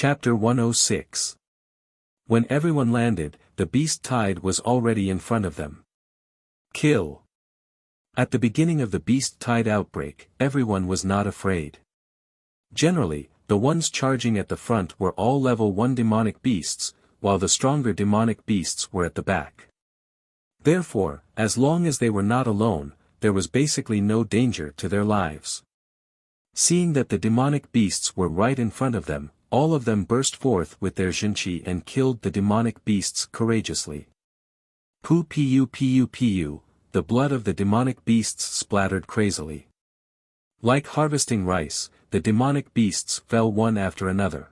Chapter 106. When everyone landed, the beast tide was already in front of them. Kill. At the beginning of the beast tide outbreak, everyone was not afraid. Generally, the ones charging at the front were all level 1 demonic beasts, while the stronger demonic beasts were at the back. Therefore, as long as they were not alone, there was basically no danger to their lives. Seeing that the demonic beasts were right in front of them, all of them burst forth with their Jinqi and killed the demonic beasts courageously. Pu, the blood of the demonic beasts splattered crazily. Like harvesting rice, the demonic beasts fell one after another.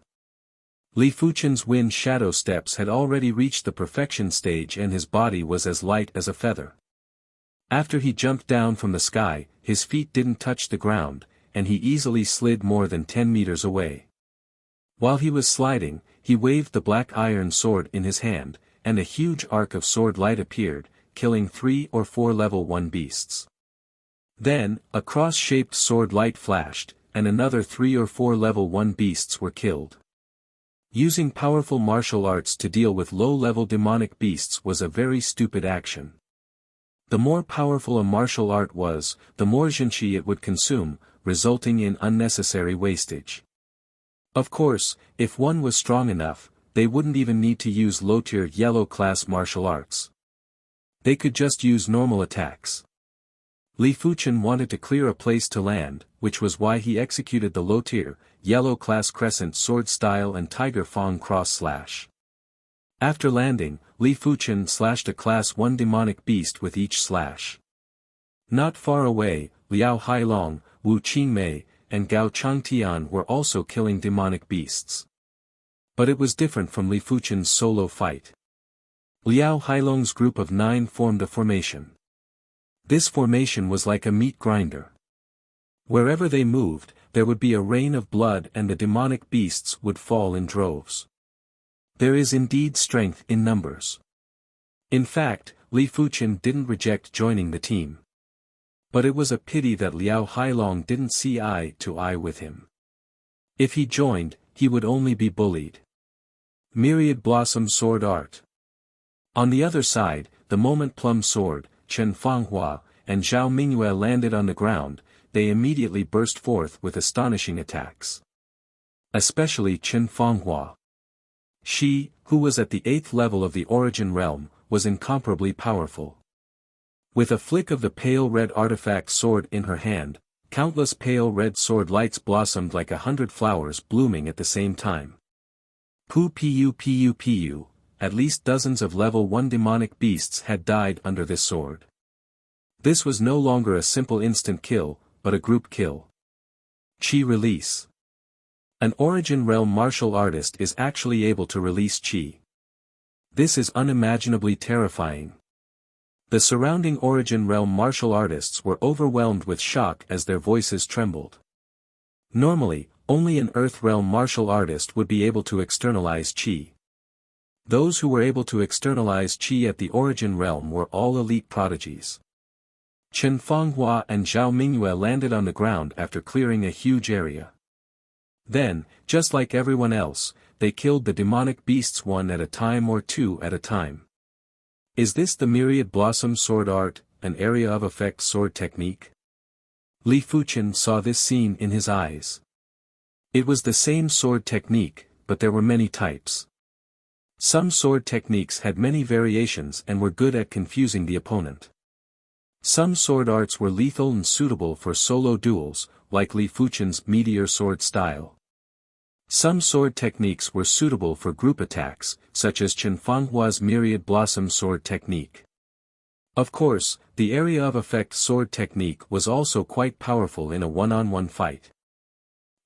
Li Fuchen's wind shadow steps had already reached the perfection stage and his body was as light as a feather. After he jumped down from the sky, his feet didn't touch the ground, and he easily slid more than 10 meters away. While he was sliding, he waved the black iron sword in his hand, and a huge arc of sword light appeared, killing 3 or 4 level 1 beasts. Then, a cross-shaped sword light flashed, and another 3 or 4 level 1 beasts were killed. Using powerful martial arts to deal with low-level demonic beasts was a very stupid action. The more powerful a martial art was, the more Jinqi it would consume, resulting in unnecessary wastage. Of course, if one was strong enough, they wouldn't even need to use low-tier yellow-class martial arts. They could just use normal attacks. Li Fuchen wanted to clear a place to land, which was why he executed the low-tier, yellow-class crescent sword style and tiger fang cross slash. After landing, Li Fuchen slashed a class 1 demonic beast with each slash. Not far away, Liao Hailong, Wu Qingmei, and Gao Changtian were also killing demonic beasts. But it was different from Li Fuchen's solo fight. Liao Hailong's group of 9 formed a formation. This formation was like a meat grinder. Wherever they moved, there would be a rain of blood and the demonic beasts would fall in droves. There is indeed strength in numbers. In fact, Li Fuchen didn't reject joining the team. But it was a pity that Liao Hailong didn't see eye to eye with him. If he joined, he would only be bullied. Myriad Blossom Sword Art. On the other side, the moment Plum Sword, Chen Fanghua, and Zhao Mingyue landed on the ground, they immediately burst forth with astonishing attacks. Especially Chen Fanghua. She, who was at the 8th level of the Origin Realm, was incomparably powerful. With a flick of the pale red artifact sword in her hand, countless pale red sword lights blossomed like 100 flowers blooming at the same time. Pu, at least dozens of level 1 demonic beasts had died under this sword. This was no longer a simple instant kill, but a group kill. Qi release. An Origin Realm martial artist is actually able to release qi. This is unimaginably terrifying. The surrounding Origin Realm martial artists were overwhelmed with shock as their voices trembled. Normally, only an Earth Realm martial artist would be able to externalize qi. Those who were able to externalize qi at the Origin Realm were all elite prodigies. Chen Fanghua and Zhao Mingyue landed on the ground after clearing a huge area. Then, just like everyone else, they killed the demonic beasts one at a time or 2 at a time. Is this the Myriad Blossom Sword Art, an area of effect sword technique? Li Fuchen saw this scene in his eyes. It was the same sword technique, but there were many types. Some sword techniques had many variations and were good at confusing the opponent. Some sword arts were lethal and suitable for solo duels, like Li Fuchen's meteor sword style. Some sword techniques were suitable for group attacks, such as Chen Fanghua's Myriad Blossom sword technique. Of course, the area of effect sword technique was also quite powerful in a one-on-one fight.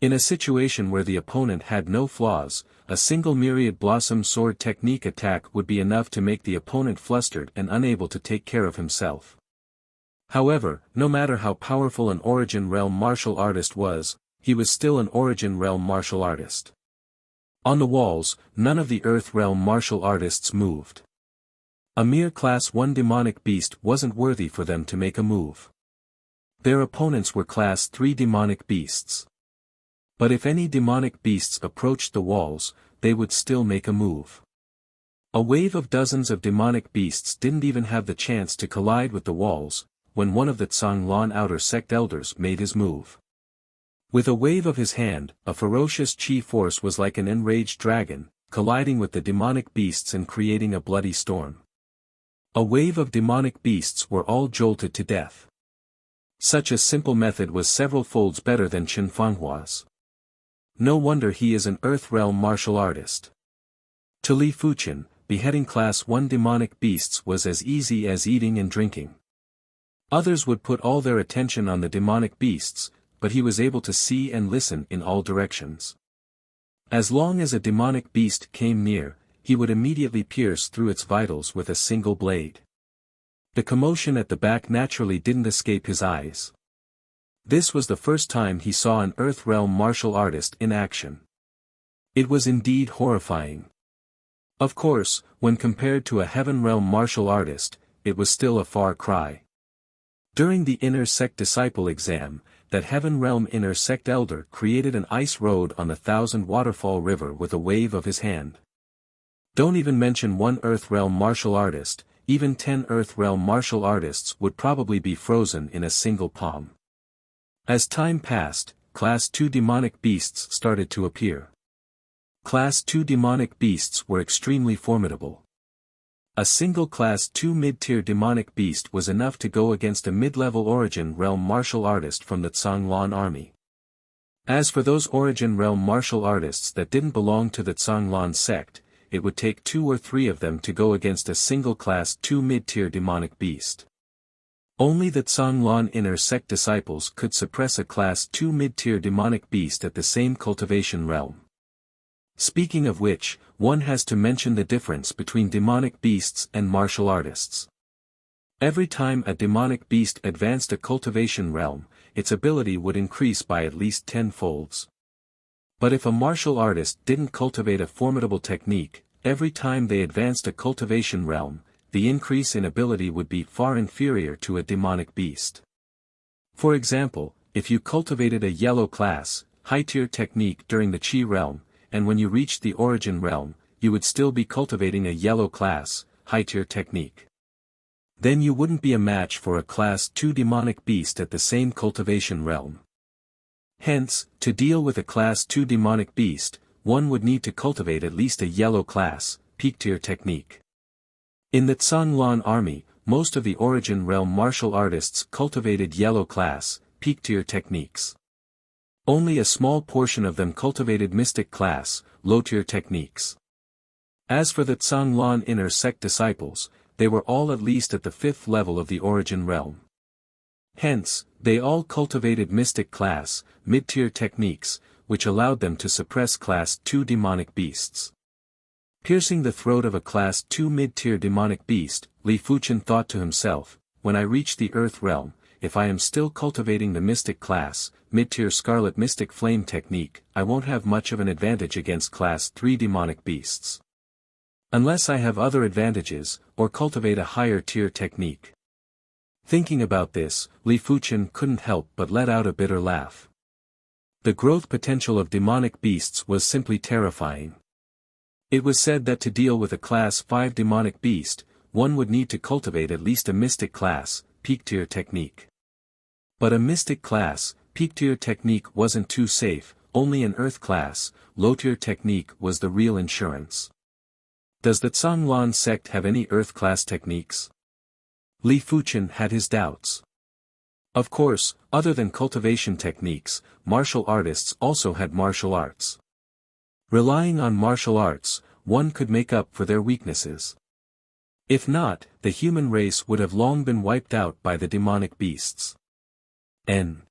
In a situation where the opponent had no flaws, a single Myriad Blossom sword technique attack would be enough to make the opponent flustered and unable to take care of himself. However, no matter how powerful an Origin Realm martial artist was, he was still an Origin Realm martial artist. On the walls, none of the Earth Realm martial artists moved. A mere Class 1 demonic beast wasn't worthy for them to make a move. Their opponents were Class 3 demonic beasts. But if any demonic beasts approached the walls, they would still make a move. A wave of dozens of demonic beasts didn't even have the chance to collide with the walls, when one of the Zhanglan outer sect elders made his move. With a wave of his hand, a ferocious chi force was like an enraged dragon, colliding with the demonic beasts and creating a bloody storm. A wave of demonic beasts were all jolted to death. Such a simple method was several folds better than Chen Fanghua's. No wonder he is an Earth Realm martial artist. To Li Fuchen, beheading Class 1 demonic beasts was as easy as eating and drinking. Others would put all their attention on the demonic beasts, but he was able to see and listen in all directions. As long as a demonic beast came near, he would immediately pierce through its vitals with a single blade. The commotion at the back naturally didn't escape his eyes. This was the first time he saw an Earth Realm martial artist in action. It was indeed horrifying. Of course, when compared to a Heaven Realm martial artist, it was still a far cry. During the Inner Sect Disciple exam, that Heaven Realm Inner Sect Elder created an ice road on the 1,000 Waterfall River with a wave of his hand. Don't even mention one Earth Realm martial artist, even 10 Earth Realm martial artists would probably be frozen in a single palm. As time passed, Class 2 demonic beasts started to appear. Class 2 demonic beasts were extremely formidable. A single Class 2 mid-tier demonic beast was enough to go against a mid-level Origin Realm martial artist from the Zhanglan army. As for those Origin Realm martial artists that didn't belong to the Zhanglan sect, it would take 2 or 3 of them to go against a single Class 2 mid-tier demonic beast. Only the Zhanglan Inner Sect disciples could suppress a Class 2 mid-tier demonic beast at the same cultivation realm. Speaking of which, one has to mention the difference between demonic beasts and martial artists. Every time a demonic beast advanced a cultivation realm, its ability would increase by at least 10 folds. But if a martial artist didn't cultivate a formidable technique, every time they advanced a cultivation realm, the increase in ability would be far inferior to a demonic beast. For example, if you cultivated a yellow class, high-tier technique during the Qi realm, and when you reached the Origin realm, you would still be cultivating a yellow class, high-tier technique. Then you wouldn't be a match for a Class 2 demonic beast at the same cultivation realm. Hence, to deal with a Class 2 demonic beast, one would need to cultivate at least a yellow class, peak-tier technique. In the Zhanglan army, most of the Origin realm martial artists cultivated yellow class, peak-tier techniques. Only a small portion of them cultivated mystic class, low-tier techniques. As for the Zhanglan Inner Sect disciples, they were all at least at the 5th level of the Origin realm. Hence, they all cultivated mystic class, mid-tier techniques, which allowed them to suppress Class 2 demonic beasts. Piercing the throat of a Class 2 mid-tier demonic beast, Li Fuchen thought to himself, when I reach the Earth realm, if I am still cultivating the mystic class, mid-tier scarlet mystic flame technique, I won't have much of an advantage against Class 3 demonic beasts. Unless I have other advantages, or cultivate a higher tier technique. Thinking about this, Li Fuchen couldn't help but let out a bitter laugh. The growth potential of demonic beasts was simply terrifying. It was said that to deal with a Class 5 demonic beast, one would need to cultivate at least a mystic class, peak-tier technique. But a mystic class, peak-tier technique wasn't too safe, only an earth class, low-tier technique was the real insurance. Does the Zhanglan sect have any earth class techniques? Li Fuchen had his doubts. Of course, other than cultivation techniques, martial artists also had martial arts. Relying on martial arts, one could make up for their weaknesses. If not, the human race would have long been wiped out by the demonic beasts. N.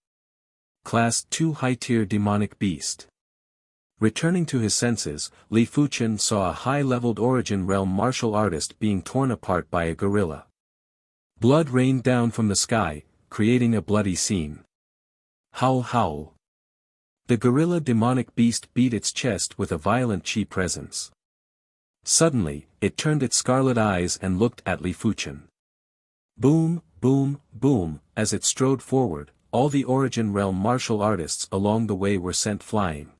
Class 2 high-tier demonic beast. Returning to his senses, Li Fuchen saw a high-leveled Origin realm martial artist being torn apart by a gorilla. Blood rained down from the sky, creating a bloody scene. Howl howl. The gorilla demonic beast beat its chest with a violent chi presence. Suddenly, it turned its scarlet eyes and looked at Li Fuchen. Boom, boom, boom, as it strode forward, all the Origin Realm martial artists along the way were sent flying.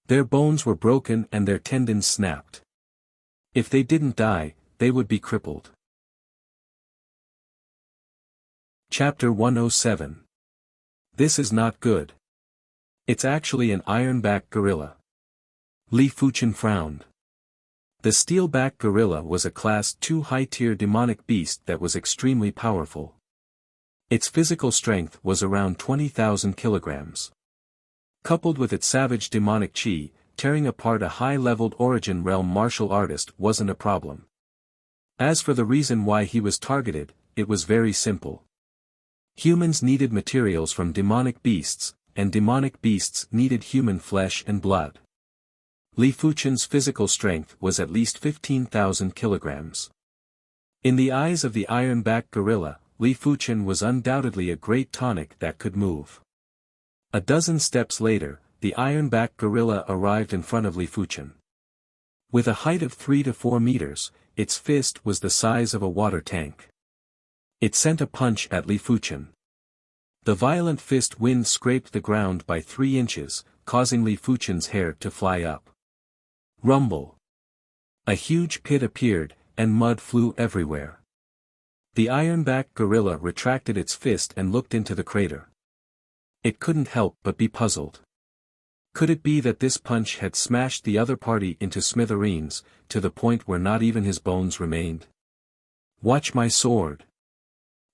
Their bones were broken and their tendons snapped. If they didn't die, they would be crippled. Chapter 107. This is not good. It's actually an ironback gorilla. Li Fuchen frowned. The steelback gorilla was a Class 2 high-tier demonic beast that was extremely powerful. Its physical strength was around 20,000 kilograms. Coupled with its savage demonic chi, tearing apart a high-leveled Origin Realm martial artist wasn't a problem. As for the reason why he was targeted, it was very simple. Humans needed materials from demonic beasts, and demonic beasts needed human flesh and blood. Li Fuchen's physical strength was at least 15,000 kilograms. In the eyes of the ironback gorilla, Li Fuchen was undoubtedly a great tonic that could move. A dozen steps later, the ironback gorilla arrived in front of Li Fuchen. With a height of 3 to 4 meters, its fist was the size of a water tank. It sent a punch at Li Fuchen. The violent fist wind scraped the ground by 3 inches, causing Li Fuchen's hair to fly up. Rumble. A huge pit appeared, and mud flew everywhere. The ironback gorilla retracted its fist and looked into the crater. It couldn't help but be puzzled. Could it be that this punch had smashed the other party into smithereens, to the point where not even his bones remained? Watch my sword.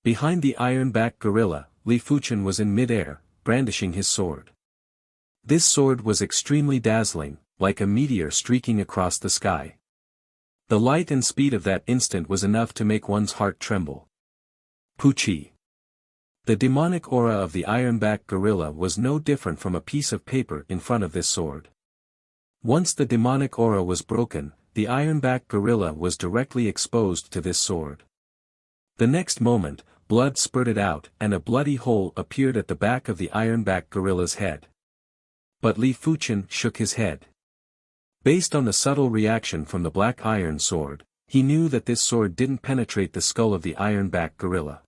Behind the ironback gorilla, Li Fuchen was in mid-air, brandishing his sword. This sword was extremely dazzling, like a meteor streaking across the sky. The light and speed of that instant was enough to make one's heart tremble. Puchi. The demonic aura of the ironback gorilla was no different from a piece of paper in front of this sword. Once the demonic aura was broken, the ironback gorilla was directly exposed to this sword. The next moment, blood spurted out and a bloody hole appeared at the back of the ironback gorilla's head. But Li Fuchen shook his head. Based on the subtle reaction from the black iron sword, he knew that this sword didn't penetrate the skull of the ironback gorilla.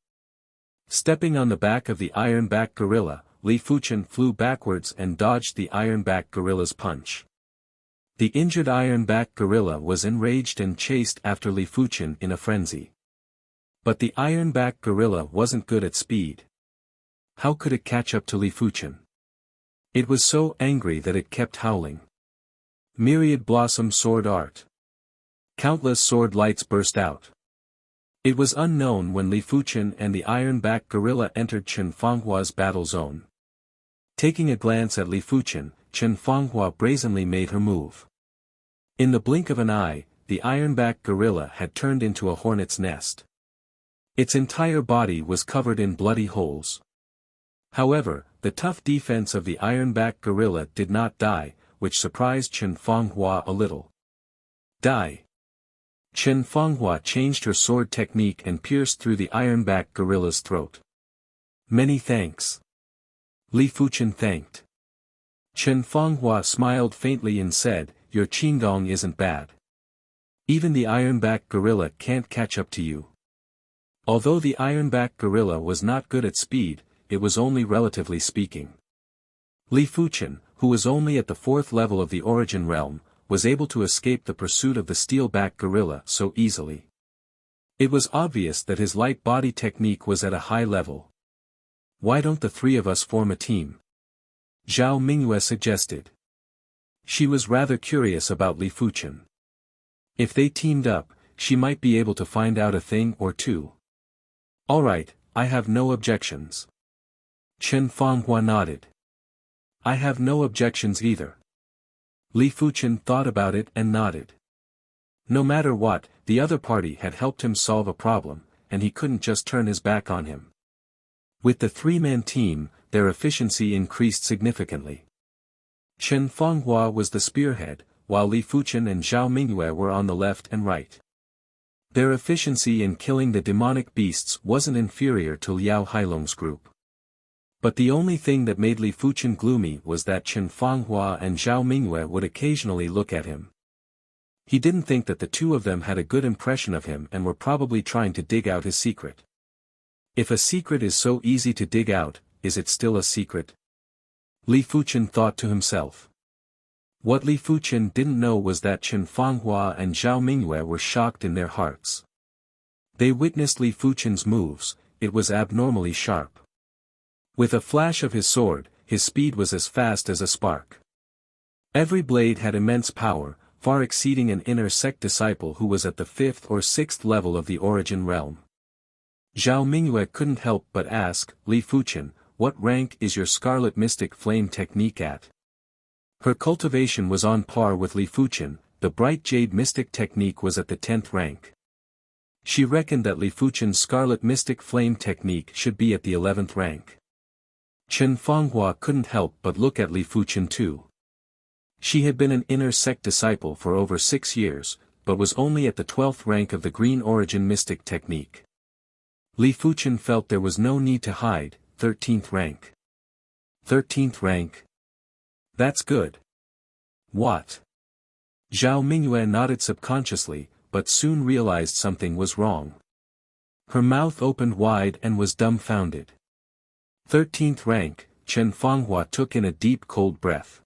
Stepping on the back of the ironback gorilla, Li Fuchen flew backwards and dodged the ironback gorilla's punch. The injured ironback gorilla was enraged and chased after Li Fuchen in a frenzy. But the ironback gorilla wasn't good at speed. How could it catch up to Li Fuchen? It was so angry that it kept howling. Myriad blossom sword art. Countless sword lights burst out. It was unknown when Li Fuchen and the ironback gorilla entered Chen Fanghua's battle zone. Taking a glance at Li Fuchen, Chen Fanghua brazenly made her move. In the blink of an eye, the ironback gorilla had turned into a hornet's nest. Its entire body was covered in bloody holes. However, the tough defense of the ironback gorilla did not die, which surprised Chen Fanghua a little. Die. Chen Fanghua changed her sword technique and pierced through the ironback gorilla's throat. Many thanks. Li Fuchen thanked. Chen Fanghua smiled faintly and said, your qingong isn't bad. Even the ironback gorilla can't catch up to you. Although the ironback gorilla was not good at speed, it was only relatively speaking. Li Fuchen, who was only at the 4th level of the Origin Realm, was able to escape the pursuit of the steelback gorilla so easily. It was obvious that his light body technique was at a high level. Why don't the 3 of us form a team? Zhao Mingyue suggested. She was rather curious about Li Fuchen. If they teamed up, she might be able to find out a thing or two. Alright, I have no objections. Chen Fanghua nodded. I have no objections either. Li Fuchen thought about it and nodded. No matter what, the other party had helped him solve a problem, and he couldn't just turn his back on him. With the 3-man team, their efficiency increased significantly. Chen Fanghua was the spearhead, while Li Fuchen and Zhao Mingyue were on the left and right. Their efficiency in killing the demonic beasts wasn't inferior to Liao Hailong's group. But the only thing that made Li Fuchen gloomy was that Chen Fanghua and Zhao Mingyue would occasionally look at him. He didn't think that the 2 of them had a good impression of him and were probably trying to dig out his secret. If a secret is so easy to dig out, is it still a secret? Li Fuchen thought to himself. What Li Fuchen didn't know was that Chen Fanghua and Zhao Mingyue were shocked in their hearts. They witnessed Li Fuchen's moves, it was abnormally sharp. With a flash of his sword, his speed was as fast as a spark. Every blade had immense power, far exceeding an inner sect disciple who was at the 5th or 6th level of the origin realm. Zhao Mingyue couldn't help but ask, Li Fuchen, what rank is your Scarlet Mystic Flame technique at? Her cultivation was on par with Li Fuchen, the Bright Jade Mystic technique was at the 10th rank. She reckoned that Li Fuchen's Scarlet Mystic Flame technique should be at the 11th rank. Chen Fanghua couldn't help but look at Li Fuchen too. She had been an inner sect disciple for over 6 years, but was only at the 12th rank of the Green Origin Mystic technique. Li Fuchen felt there was no need to hide, 13th rank. 13th rank? That's good. What? Zhao Mingyue nodded subconsciously, but soon realized something was wrong. Her mouth opened wide and was dumbfounded. 13th rank, Chen Fanghua took in a deep cold breath.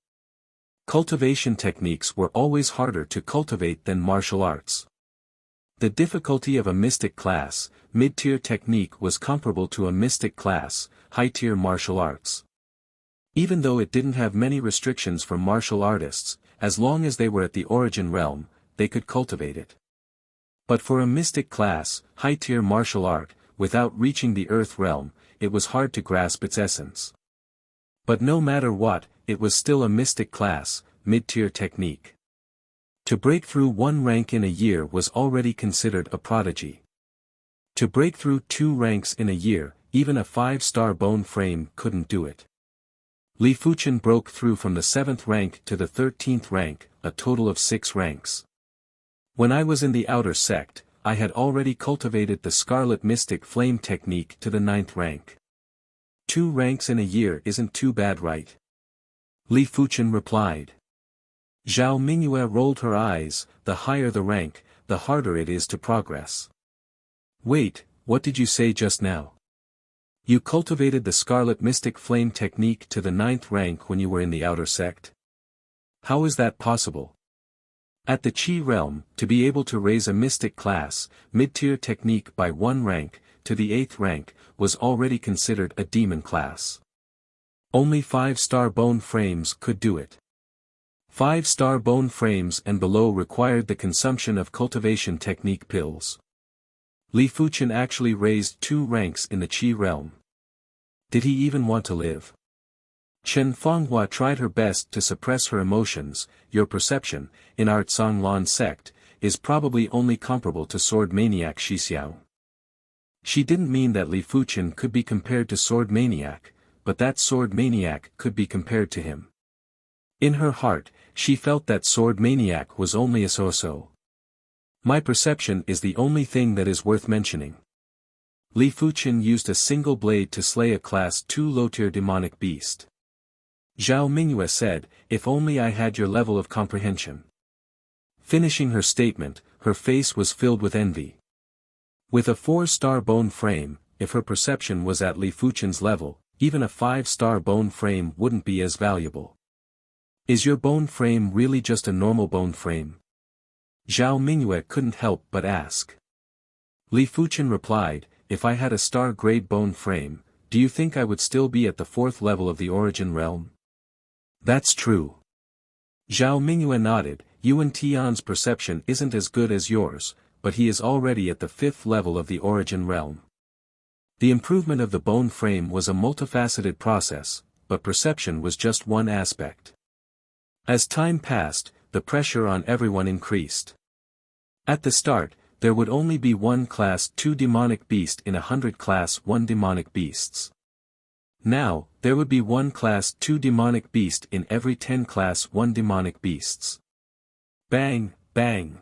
Cultivation techniques were always harder to cultivate than martial arts. The difficulty of a mystic class, mid-tier technique was comparable to a mystic class, high-tier martial arts. Even though it didn't have many restrictions for martial artists, as long as they were at the origin realm, they could cultivate it. But for a mystic class, high-tier martial art, without reaching the earth realm, it was hard to grasp its essence. But no matter what, it was still a mystic class, mid-tier technique. To break through 1 rank in a year was already considered a prodigy. To break through 2 ranks in a year, even a 5-star bone frame couldn't do it. Li Fuchen broke through from the 7th rank to the 13th rank, a total of 6 ranks. When I was in the outer sect, I had already cultivated the Scarlet Mystic Flame technique to the 9th rank. 2 ranks in a year isn't too bad, right? Li Fuchen replied. Zhao Mingyue rolled her eyes, the higher the rank, the harder it is to progress. Wait, what did you say just now? You cultivated the Scarlet Mystic Flame technique to the 9th rank when you were in the outer sect? How is that possible? At the Qi realm, to be able to raise a mystic class, mid-tier technique by 1 rank, to the 8th rank, was already considered a demon class. Only 5-star bone frames could do it. 5-star bone frames and below required the consumption of cultivation technique pills. Li Fuchen actually raised 2 ranks in the Qi realm. Did he even want to live? Chen Fanghua tried her best to suppress her emotions. Your perception, in our Zhonglan sect, is probably only comparable to sword maniac Xixiao. She didn't mean that Li Fuchen could be compared to sword maniac, but that sword maniac could be compared to him. In her heart, she felt that sword maniac was only a so-so. My perception is the only thing that is worth mentioning. Li Fuchen used a single blade to slay a class 2 low-tier demonic beast. Zhao Mingyue said, if only I had your level of comprehension. Finishing her statement, her face was filled with envy. With a 4-star bone frame, if her perception was at Li Fuchen's level, even a 5-star bone frame wouldn't be as valuable. Is your bone frame really just a normal bone frame? Zhao Mingyue couldn't help but ask. Li Fuchen replied, if I had a star-grade bone frame, do you think I would still be at the 4th level of the origin realm? That's true. Zhao Mingyue nodded, Yuan Tian's perception isn't as good as yours, but he is already at the 5th level of the origin realm. The improvement of the bone frame was a multifaceted process, but perception was just one aspect. As time passed, the pressure on everyone increased. At the start, there would only be 1 class 2 demonic beast in 100 class 1 demonic beasts. Now, there would be 1 class 2 demonic beast in every 10 class 1 demonic beasts. Bang, bang.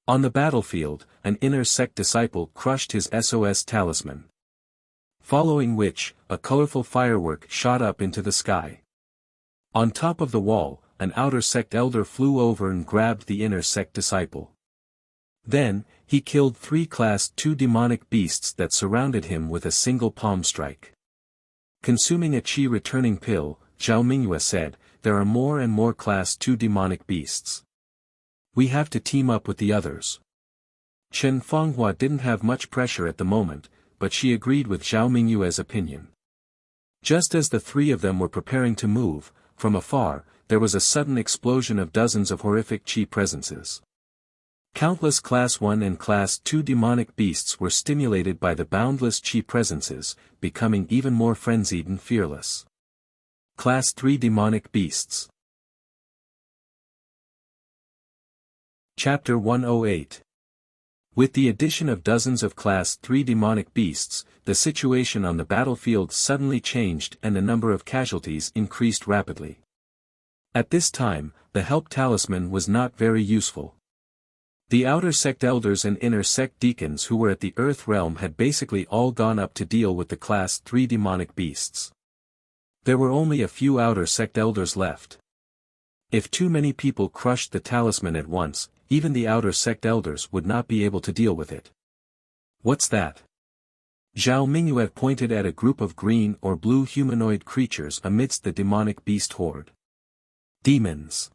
On the battlefield, an inner sect disciple crushed his SOS talisman. Following which, a colorful firework shot up into the sky. On top of the wall, an outer sect elder flew over and grabbed the inner sect disciple. Then, he killed 3 class 2 demonic beasts that surrounded him with a single palm strike. Consuming a qi returning pill, Zhao Mingyue said, "There are more and more Class 2 demonic beasts. We have to team up with the others." Chen Fanghua didn't have much pressure at the moment, but she agreed with Zhao Mingyue's opinion. Just as the three of them were preparing to move, from afar, there was a sudden explosion of dozens of horrific qi presences. Countless Class 1 and Class 2 demonic beasts were stimulated by the boundless qi presences, becoming even more frenzied and fearless. Class 3 demonic beasts. Chapter 108. With the addition of dozens of Class 3 demonic beasts, the situation on the battlefield suddenly changed and the number of casualties increased rapidly. At this time, the help talisman was not very useful. The outer sect elders and inner sect deacons who were at the Earth realm had basically all gone up to deal with the Class 3 demonic beasts. There were only a few outer sect elders left. If too many people crushed the talisman at once, even the outer sect elders would not be able to deal with it. "What's that?" Zhao Mingyue pointed at a group of green or blue humanoid creatures amidst the demonic beast horde. "Demons."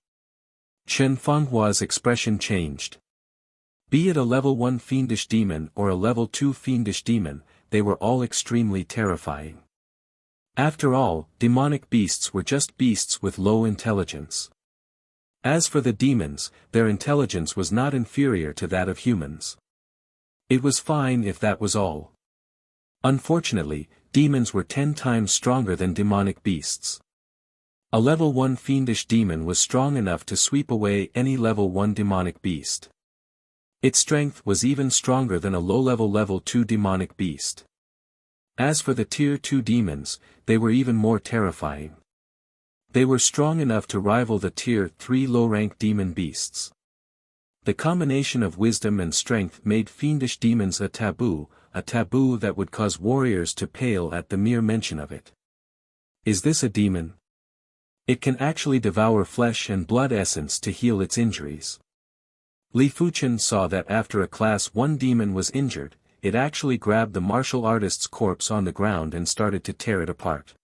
Chen Fanghua's expression changed. Be it a level 1 fiendish demon or a level 2 fiendish demon, they were all extremely terrifying. After all, demonic beasts were just beasts with low intelligence. As for the demons, their intelligence was not inferior to that of humans. It was fine if that was all. Unfortunately, demons were 10 times stronger than demonic beasts. A level 1 fiendish demon was strong enough to sweep away any level 1 demonic beast. Its strength was even stronger than a low-level level 2 demonic beast. As for the tier 2 demons, they were even more terrifying. They were strong enough to rival the tier 3 low-rank demon beasts. The combination of wisdom and strength made fiendish demons a taboo that would cause warriors to pale at the mere mention of it. Is this a demon? It can actually devour flesh and blood essence to heal its injuries. Li Fuchen saw that after a Class 1 demon was injured, it actually grabbed the martial artist's corpse on the ground and started to tear it apart.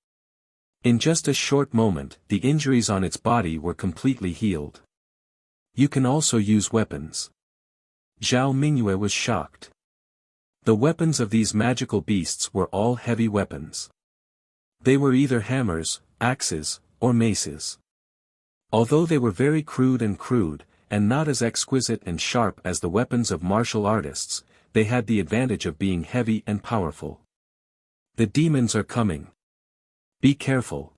In just a short moment, the injuries on its body were completely healed. You can also use weapons. Zhao Mingyue was shocked. The weapons of these magical beasts were all heavy weapons. They were either hammers, axes, or maces. Although they were very crude, and not as exquisite and sharp as the weapons of martial artists, they had the advantage of being heavy and powerful. The demons are coming. Be careful.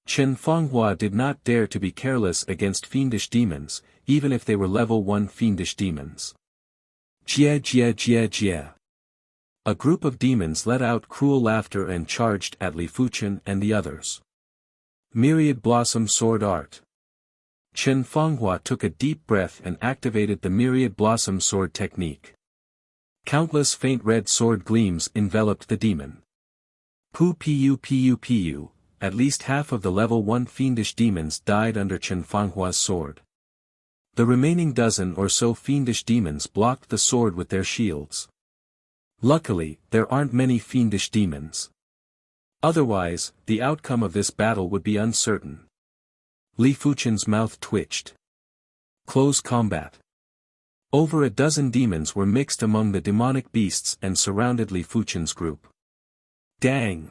Chen Fanghua did not dare to be careless against fiendish demons, even if they were level 1 fiendish demons. Jia jia jia jia. A group of demons let out cruel laughter and charged at Li Fuchen and the others. Myriad Blossom Sword Art. Chen Fanghua took a deep breath and activated the Myriad Blossom Sword technique. Countless faint red sword gleams enveloped the demon. Pu, at least half of the level 1 fiendish demons died under Chen Fanghua's sword. The remaining dozen or so fiendish demons blocked the sword with their shields. Luckily, there aren't many fiendish demons. Otherwise, the outcome of this battle would be uncertain. Li Fuchen's mouth twitched. Close combat. Over a dozen demons were mixed among the demonic beasts and surrounded Li Fuchen's group. Dang!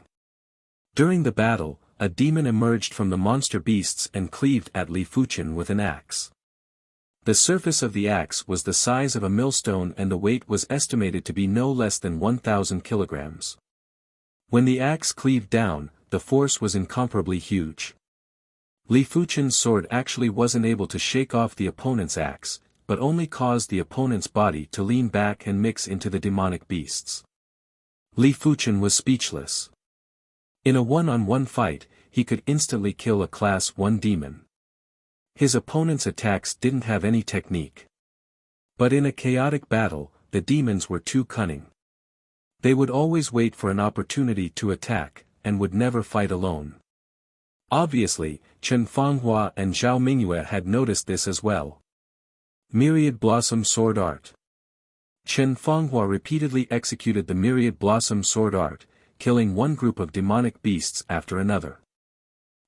During the battle, a demon emerged from the monster beasts and cleaved at Li Fuchen with an axe. The surface of the axe was the size of a millstone and the weight was estimated to be no less than 1,000 kilograms. When the axe cleaved down, the force was incomparably huge. Li Fuchen's sword actually wasn't able to shake off the opponent's axe, but only caused the opponent's body to lean back and mix into the demonic beasts. Li Fuchen was speechless. In a one-on-one fight, he could instantly kill a Class 1 demon. His opponent's attacks didn't have any technique. But in a chaotic battle, the demons were too cunning. They would always wait for an opportunity to attack, and would never fight alone. Obviously, Chen Fanghua and Zhao Mingyue had noticed this as well. Myriad Blossom Sword Art. Chen Fanghua repeatedly executed the Myriad Blossom Sword Art, killing one group of demonic beasts after another.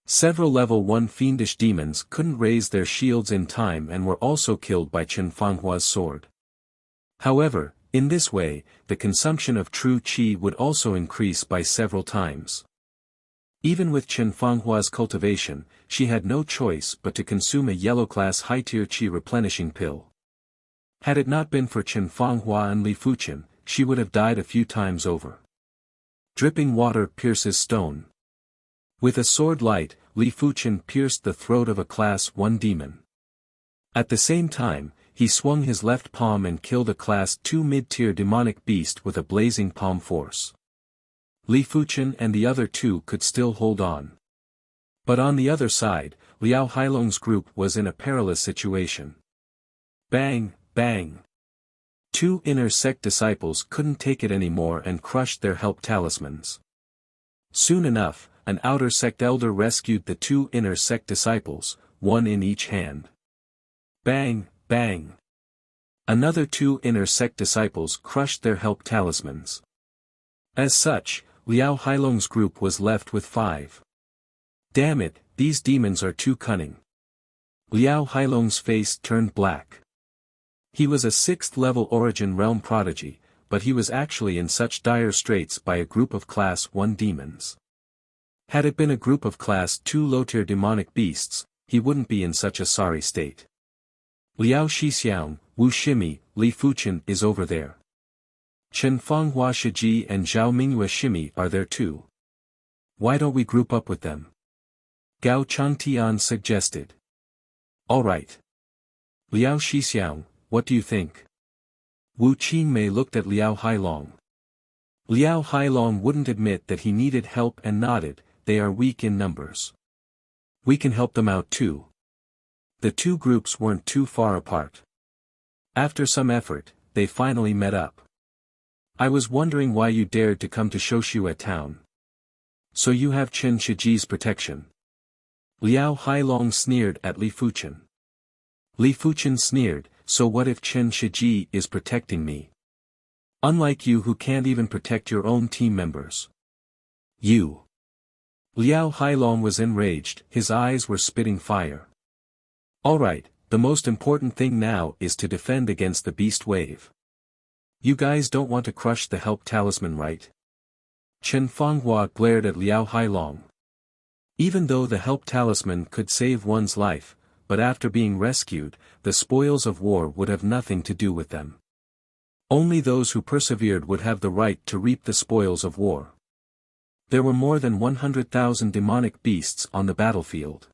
Several level 1 fiendish demons couldn't raise their shields in time and were also killed by Chen Fanghua's sword. However, in this way, the consumption of true qi would also increase by several times. Even with Chen Fanghua's cultivation, she had no choice but to consume a yellow-class high-tier qi replenishing pill. Had it not been for Chen Fanghua and Li Fuchen, she would have died a few times over. Dripping water pierces stone. With a sword light, Li Fuchen pierced the throat of a Class 1 demon. At the same time, he swung his left palm and killed a Class 2 mid-tier demonic beast with a blazing palm force. Li Fuchen and the other two could still hold on. But on the other side, Liao Hailong's group was in a perilous situation. Bang, bang. Two inner sect disciples couldn't take it anymore and crushed their help talismans. Soon enough, an outer sect elder rescued the two inner sect disciples, one in each hand. Bang, bang. Another two inner sect disciples crushed their help talismans. As such, Liao Hailong's group was left with 5. Damn it, these demons are too cunning. Liao Hailong's face turned black. He was a 6th level Origin Realm prodigy, but he was actually in such dire straits by a group of Class 1 demons. Had it been a group of Class 2 low-tier demonic beasts, he wouldn't be in such a sorry state. Liao Shixiang, Wu Shimi, Li Fuchen is over there. Chen Fanghua Shiji and Zhao Mingyue Shimi are there too. Why don't we group up with them? Gao Changtian suggested. Alright. Liao Shixiang, what do you think? Wu Qingmei looked at Liao Hailong. Liao Hailong wouldn't admit that he needed help and nodded, they are weak in numbers. We can help them out too. The two groups weren't too far apart. After some effort, they finally met up. I was wondering why you dared to come to Shoshua town. So you have Chen Shiji's protection. Liao Hailong sneered at Li Fuchen. Li Fuchen sneered, so what if Chen Shiji is protecting me? Unlike you who can't even protect your own team members. You. Liao Hailong was enraged, his eyes were spitting fire. Alright, the most important thing now is to defend against the beast wave. You guys don't want to crush the help talisman, right? Chen Fanghua glared at Liao Hailong. Even though the help talisman could save one's life, but after being rescued, the spoils of war would have nothing to do with them. Only those who persevered would have the right to reap the spoils of war. There were more than 100,000 demonic beasts on the battlefield.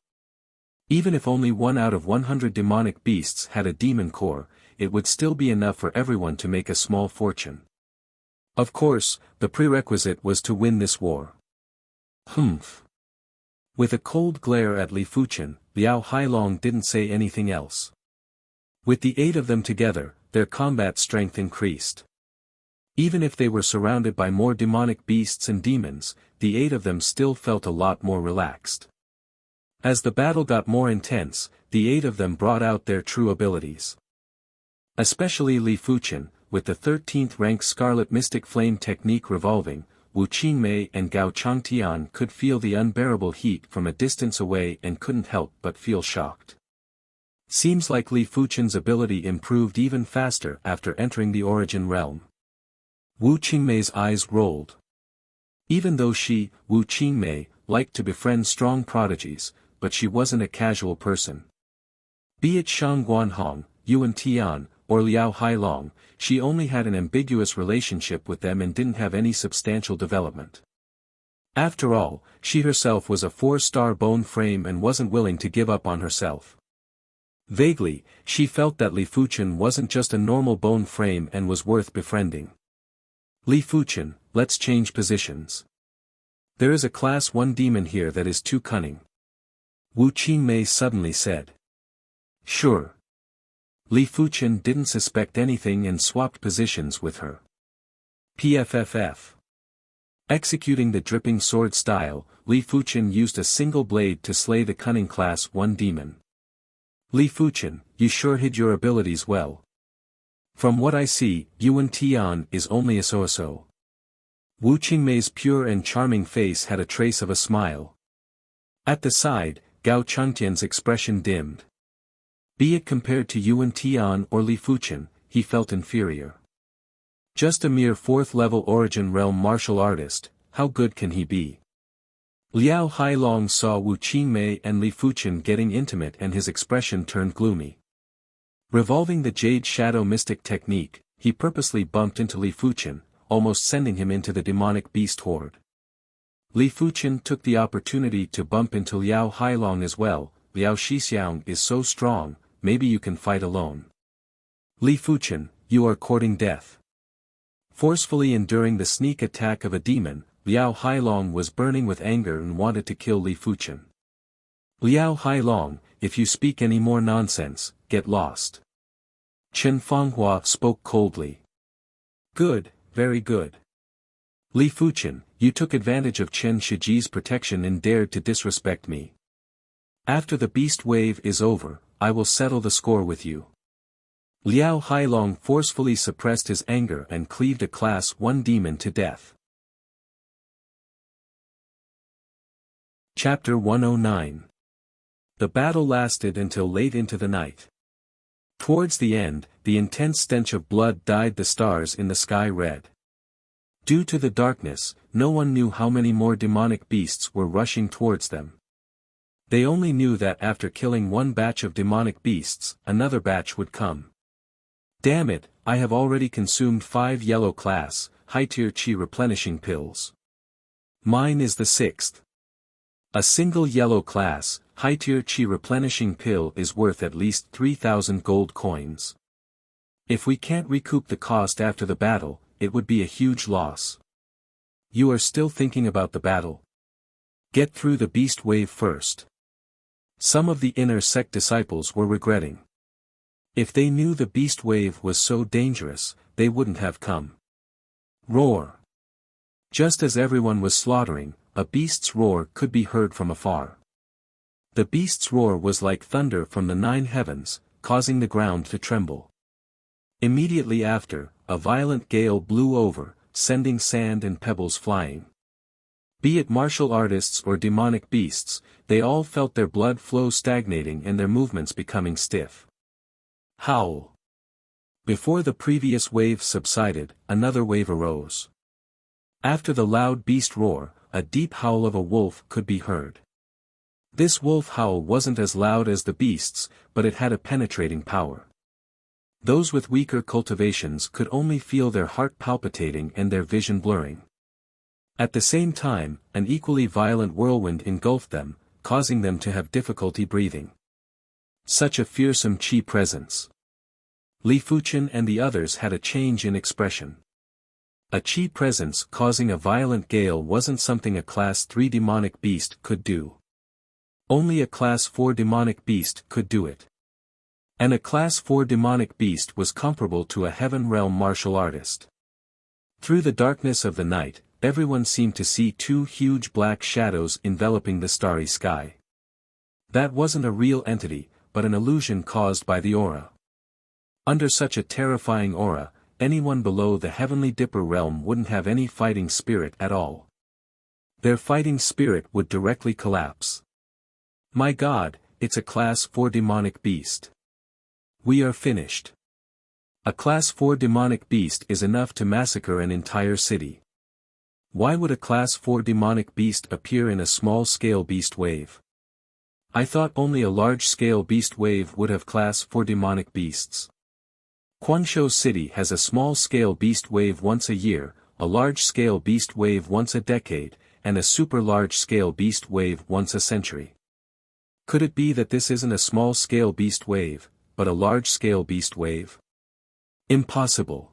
Even if only 1 out of 100 demonic beasts had a demon core, it would still be enough for everyone to make a small fortune. Of course, the prerequisite was to win this war. Humph. With a cold glare at Li Fuchen, Liao Hailong didn't say anything else. With the 8 of them together, their combat strength increased. Even if they were surrounded by more demonic beasts and demons, the 8 of them still felt a lot more relaxed. As the battle got more intense, the 8 of them brought out their true abilities. Especially Li Fuchen, with the 13th rank Scarlet Mystic Flame technique revolving, Wu Qingmei and Gao Changtian could feel the unbearable heat from a distance away and couldn't help but feel shocked. Seems like Li Fuchen's ability improved even faster after entering the Origin Realm. Wu Qingmei's eyes rolled. Even though she, Wu Qingmei, liked to befriend strong prodigies, but she wasn't a casual person. Be it Shang Guanhong, Yuan Tian, or Liao Hailong, she only had an ambiguous relationship with them and didn't have any substantial development. After all, she herself was a 4-star bone frame and wasn't willing to give up on herself. Vaguely, she felt that Li Fuchen wasn't just a normal bone frame and was worth befriending. Li Fuchen, let's change positions. There is a Class 1 demon here that is too cunning. Wu Qingmei suddenly said. Sure. Li Fuchen didn't suspect anything and swapped positions with her. PFFF. Executing the dripping sword style, Li Fuchen used a single blade to slay the cunning Class 1 demon. Li Fuchen, you sure hid your abilities well. From what I see, Yuan Tian is only a so-so. Wu Qingmei's pure and charming face had a trace of a smile. At the side, Gao Chengtian's expression dimmed. Be it compared to Yuan Tian or Li Fuchen, he felt inferior. Just a mere fourth-level origin realm martial artist, how good can he be? Liao Hailong saw Wu Qingmei and Li Fuchen getting intimate and his expression turned gloomy. Revolving the Jade Shadow Mystic technique, he purposely bumped into Li Fuchen, almost sending him into the demonic beast horde. Li Fuchen took the opportunity to bump into Liao Hailong as well. Liao Shixiang is so strong, maybe you can fight alone. Li Fuchen, you are courting death. Forcefully enduring the sneak attack of a demon, Liao Hailong was burning with anger and wanted to kill Li Fuchen. Liao Hailong, if you speak any more nonsense, get lost. Chen Fanghua spoke coldly. Good, very good. Li Fuchen, you took advantage of Chen Shiji's protection and dared to disrespect me. After the beast wave is over, I will settle the score with you. Liao Hailong forcefully suppressed his anger and cleaved a Class 1 demon to death. Chapter 109. The battle lasted until late into the night. Towards the end, the intense stench of blood dyed the stars in the sky red. Due to the darkness, no one knew how many more demonic beasts were rushing towards them. They only knew that after killing one batch of demonic beasts, another batch would come. Damn it, I have already consumed 5 yellow class, high-tier chi replenishing pills. Mine is the 6th. A single yellow class, high-tier chi replenishing pill is worth at least 3,000 gold coins. If we can't recoup the cost after the battle, it would be a huge loss. You are still thinking about the battle? Get through the beast wave first. Some of the inner sect disciples were regretting. If they knew the beast wave was so dangerous, they wouldn't have come. Roar. Just as everyone was slaughtering, a beast's roar could be heard from afar. The beast's roar was like thunder from the 9 heavens, causing the ground to tremble. Immediately after, a violent gale blew over, sending sand and pebbles flying. Be it martial artists or demonic beasts, they all felt their blood flow stagnating and their movements becoming stiff. Howl. Before the previous wave subsided, another wave arose. After the loud beast roar, a deep howl of a wolf could be heard. This wolf howl wasn't as loud as the beasts, but it had a penetrating power. Those with weaker cultivations could only feel their heart palpitating and their vision blurring. At the same time, an equally violent whirlwind engulfed them, causing them to have difficulty breathing. Such a fearsome chi presence. Li Fuchen and the others had a change in expression. A chi presence causing a violent gale wasn't something a Class 3 demonic beast could do. Only a Class 4 demonic beast could do it. And a Class 4 demonic beast was comparable to a heaven realm martial artist. Through the darkness of the night, everyone seemed to see 2 huge black shadows enveloping the starry sky. That wasn't a real entity, but an illusion caused by the aura. Under such a terrifying aura, anyone below the heavenly dipper realm wouldn't have any fighting spirit at all. Their fighting spirit would directly collapse. My God, it's a Class 4 demonic beast. We are finished. A Class 4 demonic beast is enough to massacre an entire city. Why would a Class 4 demonic beast appear in a small-scale beast wave? I thought only a large-scale beast wave would have Class 4 demonic beasts. Guangzhou City has a small-scale beast wave once a year, a large-scale beast wave once a decade, and a super-large-scale beast wave once a century. Could it be that this isn't a small-scale beast wave, but a large-scale beast wave? Impossible.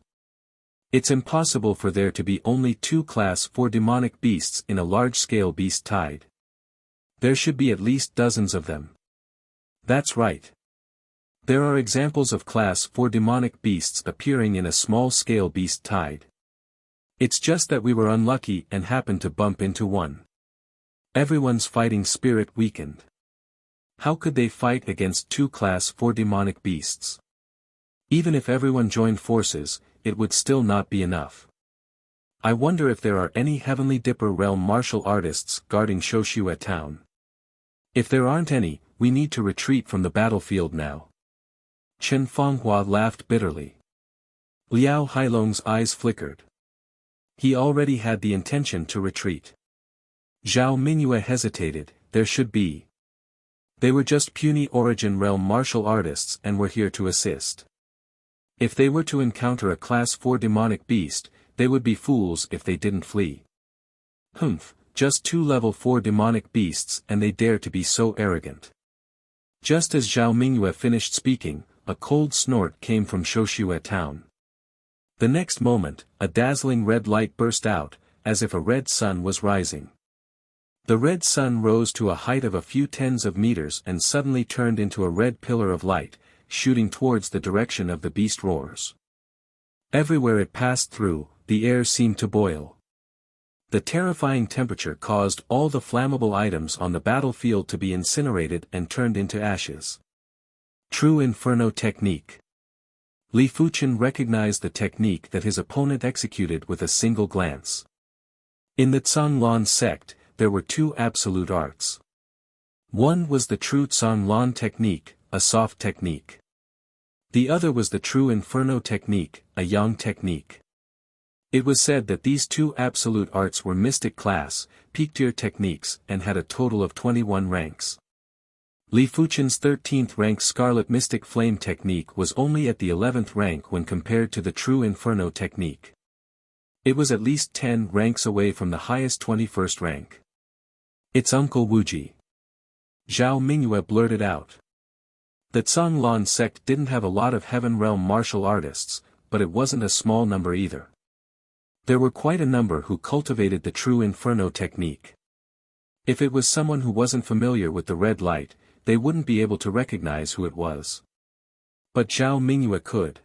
It's impossible for there to be only 2 Class 4 demonic beasts in a large-scale beast tide. There should be at least dozens of them. That's right. There are examples of Class 4 demonic beasts appearing in a small-scale beast tide. It's just that we were unlucky and happened to bump into one. Everyone's fighting spirit weakened. How could they fight against 2 Class 4 demonic beasts? Even if everyone joined forces, it would still not be enough. I wonder if there are any Heavenly Dipper realm martial artists guarding Shoshua town. If there aren't any, we need to retreat from the battlefield now. Chen Fanghua laughed bitterly. Liao Hailong's eyes flickered. He already had the intention to retreat. Zhao Mingyue hesitated. There should be. They were just puny origin realm martial artists and were here to assist. If they were to encounter a class 4 demonic beast, they would be fools if they didn't flee. Humph, just 2 level 4 demonic beasts and they dare to be so arrogant. Just as Zhao Mingyue finished speaking, a cold snort came from Shoshua town. The next moment, a dazzling red light burst out, as if a red sun was rising. The red sun rose to a height of a few tens of meters and suddenly turned into a red pillar of light, shooting towards the direction of the beast roars. Everywhere it passed through, the air seemed to boil. The terrifying temperature caused all the flammable items on the battlefield to be incinerated and turned into ashes. True Inferno Technique. Li Fuchen recognized the technique that his opponent executed with a single glance. In the Zhanglan sect, there were 2 absolute arts. One was the true Zhanglan technique, a soft technique. The other was the true Inferno technique, a yang technique. It was said that these 2 absolute arts were mystic class, peak tier techniques and had a total of 21 ranks. Li Fuchen's 13th rank Scarlet Mystic Flame technique was only at the 11th rank when compared to the true Inferno technique. It was at least 10 ranks away from the highest 21st rank. It's Uncle Wuji. Zhao Mingyue blurted out. The Zhanglan sect didn't have a lot of Heaven Realm martial artists, but it wasn't a small number either. There were quite a number who cultivated the true Inferno technique. If it was someone who wasn't familiar with the red light, they wouldn't be able to recognize who it was. But Zhao Mingyue could.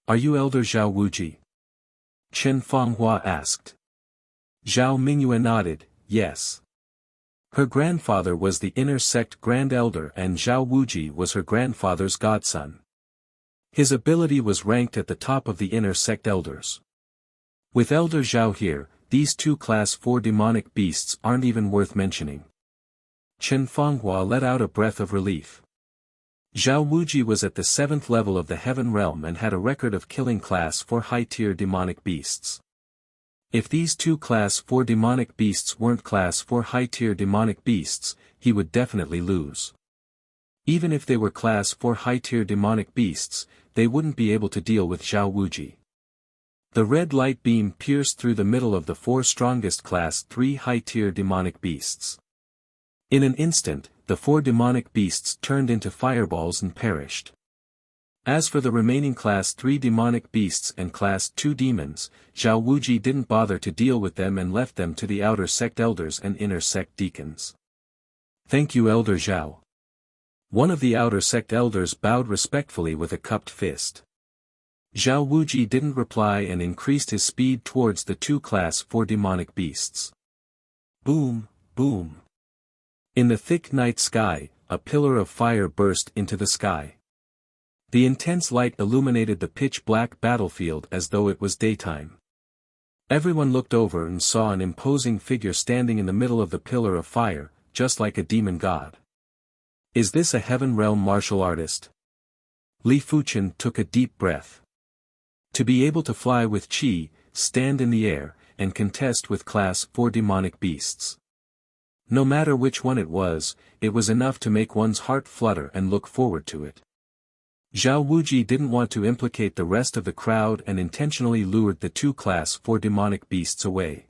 Are you Elder Zhao Wuji? Chen Fanghua asked. Zhao Mingyue nodded, yes. Her grandfather was the inner sect Grand Elder and Zhao Wuji was her grandfather's godson. His ability was ranked at the top of the inner sect elders. With Elder Zhao here, these 2 class 4 demonic beasts aren't even worth mentioning. Chen Fanghua let out a breath of relief. Zhao Wuji was at the 7th level of the Heaven Realm and had a record of killing class 4 high-tier demonic beasts. If these 2 class 4 demonic beasts weren't class 4 high-tier demonic beasts, he would definitely lose. Even if they were class 4 high-tier demonic beasts, they wouldn't be able to deal with Zhao Wuji. The red light beam pierced through the middle of the 4 strongest class 3 high-tier demonic beasts. In an instant, the 4 demonic beasts turned into fireballs and perished. As for the remaining class 3 demonic beasts and class 2 demons, Zhao Wuji didn't bother to deal with them and left them to the outer sect elders and inner sect deacons. Thank you Elder Zhao. One of the outer sect elders bowed respectfully with a cupped fist. Zhao Wuji didn't reply and increased his speed towards the 2 class 4 demonic beasts. Boom, boom. In the thick night sky, a pillar of fire burst into the sky. The intense light illuminated the pitch-black battlefield as though it was daytime. Everyone looked over and saw an imposing figure standing in the middle of the pillar of fire, just like a demon god. Is this a Heaven Realm martial artist? Li Fuchen took a deep breath. To be able to fly with Qi, stand in the air, and contest with class 4 demonic beasts. No matter which one it was enough to make one's heart flutter and look forward to it. Zhao Wuji didn't want to implicate the rest of the crowd and intentionally lured the 2 class 4 demonic beasts away.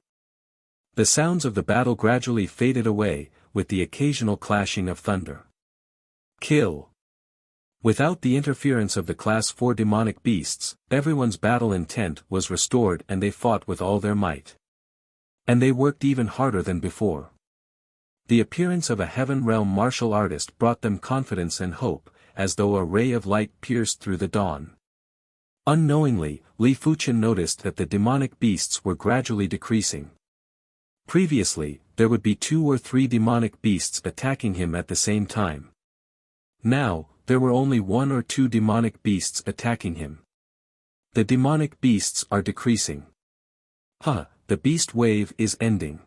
The sounds of the battle gradually faded away, with the occasional clashing of thunder. Kill. Without the interference of the class 4 demonic beasts, everyone's battle intent was restored and they fought with all their might. And they worked even harder than before. The appearance of a Heaven Realm martial artist brought them confidence and hope, as though a ray of light pierced through the dawn. Unknowingly, Li Fuchen noticed that the demonic beasts were gradually decreasing. Previously, there would be 2 or 3 demonic beasts attacking him at the same time. Now, there were only 1 or 2 demonic beasts attacking him. The demonic beasts are decreasing. Huh, the beast wave is ending.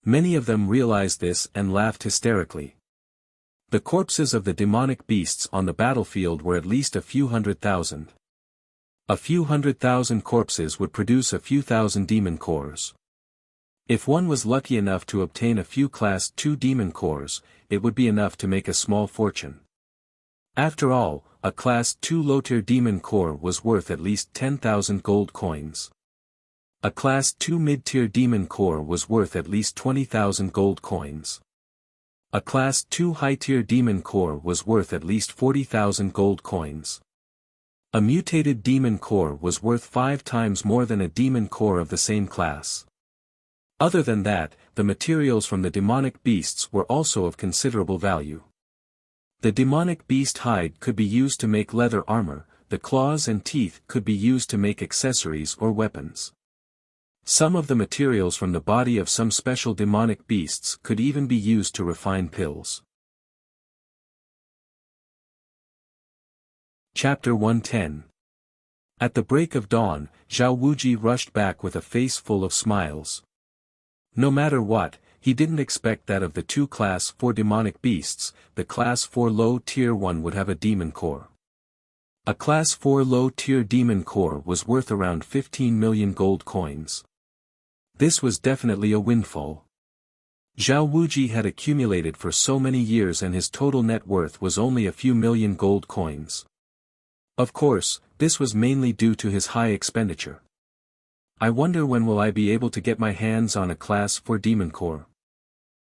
Many of them realized this and laughed hysterically. The corpses of the demonic beasts on the battlefield were at least a few 100,000. A few 100,000 corpses would produce a few thousand demon cores. If one was lucky enough to obtain a few Class 2 demon cores, it would be enough to make a small fortune. After all, a Class 2 low-tier demon core was worth at least 10,000 gold coins. A Class 2 mid-tier demon core was worth at least 20,000 gold coins. A Class 2 high-tier demon core was worth at least 40,000 gold coins. A mutated demon core was worth 5 times more than a demon core of the same class. Other than that, the materials from the demonic beasts were also of considerable value. The demonic beast hide could be used to make leather armor, the claws and teeth could be used to make accessories or weapons. Some of the materials from the body of some special demonic beasts could even be used to refine pills. Chapter 110. At the break of dawn, Zhao Wuji rushed back with a face full of smiles. No matter what, he didn't expect that of the two Class 4 demonic beasts, the Class 4 low-tier one would have a demon core. A Class 4 low-tier demon core was worth around 15 million gold coins. This was definitely a windfall. Zhao Wuji had accumulated for so many years and his total net worth was only a few million gold coins. Of course, this was mainly due to his high expenditure. I wonder when will I be able to get my hands on a Class 4 demon core.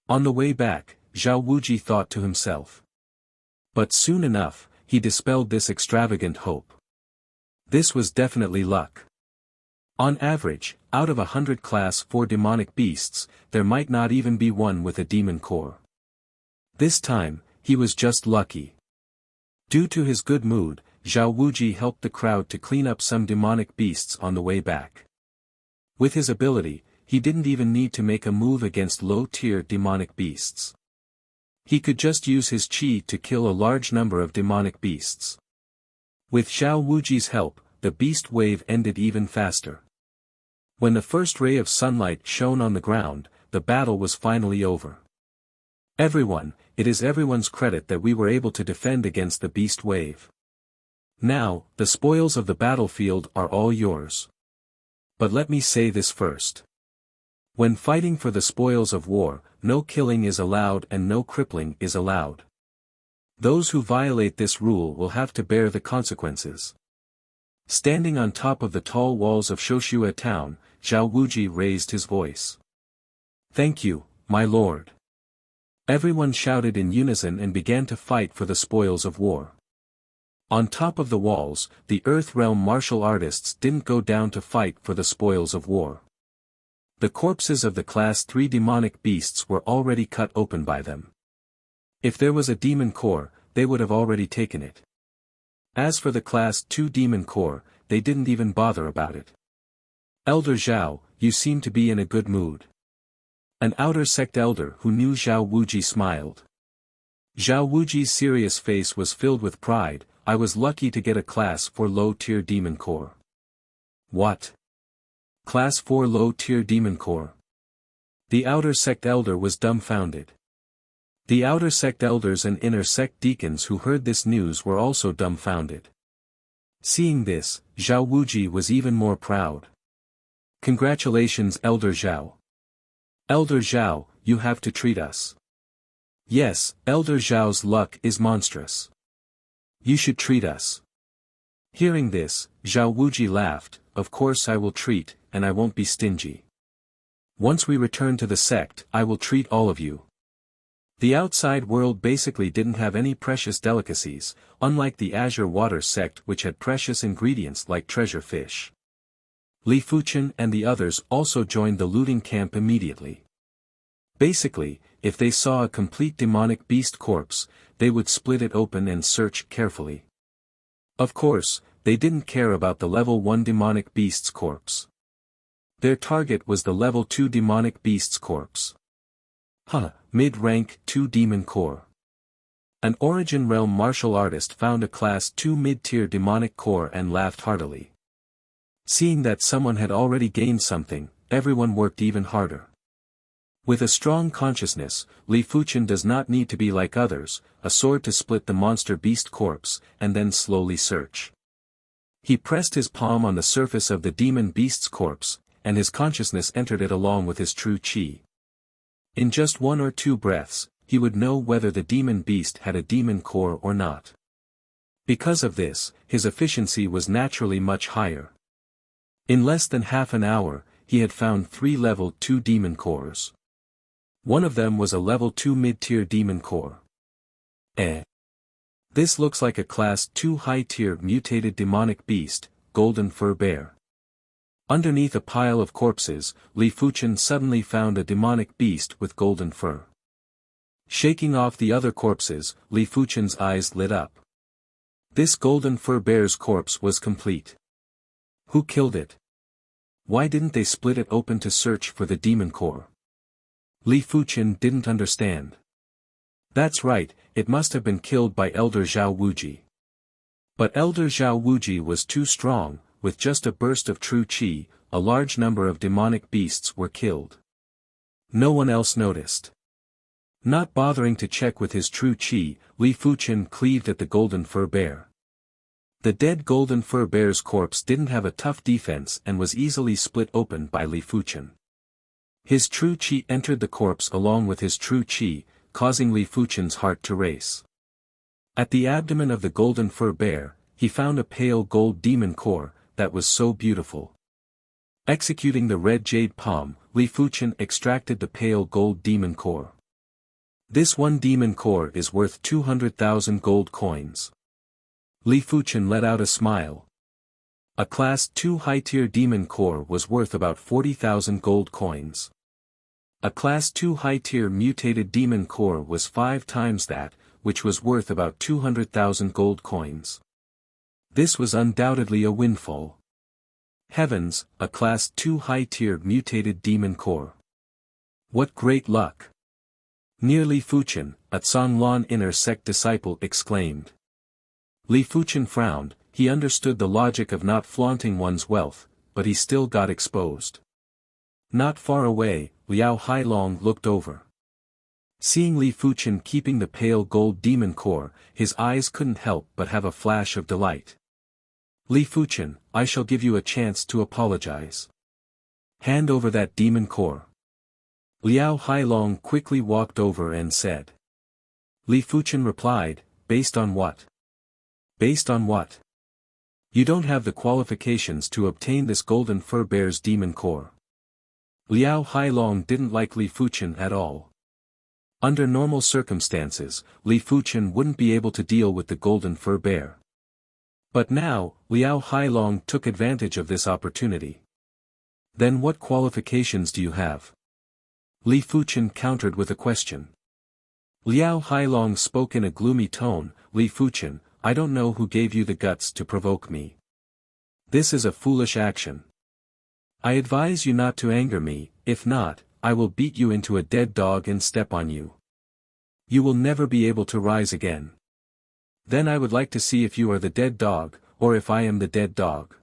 On the way back, Zhao Wuji thought to himself. But soon enough, he dispelled this extravagant hope. This was definitely luck. On average, out of 100 Class 4 demonic beasts, there might not even be one with a demon core. This time, he was just lucky. Due to his good mood, Zhao Wuji helped the crowd to clean up some demonic beasts on the way back. With his ability, he didn't even need to make a move against low-tier demonic beasts. He could just use his chi to kill a large number of demonic beasts. With Zhao Wuji's help, the beast wave ended even faster. When the first ray of sunlight shone on the ground, the battle was finally over. It is everyone's credit that we were able to defend against the beast wave. Now, the spoils of the battlefield are all yours. But let me say this first. When fighting for the spoils of war, no killing is allowed and no crippling is allowed. Those who violate this rule will have to bear the consequences. Standing on top of the tall walls of Shoshua town, Zhao Wuji raised his voice. "Thank you, my lord." Everyone shouted in unison and began to fight for the spoils of war. On top of the walls, the Earth Realm martial artists didn't go down to fight for the spoils of war. The corpses of the Class 3 demonic beasts were already cut open by them. If there was a demon core, they would have already taken it. As for the Class 2 demon core, they didn't even bother about it. "Elder Zhao, you seem to be in a good mood." An outer sect elder who knew Zhao Wuji smiled. Zhao Wuji's serious face was filled with pride. "I was lucky to get a Class 4 low-tier demon core." "What? Class 4 low-tier demon core?" The outer sect elder was dumbfounded. The outer sect elders and inner sect deacons who heard this news were also dumbfounded. Seeing this, Zhao Wuji was even more proud. "Congratulations, Elder Zhao. Elder Zhao, you have to treat us." "Yes, Elder Zhao's luck is monstrous. You should treat us." Hearing this, Zhao Wuji laughed. "Of course I will treat, and I won't be stingy. Once we return to the sect, I will treat all of you." The outside world basically didn't have any precious delicacies, unlike the Azure Water sect which had precious ingredients like treasure fish. Li Fuchen and the others also joined the looting camp immediately. Basically, if they saw a complete demonic beast corpse, they would split it open and search carefully. Of course, they didn't care about the level 1 demonic beast's corpse. Their target was the level 2 demonic beast's corpse. Mid-rank 2 demon core. An Origin Realm martial artist found a Class 2 mid-tier demonic core and laughed heartily. Seeing that someone had already gained something, everyone worked even harder. With a strong consciousness, Li Fuchen does not need to be like others, a sword to split the monster beast corpse, and then slowly search. He pressed his palm on the surface of the demon beast's corpse, and his consciousness entered it along with his true qi. In just 1 or 2 breaths, he would know whether the demon beast had a demon core or not. Because of this, his efficiency was naturally much higher. In less than half an hour, he had found 3 level 2 demon cores. One of them was a level 2 mid-tier demon core. This looks like a class 2 high-tier mutated demonic beast, golden fur bear. Underneath a pile of corpses, Li Fuchen suddenly found a demonic beast with golden fur. Shaking off the other corpses, Li Fuchen's eyes lit up. This golden fur bear's corpse was complete. Who killed it? Why didn't they split it open to search for the demon core? Li Fuchen didn't understand. That's right, it must have been killed by Elder Zhao Wuji. But Elder Zhao Wuji was too strong, with just a burst of true qi, a large number of demonic beasts were killed. No one else noticed. Not bothering to check with his true qi, Li Fuchen cleaved at the golden fur bear. The dead golden fur bear's corpse didn't have a tough defense and was easily split open by Li Fuchen. His true qi entered the corpse along with his true qi, causing Li Fuchen's heart to race. At the abdomen of the golden fur bear, he found a pale gold demon core, that was so beautiful. Executing the red jade palm, Li Fuchen extracted the pale gold demon core. This one demon core is worth 200,000 gold coins. Li Fuchen let out a smile. A class 2 high-tier demon core was worth about 40,000 gold coins. A class 2 high-tier mutated demon core was 5 times that, which was worth about 200,000 gold coins. This was undoubtedly a windfall. Heavens, a class 2 high-tier mutated demon core. What great luck! Near Li Fuchen, a Zhonglan inner sect disciple exclaimed. Li Fuchen frowned, he understood the logic of not flaunting one's wealth, but he still got exposed. Not far away, Liao Hailong looked over. Seeing Li Fuchen keeping the pale gold demon core, his eyes couldn't help but have a flash of delight. Li Fuchen, I shall give you a chance to apologize. Hand over that demon core. Liao Hailong quickly walked over and said. Li Fuchen replied, based on what? Based on what? You don't have the qualifications to obtain this golden fur bear's demon core. Liao Hailong didn't like Li Fuchen at all. Under normal circumstances, Li Fuchen wouldn't be able to deal with the golden fur bear. But now, Liao Hailong took advantage of this opportunity. Then what qualifications do you have? Li Fuchen countered with a question. Liao Hailong spoke in a gloomy tone, Li Fuchen, I don't know who gave you the guts to provoke me. This is a foolish action. I advise you not to anger me, if not, I will beat you into a dead dog and step on you. You will never be able to rise again. Then I would like to see if you are the dead dog, or if I am the dead dog.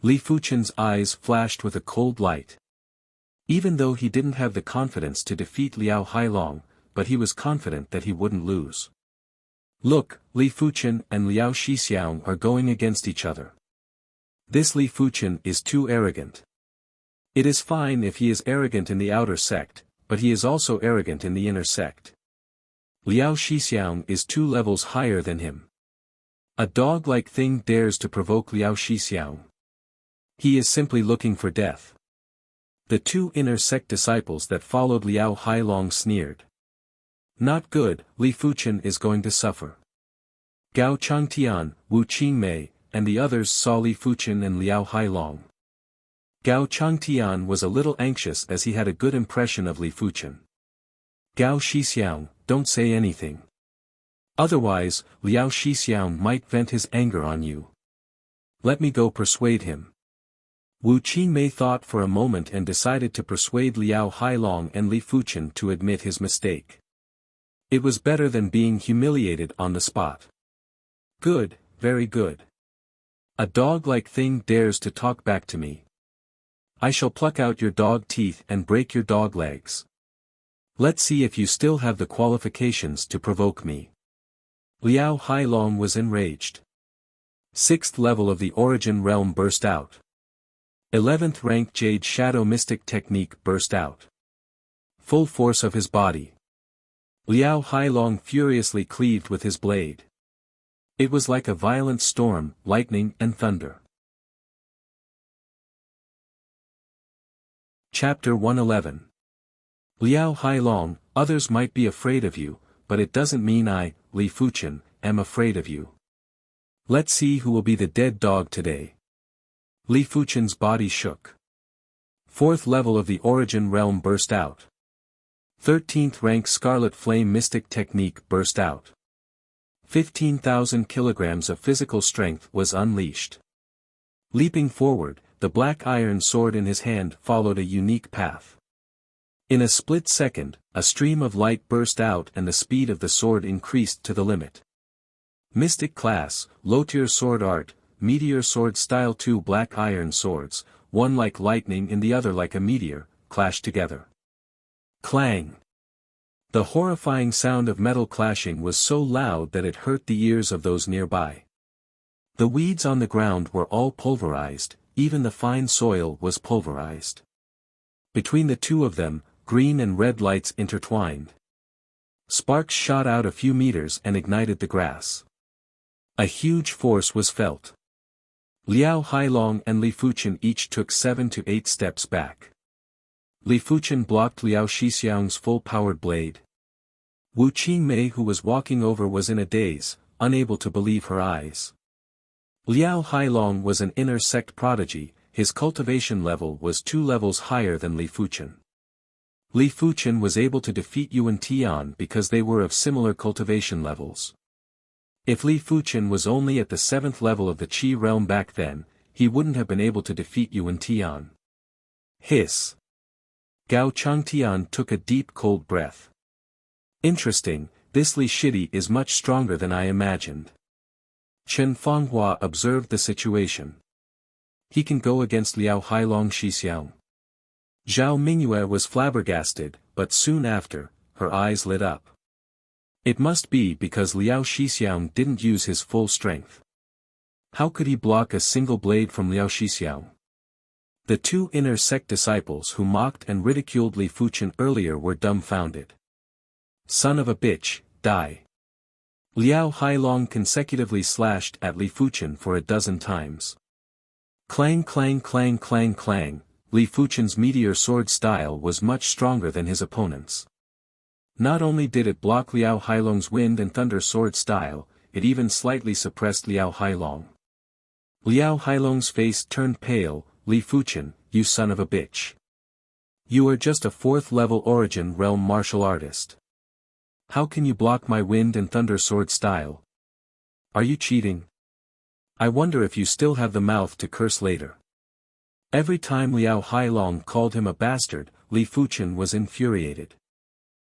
Li Fuchen's eyes flashed with a cold light. Even though he didn't have the confidence to defeat Liao Hailong, but he was confident that he wouldn't lose. Look, Li Fuchen and Liao Shixiang are going against each other. This Li Fuchen is too arrogant. It is fine if he is arrogant in the outer sect, but he is also arrogant in the inner sect. Liao Shixiang is 2 levels higher than him. A dog-like thing dares to provoke Liao Shixiang. He is simply looking for death. The 2 inner sect disciples that followed Liao Hailong sneered. Not good, Li Fuchen is going to suffer. Gao Changtian, Wu Qingmei, and the others saw Li Fuchen and Liao Hailong. Gao Changtian was a little anxious as he had a good impression of Li Fuchen. Gao Shixiang, don't say anything. Otherwise, Liao Shixiang might vent his anger on you. Let me go persuade him. Wu Qingmei thought for a moment and decided to persuade Liao Hailong and Li Fuchen to admit his mistake. It was better than being humiliated on the spot. Good, very good. A dog-like thing dares to talk back to me. I shall pluck out your dog teeth and break your dog legs. Let's see if you still have the qualifications to provoke me. Liao Hailong was enraged. 6th level of the Origin Realm burst out. 11th rank Jade Shadow Mystic Technique burst out. Full force of his body. Liao Hailong furiously cleaved with his blade. It was like a violent storm, lightning and thunder. Chapter 111. Liao Hailong, others might be afraid of you, but it doesn't mean I, Li Fuchen, am afraid of you. Let's see who will be the dead dog today. Li Fuchen's body shook. 4th level of the Origin Realm burst out. 13th rank Scarlet Flame Mystic Technique burst out. 15,000 kilograms of physical strength was unleashed. Leaping forward, the black iron sword in his hand followed a unique path. In a split second, a stream of light burst out and the speed of the sword increased to the limit. Mystic Class, Low-Tier Sword Art, Meteor Sword Style. 2 black iron swords, one like lightning and the other like a meteor, clashed together. Clang! The horrifying sound of metal clashing was so loud that it hurt the ears of those nearby. The weeds on the ground were all pulverized, even the fine soil was pulverized. Between the two of them, green and red lights intertwined. Sparks shot out a few meters and ignited the grass. A huge force was felt. Liao Hailong and Li Fuchen each took 7 to 8 steps back. Li Fuchen blocked Liao Shixiang's full-powered blade. Wu Qingmei, who was walking over, was in a daze, unable to believe her eyes. Liao Hailong was an inner sect prodigy, his cultivation level was 2 levels higher than Li Fuchen. Li Fuchen was able to defeat Yuan Tian because they were of similar cultivation levels. If Li Fuchen was only at the 7th level of the Qi realm back then, he wouldn't have been able to defeat Yuan Tian. Hiss. Gao Changtian took a deep cold breath. Interesting, this Li Shidi is much stronger than I imagined. Chen Fanghua observed the situation. He can go against Liao Hailong Shixiang. Zhao Mingyue was flabbergasted, but soon after, her eyes lit up. It must be because Liao Shixiang didn't use his full strength. How could he block a single blade from Liao Shixiang? The 2 inner sect disciples who mocked and ridiculed Li Fuchen earlier were dumbfounded. Son of a bitch, die. Liao Hailong consecutively slashed at Li Fuchen for a dozen times. Clang clang clang clang clang, Li Fuchen's meteor sword style was much stronger than his opponent's. Not only did it block Liao Hailong's wind and thunder sword style, it even slightly suppressed Liao Hailong. Liao Hailong's face turned pale. Li Fuchen, you son of a bitch. You are just a 4th level Origin Realm martial artist. How can you block my wind and thunder sword style? Are you cheating? I wonder if you still have the mouth to curse later. Every time Liao Hailong called him a bastard, Li Fuchen was infuriated.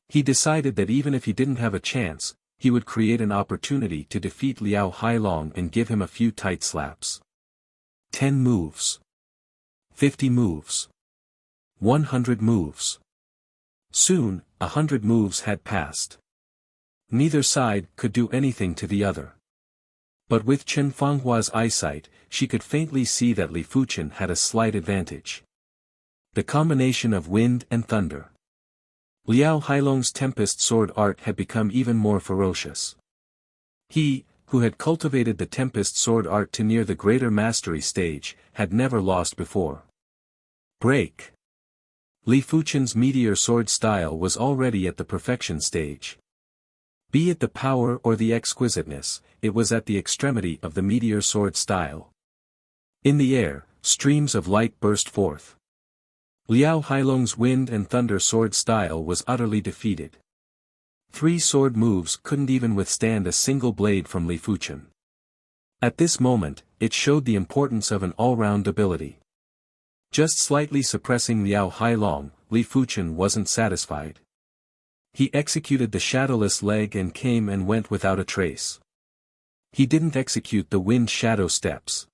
He decided that even if he didn't have a chance, he would create an opportunity to defeat Liao Hailong and give him a few tight slaps. 10 moves. 50 moves. 100 moves. Soon, 100 moves had passed. Neither side could do anything to the other. But with Chen Fanghua's eyesight, she could faintly see that Li Fuchen had a slight advantage. The combination of wind and thunder. Liao Hailong's Tempest Sword art had become even more ferocious. He, who had cultivated the Tempest Sword art to near the greater mastery stage, had never lost before. Break. Li Fuchen's meteor sword style was already at the perfection stage. Be it the power or the exquisiteness, it was at the extremity of the meteor sword style. In the air, streams of light burst forth. Liao Hailong's wind and thunder sword style was utterly defeated. 3 sword moves couldn't even withstand a single blade from Li Fuchen. At this moment, it showed the importance of an all-round ability. Just slightly suppressing Liao Hailong, Li Fuchen wasn't satisfied. He executed the shadowless leg and came and went without a trace. He didn't execute the wind shadow steps.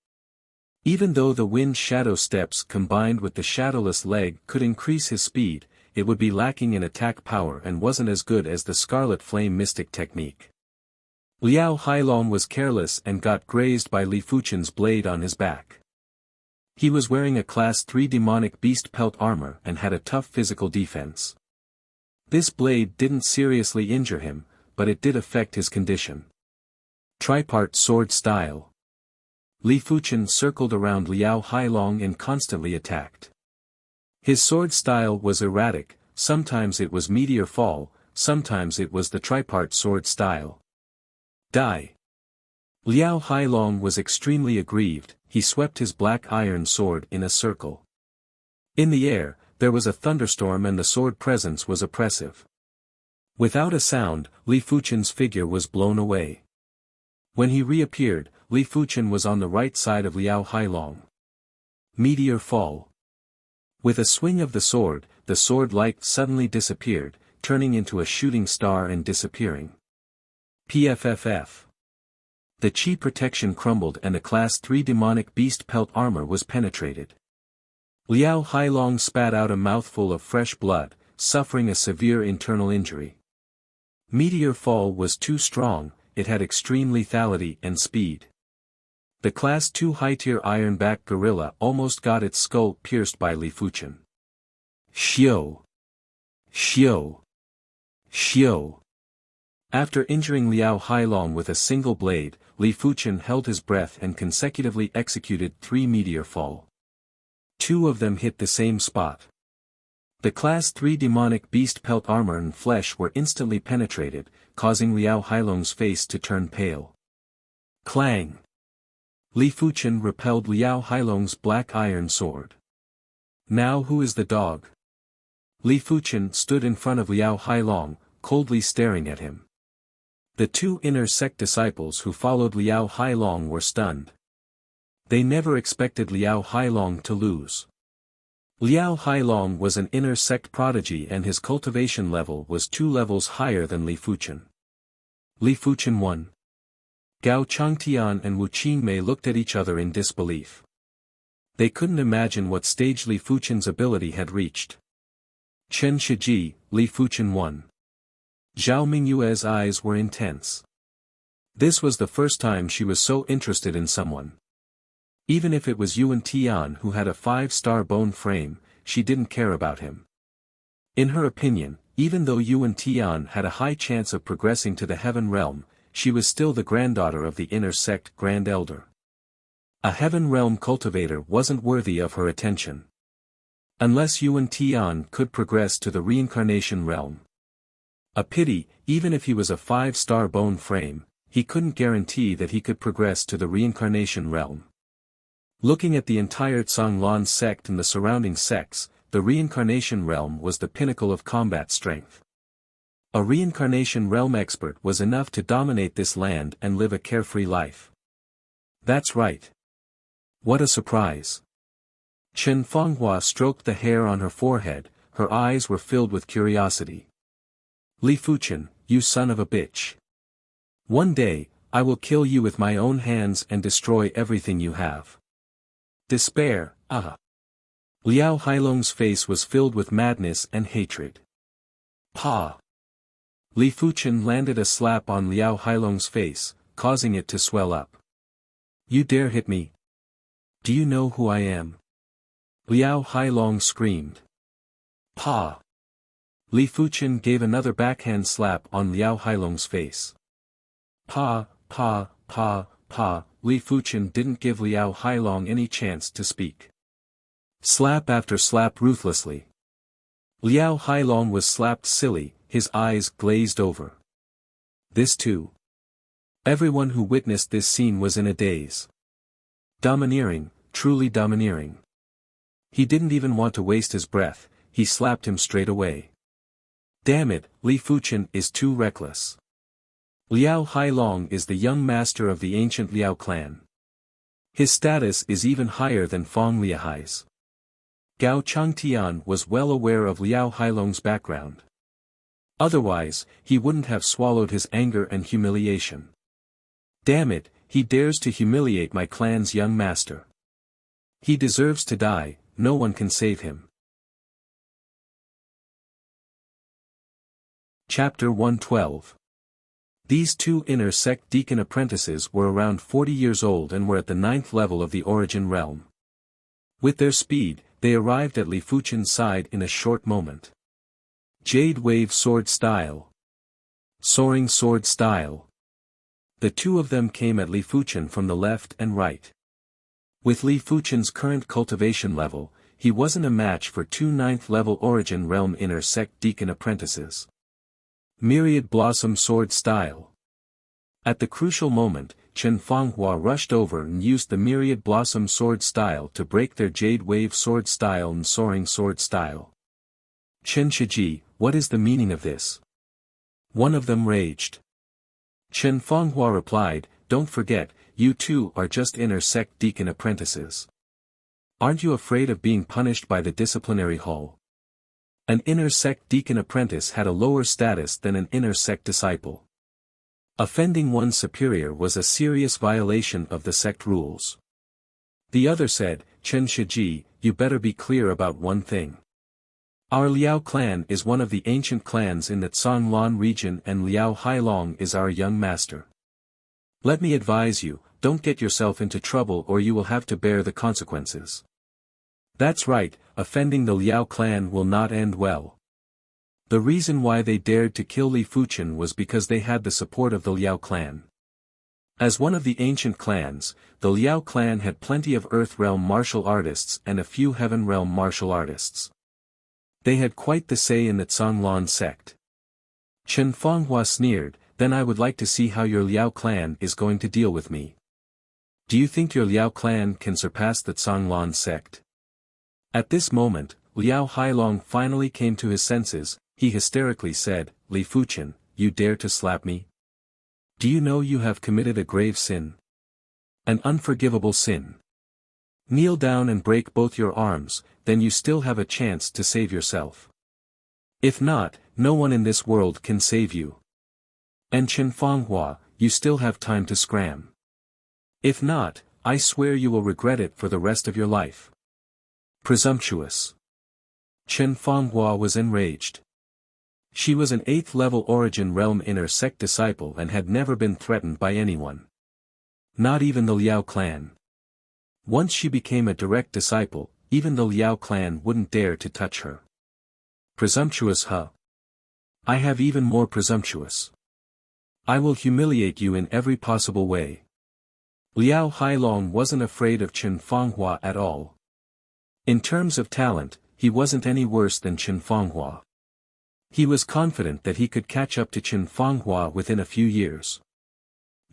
Even though the wind shadow steps combined with the shadowless leg could increase his speed, it would be lacking in attack power and wasn't as good as the Scarlet Flame Mystic technique. Liao Hailong was careless and got grazed by Li Fuchen's blade on his back. He was wearing a Class 3 demonic beast pelt armor and had a tough physical defense. This blade didn't seriously injure him, but it did affect his condition. Tripart sword style. Li Fuchen circled around Liao Hailong and constantly attacked. His sword style was erratic, sometimes it was meteor fall, sometimes it was the tripart sword style. Die! Liao Hailong was extremely aggrieved, he swept his black iron sword in a circle. In the air, there was a thunderstorm and the sword presence was oppressive. Without a sound, Li Fuchen's figure was blown away. When he reappeared, Li Fuchen was on the right side of Liao Hailong. Meteor fall. With a swing of the sword light suddenly disappeared, turning into a shooting star and disappearing. PFFF. The chi protection crumbled and the Class 3 demonic beast pelt armor was penetrated. Liao Hailong spat out a mouthful of fresh blood, suffering a severe internal injury. Meteor fall was too strong, it had extreme lethality and speed. The Class 2 high-tier iron-back gorilla almost got its skull pierced by Li Fuchen. Xiao! Xiao! Xiao! After injuring Liao Hailong with a single blade, Li Fuchen held his breath and consecutively executed 3 meteor fall. 2 of them hit the same spot. The Class 3 demonic beast pelt armor and flesh were instantly penetrated, causing Liao Hailong's face to turn pale. Clang! Li Fuchen repelled Liao Hailong's black iron sword. Now who is the dog? Li Fuchen stood in front of Liao Hailong, coldly staring at him. The 2 inner sect disciples who followed Liao Hailong were stunned. They never expected Liao Hailong to lose. Liao Hailong was an inner sect prodigy and his cultivation level was 2 levels higher than Li Fuchen. Li Fuchen won. Gao Changtian and Wu Qingmei looked at each other in disbelief. They couldn't imagine what stage Li Fuchen's ability had reached. Chen Shiji, Li Fuchen won. Zhao Mingyue's eyes were intense. This was the first time she was so interested in someone. Even if it was Yuan Tian who had a 5-star bone frame, she didn't care about him. In her opinion, even though Yuan Tian had a high chance of progressing to the heaven realm, she was still the granddaughter of the inner sect Grand Elder. A heaven realm cultivator wasn't worthy of her attention. Unless Yuan Tian could progress to the reincarnation realm. A pity, even if he was a 5-star bone frame, he couldn't guarantee that he could progress to the reincarnation realm. Looking at the entire Zhonglan sect and the surrounding sects, the reincarnation realm was the pinnacle of combat strength. A reincarnation realm expert was enough to dominate this land and live a carefree life. That's right. What a surprise. Chen Fenghua stroked the hair on her forehead, her eyes were filled with curiosity. Li Fuchen, you son of a bitch. One day, I will kill you with my own hands and destroy everything you have. Despair, ah. Liao Hailong's face was filled with madness and hatred. Pa! Li Fuchen landed a slap on Liao Hailong's face, causing it to swell up. You dare hit me? Do you know who I am? Liao Hailong screamed. Pa! Li Fuchen gave another backhand slap on Liao Hailong's face. Pa! Li Fuchen didn't give Liao Hailong any chance to speak. Slap after slap ruthlessly. Liao Hailong was slapped silly, his eyes glazed over. This too. Everyone who witnessed this scene was in a daze. Domineering, truly domineering. He didn't even want to waste his breath, he slapped him straight away. Damn it, Li Fuchen is too reckless. Liao Hailong is the young master of the ancient Liao clan. His status is even higher than Feng Liahai's. Gao Changtian was well aware of Liao Hailong's background. Otherwise, he wouldn't have swallowed his anger and humiliation. Damn it, he dares to humiliate my clan's young master. He deserves to die, no one can save him. Chapter 112. These two inner sect deacon apprentices were around 40 years old and were at the 9th level of the origin realm. With their speed, they arrived at Li Fuchen's side in a short moment. Jade wave sword style. Soaring sword style. The two of them came at Li Fuchen from the left and right. With Li Fuchen's current cultivation level, he wasn't a match for two 9th level origin realm inner sect deacon apprentices. Myriad blossom sword style. At the crucial moment, Chen Fanghua rushed over and used the myriad blossom sword style to break their jade wave sword style and soaring sword style. Chen Shiji, what is the meaning of this? One of them raged. Chen Fanghua replied, don't forget, you two are just inner sect deacon apprentices. Aren't you afraid of being punished by the disciplinary hall? An inner sect deacon apprentice had a lower status than an inner sect disciple. Offending one's superior was a serious violation of the sect rules. The other said, Chen Shiji, you better be clear about one thing. Our Liao clan is one of the ancient clans in the Canglan region and Liao Hailong is our young master. Let me advise you, don't get yourself into trouble or you will have to bear the consequences. That's right, offending the Liao clan will not end well. The reason why they dared to kill Li Fuchen was because they had the support of the Liao clan. As one of the ancient clans, the Liao clan had plenty of Earth Realm martial artists and a few Heaven Realm martial artists. They had quite the say in the Canglan sect. Chen Fanghua sneered, then I would like to see how your Liao clan is going to deal with me. Do you think your Liao clan can surpass the Canglan sect? At this moment, Liao Hailong finally came to his senses. He hysterically said, Li Fuchen, you dare to slap me? Do you know you have committed a grave sin? An unforgivable sin. Kneel down and break both your arms, then you still have a chance to save yourself. If not, no one in this world can save you. And Chen Fanghua, you still have time to scram. If not, I swear you will regret it for the rest of your life. Presumptuous. Chen Fanghua was enraged. She was an 8th level origin realm inner sect disciple and had never been threatened by anyone. Not even the Liao clan. Once she became a direct disciple, even the Liao clan wouldn't dare to touch her. Presumptuous, huh? I have even more presumptuous. I will humiliate you in every possible way. Liao Hailong wasn't afraid of Chen Fanghua at all. In terms of talent, he wasn't any worse than Chen Fanghua. He was confident that he could catch up to Chen Fanghua within a few years.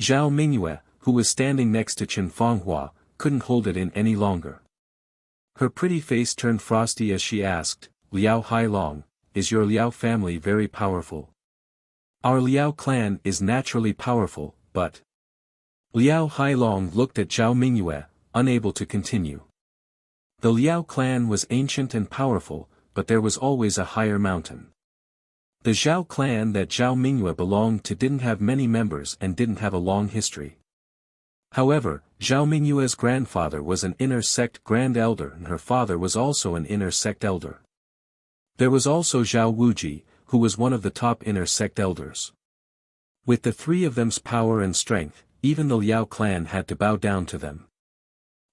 Zhao Mingyue, who was standing next to Chen Fanghua, couldn't hold it in any longer. Her pretty face turned frosty as she asked, Liao Hailong, is your Liao family very powerful? Our Liao clan is naturally powerful, but... Liao Hailong looked at Zhao Mingyue, unable to continue. The Liao clan was ancient and powerful, but there was always a higher mountain. The Zhao clan that Zhao Mingyue belonged to didn't have many members and didn't have a long history. However, Zhao Mingyue's grandfather was an inner sect grand elder and her father was also an inner sect elder. There was also Zhao Wuji, who was one of the top inner sect elders. With the three of them's power and strength, even the Liao clan had to bow down to them.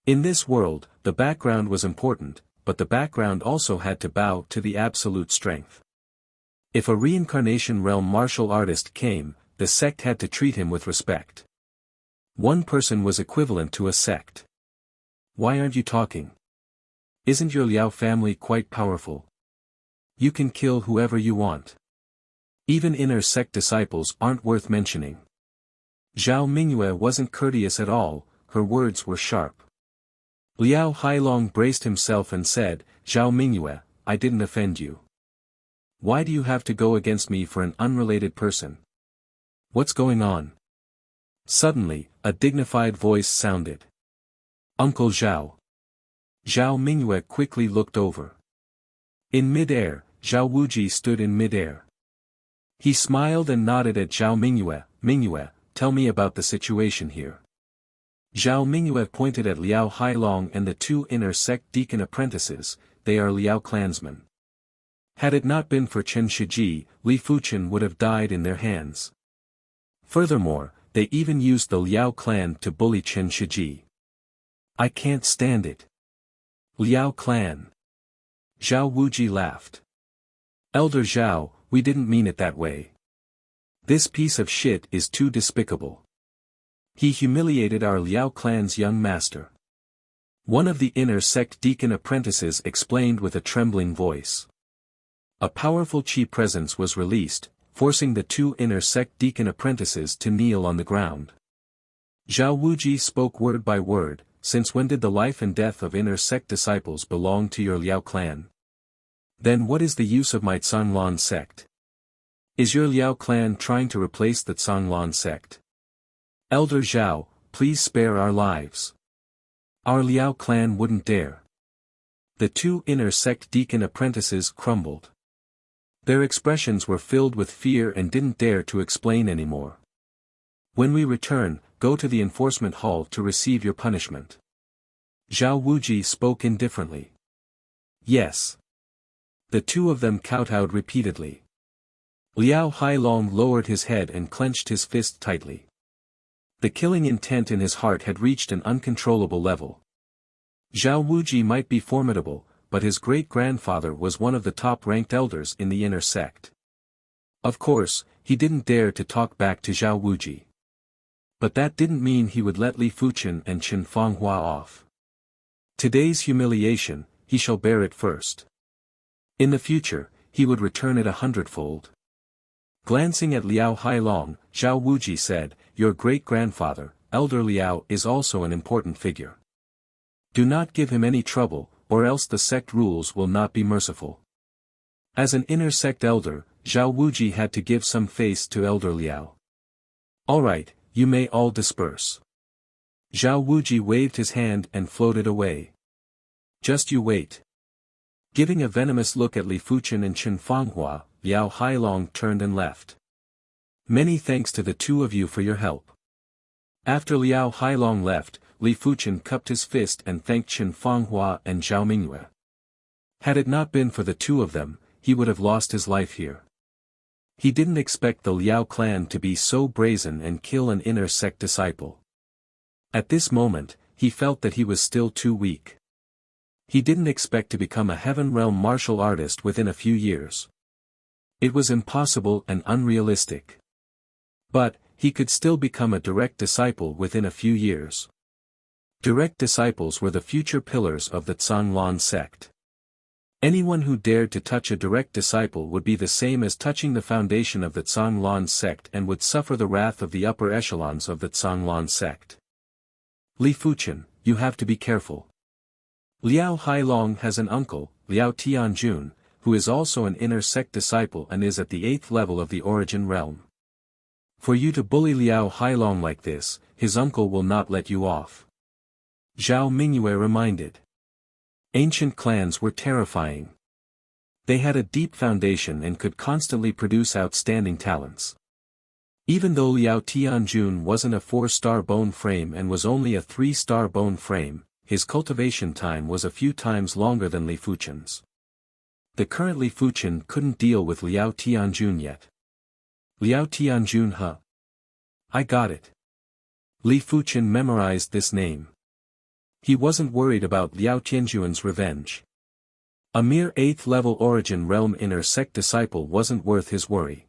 In this world, the background was important, but the background also had to bow to the absolute strength. If a reincarnation realm martial artist came, the sect had to treat him with respect. One person was equivalent to a sect. Why aren't you talking? Isn't your Liao family quite powerful? You can kill whoever you want. Even inner sect disciples aren't worth mentioning. Zhao Mingyue wasn't courteous at all, her words were sharp. Liao Hailong braced himself and said, Zhao Mingyue, I didn't offend you. Why do you have to go against me for an unrelated person? What's going on? Suddenly, a dignified voice sounded. Uncle Zhao. Zhao Mingyue quickly looked over. In mid-air, Zhao Wuji stood in mid-air. He smiled and nodded at Zhao Mingyue. Mingyue, tell me about the situation here. Zhao Mingyue pointed at Liao Hailong and the two inner sect deacon apprentices. They are Liao clansmen. Had it not been for Chen Shiji, Li Fuchen would have died in their hands. Furthermore, they even used the Liao clan to bully Chen Shiji. I can't stand it. Liao clan. Zhao Wuji laughed. Elder Zhao, we didn't mean it that way. This piece of shit is too despicable. He humiliated our Liao clan's young master. One of the inner sect deacon apprentices explained with a trembling voice. A powerful chi presence was released, forcing the two inner sect deacon apprentices to kneel on the ground. Zhao Wuji spoke word by word. Since when did the life and death of inner sect disciples belong to your Liao clan? Then what is the use of my Canglan sect? Is your Liao clan trying to replace the Canglan sect? Elder Zhao, please spare our lives. Our Liao clan wouldn't dare. The two inner sect deacon apprentices crumbled. Their expressions were filled with fear and didn't dare to explain anymore. When we return, go to the enforcement hall to receive your punishment. Zhao Wuji spoke indifferently. Yes. The two of them kowtowed repeatedly. Liao Hailong lowered his head and clenched his fist tightly. The killing intent in his heart had reached an uncontrollable level. Zhao Wuji might be formidable, but his great-grandfather was one of the top-ranked elders in the inner sect. Of course, he didn't dare to talk back to Zhao Wuji. But that didn't mean he would let Li Fuchen and Chen Fanghua off. Today's humiliation, he shall bear it first. In the future, he would return it 100-fold. Glancing at Liao Hailong, Zhao Wuji said, your great-grandfather, Elder Liao, is also an important figure. Do not give him any trouble, or else the sect rules will not be merciful. As an inner sect elder, Zhao Wuji had to give some face to Elder Liao. All right, you may all disperse. Zhao Wuji waved his hand and floated away. Just you wait. Giving a venomous look at Li Fuchen and Chen Fanghua, Liao Hailong turned and left. Many thanks to the two of you for your help. After Liao Hailong left, Li Fuchen cupped his fist and thanked Chen Fanghua and Zhao Mingyue. Had it not been for the two of them, he would have lost his life here. He didn't expect the Liao clan to be so brazen and kill an inner sect disciple. At this moment, he felt that he was still too weak. He didn't expect to become a Heaven Realm martial artist within a few years. It was impossible and unrealistic. But, he could still become a direct disciple within a few years. Direct disciples were the future pillars of the Canglan sect. Anyone who dared to touch a direct disciple would be the same as touching the foundation of the Canglan sect and would suffer the wrath of the upper echelons of the Canglan sect. Li Fuchen, you have to be careful. Liao Hailong has an uncle, Liao Tianjun, who is also an inner sect disciple and is at the 8th level of the origin realm. For you to bully Liao Hailong like this, his uncle will not let you off. Zhao Mingyue reminded. Ancient clans were terrifying. They had a deep foundation and could constantly produce outstanding talents. Even though Liao Tianjun wasn't a 4-star bone frame and was only a 3-star bone frame, his cultivation time was a few times longer than Li Fuchen's. The current Li Fuchen couldn't deal with Liao Tianjun yet. Liao Tianjun, huh? I got it. Li Fuchen memorized this name. He wasn't worried about Liao Tianjun's revenge. A mere 8th level origin realm inner sect disciple wasn't worth his worry.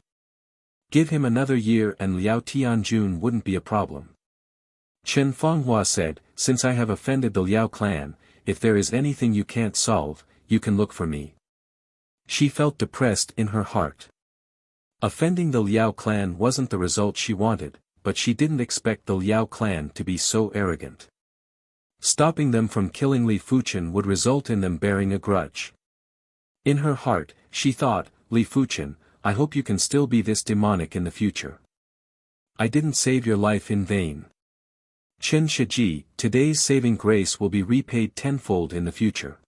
Give him another year and Liao Tianjun wouldn't be a problem. Chen Fanghua said, since I have offended the Liao clan, if there is anything you can't solve, you can look for me. She felt depressed in her heart. Offending the Liao clan wasn't the result she wanted, but she didn't expect the Liao clan to be so arrogant. Stopping them from killing Li Fuchen would result in them bearing a grudge. In her heart, she thought, Li Fuchen, I hope you can still be this demonic in the future. I didn't save your life in vain. Chen Shiji, today's saving grace will be repaid tenfold in the future.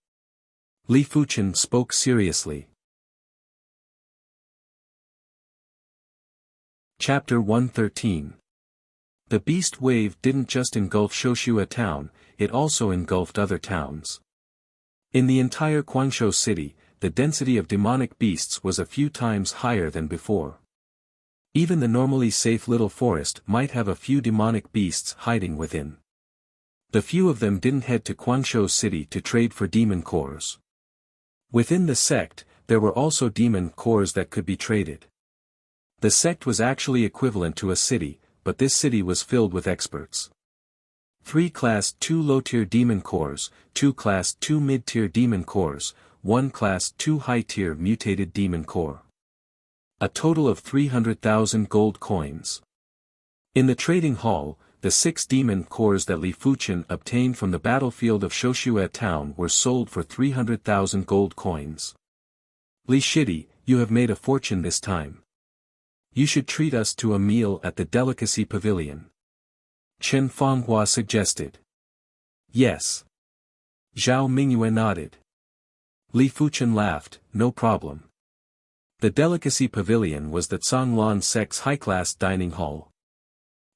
Li Fuchen spoke seriously. Chapter 113. The beast wave didn't just engulf Shoshua town, it also engulfed other towns. In the entire Guangzhou city, the density of demonic beasts was a few times higher than before. Even the normally safe little forest might have a few demonic beasts hiding within. The few of them didn't head to Guangzhou city to trade for demon cores. Within the sect, there were also demon cores that could be traded. The sect was actually equivalent to a city, but this city was filled with experts. 3 Class 2 low-tier demon cores, 2 Class 2 mid-tier demon cores, 1 Class 2 high-tier mutated demon core. A total of 300,000 gold coins. In the trading hall, the 6 demon cores that Li Fuchen obtained from the battlefield of Shoshua town were sold for 300,000 gold coins. Li Shidi, you have made a fortune this time. You should treat us to a meal at the delicacy pavilion. Chen Fanghua suggested. Yes. Zhao Mingyue nodded. Li Fuchen laughed, no problem. The delicacy pavilion was the Zhonglan sect's high-class dining hall.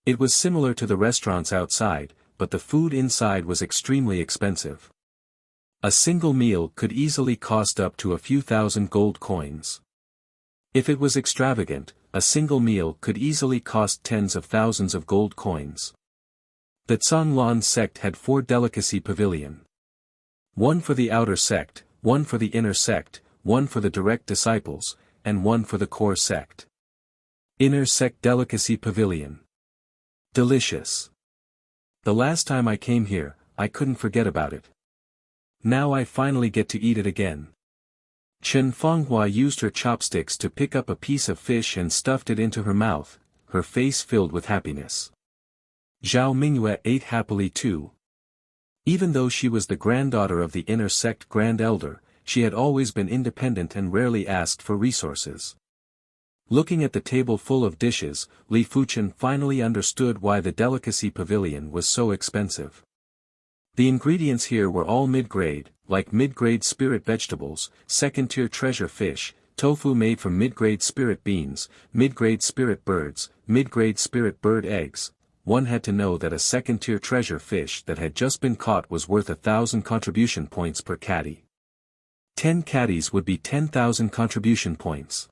It was similar to the restaurants outside, but the food inside was extremely expensive. A single meal could easily cost up to a few thousand gold coins. If it was extravagant, a single meal could easily cost tens of thousands of gold coins. The Zhonglan sect had 4 delicacy pavilion. 1 for the outer sect, 1 for the inner sect, 1 for the direct disciples, and 1 for the core sect. Inner sect delicacy pavilion. Delicious. The last time I came here, I couldn't forget about it. Now I finally get to eat it again. Chen Fanghua used her chopsticks to pick up a piece of fish and stuffed it into her mouth, her face filled with happiness. Zhao Mingyue ate happily too. Even though she was the granddaughter of the inner sect grand elder, she had always been independent and rarely asked for resources. Looking at the table full of dishes, Li Fuchen finally understood why the delicacy pavilion was so expensive. The ingredients here were all mid-grade, like mid-grade spirit vegetables, second-tier treasure fish, tofu made from mid-grade spirit beans, mid-grade spirit birds, mid-grade spirit bird eggs. One had to know that a second-tier treasure fish that had just been caught was worth 1,000 contribution points per caddy. 10 caddies would be 10,000 contribution points.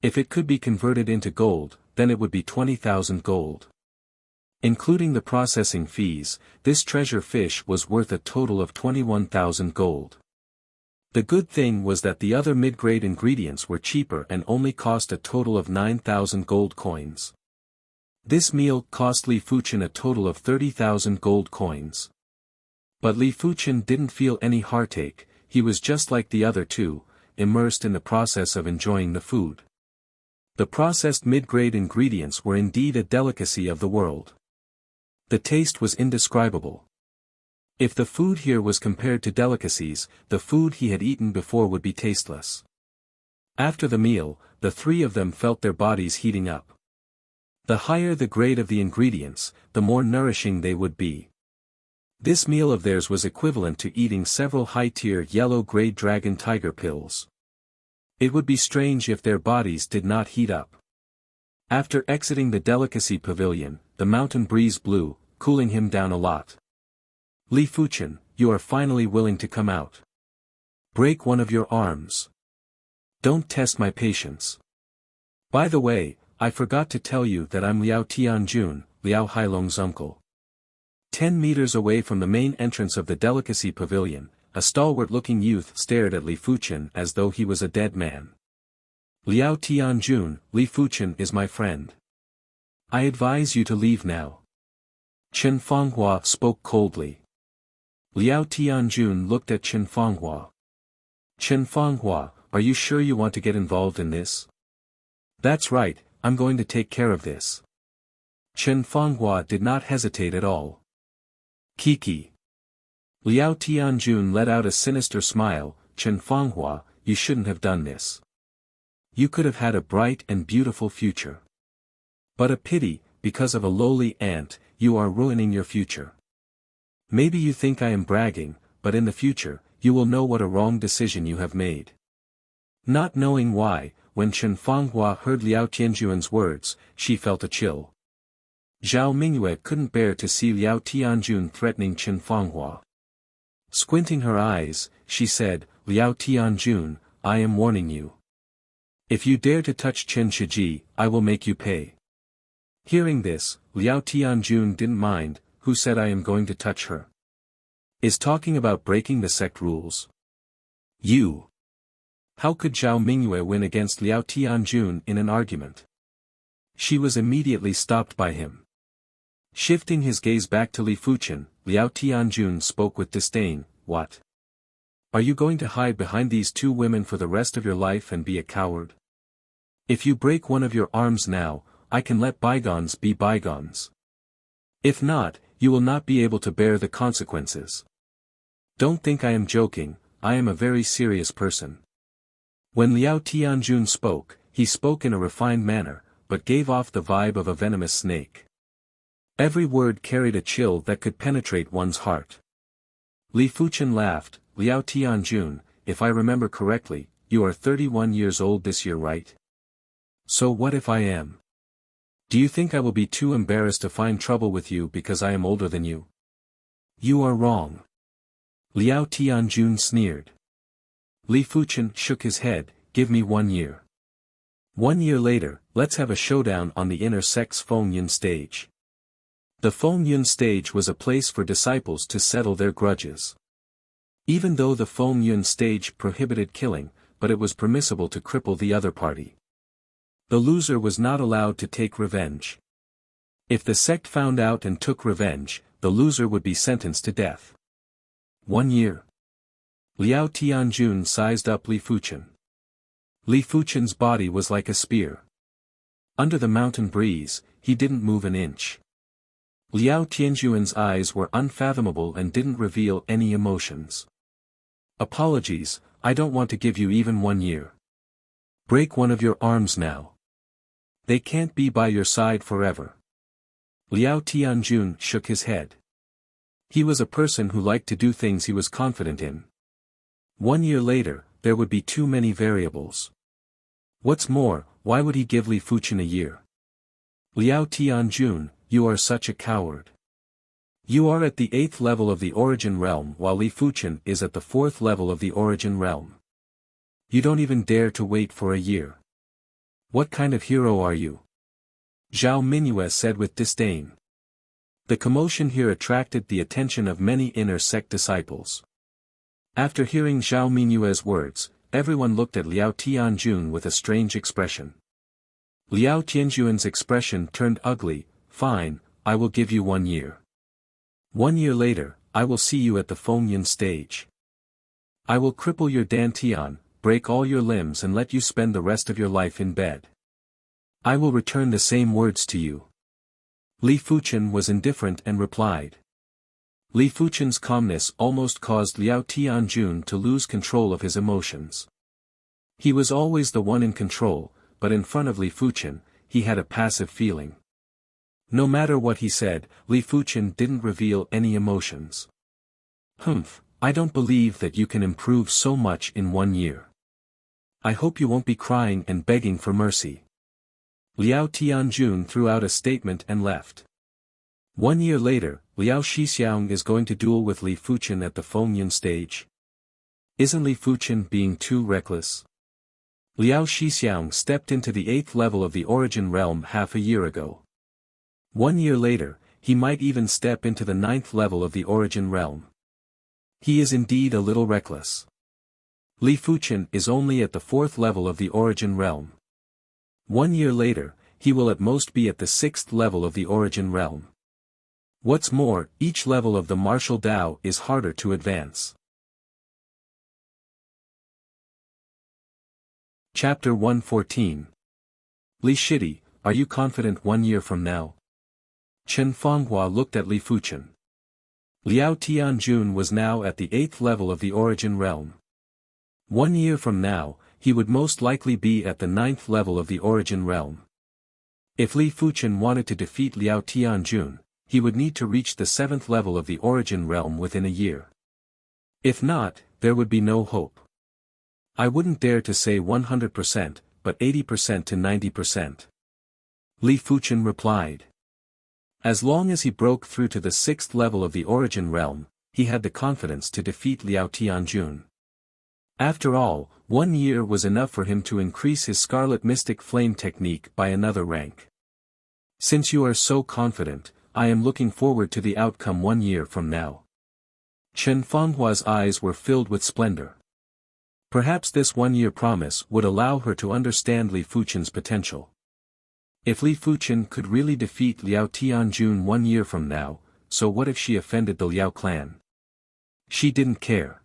If it could be converted into gold, then it would be 20,000 gold. Including the processing fees, this treasure fish was worth a total of 21,000 gold. The good thing was that the other mid-grade ingredients were cheaper and only cost a total of 9,000 gold coins. This meal cost Li Fuchen a total of 30,000 gold coins. But Li Fuchen didn't feel any heartache, he was just like the other two, immersed in the process of enjoying the food. The processed mid-grade ingredients were indeed a delicacy of the world. The taste was indescribable. If the food here was compared to delicacies, the food he had eaten before would be tasteless. After the meal, the 3 of them felt their bodies heating up. The higher the grade of the ingredients, the more nourishing they would be. This meal of theirs was equivalent to eating several high-tier yellow-grade dragon tiger pills. It would be strange if their bodies did not heat up. After exiting the delicacy pavilion, the mountain breeze blew, cooling him down a lot. Li Fuchen, you are finally willing to come out. Break one of your arms. Don't test my patience. By the way, I forgot to tell you that I'm Liao Tianjun, Liao Hailong's uncle. 10 meters away from the main entrance of the delicacy pavilion, a stalwart-looking youth stared at Li Fuchen as though he was a dead man. Liao Tianjun, Li Fuchen is my friend. I advise you to leave now. Chen Fanghua spoke coldly. Liao Tianjun looked at Chen Fanghua. Chen Fanghua, are you sure you want to get involved in this? That's right, I'm going to take care of this. Chen Fanghua did not hesitate at all. Kiki. Liao Tianjun let out a sinister smile. Chen Fanghua, you shouldn't have done this. You could have had a bright and beautiful future. But a pity, because of a lowly ant, you are ruining your future. Maybe you think I am bragging, but in the future, you will know what a wrong decision you have made. Not knowing why, when Chen Fanghua heard Liao Tianjun's words, she felt a chill. Zhao Mingyue couldn't bear to see Liao Tianjun threatening Chen Fanghua. Squinting her eyes, she said, "Liao Tianjun, I am warning you. If you dare to touch Chen Shiji, I will make you pay." Hearing this, Liao Tianjun didn't mind. Who said I am going to touch her? Is talking about breaking the sect rules. You. How could Zhao Mingyue win against Liao Tianjun in an argument? She was immediately stopped by him. Shifting his gaze back to Li Fuchen, Liao Tianjun spoke with disdain. What? Are you going to hide behind these two women for the rest of your life and be a coward? If you break one of your arms now, I can let bygones be bygones. If not, you will not be able to bear the consequences. Don't think I am joking, I am a very serious person. When Liao Tianjun spoke, he spoke in a refined manner, but gave off the vibe of a venomous snake. Every word carried a chill that could penetrate one's heart. Li Fuchen laughed. Liao Tianjun, if I remember correctly, you are 31 years old this year, right? So what if I am? Do you think I will be too embarrassed to find trouble with you because I am older than you? You are wrong. Liao Tianjun sneered. Li Fuchen shook his head. Give me 1 year. 1 year later, let's have a showdown on the inner sect's Fengyun stage. The Fengyun stage was a place for disciples to settle their grudges. Even though the Fengyun stage prohibited killing, but it was permissible to cripple the other party. The loser was not allowed to take revenge. If the sect found out and took revenge, the loser would be sentenced to death. 1 year. Liao Tianjun sized up Li Fuchen. Li Fuchen's body was like a spear. Under the mountain breeze, he didn't move an inch. Liao Tianjun's eyes were unfathomable and didn't reveal any emotions. Apologies, I don't want to give you even 1 year. Break one of your arms now. They can't be by your side forever. Liao Tianjun shook his head. He was a person who liked to do things he was confident in. 1 year later, there would be too many variables. What's more, why would he give Li Fuchen a year? Liao Tianjun, you are such a coward. You are at the 8th level of the origin realm while Li Fuchen is at the 4th level of the origin realm. You don't even dare to wait for a year. What kind of hero are you? Zhao Mingyue said with disdain. The commotion here attracted the attention of many inner sect disciples. After hearing Zhao Mingyue's words, everyone looked at Liao Tianjun with a strange expression. Liao Tianjun's expression turned ugly. Fine, I will give you 1 year. 1 year later, I will see you at the Fengyun stage. I will cripple your dantian, break all your limbs and let you spend the rest of your life in bed. I will return the same words to you. Li Fuchen was indifferent and replied. Li Fuchen's calmness almost caused Liao Tianjun to lose control of his emotions. He was always the one in control, but in front of Li Fuchen, he had a passive feeling. No matter what he said, Li Fuchen didn't reveal any emotions. Humph, I don't believe that you can improve so much in 1 year. I hope you won't be crying and begging for mercy. Liao Tianjun threw out a statement and left. 1 year later, Liao Shixiang is going to duel with Li Fuchen at the Fengyun stage. Isn't Li Fuchen being too reckless? Liao Shixiang stepped into the 8th level of the origin realm half a year ago. 1 year later, he might even step into the 9th level of the origin realm. He is indeed a little reckless. Li Fuchen is only at the 4th level of the origin realm. 1 year later, he will at most be at the 6th level of the origin realm. What's more, each level of the martial Tao is harder to advance. Chapter 114. Li Shidi, are you confident 1 year from now? Chen Fanghua looked at Li Fuchen. Liao Tianjun was now at the 8th level of the origin realm. 1 year from now, he would most likely be at the 9th level of the origin realm. If Li Fuchen wanted to defeat Liao Tianjun, he would need to reach the 7th level of the origin realm within a year. If not, there would be no hope. I wouldn't dare to say 100%, but 80% to 90%. Li Fuchen replied. As long as he broke through to the 6th level of the Origin Realm, he had the confidence to defeat Liao Tianjun. After all, 1 year was enough for him to increase his Scarlet Mystic Flame technique by another rank. Since you are so confident, I am looking forward to the outcome 1 year from now. Chen Fenghua's eyes were filled with splendor. Perhaps this 1-year promise would allow her to understand Li Fuchen's potential. If Li Fuchen could really defeat Liao Tianjun 1 year from now, so what if she offended the Liao clan? She didn't care.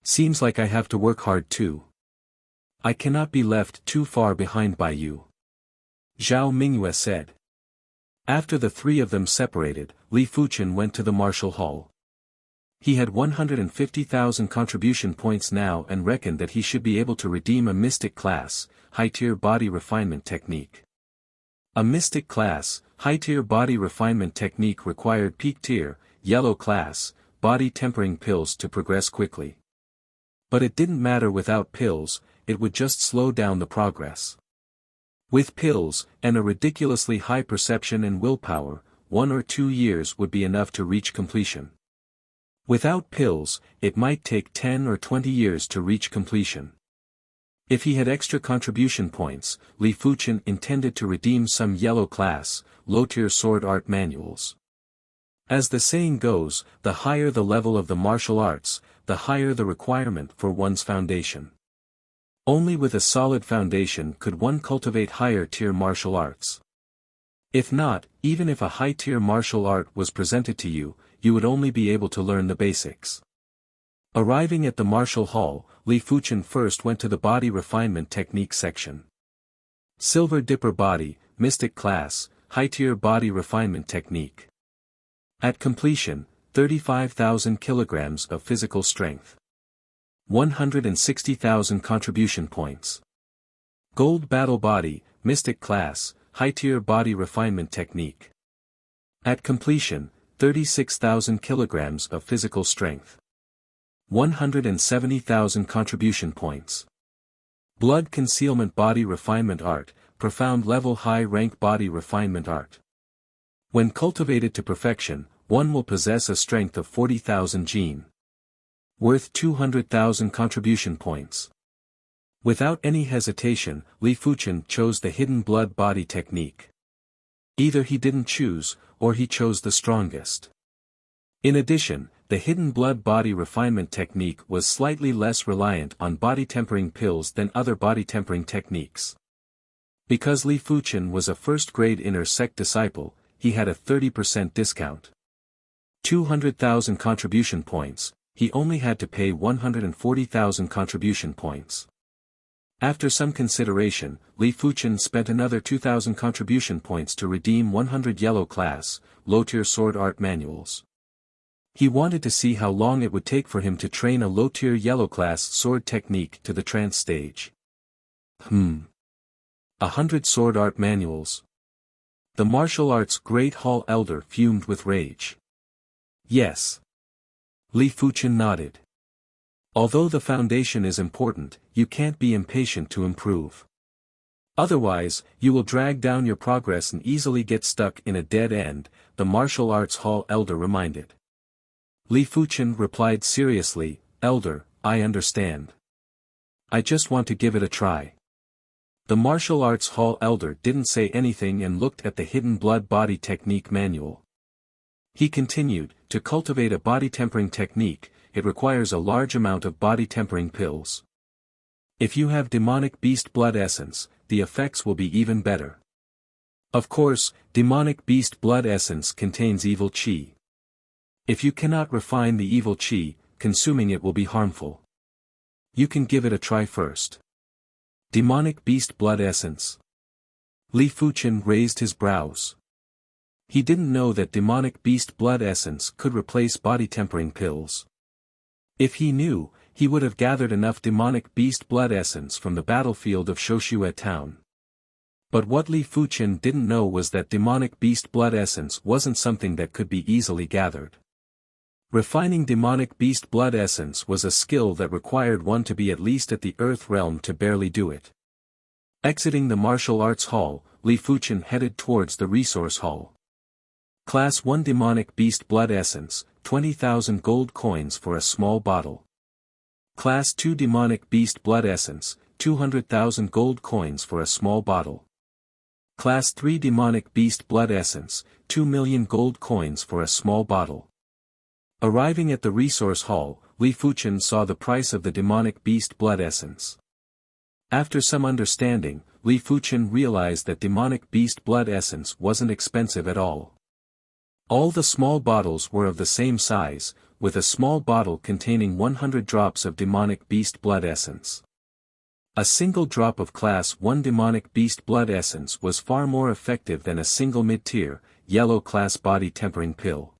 Seems like I have to work hard too. I cannot be left too far behind by you. Zhao Mingyue said. After the three of them separated, Li Fuchen went to the martial hall. He had 150,000 contribution points now and reckoned that he should be able to redeem a mystic class, high-tier body refinement technique. A mystic class, high-tier body refinement technique required peak-tier, yellow class, body tempering pills to progress quickly. But it didn't matter without pills, it would just slow down the progress. With pills, and a ridiculously high perception and willpower, 1 or 2 years would be enough to reach completion. Without pills, it might take 10 or 20 years to reach completion. If he had extra contribution points, Li Fuchen intended to redeem some yellow class, low-tier sword art manuals. As the saying goes, the higher the level of the martial arts, the higher the requirement for one's foundation. Only with a solid foundation could one cultivate higher-tier martial arts. If not, even if a high-tier martial art was presented to you, you would only be able to learn the basics. Arriving at the martial hall, Li Fuchen first went to the body refinement technique section. Silver Dipper Body, Mystic Class, High-Tier Body Refinement Technique. At completion, 35,000 kilograms of physical strength. 160,000 contribution points. Gold Battle Body, Mystic Class, High-Tier Body Refinement Technique. At completion, 36,000 kilograms of physical strength. 170,000 contribution points. Blood Concealment Body Refinement Art, Profound Level High Rank Body Refinement Art. When cultivated to perfection, one will possess a strength of 40,000 gene. Worth 200,000 contribution points. Without any hesitation, Li Fuchen chose the Hidden Blood Body technique. Either he didn't choose, or he chose the strongest. In addition, the Hidden Blood Body Refinement technique was slightly less reliant on body tempering pills than other body tempering techniques. Because Li Fuchen was a first-grade inner sect disciple, he had a 30% discount. 200,000 contribution points, he only had to pay 140,000 contribution points. After some consideration, Li Fuchen spent another 2,000 contribution points to redeem 100 yellow class, low-tier sword art manuals. He wanted to see how long it would take for him to train a low-tier yellow class sword technique to the trance stage. 100 sword art manuals. The martial arts Great Hall Elder fumed with rage. Yes. Li Fuchen nodded. Although the foundation is important, you can't be impatient to improve. Otherwise, you will drag down your progress and easily get stuck in a dead end, the martial arts hall elder reminded. Li Fuchen replied seriously, Elder, I understand. I just want to give it a try. The martial arts hall elder didn't say anything and looked at the Hidden Blood Body Technique manual. He continued, to cultivate a body tempering technique, it requires a large amount of body tempering pills. If you have demonic beast blood essence, the effects will be even better. Of course, demonic beast blood essence contains evil qi. If you cannot refine the evil qi, consuming it will be harmful. You can give it a try first. Demonic beast blood essence. Li Fuchen raised his brows. He didn't know that demonic beast blood essence could replace body tempering pills. If he knew, he would have gathered enough demonic beast blood essence from the battlefield of Shoshue town. But what Li Fuchen didn't know was that demonic beast blood essence wasn't something that could be easily gathered. Refining demonic beast blood essence was a skill that required one to be at least at the earth realm to barely do it. Exiting the martial arts hall, Li Fuchen headed towards the resource hall. Class 1 Demonic Beast Blood Essence, 20,000 gold coins for a small bottle. Class 2 Demonic Beast Blood Essence, 200,000 gold coins for a small bottle. Class 3 Demonic Beast Blood Essence, 2 million gold coins for a small bottle. Arriving at the resource hall, Li Fuchen saw the price of the Demonic Beast Blood Essence. After some understanding, Li Fuchen realized that Demonic Beast Blood Essence wasn't expensive at all. All the small bottles were of the same size, with a small bottle containing 100 drops of Demonic Beast Blood Essence. A single drop of Class 1 Demonic Beast Blood Essence was far more effective than a single mid-tier, yellow class body tempering pill.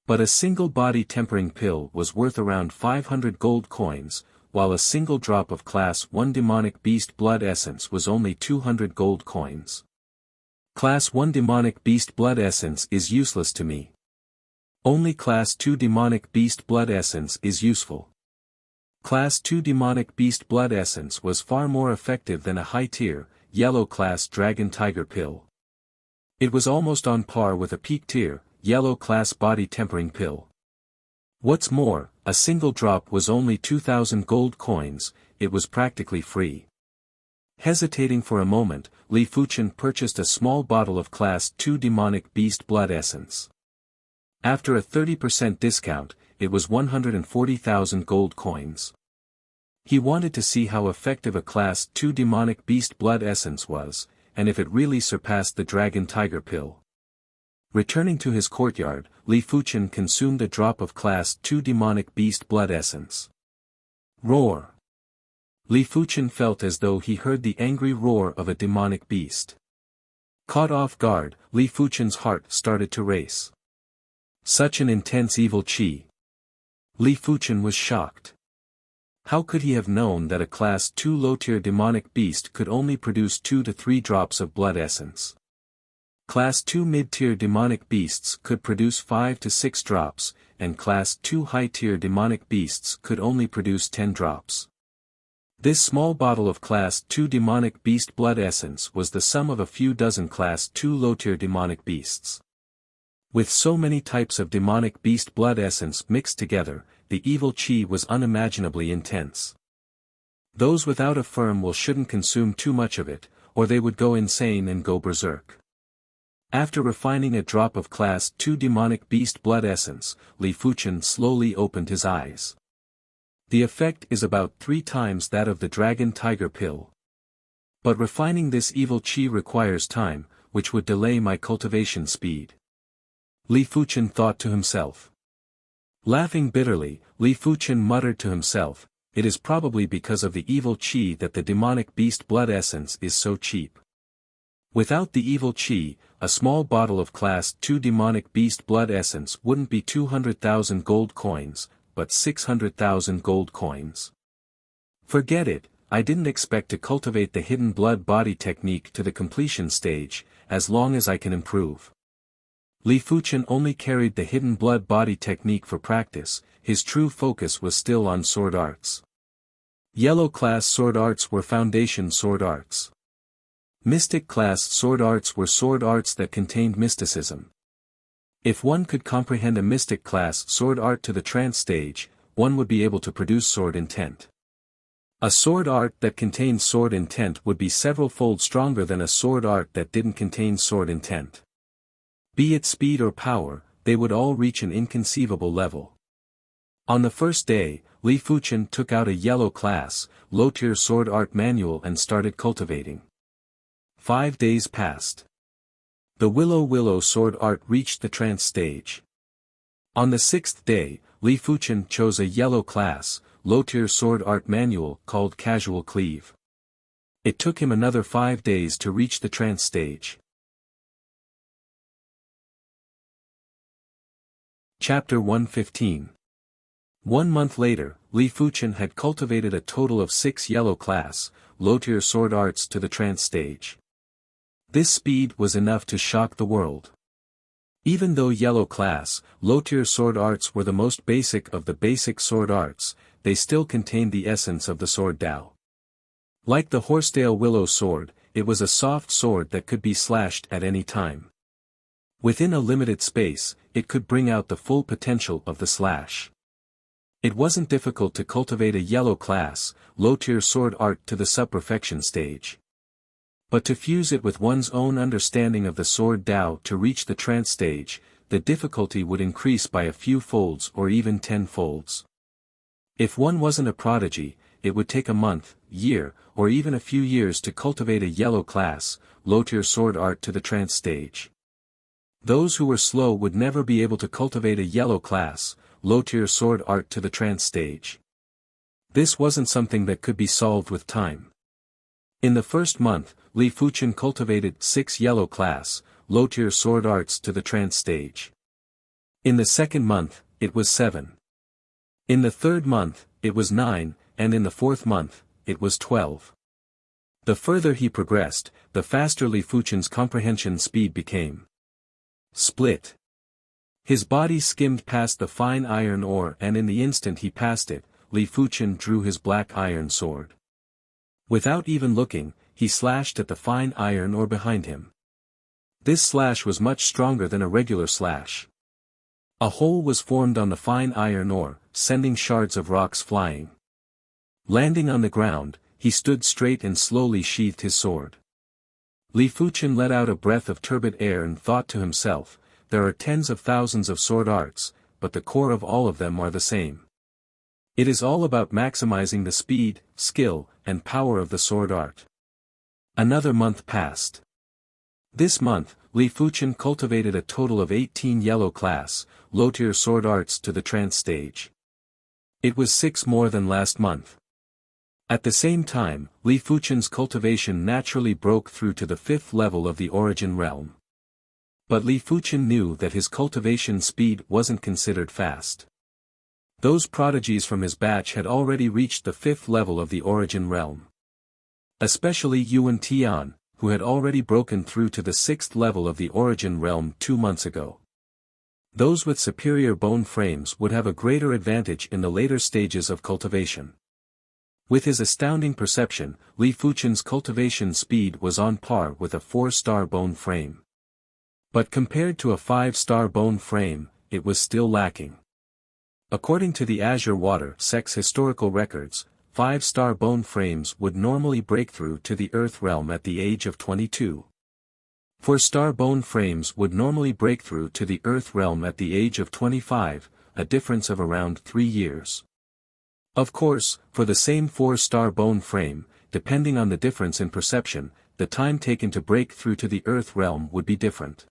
But a single body tempering pill was worth around 500 gold coins, while a single drop of Class 1 Demonic Beast Blood Essence was only 200 gold coins. Class 1 Demonic Beast Blood Essence is useless to me. Only Class 2 Demonic Beast Blood Essence is useful. Class 2 Demonic Beast Blood Essence was far more effective than a high-tier, yellow class Dragon Tiger pill. It was almost on par with a peak-tier, yellow class body tempering pill. What's more, a single drop was only 2,000 gold coins, it was practically free. Hesitating for a moment, Li Fuchen purchased a small bottle of Class 2 Demonic Beast Blood Essence. After a 30% discount, it was 140,000 gold coins. He wanted to see how effective a Class 2 Demonic Beast Blood Essence was, and if it really surpassed the Dragon Tiger pill. Returning to his courtyard, Li Fuchen consumed a drop of Class 2 Demonic Beast Blood Essence. Roar! Li Fuchen felt as though he heard the angry roar of a demonic beast. Caught off guard, Li Fuchen's heart started to race. Such an intense evil qi. Li Fuchen was shocked. How could he have known that a Class 2 low-tier demonic beast could only produce 2 to 3 drops of blood essence? Class 2 mid-tier demonic beasts could produce 5 to 6 drops, and Class 2 high-tier demonic beasts could only produce 10 drops. This small bottle of Class 2 demonic beast blood essence was the sum of a few dozen Class 2 low-tier demonic beasts. With so many types of demonic beast blood essence mixed together, the evil qi was unimaginably intense. Those without a firm will shouldn't consume too much of it, or they would go insane and go berserk. After refining a drop of Class 2 demonic beast blood essence, Li Fuchen slowly opened his eyes. The effect is about 3 times that of the Dragon Tiger pill. But refining this evil qi requires time, which would delay my cultivation speed. Li Fuchen thought to himself. Laughing bitterly, Li Fuchen muttered to himself, it is probably because of the evil qi that the demonic beast blood essence is so cheap. Without the evil qi, a small bottle of Class 2 demonic beast blood essence wouldn't be 200,000 gold coins, but 600,000 gold coins. Forget it, I didn't expect to cultivate the hidden blood body technique to the completion stage, as long as I can improve. Li Fuchen only carried the hidden blood body technique for practice, his true focus was still on sword arts. Yellow class sword arts were foundation sword arts. Mystic class sword arts were sword arts that contained mysticism. If one could comprehend a mystic class sword art to the trance stage, one would be able to produce sword intent. A sword art that contained sword intent would be several-fold stronger than a sword art that didn't contain sword intent. Be it speed or power, they would all reach an inconceivable level. On the first day, Li Fuchen took out a yellow class, low-tier sword art manual and started cultivating. 5 days passed. The Willow sword art reached the trance stage. On the 6th day, Li Fuchen chose a yellow class, low-tier sword art manual called Casual Cleave. It took him another 5 days to reach the trance stage. Chapter 115. 1 month later, Li Fuchen had cultivated a total of 6 yellow class, low-tier sword arts to the trance stage. This speed was enough to shock the world. Even though yellow class, low-tier sword arts were the most basic of the basic sword arts, they still contained the essence of the sword Dao. Like the Horsetail Willow sword, it was a soft sword that could be slashed at any time. Within a limited space, it could bring out the full potential of the slash. It wasn't difficult to cultivate a yellow class, low-tier sword art to the sub-perfection stage. But to fuse it with one's own understanding of the sword Dao to reach the trance stage, the difficulty would increase by a few folds or even 10 folds. If one wasn't a prodigy, it would take a month, year, or even a few years to cultivate a yellow class, low-tier sword art to the trance stage. Those who were slow would never be able to cultivate a yellow class, low-tier sword art to the trance stage. This wasn't something that could be solved with time. In the first month, Li Fuchen cultivated 6 yellow class, low-tier sword arts to the trance stage. In the second month, it was 7. In the third month, it was 9, and in the fourth month, it was 12. The further he progressed, the faster Li Fuchen's comprehension speed became. Split. His body skimmed past the fine iron ore, and in the instant he passed it, Li Fuchen drew his black iron sword. Without even looking, he slashed at the fine iron ore behind him. This slash was much stronger than a regular slash. A hole was formed on the fine iron ore, sending shards of rocks flying. Landing on the ground, he stood straight and slowly sheathed his sword. Li Fuchen let out a breath of turbid air and thought to himself, there are tens of thousands of sword arts, but the core of all of them are the same. It is all about maximizing the speed, skill, and power of the sword art. Another month passed. This month, Li Fuchen cultivated a total of 18 yellow class, low-tier sword arts to the trance stage. It was 6 more than last month. At the same time, Li Fuchen's cultivation naturally broke through to the 5th level of the origin realm. But Li Fuchen knew that his cultivation speed wasn't considered fast. Those prodigies from his batch had already reached the 5th level of the origin realm. Especially Yuan Tian, who had already broken through to the 6th level of the origin realm 2 months ago. Those with superior bone frames would have a greater advantage in the later stages of cultivation. With his astounding perception, Li Fuchen's cultivation speed was on par with a 4-star bone frame. But compared to a 5-star bone frame, it was still lacking. According to the Azure Water Sect's historical records, 5-star bone frames would normally break through to the Earth realm at the age of 22. 4-star bone frames would normally break through to the Earth realm at the age of 25, a difference of around 3 years. Of course, for the same 4-star bone frame, depending on the difference in perception, the time taken to break through to the Earth realm would be different.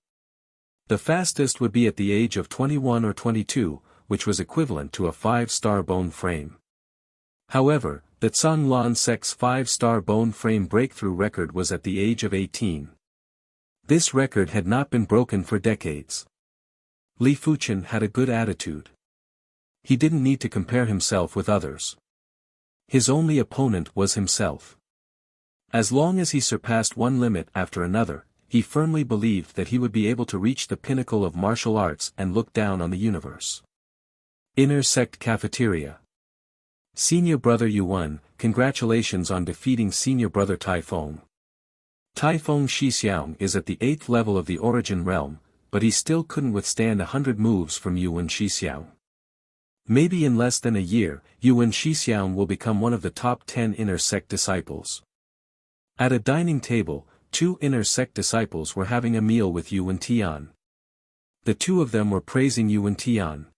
The fastest would be at the age of 21 or 22, which was equivalent to a 5-star bone frame. However, the Zhanglan Sect's 5-star bone frame breakthrough record was at the age of 18. This record had not been broken for decades. Li Fuchen had a good attitude. He didn't need to compare himself with others. His only opponent was himself. As long as he surpassed one limit after another, he firmly believed that he would be able to reach the pinnacle of martial arts and look down on the universe. Inner Sect Cafeteria. Senior Brother Yuan, congratulations on defeating Senior Brother Taifeng. Taifeng Shixiang is at the 8th level of the origin realm, but he still couldn't withstand 100 moves from Yuan Shixiang. Maybe in less than a year, Yuan Shixiang will become one of the top 10 Inner Sect disciples. At a dining table, 2 Inner Sect disciples were having a meal with Yuan Tian. The 2 of them were praising Yuan Tian.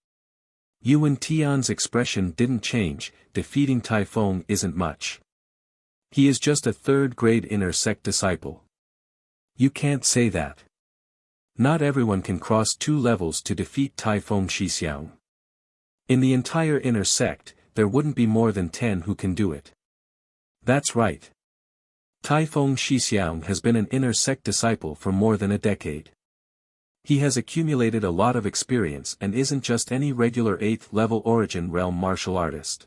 Yuan Tian's expression didn't change, defeating Taifeng isn't much. He is just a 3rd-grade Inner Sect disciple. You can't say that. Not everyone can cross 2 levels to defeat Taifeng Shixiang. In the entire Inner Sect, there wouldn't be more than 10 who can do it. That's right. Taifeng Shixiang has been an Inner Sect disciple for more than a decade. He has accumulated a lot of experience and isn't just any regular 8th-level origin realm martial artist.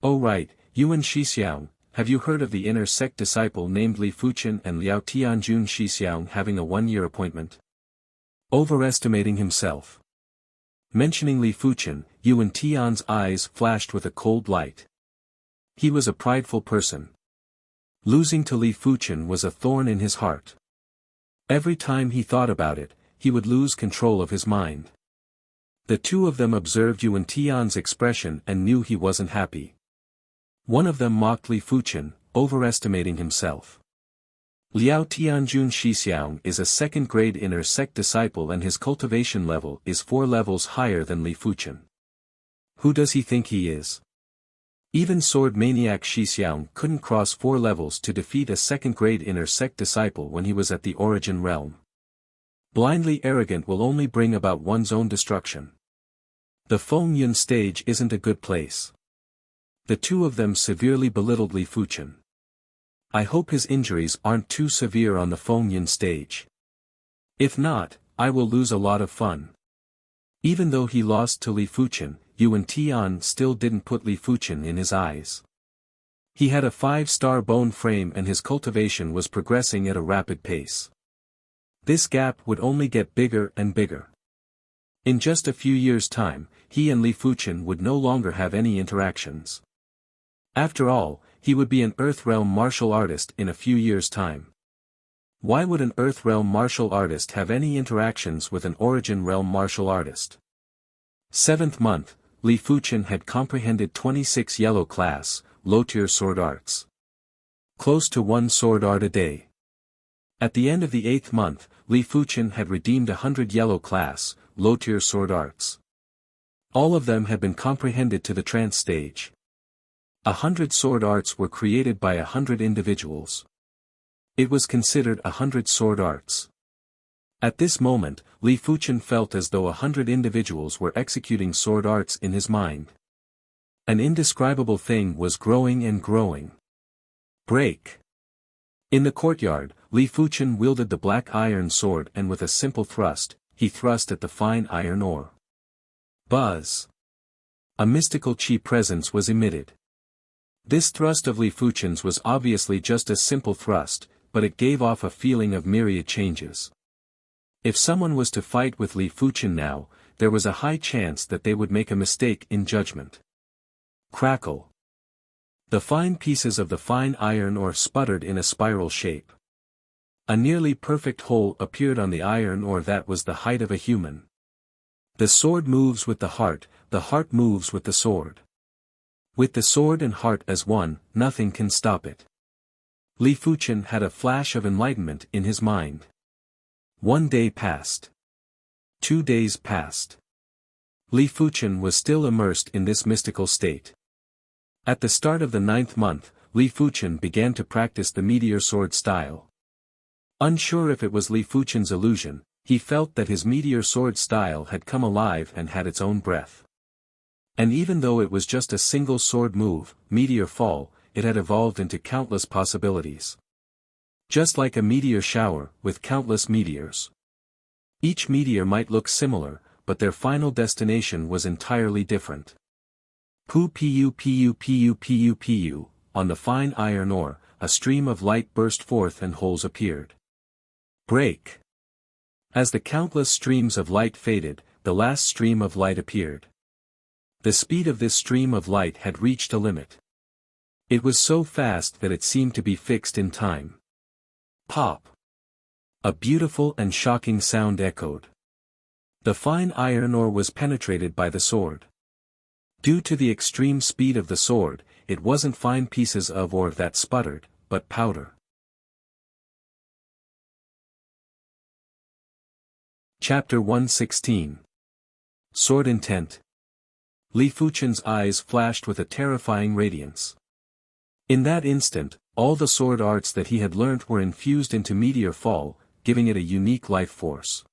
Oh right, Yuan Shixiang, have you heard of the Inner Sect disciple named Li Fuchen and Liao Tianjun Shixiang having a 1-year appointment? Overestimating himself. Mentioning Li Fuchen, Yuan Tian's eyes flashed with a cold light. He was a prideful person. Losing to Li Fuchen was a thorn in his heart. Every time he thought about it, he would lose control of his mind. The two of them observed Yuan Tian's expression and knew he wasn't happy. One of them mocked Li Fuchen, overestimating himself. Liao Tianjun Shixiang is a second-grade inner sect disciple and his cultivation level is 4 levels higher than Li Fuchen. Who does he think he is? Even sword maniac Shixiang couldn't cross 4 levels to defeat a second-grade inner sect disciple when he was at the origin realm. Blindly arrogant will only bring about one's own destruction. The Feng Yun stage isn't a good place. The two of them severely belittled Li Fuchen. I hope his injuries aren't too severe on the Feng Yun stage. If not, I will lose a lot of fun. Even though he lost to Li Fuchen, Yuan Tian still didn't put Li Fuchen in his eyes. He had a 5-star bone frame and his cultivation was progressing at a rapid pace. This gap would only get bigger and bigger. In just a few years' time, he and Li Fuchen would no longer have any interactions. After all, he would be an Earth Realm martial artist in a few years' time. Why would an Earth Realm martial artist have any interactions with an Origin Realm martial artist? 7th month, Li Fuchen had comprehended 26 yellow class, low-tier sword arts. Close to 1 sword art a day. At the end of the 8th month, Li Fuchen had redeemed 100 yellow class, low-tier sword arts. All of them had been comprehended to the trance stage. 100 sword arts were created by 100 individuals. It was considered 100 sword arts. At this moment, Li Fuchen felt as though 100 individuals were executing sword arts in his mind. An indescribable thing was growing and growing. Break! In the courtyard, Li Fuchen wielded the black iron sword and with a simple thrust, he thrust at the fine iron ore. Buzz! A mystical chi presence was emitted. This thrust of Li Fuchen's was obviously just a simple thrust, but it gave off a feeling of myriad changes. If someone was to fight with Li Fuchen now, there was a high chance that they would make a mistake in judgment. Crackle. The fine pieces of the fine iron ore sputtered in a spiral shape. A nearly perfect hole appeared on the iron ore that was the height of a human. The sword moves with the heart moves with the sword. With the sword and heart as one, nothing can stop it. Li Fuchen had a flash of enlightenment in his mind. 1 day passed. 2 days passed. Li Fuchen was still immersed in this mystical state. At the start of the 9th month, Li Fuchen began to practice the meteor sword style. Unsure if it was Li Fuchen's illusion, he felt that his meteor sword style had come alive and had its own breath. And even though it was just a single sword move, meteor fall, it had evolved into countless possibilities. Just like a meteor shower, with countless meteors. Each meteor might look similar, but their final destination was entirely different. Pu, on the fine iron ore, a stream of light burst forth and holes appeared. Break! As the countless streams of light faded, the last stream of light appeared. The speed of this stream of light had reached a limit. It was so fast that it seemed to be fixed in time. Pop! A beautiful and shocking sound echoed. The fine iron ore was penetrated by the sword. Due to the extreme speed of the sword, it wasn't fine pieces of ore that sputtered, but powder. Chapter 116. Sword Intent. Li Fuchen's eyes flashed with a terrifying radiance. In that instant, all the sword arts that he had learnt were infused into meteor fall, giving it a unique life force.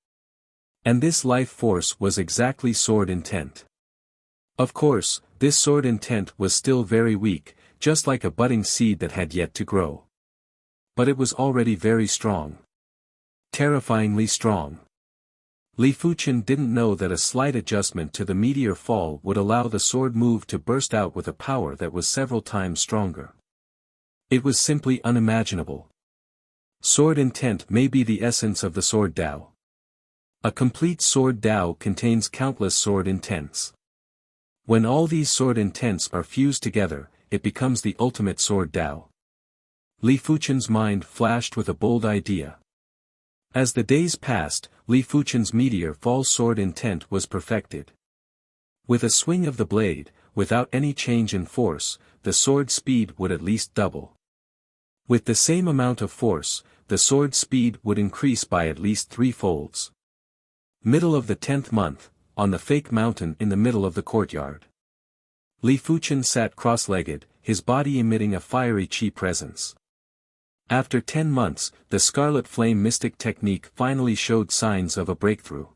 And this life force was exactly sword intent. Of course, this sword intent was still very weak, just like a budding seed that had yet to grow. But it was already very strong. Terrifyingly strong. Li Fuchen didn't know that a slight adjustment to the meteor fall would allow the sword move to burst out with a power that was several times stronger. It was simply unimaginable. Sword intent may be the essence of the sword Tao. A complete sword Tao contains countless sword intents. When all these sword intents are fused together, it becomes the ultimate sword Tao. Li Fuchen's mind flashed with a bold idea. As the days passed, Li Fuchen's meteor fall sword intent was perfected. With a swing of the blade, without any change in force, the sword speed would at least double. With the same amount of force, the sword speed would increase by at least 3 folds. Middle of the 10th month, on the fake mountain in the middle of the courtyard. Li Fuchen sat cross-legged, his body emitting a fiery chi presence. After 10 months, the Scarlet Flame Mystic Technique finally showed signs of a breakthrough.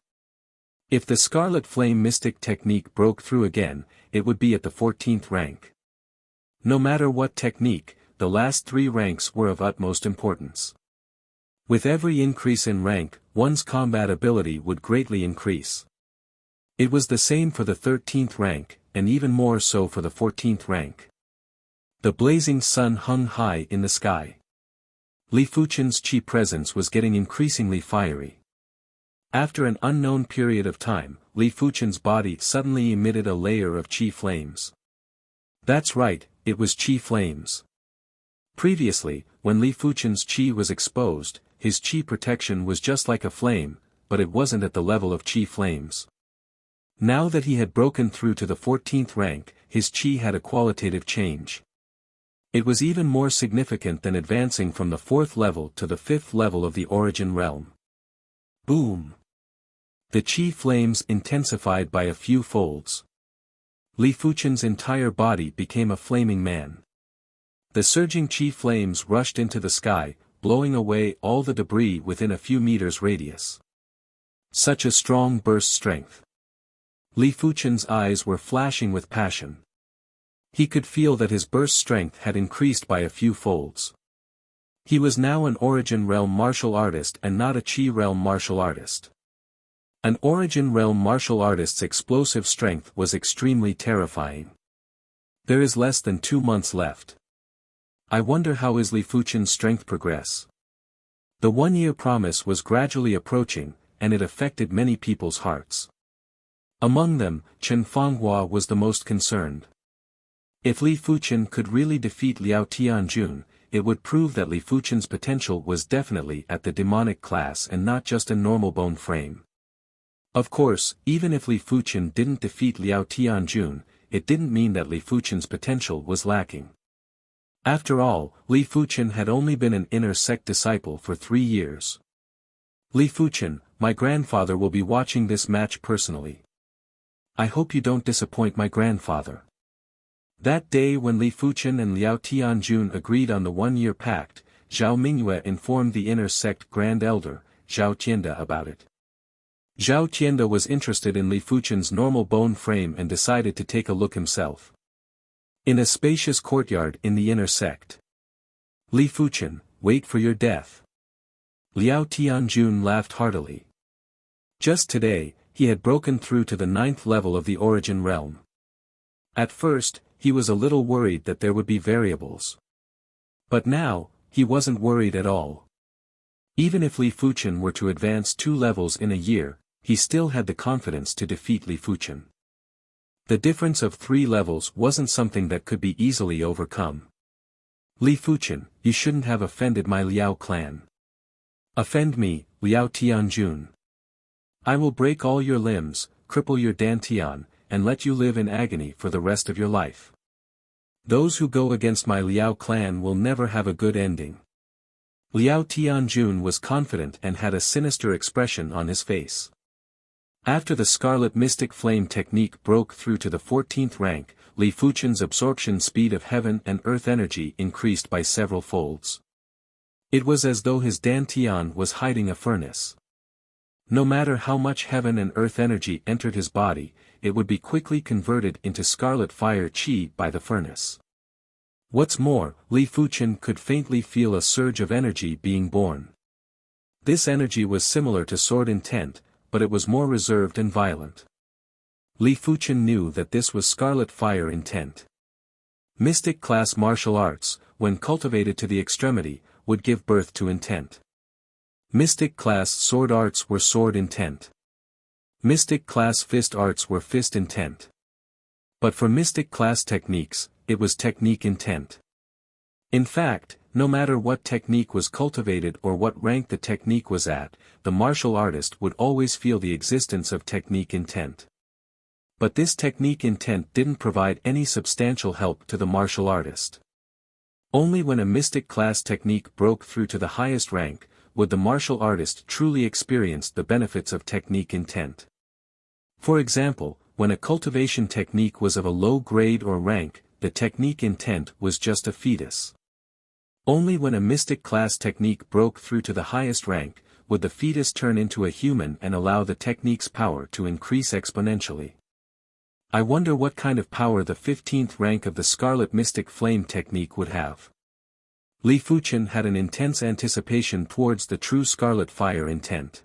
If the Scarlet Flame Mystic Technique broke through again, it would be at the 14th rank. No matter what technique, the last 3 ranks were of utmost importance. With every increase in rank, one's combat ability would greatly increase. It was the same for the 13th rank, and even more so for the 14th rank. The blazing sun hung high in the sky. Li Fuchen's chi presence was getting increasingly fiery. After an unknown period of time, Li Fuchen's body suddenly emitted a layer of chi flames. That's right, it was chi flames. Previously, when Li Fuchen's chi was exposed, his chi protection was just like a flame, but it wasn't at the level of chi flames. Now that he had broken through to the 14th rank, his chi had a qualitative change. It was even more significant than advancing from the 4th level to the 5th level of the origin realm. Boom! The chi flames intensified by a few folds. Li Fuchen's entire body became a flaming man. The surging chi flames rushed into the sky, blowing away all the debris within a few meters radius. Such a strong burst strength. Li Fuchen's eyes were flashing with passion. He could feel that his burst strength had increased by a few folds. He was now an Origin Realm martial artist and not a Chi Realm martial artist. An Origin Realm martial artist's explosive strength was extremely terrifying. There is less than 2 months left. I wonder how is Li Fuchen's strength progress. The 1-year promise was gradually approaching, and it affected many people's hearts. Among them, Chen Fanghua was the most concerned. If Li Fuchen could really defeat Liao Tianjun, it would prove that Li Fuchen's potential was definitely at the demonic class and not just a normal bone frame. Of course, even if Li Fuchen didn't defeat Liao Tianjun, it didn't mean that Li Fuchen's potential was lacking. After all, Li Fuchen had only been an inner sect disciple for 3 years. Li Fuchen, my grandfather will be watching this match personally. I hope you don't disappoint my grandfather. That day when Li Fuchen and Liao Tianjun agreed on the 1-year pact, Zhao Mingyue informed the inner sect Grand Elder, Zhao Tianda about it. Zhao Tianda was interested in Li Fuchen's normal bone frame and decided to take a look himself. In a spacious courtyard in the inner sect. Li Fuchen, wait for your death. Liao Tianjun laughed heartily. Just today, he had broken through to the 9th level of the origin realm. At first, he was a little worried that there would be variables. But now, he wasn't worried at all. Even if Li Fuchen were to advance 2 levels in a year, he still had the confidence to defeat Li Fuchen. The difference of 3 levels wasn't something that could be easily overcome. Li Fuchen, you shouldn't have offended my Liao clan. Offend me, Liao Tianjun. I will break all your limbs, cripple your dantian, and let you live in agony for the rest of your life. Those who go against my Liao clan will never have a good ending. Liao Tianjun was confident and had a sinister expression on his face. After the Scarlet Mystic Flame technique broke through to the 14th rank, Li Fuchen's absorption speed of heaven and earth energy increased by several folds. It was as though his dantian was hiding a furnace. No matter how much heaven and earth energy entered his body, it would be quickly converted into scarlet fire chi by the furnace. What's more, Li Fuchen could faintly feel a surge of energy being born. This energy was similar to sword intent, but it was more reserved and violent. Li Fuchen knew that this was scarlet fire intent. Mystic class martial arts, when cultivated to the extremity, would give birth to intent. Mystic class sword arts were sword intent. Mystic class fist arts were fist intent. But for mystic class techniques, it was technique intent. In fact, no matter what technique was cultivated or what rank the technique was at, the martial artist would always feel the existence of technique intent. But this technique intent didn't provide any substantial help to the martial artist. Only when a mystic class technique broke through to the highest rank, would the martial artist truly experience the benefits of technique intent. For example, when a cultivation technique was of a low grade or rank, the technique intent was just a fetus. Only when a mystic class technique broke through to the highest rank, would the fetus turn into a human and allow the technique's power to increase exponentially. I wonder what kind of power the 15th rank of the Scarlet Mystic Flame technique would have. Li Fuchen had an intense anticipation towards the true Scarlet Fire intent.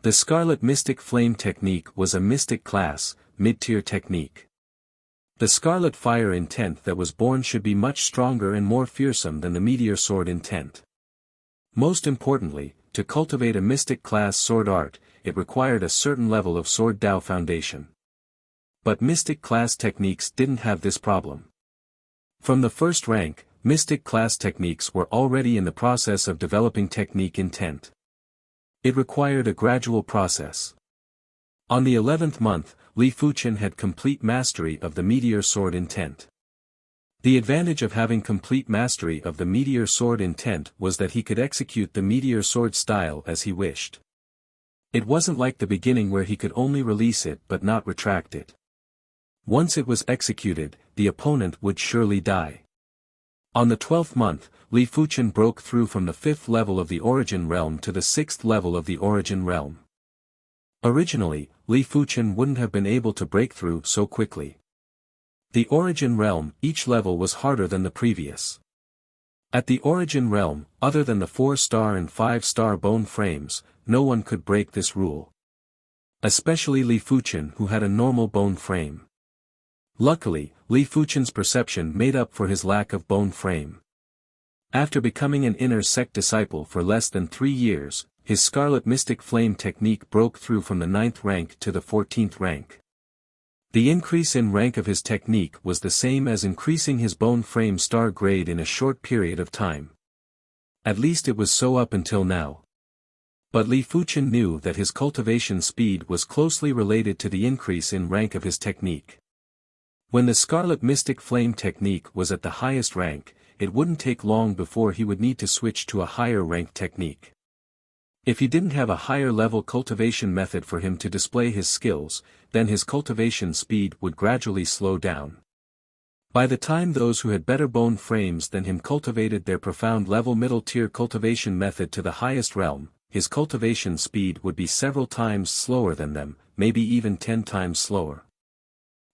The Scarlet Mystic Flame technique was a mystic class, mid-tier technique. The Scarlet Fire intent that was born should be much stronger and more fearsome than the Meteor Sword intent. Most importantly, to cultivate a mystic class sword art, it required a certain level of Sword Dao foundation. But mystic class techniques didn't have this problem. From the first rank, mystic class techniques were already in the process of developing technique intent. It required a gradual process. On the 11th month, Li Fuchen had complete mastery of the Meteor Sword intent. The advantage of having complete mastery of the Meteor Sword intent was that he could execute the Meteor Sword style as he wished. It wasn't like the beginning where he could only release it but not retract it. Once it was executed, the opponent would surely die. On the 12th month, Li Fuchen broke through from the 5th level of the Origin Realm to the 6th level of the Origin Realm. Originally, Li Fuchen wouldn't have been able to break through so quickly. The Origin Realm, each level was harder than the previous. At the Origin Realm, other than the 4-star and 5-star bone frames, no one could break this rule. Especially Li Fuchen, who had a normal bone frame. Luckily, Li Fuchen's perception made up for his lack of bone frame. After becoming an inner sect disciple for less than 3 years, his Scarlet Mystic Flame technique broke through from the 9th rank to the 14th rank. The increase in rank of his technique was the same as increasing his bone frame star grade in a short period of time. At least it was so up until now. But Li Fuchen knew that his cultivation speed was closely related to the increase in rank of his technique. When the Scarlet Mystic Flame technique was at the highest rank, it wouldn't take long before he would need to switch to a higher rank technique. If he didn't have a higher level cultivation method for him to display his skills, then his cultivation speed would gradually slow down. By the time those who had better bone frames than him cultivated their profound level middle tier cultivation method to the highest realm, his cultivation speed would be several times slower than them, maybe even 10 times slower.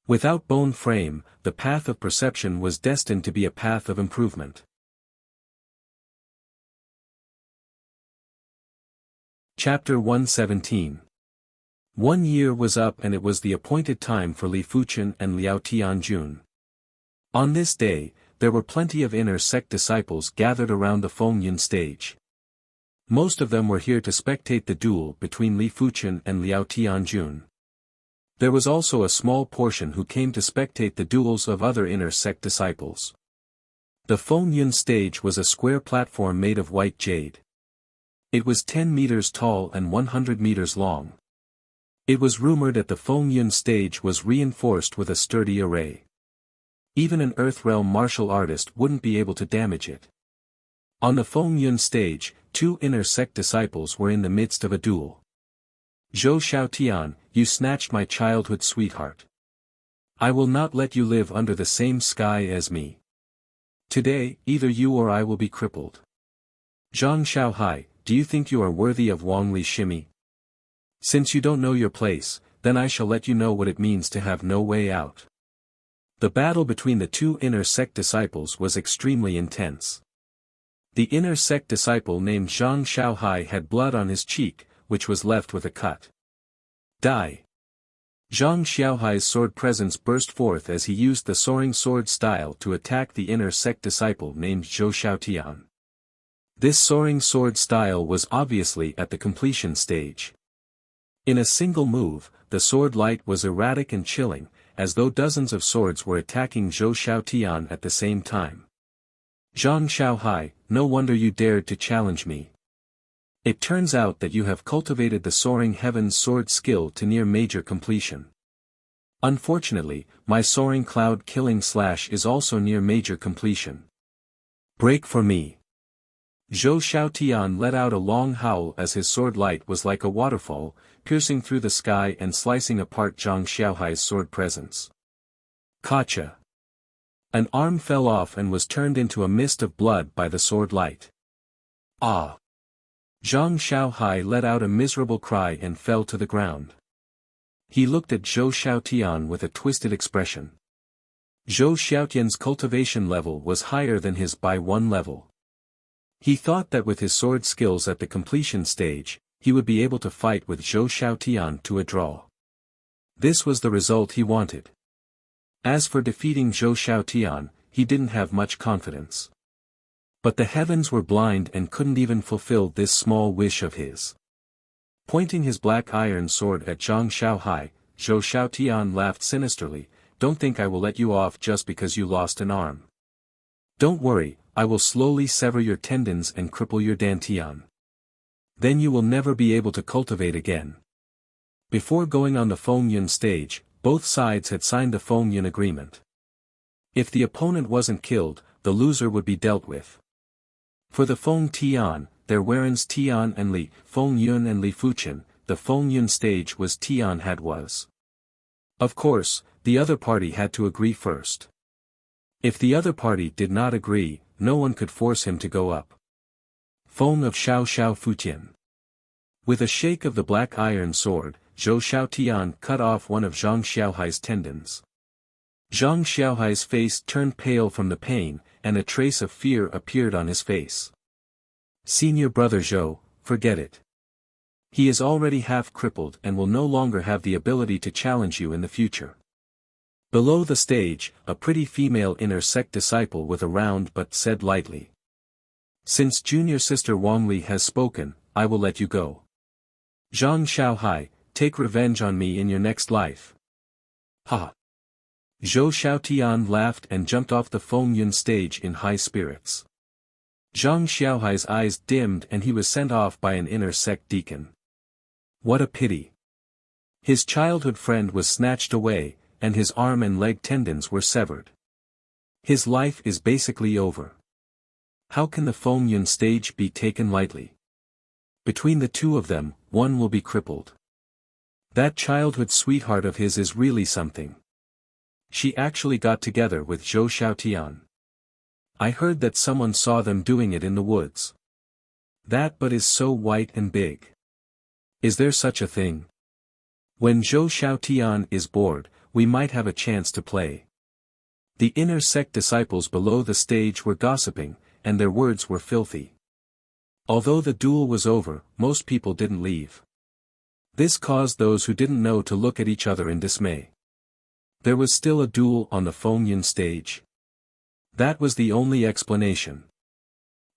Without bone frame, the path of perception was destined to be a path of improvement. Chapter 117. 1 year was up and it was the appointed time for Li Fuchen and Liao Tianjun. On this day, there were plenty of inner sect disciples gathered around the Fengyun stage. Most of them were here to spectate the duel between Li Fuchen and Liao Tianjun. There was also a small portion who came to spectate the duels of other inner sect disciples. The Fengyun stage was a square platform made of white jade. It was 10 meters tall and 100 meters long. It was rumored that the Fengyun stage was reinforced with a sturdy array. Even an Earthrealm martial artist wouldn't be able to damage it. On the Fengyun stage, 2 inner sect disciples were in the midst of a duel. Zhou Xiaotian, you snatched my childhood sweetheart. I will not let you live under the same sky as me. Today, either you or I will be crippled. Zhang Xiaohai, do you think you are worthy of Wang Li Shimi? Since you don't know your place, then I shall let you know what it means to have no way out. The battle between the 2 inner sect disciples was extremely intense. The inner sect disciple named Zhang Xiaohai had blood on his cheek, which was left with a cut. Die. Zhang Xiaohai's sword presence burst forth as he used the soaring sword style to attack the inner sect disciple named Zhou Xiaotian. This soaring sword style was obviously at the completion stage. In a single move, the sword light was erratic and chilling, as though dozens of swords were attacking Zhou Xiaotian at the same time. Zhang Xiaohai, no wonder you dared to challenge me. It turns out that you have cultivated the Soaring Heavens sword skill to near major completion. Unfortunately, my Soaring Cloud Killing Slash is also near major completion. Break for me. Zhou Xiaotian let out a long howl as his sword light was like a waterfall, piercing through the sky and slicing apart Zhang Xiaohai's sword presence. Gotcha. An arm fell off and was turned into a mist of blood by the sword light. Ah! Zhang Xiaohai let out a miserable cry and fell to the ground. He looked at Zhou Xiaotian with a twisted expression. Zhou Xiaotian's cultivation level was higher than his by 1 level. He thought that with his sword skills at the completion stage, he would be able to fight with Zhou Xiaotian to a draw. This was the result he wanted. As for defeating Zhou Xiaotian, he didn't have much confidence. But the heavens were blind and couldn't even fulfill this small wish of his. Pointing his black iron sword at Zhang Xiaohai, Zhou Xiaotian laughed sinisterly. Don't think I will let you off just because you lost an arm. Don't worry, I will slowly sever your tendons and cripple your dantian. Then you will never be able to cultivate again. Before going on the Feng Yun stage, both sides had signed the Feng Yun agreement. If the opponent wasn't killed, the loser would be dealt with. For the Feng Tian, there Reverence Tian and Li Feng Yun and Li Fuchen, the Feng Yun stage was Tian had was. Of course, the other party had to agree first. If the other party did not agree, no one could force him to go up. Feng of Xiao Xiao Futian. With a shake of the black iron sword, Zhou Xiaotian cut off one of Zhang Xiaohai's tendons. Zhang Xiaohai's face turned pale from the pain, and a trace of fear appeared on his face. Senior brother Zhou, forget it. He is already half crippled and will no longer have the ability to challenge you in the future. Below the stage, a pretty female inner sect disciple with a round but said lightly. Since junior sister Wang Li has spoken, I will let you go. Zhang Xiaohai, take revenge on me in your next life. Ha! Zhou Xiaotian laughed and jumped off the Feng Yun stage in high spirits. Zhang Xiaohai's eyes dimmed and he was sent off by an inner sect deacon. What a pity. His childhood friend was snatched away, and his arm and leg tendons were severed. His life is basically over. How can the Feng Yun stage be taken lightly? Between the two of them, one will be crippled. That childhood sweetheart of his is really something. She actually got together with Zhou Xiaotian. I heard that someone saw them doing it in the woods. That butt is so white and big. Is there such a thing? When Zhou Xiaotian is bored, we might have a chance to play. The inner sect disciples below the stage were gossiping, and their words were filthy. Although the duel was over, most people didn't leave. This caused those who didn't know to look at each other in dismay. There was still a duel on the Feng Yun stage. That was the only explanation.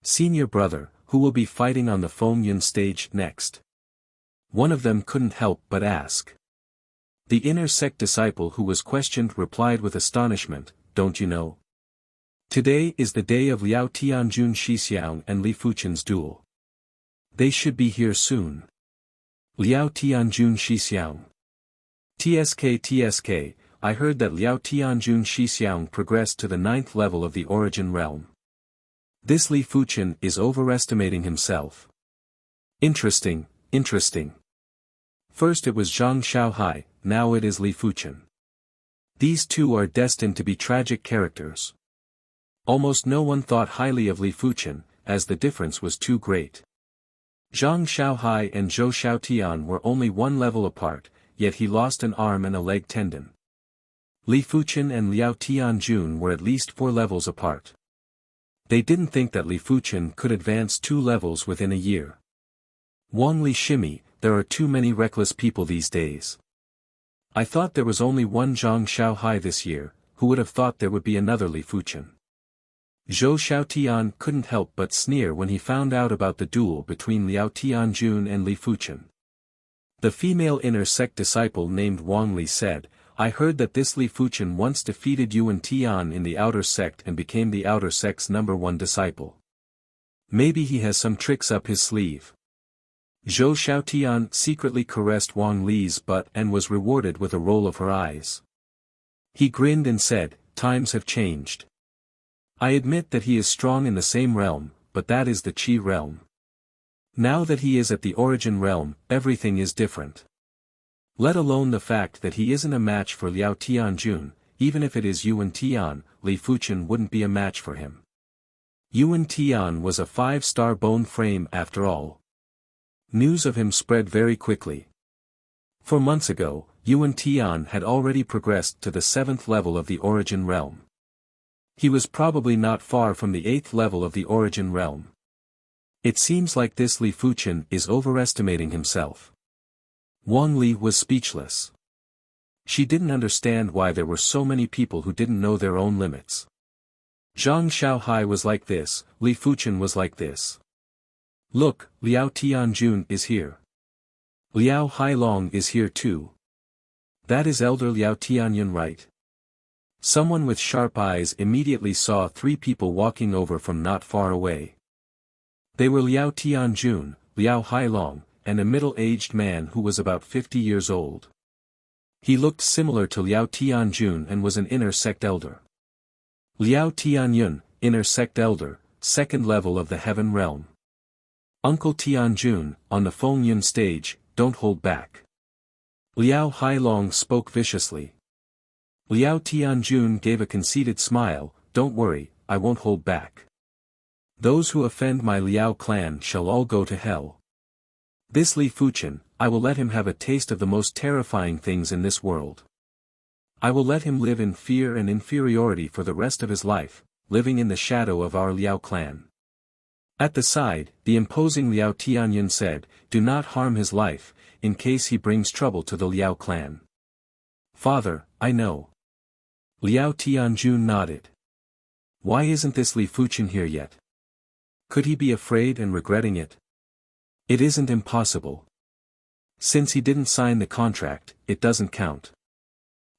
Senior brother, who will be fighting on the Feng Yun stage next? One of them couldn't help but ask. The inner sect disciple who was questioned replied with astonishment, don't you know? Today is the day of Liao Tianjun Shixiang and Li Fuchen's duel. They should be here soon. Liao Tianjun Shixiang. TSK, I heard that Liao Tianjun Shixiang progressed to the 9th level of the origin realm. This Li Fuchen is overestimating himself. Interesting. First it was Zhang Xiaohai, now it is Li Fuchen. These two are destined to be tragic characters. Almost no one thought highly of Li Fuchen, as the difference was too great. Zhang Xiaohai and Zhou Xiaotian were only 1 level apart, yet he lost an arm and a leg tendon. Li Fuchen and Liao Tianjun were at least 4 levels apart. They didn't think that Li Fuchen could advance 2 levels within a year. Wang Li shimmy, there are too many reckless people these days. I thought there was only one Zhang Xiaohai this year, who would have thought there would be another Li Fuchen. Zhou Xiaotian couldn't help but sneer when he found out about the duel between Liao Tianjun and Li Fuchen. The female inner sect disciple named Wang Li said, I heard that this Li Fuchen once defeated Yuan Tian in the outer sect and became the outer sect's #1 disciple. Maybe he has some tricks up his sleeve. Zhou Xiaotian secretly caressed Wang Li's butt and was rewarded with a roll of her eyes. He grinned and said, "Times have changed. I admit that he is strong in the same realm, but that is the Qi realm. Now that he is at the origin realm, everything is different. Let alone the fact that he isn't a match for Liao Tianjun, even if it is Yuan Tian, Li Fuchen wouldn't be a match for him. Yuan Tian was a 5-star bone frame after all." News of him spread very quickly. 4 months ago, Yuan Tian had already progressed to the 7th level of the origin realm. He was probably not far from the 8th level of the origin realm. It seems like this Li Fuchen is overestimating himself. Wang Li was speechless. She didn't understand why there were so many people who didn't know their own limits. Zhang Xiaohai was like this, Li Fuchen was like this. Look, Liao Tianjun is here. Liao Hailong is here too. That is Elder Liao Tianyun, right? Someone with sharp eyes immediately saw 3 people walking over from not far away. They were Liao Tianjun, Liao Hailong, and a middle-aged man who was about 50 years old. He looked similar to Liao Tianjun and was an inner sect elder. Liao Tianyun, inner sect elder, 2nd level of the heaven realm. Uncle Tianjun, on the Fengyun stage, don't hold back. Liao Hailong spoke viciously. Liao Tianjun gave a conceited smile, don't worry, I won't hold back. Those who offend my Liao clan shall all go to hell. This Li Fuchen, I will let him have a taste of the most terrifying things in this world. I will let him live in fear and inferiority for the rest of his life, living in the shadow of our Liao clan. At the side, the imposing Liao Tianyun said, do not harm his life, in case he brings trouble to the Liao clan. Father, I know. Liao Tianjun nodded. Why isn't this Li Fuchen here yet? Could he be afraid and regretting it? It isn't impossible. Since he didn't sign the contract, it doesn't count.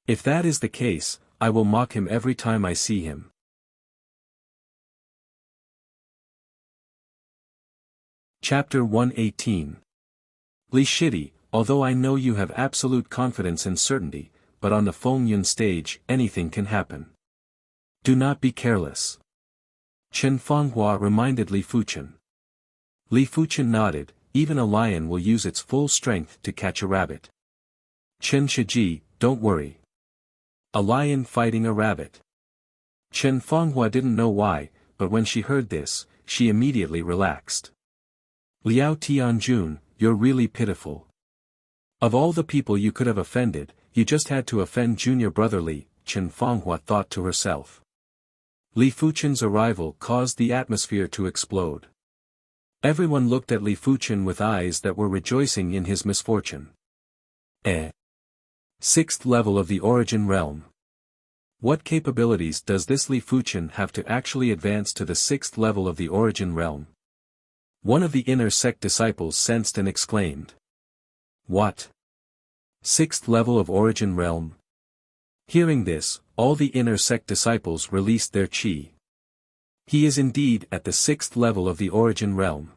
If that is the case, I will mock him every time I see him. Chapter 118. Li Shidi, although I know you have absolute confidence and certainty, but on the Fengyun stage, anything can happen. Do not be careless. Chen Fanghua reminded Li Fuchen. Li Fuchen nodded, even a lion will use its full strength to catch a rabbit. Chen Shiji, don't worry. A lion fighting a rabbit. Chen Fanghua didn't know why, but when she heard this, she immediately relaxed. Liao Tianjun, you're really pitiful. Of all the people you could have offended, you just had to offend junior brother Li, Chen Fanghua thought to herself. Li Fuchen's arrival caused the atmosphere to explode. Everyone looked at Li Fuchen with eyes that were rejoicing in his misfortune. 6th level of the origin realm. What capabilities does this Li Fuchen have to actually advance to the 6th level of the origin realm? One of the inner sect disciples sensed and exclaimed. What? 6th level of origin realm? Hearing this, all the inner sect disciples released their qi. He is indeed at the 6th level of the origin realm.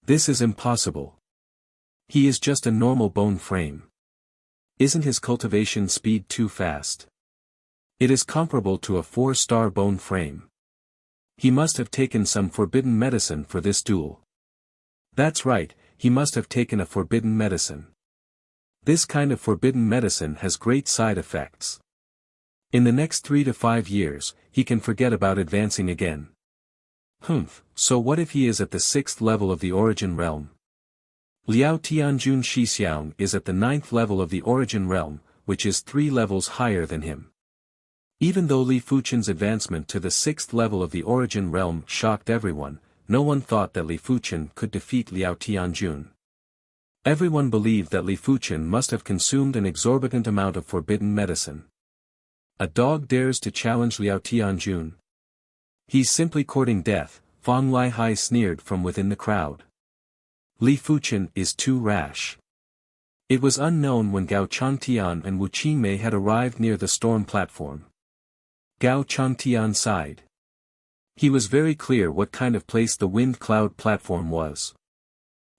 This is impossible. He is just a normal bone frame. Isn't his cultivation speed too fast? It is comparable to a 4-star bone frame. He must have taken some forbidden medicine for this duel. That's right, he must have taken a forbidden medicine. This kind of forbidden medicine has great side effects. In the next 3 to 5 years, he can forget about advancing again. So what if he is at the 6th level of the origin realm? Liao Tianjun Shixiang is at the 9th level of the origin realm, which is 3 levels higher than him. Even though Li Fuchen's advancement to the 6th level of the origin realm shocked everyone, no one thought that Li Fuchen could defeat Liao Tianjun. Everyone believed that Li Fuchen must have consumed an exorbitant amount of forbidden medicine. A dog dares to challenge Liao Tianjun. He's simply courting death, Fang Lihai sneered from within the crowd. Li Fuchen is too rash. It was unknown when Gao Changtian and Wu Qingmei had arrived near the storm platform. Gao Changtian sighed. He was very clear what kind of place the wind cloud platform was.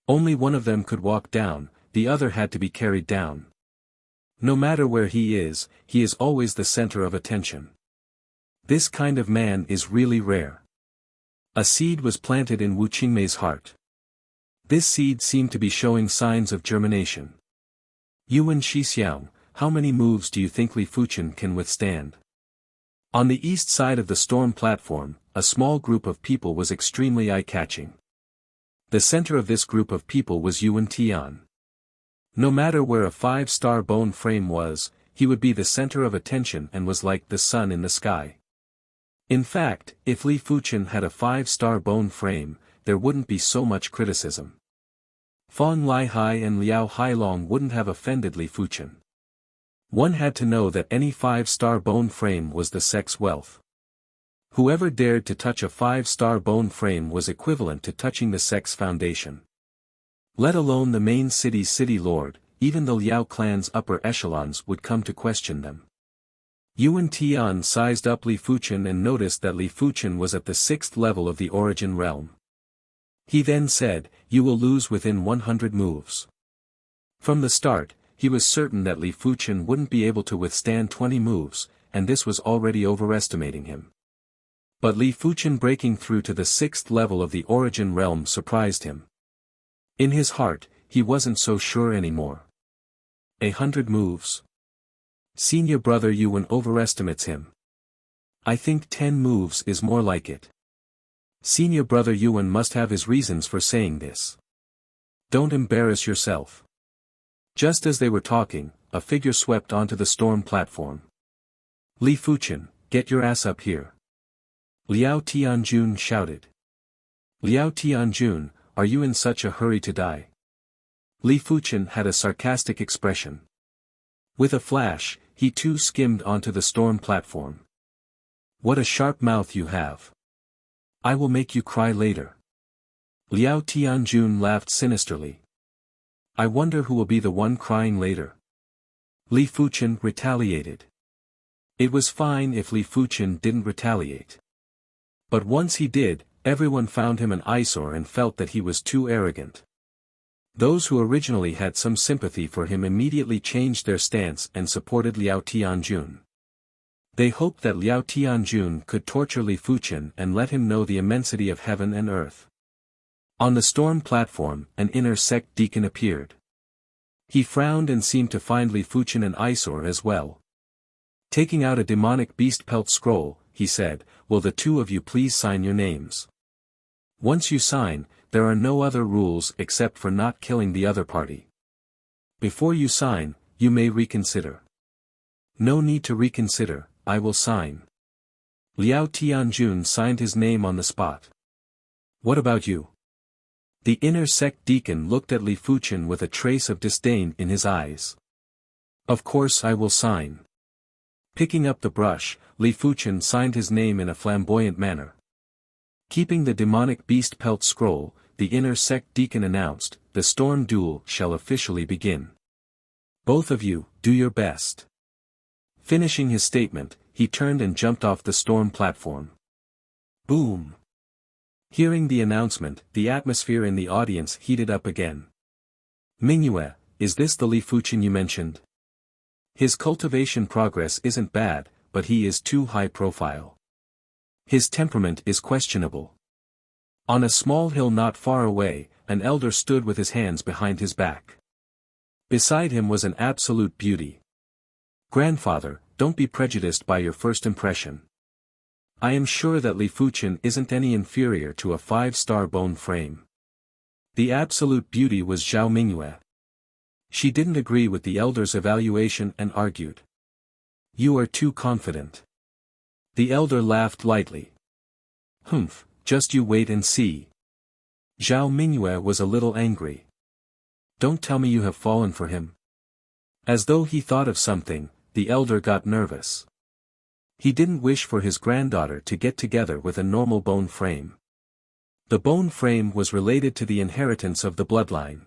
Only one of them could walk down, the other had to be carried down. No matter where he is always the center of attention. This kind of man is really rare. A seed was planted in Wu Qingmei's heart. This seed seemed to be showing signs of germination. Yuan Shixiang, how many moves do you think Li Fuchen can withstand? On the east side of the storm platform, a small group of people was extremely eye-catching. The center of this group of people was Yuan Tian. No matter where a 5-star bone frame was, he would be the center of attention and was like the sun in the sky. In fact, if Li Fuchen had a 5-star bone frame, there wouldn't be so much criticism. Fang Lihai and Liao Hailong wouldn't have offended Li Fuchen. One had to know that any 5-star bone frame was the sex wealth. Whoever dared to touch a 5-star bone frame was equivalent to touching the sex foundation. Let alone the main city's city lord, even the Liao clan's upper echelons would come to question them. Yuan Tian sized up Li Fuchen and noticed that Li Fuchen was at the 6th level of the origin realm. He then said, "You will lose within 100 moves." From the start, he was certain that Li Fuchen wouldn't be able to withstand 20 moves, and this was already overestimating him. But Li Fuchen breaking through to the 6th level of the origin realm surprised him. In his heart, he wasn't so sure anymore. 100 moves. Senior brother Yuan overestimates him. I think 10 moves is more like it. Senior brother Yuan must have his reasons for saying this. Don't embarrass yourself. Just as they were talking, a figure swept onto the storm platform. Li Fuchen, get your ass up here. Liao Tianjun shouted. Liao Tianjun, are you in such a hurry to die? Li Fuchen had a sarcastic expression. With a flash, he too skimmed onto the storm platform. What a sharp mouth you have. I will make you cry later. Liao Tianjun laughed sinisterly. I wonder who will be the one crying later. Li Fuchen retaliated. It was fine if Li Fuchen didn't retaliate. But once he did, everyone found him an eyesore and felt that he was too arrogant. Those who originally had some sympathy for him immediately changed their stance and supported Liao Tianjun. They hoped that Liao Tianjun could torture Li Fuchen and let him know the immensity of heaven and earth. On the storm platform, an inner sect deacon appeared. He frowned and seemed to find Li Fuchen an eyesore as well. Taking out a demonic beast pelt scroll, he said, "Will the two of you please sign your names? Once you sign, there are no other rules except for not killing the other party. Before you sign, you may reconsider." No need to reconsider, I will sign. Liao Tianjun signed his name on the spot. What about you? The inner sect deacon looked at Li Fuchen with a trace of disdain in his eyes. Of course I will sign. Picking up the brush, Li Fuchen signed his name in a flamboyant manner. Keeping the demonic beast pelt scroll, the inner sect deacon announced, the storm duel shall officially begin. Both of you, do your best. Finishing his statement, he turned and jumped off the storm platform. Boom! Hearing the announcement, the atmosphere in the audience heated up again. Mingyue, is this the Li Fuchen you mentioned? His cultivation progress isn't bad, but he is too high profile. His temperament is questionable. On a small hill not far away, an elder stood with his hands behind his back. Beside him was an absolute beauty. Grandfather, don't be prejudiced by your first impression. I am sure that Li Fuchen isn't any inferior to a 5-star bone frame. The absolute beauty was Zhao Mingyue. She didn't agree with the elder's evaluation and argued. You are too confident. The elder laughed lightly. Humph, just you wait and see. Zhao Mingyue was a little angry. Don't tell me you have fallen for him. As though he thought of something, the elder got nervous. He didn't wish for his granddaughter to get together with a normal bone frame. The bone frame was related to the inheritance of the bloodline.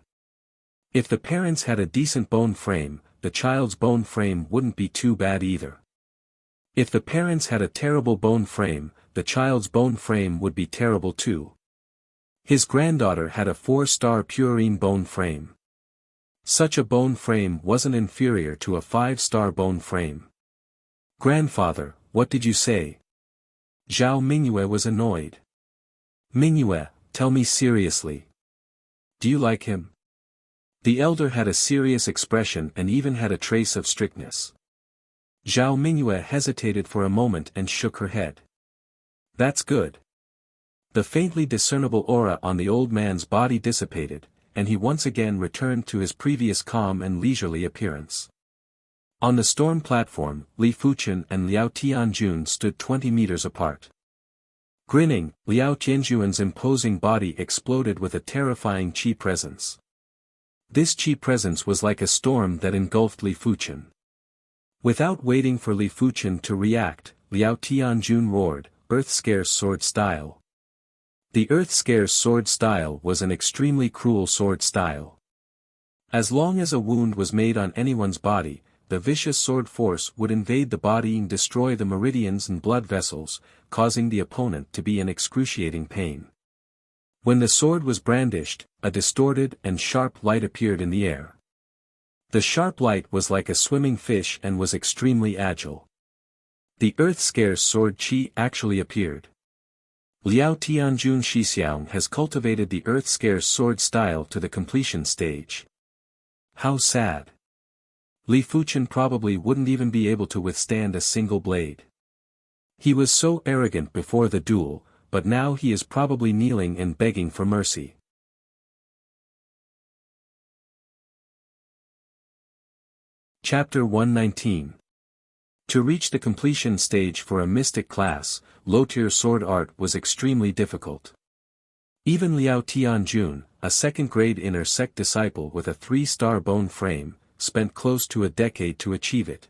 If the parents had a decent bone frame, the child's bone frame wouldn't be too bad either. If the parents had a terrible bone frame, the child's bone frame would be terrible too. His granddaughter had a 4-star purine bone frame. Such a bone frame wasn't inferior to a 5-star bone frame. Grandfather, what did you say? Zhao Mingyue was annoyed. Mingyue, tell me seriously. Do you like him? The elder had a serious expression and even had a trace of strictness. Zhao Mingyue hesitated for a moment and shook her head. That's good. The faintly discernible aura on the old man's body dissipated, and he once again returned to his previous calm and leisurely appearance. On the storm platform, Li Fuchen and Liao Tianjun stood 20 meters apart. Grinning, Liao Tianjun's imposing body exploded with a terrifying qi presence. This qi presence was like a storm that engulfed Li Fuchen. Without waiting for Li Fuchen to react, Liao Tianjun roared, "Earth Scarce Sword Style." The Earth Scarce Sword Style was an extremely cruel sword style. As long as a wound was made on anyone's body, the vicious sword force would invade the body and destroy the meridians and blood vessels, causing the opponent to be in excruciating pain. When the sword was brandished, a distorted and sharp light appeared in the air. The sharp light was like a swimming fish and was extremely agile. The Earth Scarce Sword Qi actually appeared. Liao Tianjun Shixiang has cultivated the Earth Scarce Sword style to the completion stage. How sad. Li Fuchen probably wouldn't even be able to withstand a single blade. He was so arrogant before the duel, but now he is probably kneeling and begging for mercy. Chapter 119. To reach the completion stage for a mystic class, low-tier sword art was extremely difficult. Even Liao Tianjun, a second-grade inner sect disciple with a 3-star bone frame, spent close to a decade to achieve it.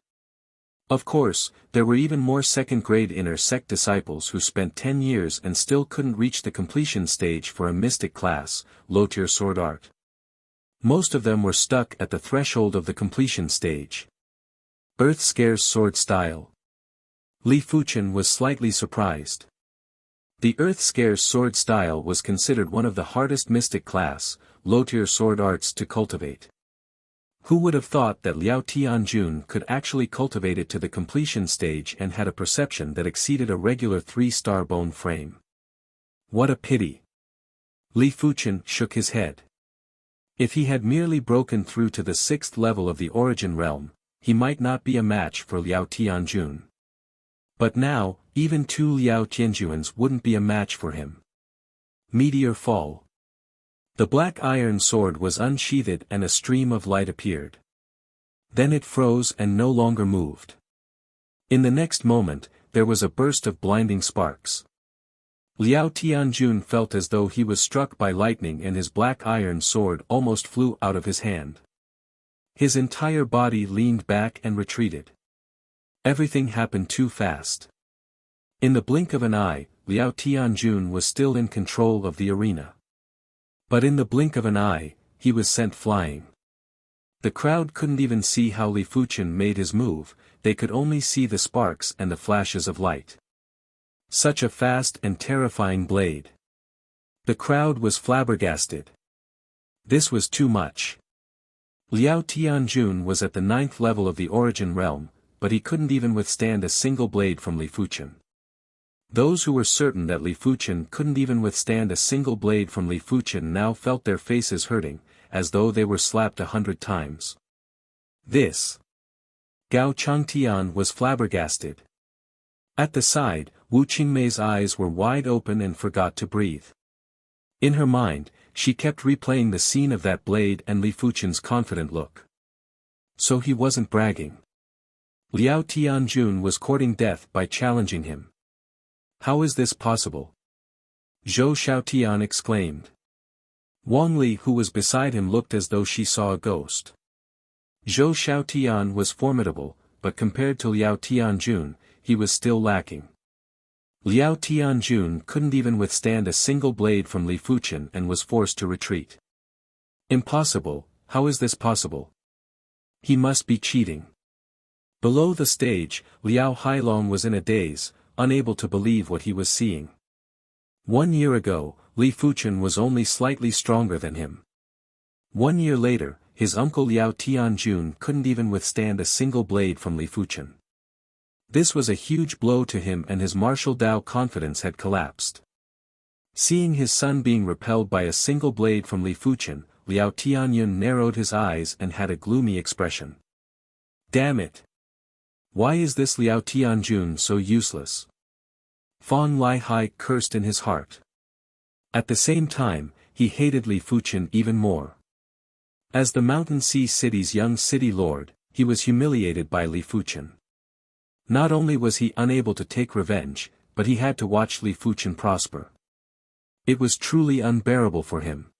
Of course, there were even more second-grade inner sect disciples who spent 10 years and still couldn't reach the completion stage for a mystic class, low-tier sword art. Most of them were stuck at the threshold of the completion stage. Earth Scarce Sword Style. Li Fuchen was slightly surprised. The Earth Scarce Sword Style was considered one of the hardest mystic class, low-tier sword arts to cultivate. Who would have thought that Liao Tianjun could actually cultivate it to the completion stage and had a perception that exceeded a regular 3-star bone frame? What a pity. Li Fuchen shook his head. If he had merely broken through to the 6th level of the origin realm, he might not be a match for Liao Tianjun. But now, even 2 Liao Tianjuns wouldn't be a match for him. Meteor Fall. The black iron sword was unsheathed and a stream of light appeared. Then it froze and no longer moved. In the next moment, there was a burst of blinding sparks. Liao Tianjun felt as though he was struck by lightning and his black iron sword almost flew out of his hand. His entire body leaned back and retreated. Everything happened too fast. In the blink of an eye, Liao Tianjun was still in control of the arena. But in the blink of an eye, he was sent flying. The crowd couldn't even see how Li Fuchen made his move, they could only see the sparks and the flashes of light. Such a fast and terrifying blade. The crowd was flabbergasted. This was too much. Liao Tianjun was at the 9th level of the origin realm, but he couldn't even withstand a single blade from Li Fuchen. Those who were certain that Li Fuchen couldn't even withstand a single blade from Li Fuchen now felt their faces hurting, as though they were slapped 100 times. This. Gao Changtian was flabbergasted. At the side, Wu Qingmei's eyes were wide open and forgot to breathe. In her mind, she kept replaying the scene of that blade and Li Fuchen's confident look. So he wasn't bragging. Liao Tianjun was courting death by challenging him. How is this possible? Zhou Xiaotian exclaimed. Wang Li who was beside him looked as though she saw a ghost. Zhou Xiaotian was formidable, but compared to Liao Tianjun, he was still lacking. Liao Tianjun couldn't even withstand a single blade from Li Fuchen and was forced to retreat. Impossible, how is this possible? He must be cheating. Below the stage, Liao Hailong was in a daze, unable to believe what he was seeing. 1 year ago, Li Fuchen was only slightly stronger than him. 1 year later, his uncle Liao Tianjun couldn't even withstand a single blade from Li Fuchen. This was a huge blow to him, and his martial Dao confidence had collapsed. Seeing his son being repelled by a single blade from Li Fuchen, Liao Tianyun narrowed his eyes and had a gloomy expression. Damn it! Why is this Liao Tianjun so useless? Fan Lihai cursed in his heart. At the same time, he hated Li Fuchen even more. As the Mountain Sea City's young city lord, he was humiliated by Li Fuchen. Not only was he unable to take revenge, but he had to watch Li Fuchen prosper. It was truly unbearable for him.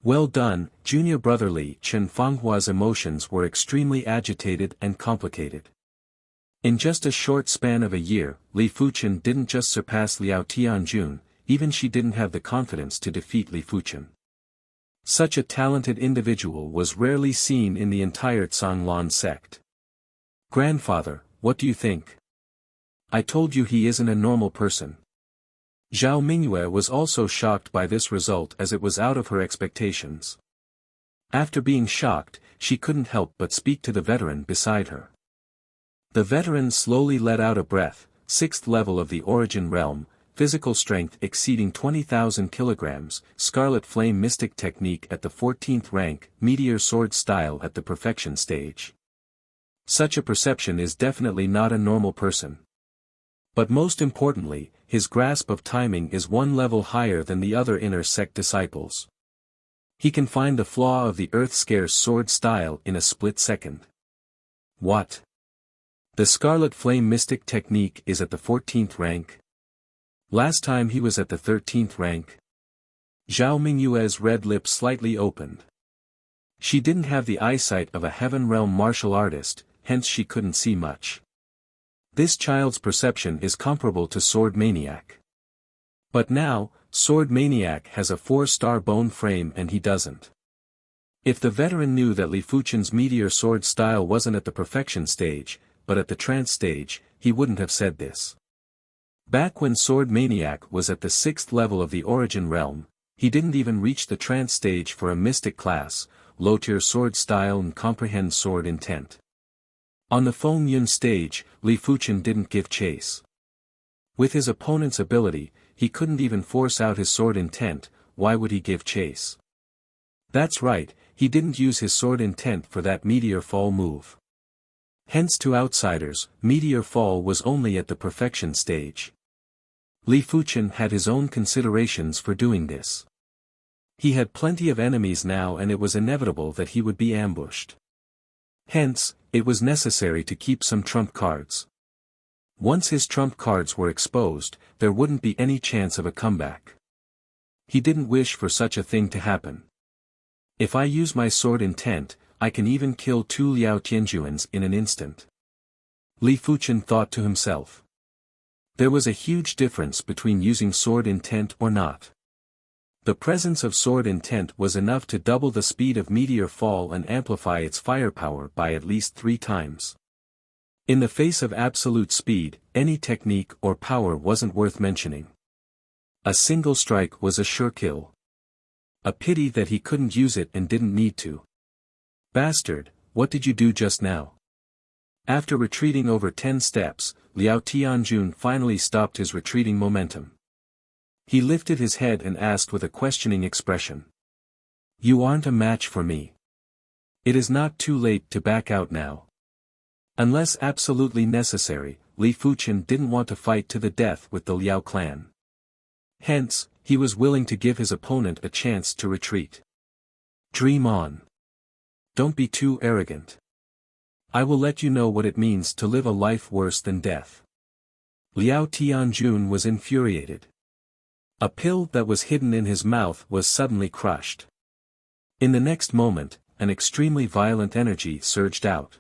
Well done, junior brother Li. Chen Fanghua's emotions were extremely agitated and complicated. In just a short span of a year, Li Fuchen didn't just surpass Liao Tianjun, even she didn't have the confidence to defeat Li Fuchen. Such a talented individual was rarely seen in the entire Zhanglan sect. Grandfather, what do you think? I told you he isn't a normal person. Zhao Mingyue was also shocked by this result, as it was out of her expectations. After being shocked, she couldn't help but speak to the veteran beside her. The veteran slowly let out a breath. 6th level of the Origin Realm, physical strength exceeding 20,000 kilograms, Scarlet Flame Mystic Technique at the 14th rank, Meteor Sword Style at the Perfection stage. Such a perception is definitely not a normal person. But most importantly, his grasp of timing is 1 level higher than the other inner sect disciples. He can find the flaw of the Earth-Scarce Sword Style in a split second. What? The Scarlet Flame Mystic Technique is at the 14th rank? Last time he was at the 13th rank. Zhao Mingyue's red lips slightly opened. She didn't have the eyesight of a Heaven Realm martial artist, hence she couldn't see much. This child's perception is comparable to Sword Maniac. But now, Sword Maniac has a 4-star bone frame and he doesn't. If the veteran knew that Li Fuchen's Meteor Sword Style wasn't at the Perfection stage, but at the Trance stage, he wouldn't have said this. Back when Sword Maniac was at the 6th level of the Origin Realm, he didn't even reach the Trance stage for a Mystic class, Low-tier Sword Style and Comprehend Sword Intent. On the Feng Yun stage, Li Fuchen didn't give chase. With his opponent's ability, he couldn't even force out his sword intent. Why would he give chase? That's right, he didn't use his sword intent for that Meteor Fall move. Hence to outsiders, Meteor Fall was only at the Perfection stage. Li Fuchen had his own considerations for doing this. He had plenty of enemies now and it was inevitable that he would be ambushed. Hence, it was necessary to keep some trump cards. Once his trump cards were exposed, there wouldn't be any chance of a comeback. He didn't wish for such a thing to happen. If I use my sword intent, I can even kill 2 Liao Tianjuans in an instant. Li Fuchen thought to himself. There was a huge difference between using sword intent or not. The presence of sword intent was enough to double the speed of Meteor Fall and amplify its firepower by at least 3 times. In the face of absolute speed, any technique or power wasn't worth mentioning. A single strike was a sure kill. A pity that he couldn't use it and didn't need to. Bastard, what did you do just now? After retreating over 10 steps, Liao Tianjun finally stopped his retreating momentum. He lifted his head and asked with a questioning expression. You aren't a match for me. It is not too late to back out now. Unless absolutely necessary, Li Fuchen didn't want to fight to the death with the Liao clan. Hence, he was willing to give his opponent a chance to retreat. Dream on. Don't be too arrogant. I will let you know what it means to live a life worse than death. Liao Tianjun was infuriated. A pill that was hidden in his mouth was suddenly crushed. In the next moment, an extremely violent energy surged out.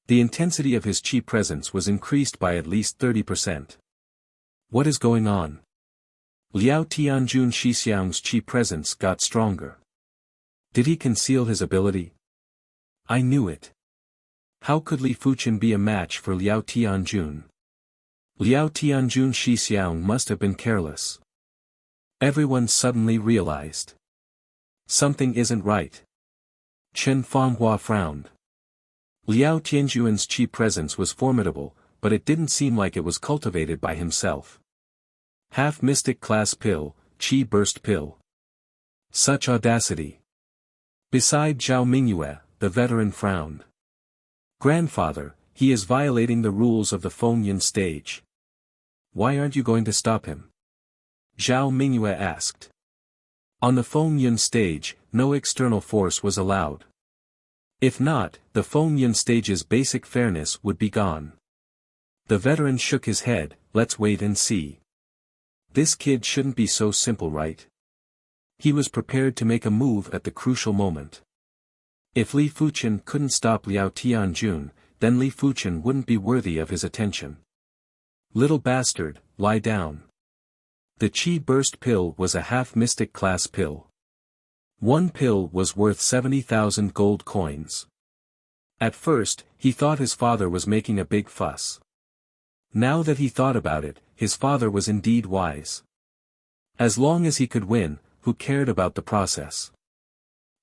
The intensity of his chi presence was increased by at least 30%. What is going on? Liao Tianjun Shixiang's chi presence got stronger. Did he conceal his ability? I knew it. How could Li Fuchen be a match for Liao Tianjun? Liao Tianjun Shixiang must have been careless. Everyone suddenly realized. Something isn't right. Chen Fanghua frowned. Liao Tianjuan's qi presence was formidable, but it didn't seem like it was cultivated by himself. Half-mystic class pill, qi burst pill. Such audacity. Beside Zhao Mingyue, the veteran frowned. Grandfather, he is violating the rules of the Fengyan stage. Why aren't you going to stop him? Zhao Mingyue asked. On the Fengyan stage, no external force was allowed. If not, the Fengyan stage's basic fairness would be gone. The veteran shook his head. Let's wait and see. This kid shouldn't be so simple, right? He was prepared to make a move at the crucial moment. If Li Fuchen couldn't stop Liao Tianjun, then Li Fuchen wouldn't be worthy of his attention. Little bastard, lie down. The Qi Burst pill was a half-mystic class pill. One pill was worth 70,000 gold coins. At first, he thought his father was making a big fuss. Now that he thought about it, his father was indeed wise. As long as he could win, who cared about the process?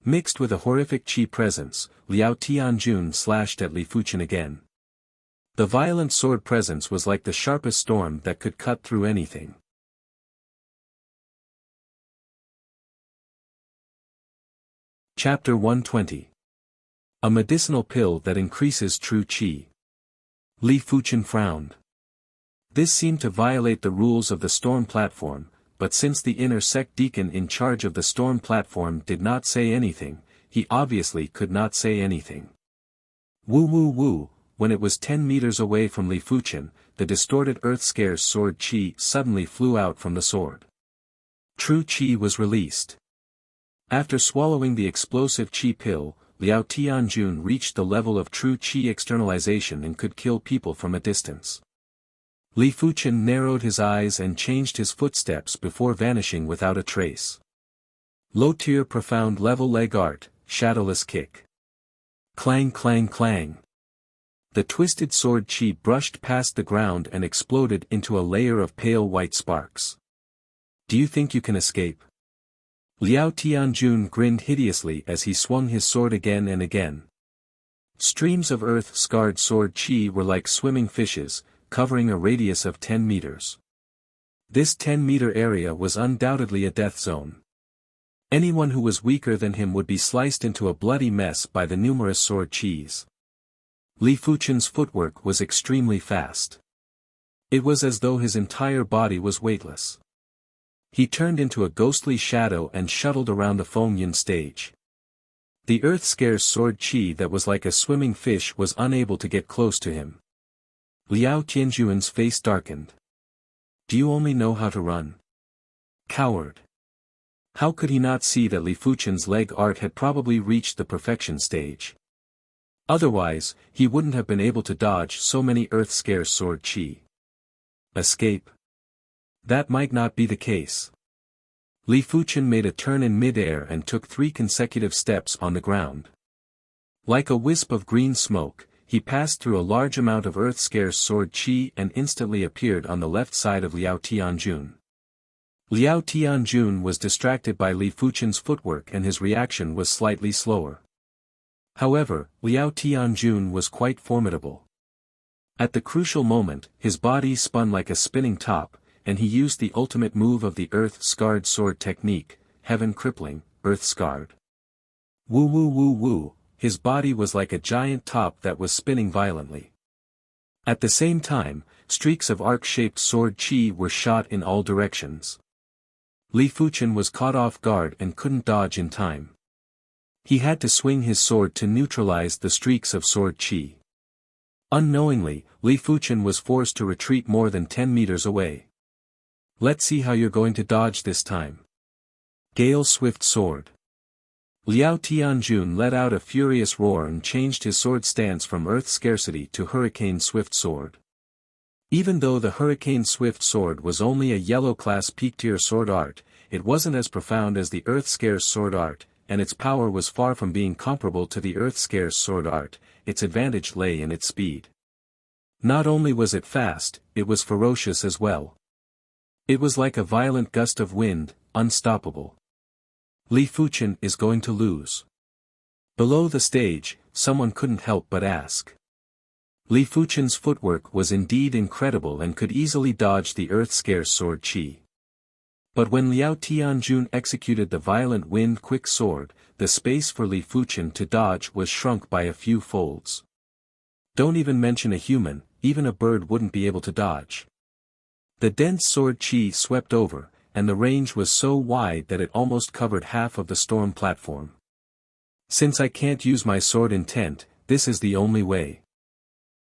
Mixed with a horrific qi presence, Liao Tianjun slashed at Li Fuchen again. The violent sword presence was like the sharpest storm that could cut through anything. Chapter 120. A medicinal pill that increases true qi. Li Fuchen frowned. This seemed to violate the rules of the storm platform, but since the inner sect deacon in charge of the storm platform did not say anything, he obviously could not say anything. Woo woo woo, when it was 10 meters away from Li Fuchen, the distorted earth-scarce sword qi suddenly flew out from the sword. True qi was released. After swallowing the explosive qi pill, Liao Tianjun reached the level of true qi externalization and could kill people from a distance. Li Fuchen narrowed his eyes and changed his footsteps before vanishing without a trace. Low-tier profound level leg art, shadowless kick. Clang clang clang. The twisted sword qi brushed past the ground and exploded into a layer of pale white sparks. Do you think you can escape? Liao Tianjun grinned hideously as he swung his sword again and again. Streams of earth-scarred sword qi were like swimming fishes, covering a radius of 10 meters. This 10-meter area was undoubtedly a death zone. Anyone who was weaker than him would be sliced into a bloody mess by the numerous sword qis. Li Fuchen's footwork was extremely fast. It was as though his entire body was weightless. He turned into a ghostly shadow and shuttled around the Fengyan stage. The earth-scarce sword qi that was like a swimming fish was unable to get close to him. Liao Tianjuan's face darkened. Do you only know how to run? Coward. How could he not see that Li Fuchen's leg art had probably reached the perfection stage? Otherwise, he wouldn't have been able to dodge so many earth-scarce sword qi. Escape? That might not be the case. Li Fuchen made a turn in mid-air and took 3 consecutive steps on the ground. Like a wisp of green smoke, he passed through a large amount of earth-scarce sword qi and instantly appeared on the left side of Liao Tianjun. Liao Tianjun was distracted by Li Fuchen's footwork and his reaction was slightly slower. However, Liao Tianjun was quite formidable. At the crucial moment, his body spun like a spinning top, and he used the ultimate move of the earth-scarred sword technique, Heaven Crippling, Earth-Scarred. Woo woo woo woo. His body was like a giant top that was spinning violently. At the same time, streaks of arc-shaped sword qi were shot in all directions. Li Fuchen was caught off guard and couldn't dodge in time. He had to swing his sword to neutralize the streaks of sword qi. Unknowingly, Li Fuchen was forced to retreat more than 10 meters away. Let's see how you're going to dodge this time. Gale Swift Sword. Liao Tianjun let out a furious roar and changed his sword stance from Earth Scarcity to Hurricane Swift Sword. Even though the Hurricane Swift Sword was only a yellow class peak tier sword art, it wasn't as profound as the Earth Scarce sword art, and its power was far from being comparable to the earth-scarce sword art. Its advantage lay in its speed. Not only was it fast, it was ferocious as well. It was like a violent gust of wind, unstoppable. Li Fuchen is going to lose. Below the stage, someone couldn't help but ask. Li Fuchen's footwork was indeed incredible and could easily dodge the earth-scarce sword qi. But when Liao Tianjun executed the violent wind-quick sword, the space for Li Fuchen to dodge was shrunk by a few folds. Don't even mention a human, even a bird wouldn't be able to dodge. The dense sword qi swept over, and the range was so wide that it almost covered half of the storm platform. Since I can't use my sword intent, this is the only way.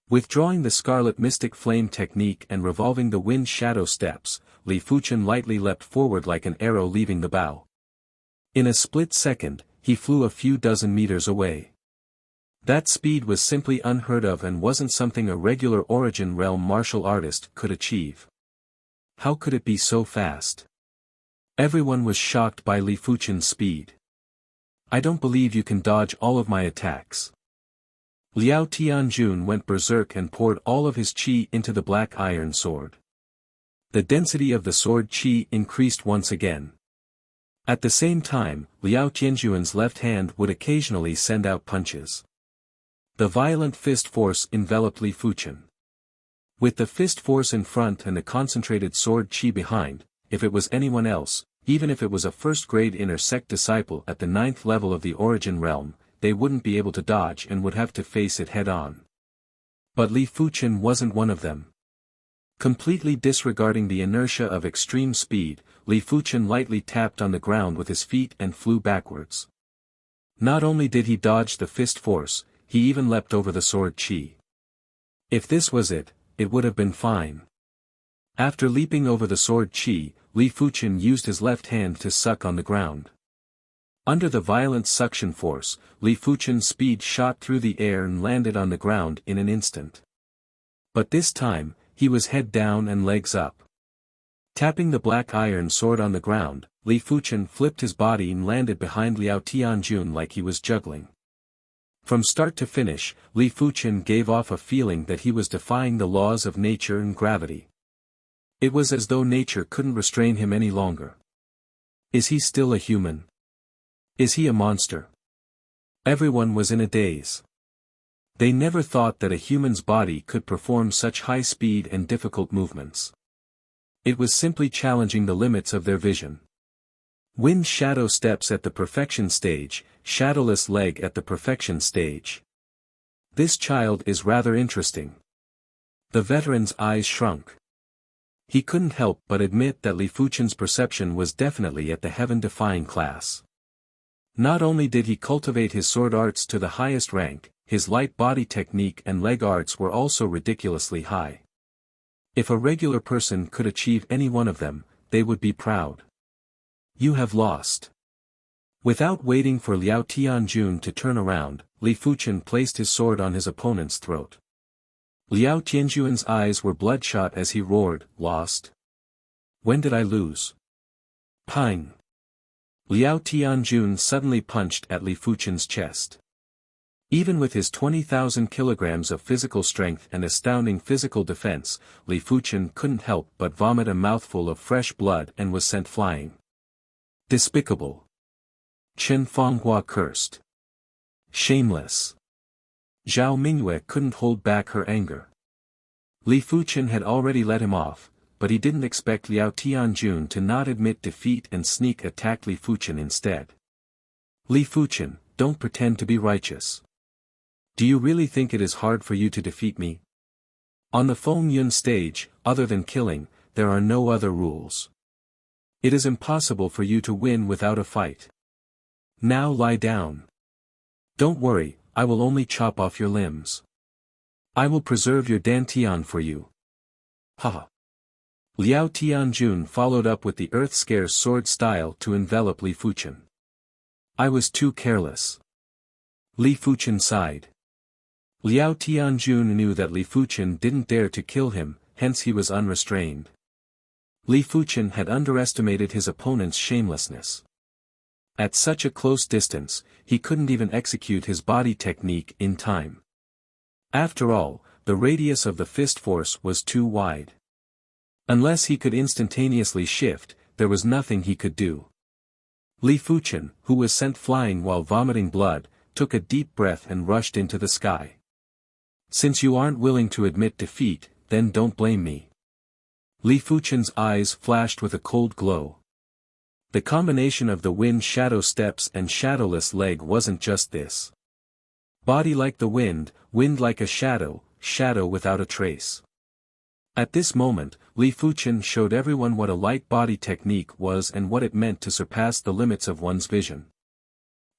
Withdrawing the Scarlet Mystic Flame technique and revolving the Wind Shadow steps, Li Fuchen lightly leapt forward like an arrow leaving the bow. In a split second, he flew a few dozen meters away. That speed was simply unheard of and wasn't something a regular Origin Realm martial artist could achieve. How could it be so fast? Everyone was shocked by Li Fuchen's speed. I don't believe you can dodge all of my attacks. Liao Tianjun went berserk and poured all of his qi into the black iron sword. The density of the sword qi increased once again. At the same time, Liao Tianjun's left hand would occasionally send out punches. The violent fist force enveloped Li Fuchen. With the fist force in front and the concentrated sword qi behind, if it was anyone else, even if it was a first-grade inner sect disciple at the 9th level of the Origin Realm, they wouldn't be able to dodge and would have to face it head-on. But Li Fuchen wasn't one of them. Completely disregarding the inertia of extreme speed, Li Fuchen lightly tapped on the ground with his feet and flew backwards. Not only did he dodge the fist force, he even leapt over the sword qi. If this was it, it would have been fine. After leaping over the sword qi, Li Fuchen used his left hand to suck on the ground. Under the violent suction force, Li Fuchen's speed shot through the air and landed on the ground in an instant. But this time, he was head down and legs up. Tapping the black iron sword on the ground, Li Fuchen flipped his body and landed behind Liao Tianjun like he was juggling. From start to finish, Li Fuchen gave off a feeling that he was defying the laws of nature and gravity. It was as though nature couldn't restrain him any longer. Is he still a human? Is he a monster? Everyone was in a daze. They never thought that a human's body could perform such high speed and difficult movements. It was simply challenging the limits of their vision. Wind shadow steps at the perfection stage, shadowless leg at the perfection stage. This child is rather interesting. The veteran's eyes shrunk. He couldn't help but admit that Li Fuchen's perception was definitely at the heaven-defying class. Not only did he cultivate his sword arts to the highest rank, his light body technique and leg arts were also ridiculously high. If a regular person could achieve any one of them, they would be proud. You have lost. Without waiting for Liao Tianjun to turn around, Li Fuchen placed his sword on his opponent's throat. Liao Tianjun's eyes were bloodshot as he roared, "Lost? When did I lose?" Pine. Liao Tianjun suddenly punched at Li Fuchen's chest. Even with his 20,000 kilograms of physical strength and astounding physical defense, Li Fuchen couldn't help but vomit a mouthful of fresh blood and was sent flying. Despicable. Chen Fonghua cursed. Shameless. Zhao Mingyue couldn't hold back her anger. Li Fuchen had already let him off, but he didn't expect Liao Tianjun to not admit defeat and sneak attack Li Fuchen instead. Li Fuchen, don't pretend to be righteous. Do you really think it is hard for you to defeat me? On the Feng Yun stage, other than killing, there are no other rules. It is impossible for you to win without a fight. Now lie down. Don't worry, I will only chop off your limbs. I will preserve your dantian for you. Haha. Liao Tianjun followed up with the earth-scarce sword style to envelop Li Fuchen. I was too careless. Li Fuchen sighed. Liao Tianjun knew that Li Fuchen didn't dare to kill him, hence he was unrestrained. Li Fuchen had underestimated his opponent's shamelessness. At such a close distance, he couldn't even execute his body technique in time. After all, the radius of the fist force was too wide. Unless he could instantaneously shift, there was nothing he could do. Li Fuchen, who was sent flying while vomiting blood, took a deep breath and rushed into the sky. Since you aren't willing to admit defeat, then don't blame me. Li Fuchen's eyes flashed with a cold glow. The combination of the wind shadow steps and shadowless leg wasn't just this. Body like the wind like a shadow, shadow without a trace. At this moment, Li Fuchen showed everyone what a light body technique was and what it meant to surpass the limits of one's vision.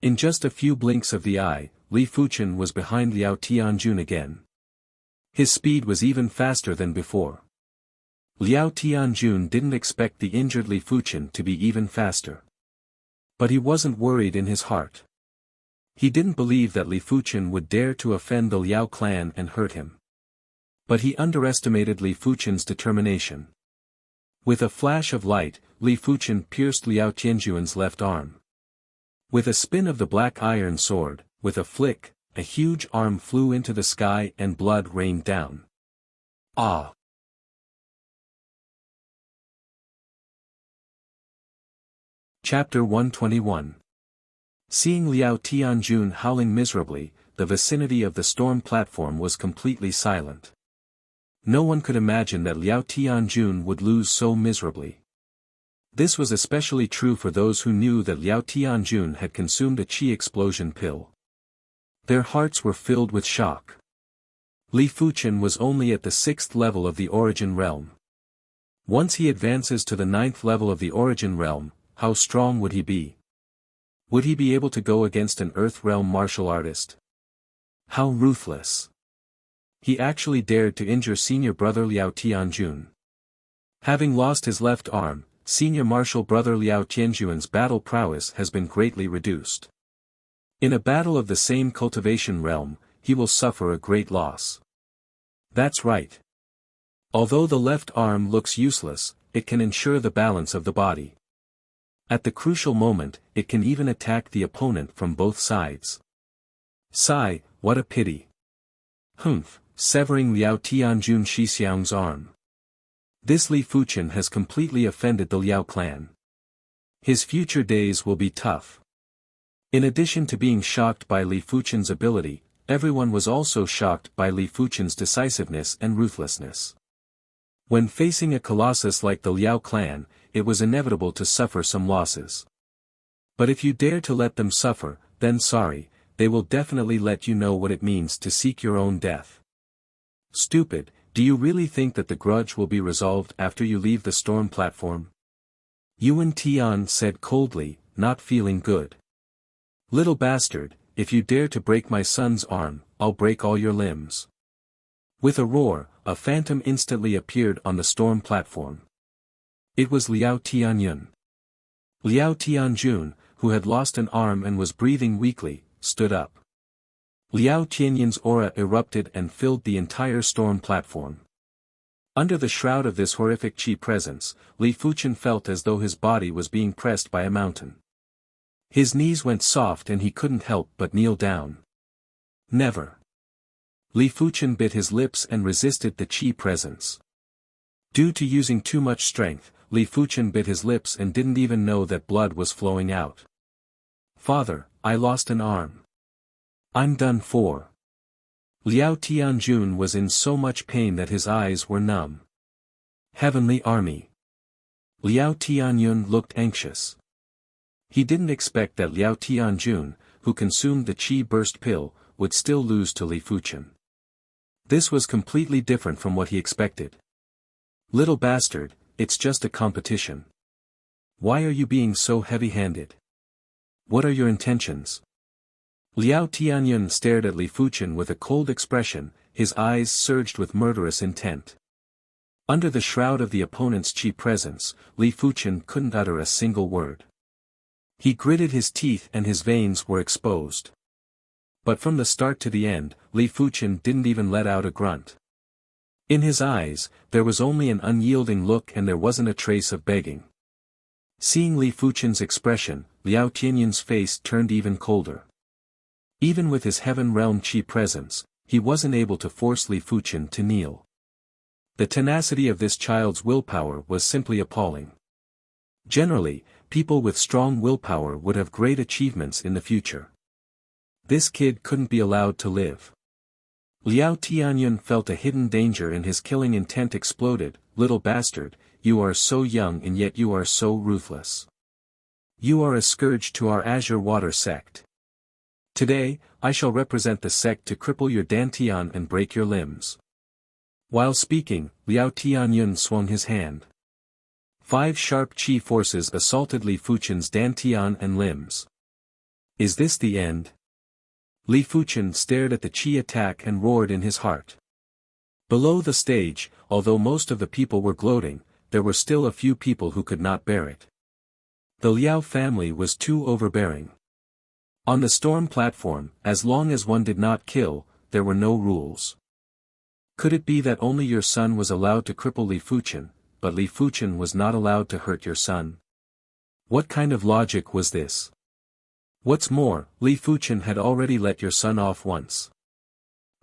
In just a few blinks of the eye, Li Fuchen was behind Liao Tianjun again. His speed was even faster than before. Liao Tianjun didn't expect the injured Li Fuchen to be even faster. But he wasn't worried in his heart. He didn't believe that Li Fuchen would dare to offend the Liao clan and hurt him. But he underestimated Li Fuchen's determination. With a flash of light, Li Fuchen pierced Liao Tianjun's left arm. With a spin of the black iron sword, with a flick, a huge arm flew into the sky and blood rained down. Ah! Chapter 121. Seeing Liao Tianjun howling miserably, the vicinity of the storm platform was completely silent. No one could imagine that Liao Tianjun would lose so miserably. This was especially true for those who knew that Liao Tianjun had consumed a qi explosion pill. Their hearts were filled with shock. Li Fuchen was only at the 6th level of the Origin Realm. Once he advances to the 9th level of the Origin Realm, how strong would he be? Would he be able to go against an Earth Realm martial artist? How ruthless! He actually dared to injure senior brother Liao Tianjun. Having lost his left arm, senior martial brother Liao Tianjun's battle prowess has been greatly reduced. In a battle of the same cultivation realm, he will suffer a great loss. That's right. Although the left arm looks useless, it can ensure the balance of the body. At the crucial moment, it can even attack the opponent from both sides. Sigh, what a pity. Humph, severing Liao Tianjun Shixiang's arm. This Li Fuchen has completely offended the Liao clan. His future days will be tough. In addition to being shocked by Li Fuchen's ability, everyone was also shocked by Li Fuchen's decisiveness and ruthlessness. When facing a colossus like the Liao clan, it was inevitable to suffer some losses. But if you dare to let them suffer, then sorry, they will definitely let you know what it means to seek your own death. Stupid, do you really think that the grudge will be resolved after you leave the storm platform? Yuan Tian said coldly, not feeling good. Little bastard, if you dare to break my son's arm, I'll break all your limbs. With a roar, a phantom instantly appeared on the storm platform. It was Liao Tianyun. Liao Tianjun, who had lost an arm and was breathing weakly, stood up. Liao Tianyun's aura erupted and filled the entire storm platform. Under the shroud of this horrific qi presence, Li Fuchen felt as though his body was being pressed by a mountain. His knees went soft and he couldn't help but kneel down. Never. Li Fuchen bit his lips and resisted the qi presence. Due to using too much strength, Li Fuchen bit his lips and didn't even know that blood was flowing out. Father, I lost an arm. I'm done for. Liao Tianjun was in so much pain that his eyes were numb. Heavenly Army. Liao Tianyun looked anxious. He didn't expect that Liao Tianjun, who consumed the qi burst pill, would still lose to Li Fuchen. This was completely different from what he expected. Little bastard, it's just a competition. Why are you being so heavy-handed? What are your intentions? Liao Tianyun stared at Li Fuchen with a cold expression, his eyes surged with murderous intent. Under the shroud of the opponent's qi presence, Li Fuchen couldn't utter a single word. He gritted his teeth and his veins were exposed. But from the start to the end, Li Fuchen didn't even let out a grunt. In his eyes, there was only an unyielding look and there wasn't a trace of begging. Seeing Li Fuchen's expression, Liao Tianyun's face turned even colder. Even with his heaven realm chi presence, he wasn't able to force Li Fuchen to kneel. The tenacity of this child's willpower was simply appalling. Generally, people with strong willpower would have great achievements in the future. This kid couldn't be allowed to live. Liao Tianyun felt a hidden danger and his killing intent exploded. Little bastard, you are so young and yet you are so ruthless. You are a scourge to our Azure Water sect. Today, I shall represent the sect to cripple your dantian and break your limbs. While speaking, Liao Tianyun swung his hand. 5 sharp chi forces assaulted Li Fuchen's dantian and limbs. Is this the end? Li Fuchen stared at the chi attack and roared in his heart. Below the stage, although most of the people were gloating, there were still a few people who could not bear it. The Liao family was too overbearing. On the storm platform, as long as one did not kill, there were no rules. Could it be that only your son was allowed to cripple Li Fuchen, but Li Fuchen was not allowed to hurt your son? What kind of logic was this? What's more, Li Fuchen had already let your son off once.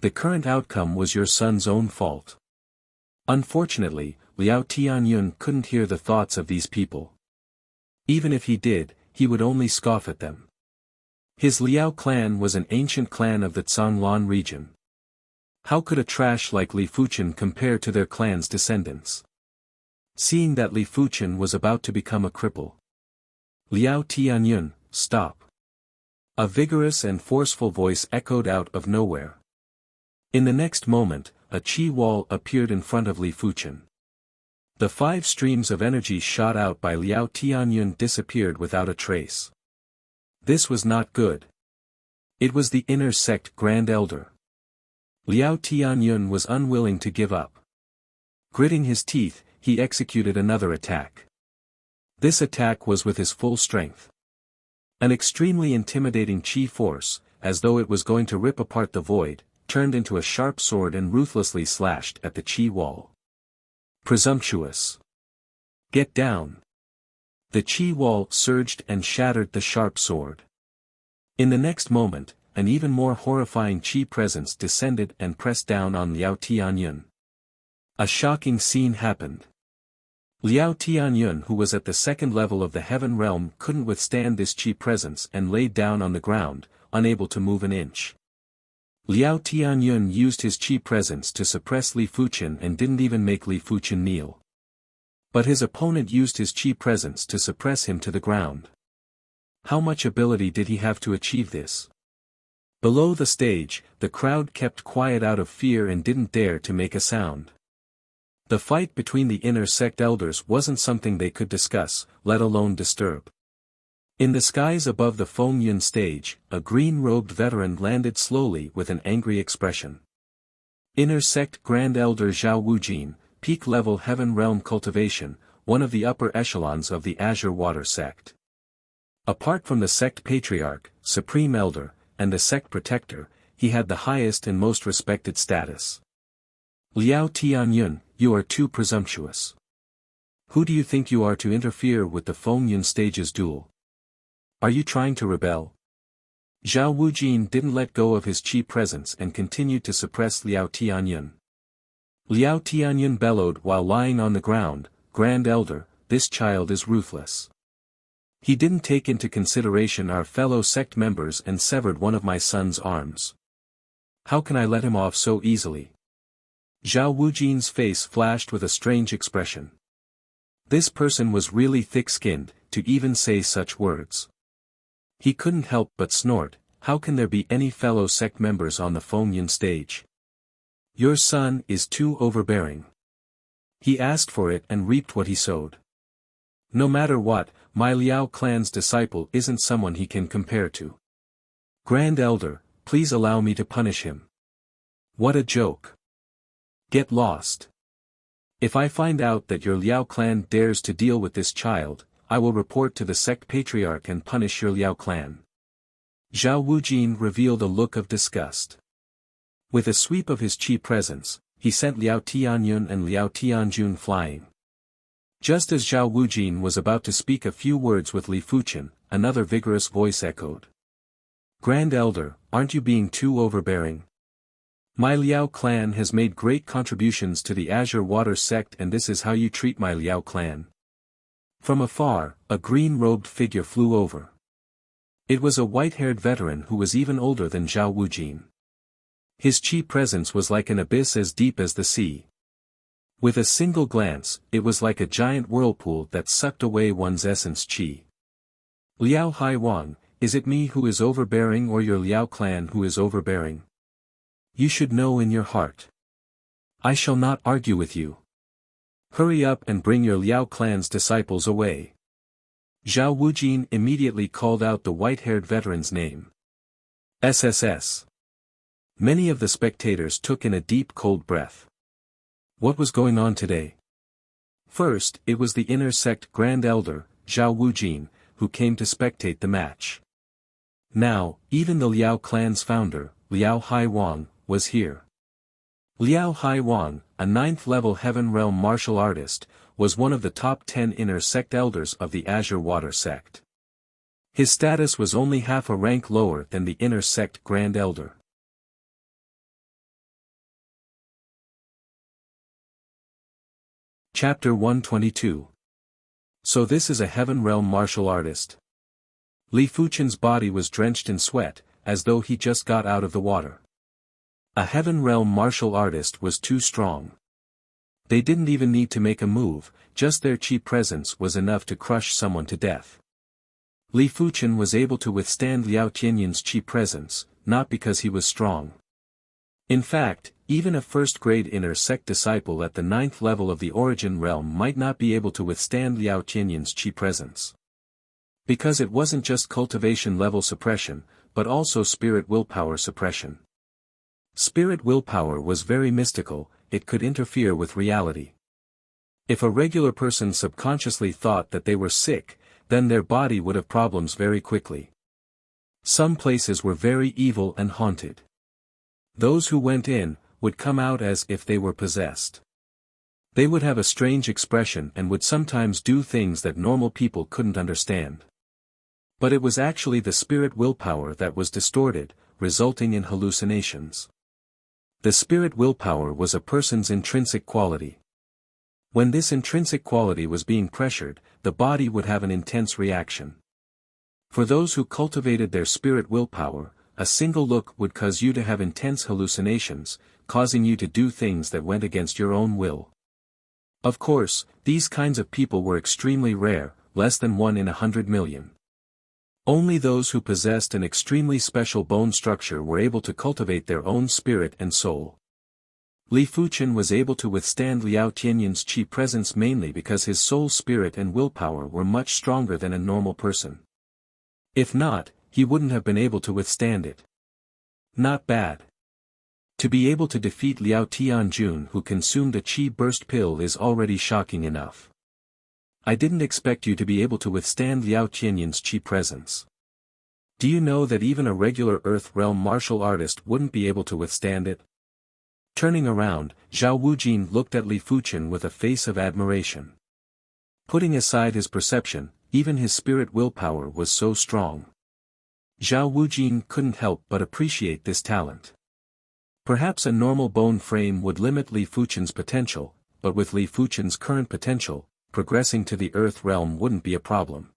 The current outcome was your son's own fault. Unfortunately, Liao Tianyun couldn't hear the thoughts of these people. Even if he did, he would only scoff at them. His Liao clan was an ancient clan of the Zhanglan region. How could a trash like Li Fuchen compare to their clan's descendants? Seeing that Li Fuchen was about to become a cripple. Liao Tianyun, stop. A vigorous and forceful voice echoed out of nowhere. In the next moment, a chi wall appeared in front of Li Fuchen. The 5 streams of energy shot out by Liao Tianyun disappeared without a trace. This was not good. It was the inner sect Grand Elder. Liao Tianyun was unwilling to give up. Gritting his teeth, he executed another attack. This attack was with his full strength. An extremely intimidating chi force, as though it was going to rip apart the void, turned into a sharp sword and ruthlessly slashed at the chi wall. Presumptuous. Get down. The chi wall surged and shattered the sharp sword. In the next moment, an even more horrifying chi presence descended and pressed down on Liao Tianyun. A shocking scene happened. Liao Tianyun, who was at the 2nd level of the heaven realm, couldn't withstand this chi presence and laid down on the ground, unable to move an inch. Liao Tianyun used his chi presence to suppress Li Fuchen and didn't even make Li Fuchen kneel. But his opponent used his chi presence to suppress him to the ground. How much ability did he have to achieve this? Below the stage, the crowd kept quiet out of fear and didn't dare to make a sound. The fight between the inner sect elders wasn't something they could discuss, let alone disturb. In the skies above the Feng Yun stage, a green-robed veteran landed slowly with an angry expression. Inner sect Grand Elder Zhao Wujin, peak-level heaven realm cultivation, one of the upper echelons of the Azure Water sect. Apart from the sect patriarch, supreme elder, and the sect protector, he had the highest and most respected status. Liao Tianyun, you are too presumptuous. Who do you think you are to interfere with the Feng Yun stage's duel? Are you trying to rebel? Zhao Wujin didn't let go of his chi presence and continued to suppress Liao Tianyun. Liao Tianyun bellowed while lying on the ground, Grand Elder, this child is ruthless. He didn't take into consideration our fellow sect members and severed one of my son's arms. How can I let him off so easily? Zhao Wujin's face flashed with a strange expression. This person was really thick-skinned, to even say such words. He couldn't help but snort, how can there be any fellow sect members on the Feng Yun stage? Your son is too overbearing. He asked for it and reaped what he sowed. No matter what, my Liao clan's disciple isn't someone he can compare to. Grand Elder, please allow me to punish him. What a joke. Get lost. If I find out that your Liao clan dares to deal with this child, I will report to the sect patriarch and punish your Liao clan. Zhao Wujin revealed a look of disgust. With a sweep of his chi presence, he sent Liao Tianyun and Liao Tianjun flying. Just as Zhao Wujin was about to speak a few words with Li Fuchen, another vigorous voice echoed. Grand Elder, aren't you being too overbearing? My Liao clan has made great contributions to the Azure Water sect, and this is how you treat my Liao clan. From afar, a green-robed figure flew over. It was a white-haired veteran who was even older than Zhao Wujin. His qi presence was like an abyss as deep as the sea. With a single glance, it was like a giant whirlpool that sucked away one's essence qi. Liao Haiwang, is it me who is overbearing or your Liao clan who is overbearing? You should know in your heart. I shall not argue with you. Hurry up and bring your Liao clan's disciples away. Zhao Wujin immediately called out the white-haired veteran's name. SSS. Many of the spectators took in a deep cold breath. What was going on today? First, it was the inner sect Grand Elder, Zhao Wujin, who came to spectate the match. Now, even the Liao clan's founder, Liao Haiwang, was here. Liao Haiwang, a 9th-level Heaven Realm martial artist, was one of the top 10 inner sect elders of the Azure Water sect. His status was only half a rank lower than the inner sect Grand Elder. Chapter 122. So this is a Heaven Realm martial artist. Li Fuchen's body was drenched in sweat, as though he just got out of the water. A Heaven Realm martial artist was too strong. They didn't even need to make a move, just their qi presence was enough to crush someone to death. Li Fuchen was able to withstand Liao Tianyin's qi presence, not because he was strong. In fact, even a first-grade inner sect disciple at the 9th level of the Origin Realm might not be able to withstand Liao Tianyin's qi presence. Because it wasn't just cultivation level suppression, but also spirit willpower suppression. Spirit willpower was very mystical, it could interfere with reality. If a regular person subconsciously thought that they were sick, then their body would have problems very quickly. Some places were very evil and haunted. Those who went in, would come out as if they were possessed. They would have a strange expression and would sometimes do things that normal people couldn't understand. But it was actually the spirit willpower that was distorted, resulting in hallucinations. The spirit willpower was a person's intrinsic quality. When this intrinsic quality was being pressured, the body would have an intense reaction. For those who cultivated their spirit willpower, a single look would cause you to have intense hallucinations, causing you to do things that went against your own will. Of course, these kinds of people were extremely rare, less than 1 in 100 million. Only those who possessed an extremely special bone structure were able to cultivate their own spirit and soul. Li Fuchen was able to withstand Liao Tianyin's qi presence mainly because his soul spirit and willpower were much stronger than a normal person. If not, he wouldn't have been able to withstand it. Not bad. To be able to defeat Liao Tianjun who consumed a qi burst pill is already shocking enough. I didn't expect you to be able to withstand Liao Tianyin's qi presence. Do you know that even a regular Earth Realm martial artist wouldn't be able to withstand it? Turning around, Zhao Wujin looked at Li Fuchen with a face of admiration. Putting aside his perception, even his spirit willpower was so strong. Zhao Wujin couldn't help but appreciate this talent. Perhaps a normal bone frame would limit Li Fuchen's potential, but with Li Fuchen's current potential, progressing to the Earth Realm wouldn't be a problem.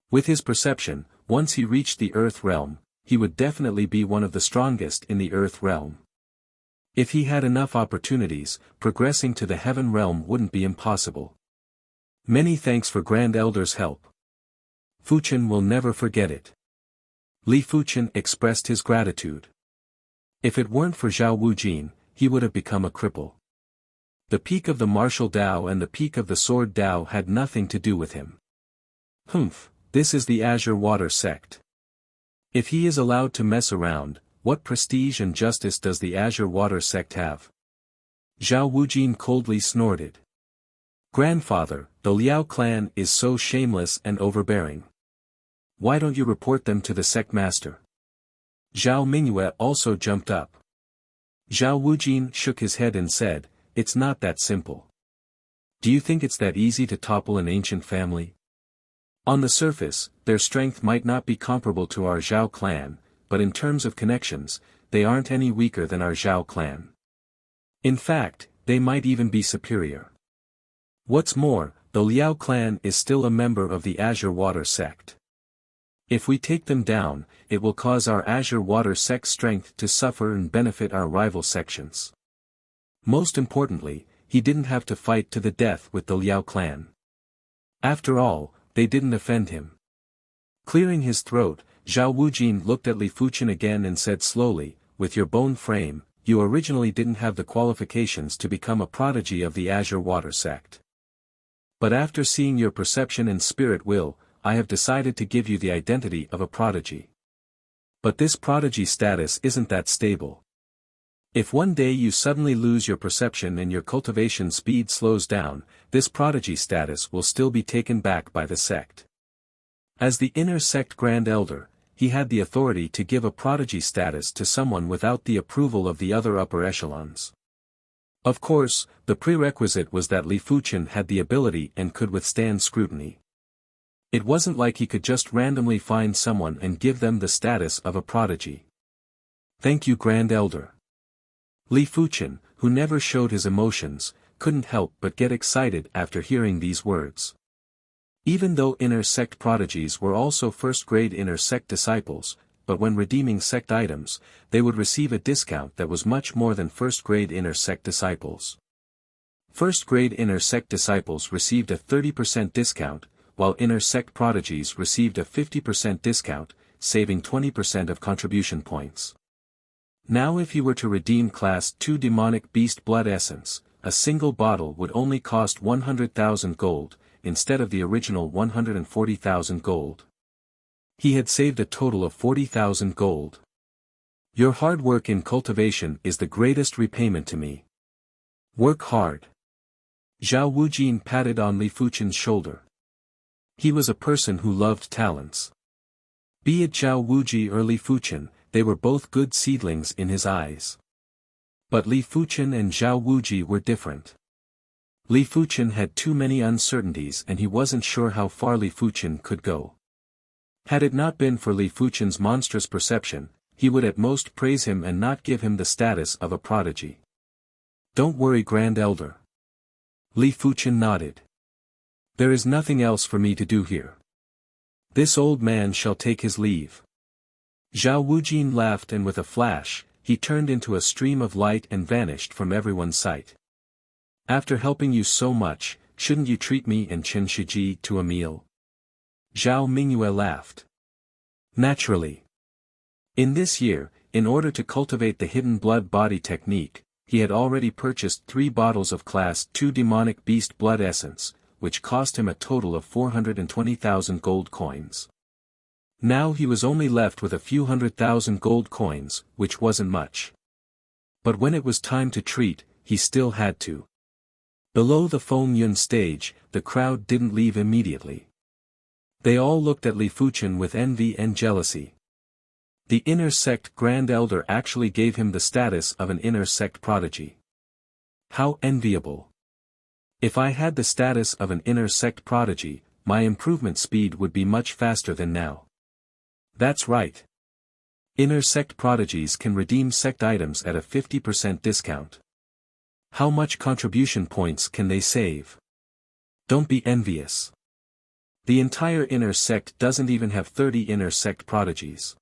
With his perception, once he reached the Earth Realm, he would definitely be one of the strongest in the Earth Realm. If he had enough opportunities, progressing to the Heaven Realm wouldn't be impossible. Many thanks for Grand Elder's help. Fuchen will never forget it. Li Fuchen expressed his gratitude. If it weren't for Zhao Wujin, he would have become a cripple. The peak of the martial Dao and the peak of the sword Dao had nothing to do with him. Humph, this is the Azure Water sect. If he is allowed to mess around, what prestige and justice does the Azure Water sect have? Zhao Wujin coldly snorted. Grandfather, the Liao clan is so shameless and overbearing. Why don't you report them to the sect master? Zhao Mingyue also jumped up. Zhao Wujin shook his head and said, it's not that simple. Do you think it's that easy to topple an ancient family? On the surface, their strength might not be comparable to our Zhao clan, but in terms of connections, they aren't any weaker than our Zhao clan. In fact, they might even be superior. What's more, the Liao clan is still a member of the Azure Water sect. If we take them down, it will cause our Azure Water sect strength to suffer and benefit our rival sections. Most importantly, he didn't have to fight to the death with the Liao clan. After all, they didn't offend him. Clearing his throat, Zhao Wujin looked at Li Fuchen again and said slowly, with your bone frame, you originally didn't have the qualifications to become a prodigy of the Azure Water sect. But after seeing your perception and spirit will, I have decided to give you the identity of a prodigy. But this prodigy status isn't that stable. If one day you suddenly lose your perception and your cultivation speed slows down, this prodigy status will still be taken back by the sect. As the inner sect Grand Elder, he had the authority to give a prodigy status to someone without the approval of the other upper echelons. Of course, the prerequisite was that Li Fuchen had the ability and could withstand scrutiny. It wasn't like he could just randomly find someone and give them the status of a prodigy. Thank you, Grand Elder. Li Fuchen, who never showed his emotions, couldn't help but get excited after hearing these words. Even though inner sect prodigies were also first-grade inner sect disciples, but when redeeming sect items, they would receive a discount that was much more than first-grade inner sect disciples. First-grade inner sect disciples received a 30% discount, while inner sect prodigies received a 50% discount, saving 20% of contribution points. Now if you were to redeem Class 2 Demonic Beast Blood Essence, a single bottle would only cost 100,000 gold, instead of the original 140,000 gold. He had saved a total of 40,000 gold. Your hard work in cultivation is the greatest repayment to me. Work hard. Zhao Wujin patted on Li Fuchen's shoulder. He was a person who loved talents. Be it Zhao Wuji or Li Fuchen, they were both good seedlings in his eyes. But Li Fuchen and Zhao Wuji were different. Li Fuchen had too many uncertainties and he wasn't sure how far Li Fuchen could go. Had it not been for Li Fuchen's monstrous perception, he would at most praise him and not give him the status of a prodigy. Don't worry, Grand Elder. Li Fuchen nodded. There is nothing else for me to do here. This old man shall take his leave. Zhao Wujin laughed and with a flash, he turned into a stream of light and vanished from everyone's sight. After helping you so much, shouldn't you treat me and Chen Shiji to a meal? Zhao Mingyue laughed. Naturally. In this year, in order to cultivate the hidden blood body technique, he had already purchased 3 bottles of Class 2 Demonic Beast Blood Essence, which cost him a total of 420,000 gold coins. Now he was only left with a few 100,000 gold coins, which wasn't much. But when it was time to treat, he still had to. Below the Feng Yun stage, the crowd didn't leave immediately. They all looked at Li Fuchen with envy and jealousy. The inner sect Grand Elder actually gave him the status of an inner sect prodigy. How enviable. If I had the status of an inner sect prodigy, my improvement speed would be much faster than now. That's right. Inner sect prodigies can redeem sect items at a 50% discount. How much contribution points can they save? Don't be envious. The entire inner sect doesn't even have 30 inner sect prodigies.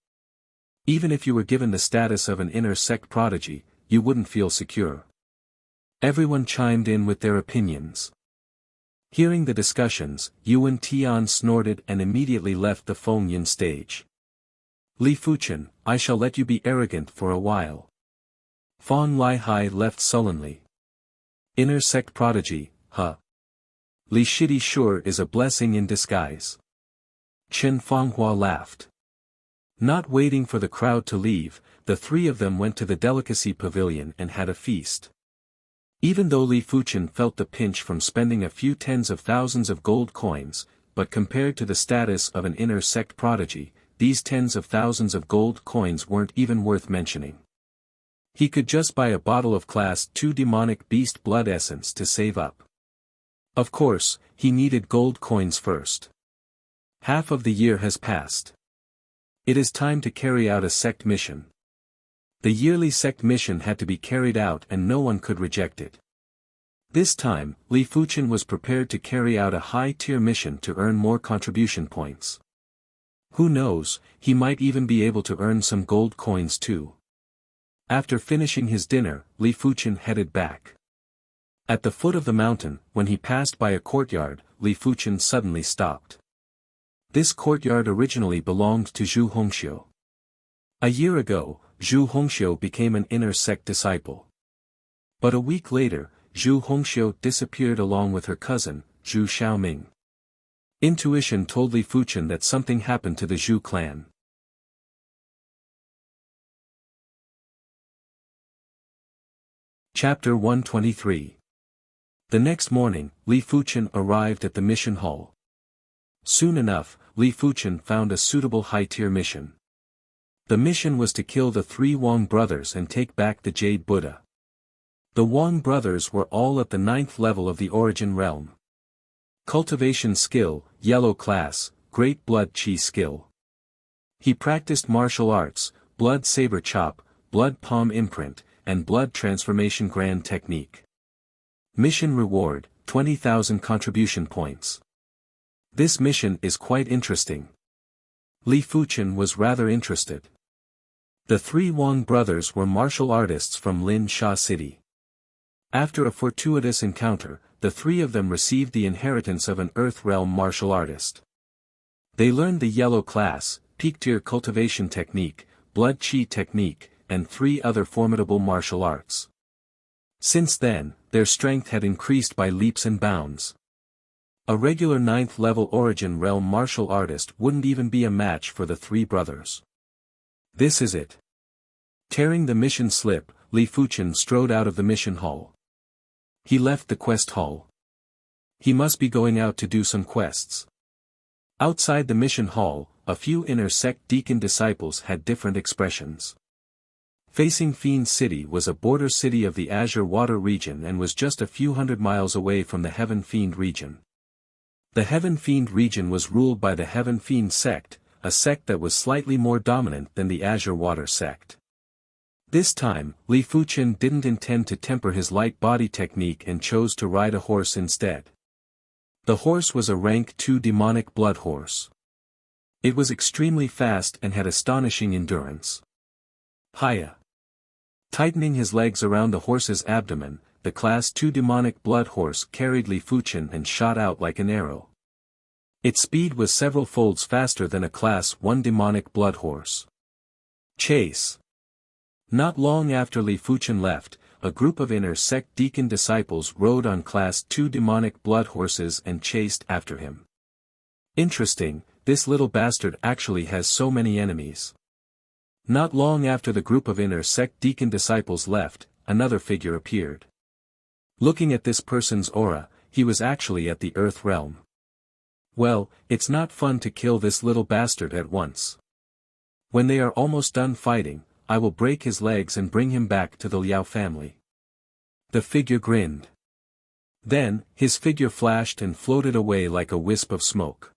Even if you were given the status of an inner sect prodigy, you wouldn't feel secure. Everyone chimed in with their opinions. Hearing the discussions, Yuan Tian snorted and immediately left the Feng Yun stage. Li Fuchen, I shall let you be arrogant for a while. Fan Lihai left sullenly. Inner sect prodigy, huh? Li Shidi sure is a blessing in disguise. Chen Fanghua laughed. Not waiting for the crowd to leave, the 3 of them went to the delicacy pavilion and had a feast. Even though Li Fuchen felt the pinch from spending a few tens of thousands of gold coins, but compared to the status of an inner sect prodigy, these tens of thousands of gold coins weren't even worth mentioning. He could just buy a bottle of Class 2 Demonic Beast Blood Essence to save up. Of course, he needed gold coins first. Half of the year has passed. It is time to carry out a sect mission. The yearly sect mission had to be carried out and no one could reject it. This time, Li Fuchen was prepared to carry out a high-tier mission to earn more contribution points. Who knows, he might even be able to earn some gold coins too. After finishing his dinner, Li Fuchen headed back. At the foot of the mountain, when he passed by a courtyard, Li Fuchen suddenly stopped. This courtyard originally belonged to Zhu Hongxiu. A year ago, Zhu Hongxiu became an inner sect disciple. But a week later, Zhu Hongxiu disappeared along with her cousin, Zhu Xiaoming. Intuition told Li Fuchen that something happened to the Zhu clan. Chapter 123. The next morning, Li Fuchen arrived at the mission hall. Soon enough, Li Fuchen found a suitable high-tier mission. The mission was to kill the 3 Wang brothers and take back the Jade Buddha. The Wang brothers were all at the 9th level of the Origin realm. Cultivation skill, yellow class, great blood chi skill. He practiced martial arts, blood saber chop, blood palm imprint, and blood transformation grand technique. Mission reward, 20,000 contribution points. This mission is quite interesting. Li Fuchen was rather interested. The 3 Wang brothers were martial artists from Lin Sha City. After a fortuitous encounter, the 3 of them received the inheritance of an Earth Realm martial artist. They learned the yellow class, peak-tier cultivation technique, blood chi technique, and 3 other formidable martial arts. Since then, their strength had increased by leaps and bounds. A regular 9th level Origin Realm martial artist wouldn't even be a match for the 3 brothers. This is it. Tearing the mission slip, Li Fuchen strode out of the mission hall. He left the quest hall. He must be going out to do some quests. Outside the mission hall, a few inner sect deacon disciples had different expressions. Facing Fiend City was a border city of the Azure Water region and was just a few hundred miles away from the Heaven Fiend region. The Heaven Fiend region was ruled by the Heaven Fiend sect, a sect that was slightly more dominant than the Azure Water sect. This time, Li Fuchen didn't intend to temper his light body technique and chose to ride a horse instead. The horse was a rank 2 demonic blood horse. It was extremely fast and had astonishing endurance. Hiya! Tightening his legs around the horse's abdomen, the class 2 demonic blood horse carried Li Fuchen and shot out like an arrow. Its speed was several folds faster than a class 1 demonic blood horse. Chase! Not long after Li Fuchen left, a group of inner sect deacon disciples rode on class 2 demonic blood horses and chased after him. Interesting, this little bastard actually has so many enemies. Not long after the group of inner sect deacon disciples left, another figure appeared. Looking at this person's aura, he was actually at the Earth realm. Well, it's not fun to kill this little bastard at once. When they are almost done fighting, I will break his legs and bring him back to the Liao family. The figure grinned. Then, his figure flashed and floated away like a wisp of smoke.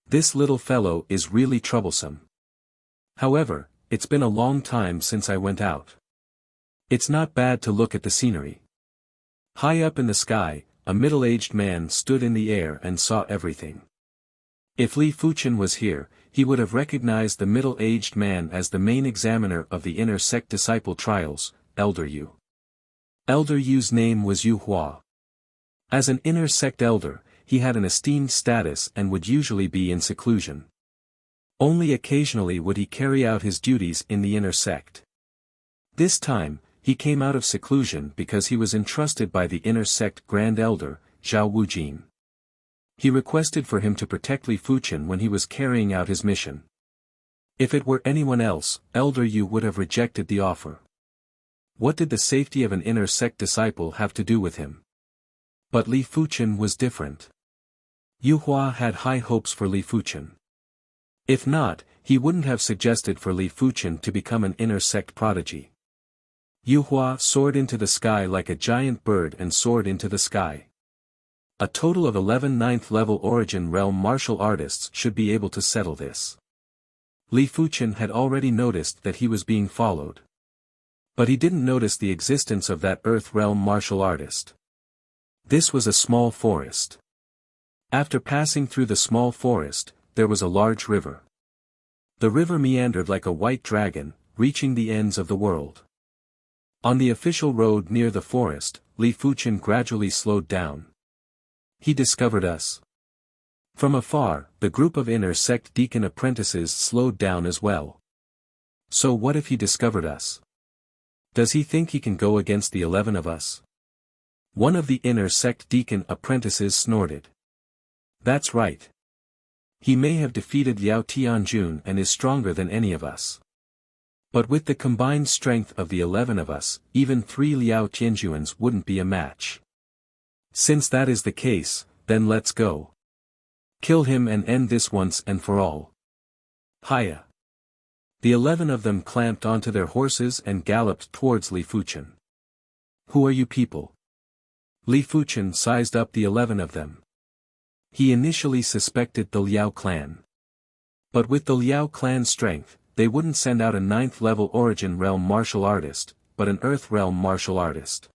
This little fellow is really troublesome. However, it's been a long time since I went out. It's not bad to look at the scenery. High up in the sky, a middle-aged man stood in the air and saw everything. If Li Fuchen was here, he would have recognized the middle-aged man as the main examiner of the inner sect disciple trials, Elder Yu. Elder Yu's name was Yu Hua. As an inner sect elder, he had an esteemed status and would usually be in seclusion. Only occasionally would he carry out his duties in the inner sect. This time, he came out of seclusion because he was entrusted by the inner sect Grand Elder, Zhao Wujin. He requested for him to protect Li Fuchen when he was carrying out his mission. If it were anyone else, Elder Yu would have rejected the offer. What did the safety of an inner sect disciple have to do with him? But Li Fuchen was different. Yu Hua had high hopes for Li Fuchen. If not, he wouldn't have suggested for Li Fuchen to become an inner sect prodigy. Yu Hua soared into the sky like a giant bird and soared into the sky. A total of 11 ninth-level Origin Realm martial artists should be able to settle this. Li Fuchen had already noticed that he was being followed. But he didn't notice the existence of that Earth Realm martial artist. This was a small forest. After passing through the small forest, there was a large river. The river meandered like a white dragon, reaching the ends of the world. On the official road near the forest, Li Fuchen gradually slowed down. He discovered us. From afar, the group of inner sect deacon apprentices slowed down as well. So what if he discovered us? Does he think he can go against the 11 of us? One of the inner sect deacon apprentices snorted. That's right. He may have defeated Liao Tianjun and is stronger than any of us. But with the combined strength of the 11 of us, even 3 Liao Tianjuns wouldn't be a match. Since that is the case, then let's go. Kill him and end this once and for all. Hiya. The 11 of them clamped onto their horses and galloped towards Li Fuchen. Who are you people? Li Fuchen sized up the 11 of them. He initially suspected the Liao clan. But with the Liao clan strength, they wouldn't send out a 9th-level Origin Realm martial artist, but an Earth Realm martial artist.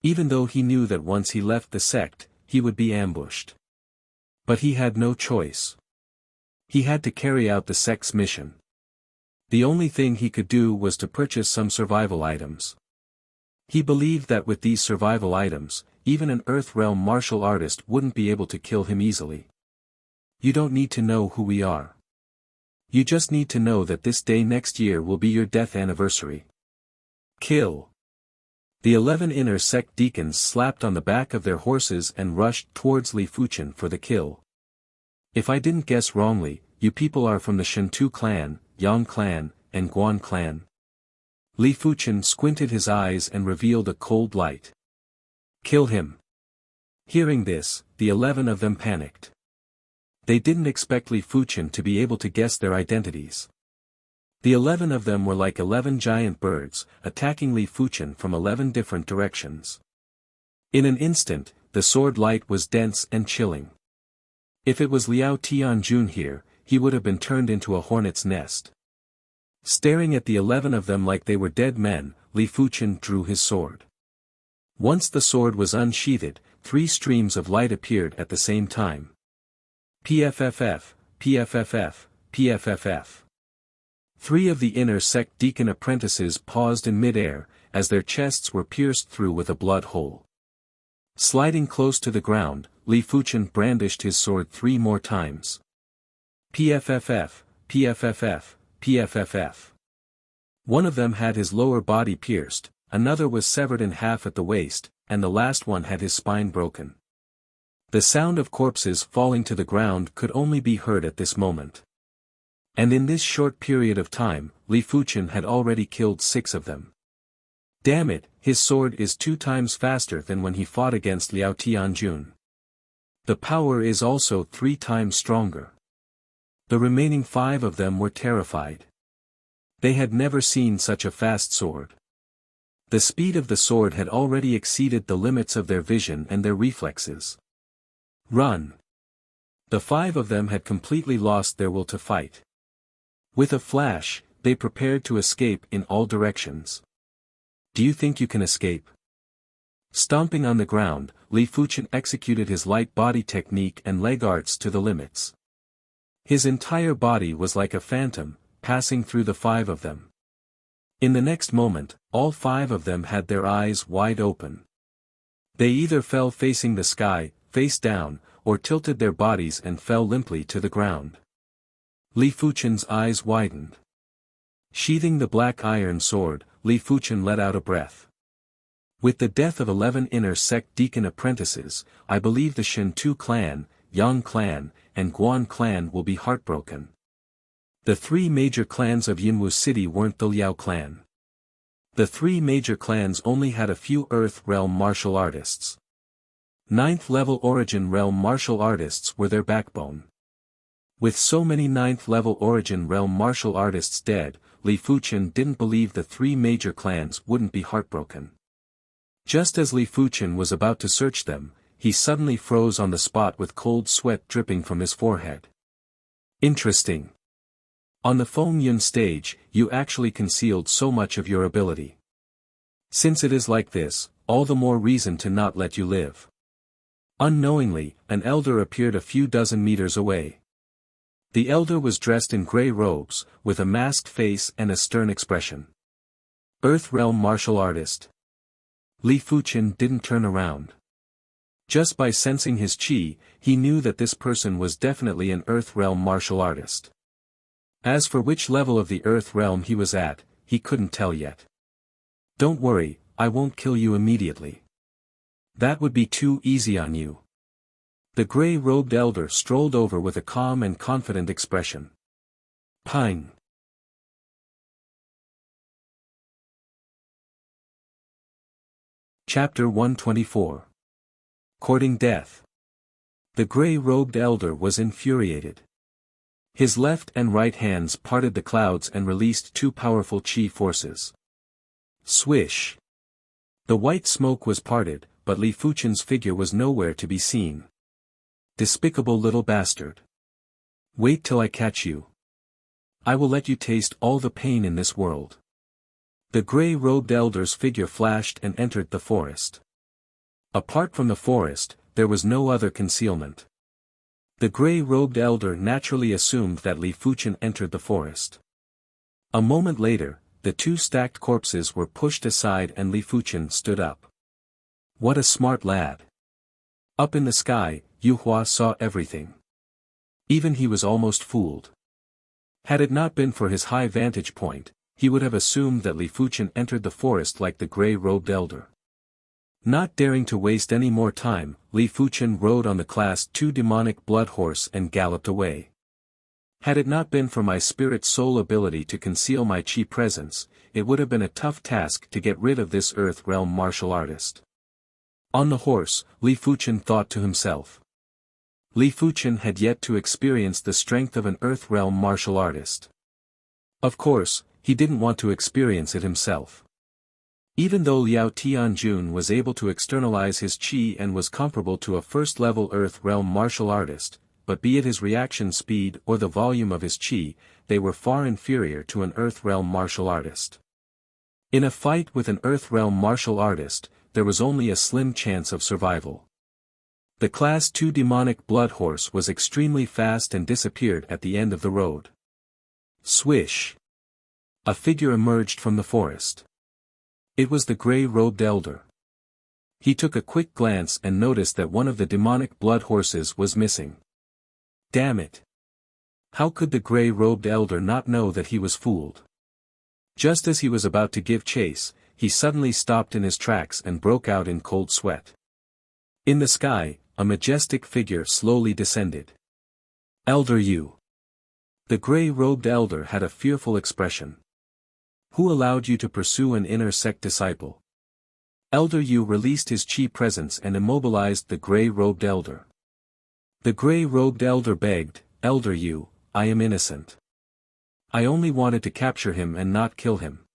Even though he knew that once he left the sect, he would be ambushed. But he had no choice. He had to carry out the sect's mission. The only thing he could do was to purchase some survival items. He believed that with these survival items, even an Earth Realm martial artist wouldn't be able to kill him easily. You don't need to know who we are. You just need to know that this day next year will be your death anniversary. Kill. The 11 inner sect deacons slapped on the back of their horses and rushed towards Li Fuchen for the kill. If I didn't guess wrongly, you people are from the Shentu clan, Yang clan, and Guan clan. Li Fuchen squinted his eyes and revealed a cold light. Kill him. Hearing this, the 11 of them panicked. They didn't expect Li Fuchen to be able to guess their identities. The 11 of them were like 11 giant birds, attacking Li Fuchen from 11 different directions. In an instant, the sword light was dense and chilling. If it was Liao Tianjun here, he would have been turned into a hornet's nest. Staring at the 11 of them like they were dead men, Li Fuchen drew his sword. Once the sword was unsheathed, 3 streams of light appeared at the same time. PFFF, PFFF, PFFF. 3 of the inner sect deacon apprentices paused in mid-air, as their chests were pierced through with a blood hole. Sliding close to the ground, Li Fuchen brandished his sword 3 more times. PFFF, PFFF, PFFF. One of them had his lower body pierced, another was severed in half at the waist, and the last one had his spine broken. The sound of corpses falling to the ground could only be heard at this moment. And in this short period of time, Li Fuchen had already killed 6 of them. Damn it, his sword is 2 times faster than when he fought against Liao Tianjun. The power is also 3 times stronger. The remaining 5 of them were terrified. They had never seen such a fast sword. The speed of the sword had already exceeded the limits of their vision and their reflexes. Run! The 5 of them had completely lost their will to fight. With a flash, they prepared to escape in all directions. Do you think you can escape? Stomping on the ground, Li Fuchen executed his light body technique and leg arts to the limits. His entire body was like a phantom, passing through the 5 of them. In the next moment, all 5 of them had their eyes wide open. They either fell facing the sky, face down, or tilted their bodies and fell limply to the ground. Li Fuchen's eyes widened. Sheathing the black iron sword, Li Fuchen let out a breath. With the death of 11 inner sect deacon apprentices, I believe the Shentu clan, Yang clan, and Guan clan will be heartbroken. The 3 major clans of Yinwu City weren't the Liao clan. The 3 major clans only had a few Earth Realm martial artists. 9th level Origin Realm martial artists were their backbone. With so many 9th level Origin Realm martial artists dead, Li Fuchen didn't believe the 3 major clans wouldn't be heartbroken. Just as Li Fuchen was about to search them, he suddenly froze on the spot with cold sweat dripping from his forehead. Interesting. On the Feng Yun stage, you actually concealed so much of your ability. Since it is like this, all the more reason to not let you live. Unknowingly, an elder appeared a few dozen meters away. The elder was dressed in grey robes, with a masked face and a stern expression. Earth Realm martial artist. Li Fuchen didn't turn around. Just by sensing his qi, he knew that this person was definitely an Earth Realm martial artist. As for which level of the Earth Realm he was at, he couldn't tell yet. Don't worry, I won't kill you immediately. That would be too easy on you. The grey-robed elder strolled over with a calm and confident expression. Pine. Chapter 124. Courting Death. The grey-robed elder was infuriated. His left and right hands parted the clouds and released two powerful qi forces. Swish. The white smoke was parted, but Li Fuchen's figure was nowhere to be seen. Despicable little bastard. Wait till I catch you. I will let you taste all the pain in this world. The grey-robed elder's figure flashed and entered the forest. Apart from the forest, there was no other concealment. The grey-robed elder naturally assumed that Li Fuchen entered the forest. A moment later, the two stacked corpses were pushed aside and Li Fuchen stood up. What a smart lad. Up in the sky, Yu Hua saw everything. Even he was almost fooled. Had it not been for his high vantage point, he would have assumed that Li Fuchen entered the forest like the grey-robed elder. Not daring to waste any more time, Li Fuchen rode on the Class 2 demonic blood horse and galloped away. Had it not been for my spirit soul ability to conceal my qi presence, it would have been a tough task to get rid of this Earth Realm martial artist. On the horse, Li Fuchen thought to himself. Li Fuchen had yet to experience the strength of an Earth Realm martial artist. Of course, he didn't want to experience it himself. Even though Liao Tianjun was able to externalize his qi and was comparable to a first-level Earth Realm martial artist, but be it his reaction speed or the volume of his qi, they were far inferior to an Earth Realm martial artist. In a fight with an Earth Realm martial artist, there was only a slim chance of survival. The Class 2 demonic blood horse was extremely fast and disappeared at the end of the road. Swish! A figure emerged from the forest. It was the grey-robed elder. He took a quick glance and noticed that one of the demonic blood horses was missing. Damn it! How could the grey-robed elder not know that he was fooled? Just as he was about to give chase, he suddenly stopped in his tracks and broke out in cold sweat. In the sky, a majestic figure slowly descended. Elder Yu. The grey-robed elder had a fearful expression. Who allowed you to pursue an inner sect disciple? Elder Yu released his qi presence and immobilized the grey-robed elder. The grey-robed elder begged, Elder Yu, I am innocent. I only wanted to capture him and not kill him.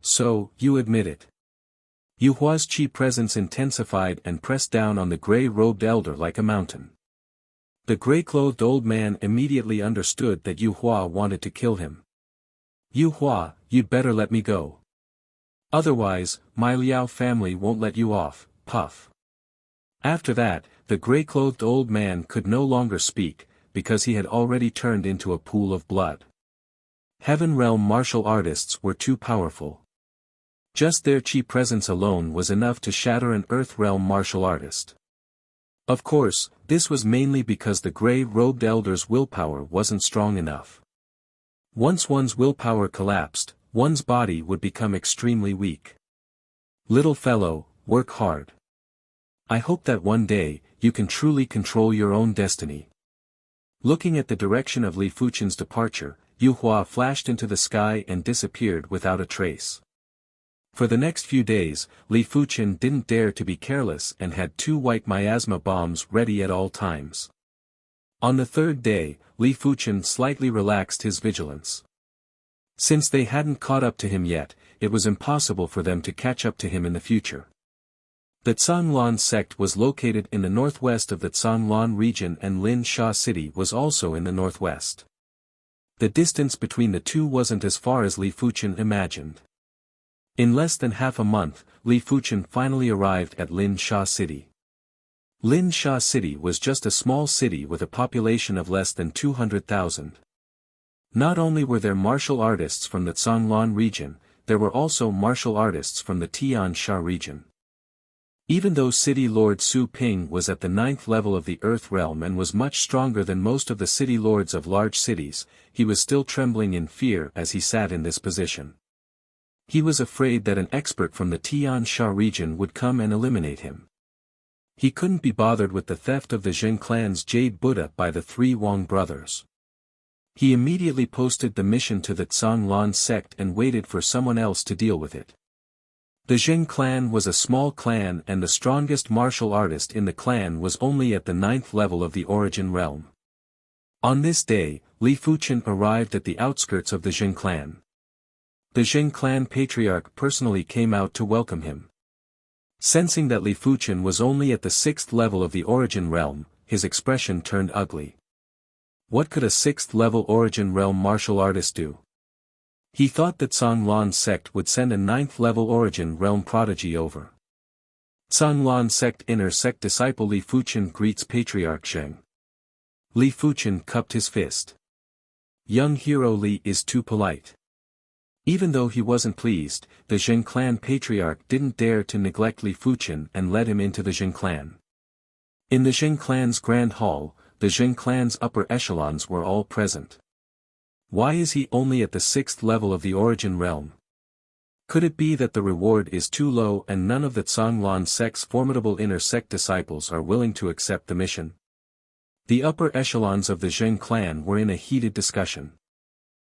So, you admit it. Yu Hua's qi presence intensified and pressed down on the grey-robed elder like a mountain. The grey-clothed old man immediately understood that Yu Hua wanted to kill him. Yu Hua, you'd better let me go. Otherwise, my Liao family won't let you off, puff. After that, the grey-clothed old man could no longer speak, because he had already turned into a pool of blood. Heaven Realm martial artists were too powerful. Just their qi presence alone was enough to shatter an Earth Realm martial artist. Of course, this was mainly because the grey-robed elder's willpower wasn't strong enough. Once one's willpower collapsed, one's body would become extremely weak. Little fellow, work hard. I hope that one day, you can truly control your own destiny. Looking at the direction of Li Fuchen's departure, Yu Hua flashed into the sky and disappeared without a trace. For the next few days, Li Fuchen didn't dare to be careless and had 2 white miasma bombs ready at all times. On the 3rd day, Li Fuchen slightly relaxed his vigilance. Since they hadn't caught up to him yet, it was impossible for them to catch up to him in the future. The Zhanglan sect was located in the northwest of the Zhanglan region and Lin Sha City was also in the northwest. The distance between the two wasn't as far as Li Fuchen imagined. In less than half a month, Li Fuchen finally arrived at Lin Sha City. Lin Sha City was just a small city with a population of less than 200,000. Not only were there martial artists from the Zhanglan region, there were also martial artists from the Tian Sha region. Even though City Lord Su Ping was at the 9th level of the Earth realm and was much stronger than most of the city lords of large cities, he was still trembling in fear as he sat in this position. He was afraid that an expert from the Tian Sha region would come and eliminate him. He couldn't be bothered with the theft of the Jin clan's Jade Buddha by the three Wang brothers. He immediately posted the mission to the Zhanglan sect and waited for someone else to deal with it. The Jin clan was a small clan and the strongest martial artist in the clan was only at the 9th level of the origin realm. On this day, Li Fuchen arrived at the outskirts of the Jin clan. The Jin clan patriarch personally came out to welcome him. Sensing that Li Fuchen was only at the 6th level of the origin realm, his expression turned ugly. What could a 6th level origin realm martial artist do? He thought that Zhanglan sect would send a 9th level origin realm prodigy over. Zhanglan sect inner sect disciple Li Fuchen greets Patriarch Zheng. Li Fuchen cupped his fist. Young hero Li is too polite. Even though he wasn't pleased, the Jin clan patriarch didn't dare to neglect Li Fuchen and led him into the Jin clan. In the Jin clan's grand hall, the Jin clan's upper echelons were all present. Why is he only at the 6th level of the origin realm? Could it be that the reward is too low and none of the Zhanglan sect's formidable inner sect disciples are willing to accept the mission? The upper echelons of the Jin clan were in a heated discussion.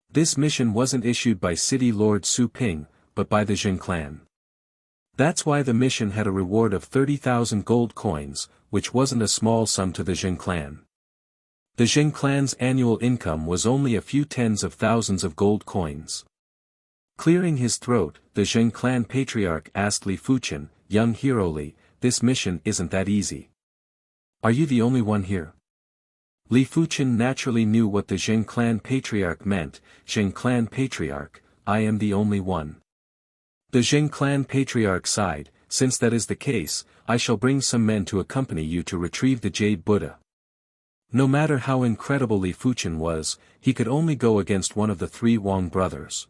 This mission wasn't issued by City Lord Su Ping, but by the Jin clan. That's why the mission had a reward of 30,000 gold coins, which wasn't a small sum to the Jin clan. The Jin clan's annual income was only a few tens of thousands of gold coins. Clearing his throat, the Jin clan patriarch asked Li Fuchen, young hero Li, this mission isn't that easy. Are you the only one here? Li Fuchen naturally knew what the Jin clan patriarch meant. Jin clan patriarch, I am the only one. The Jin clan patriarch sighed, since that is the case, I shall bring some men to accompany you to retrieve the Jade Buddha. No matter how incredible Li Fuchen was, he could only go against one of the three Wang brothers.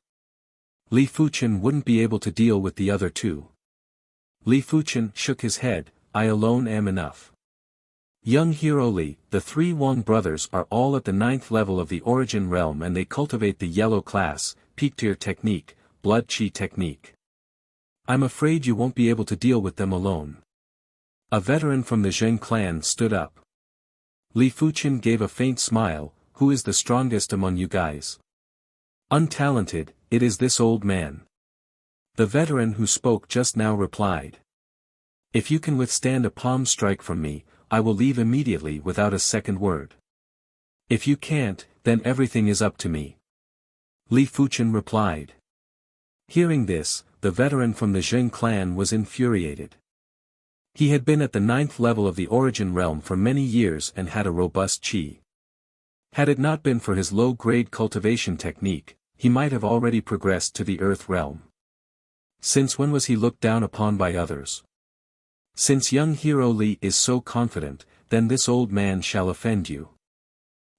Li Fuchen wouldn't be able to deal with the other two. Li Fuchen shook his head, I alone am enough. Young hero Li, the three Wang brothers are all at the 9th level of the origin realm and they cultivate the yellow class, peak tier technique, blood chi technique. I'm afraid you won't be able to deal with them alone. A veteran from the Jin clan stood up. Li Fuchen gave a faint smile, who is the strongest among you guys? Untalented, it is this old man. The veteran who spoke just now replied. If you can withstand a palm strike from me, I will leave immediately without a second word. If you can't, then everything is up to me. Li Fuchen replied. Hearing this, the veteran from the Jin clan was infuriated. He had been at the 9th level of the origin realm for many years and had a robust chi. Had it not been for his low-grade cultivation technique, he might have already progressed to the Earth realm. Since when was he looked down upon by others? Since young hero Li is so confident, then this old man shall offend you.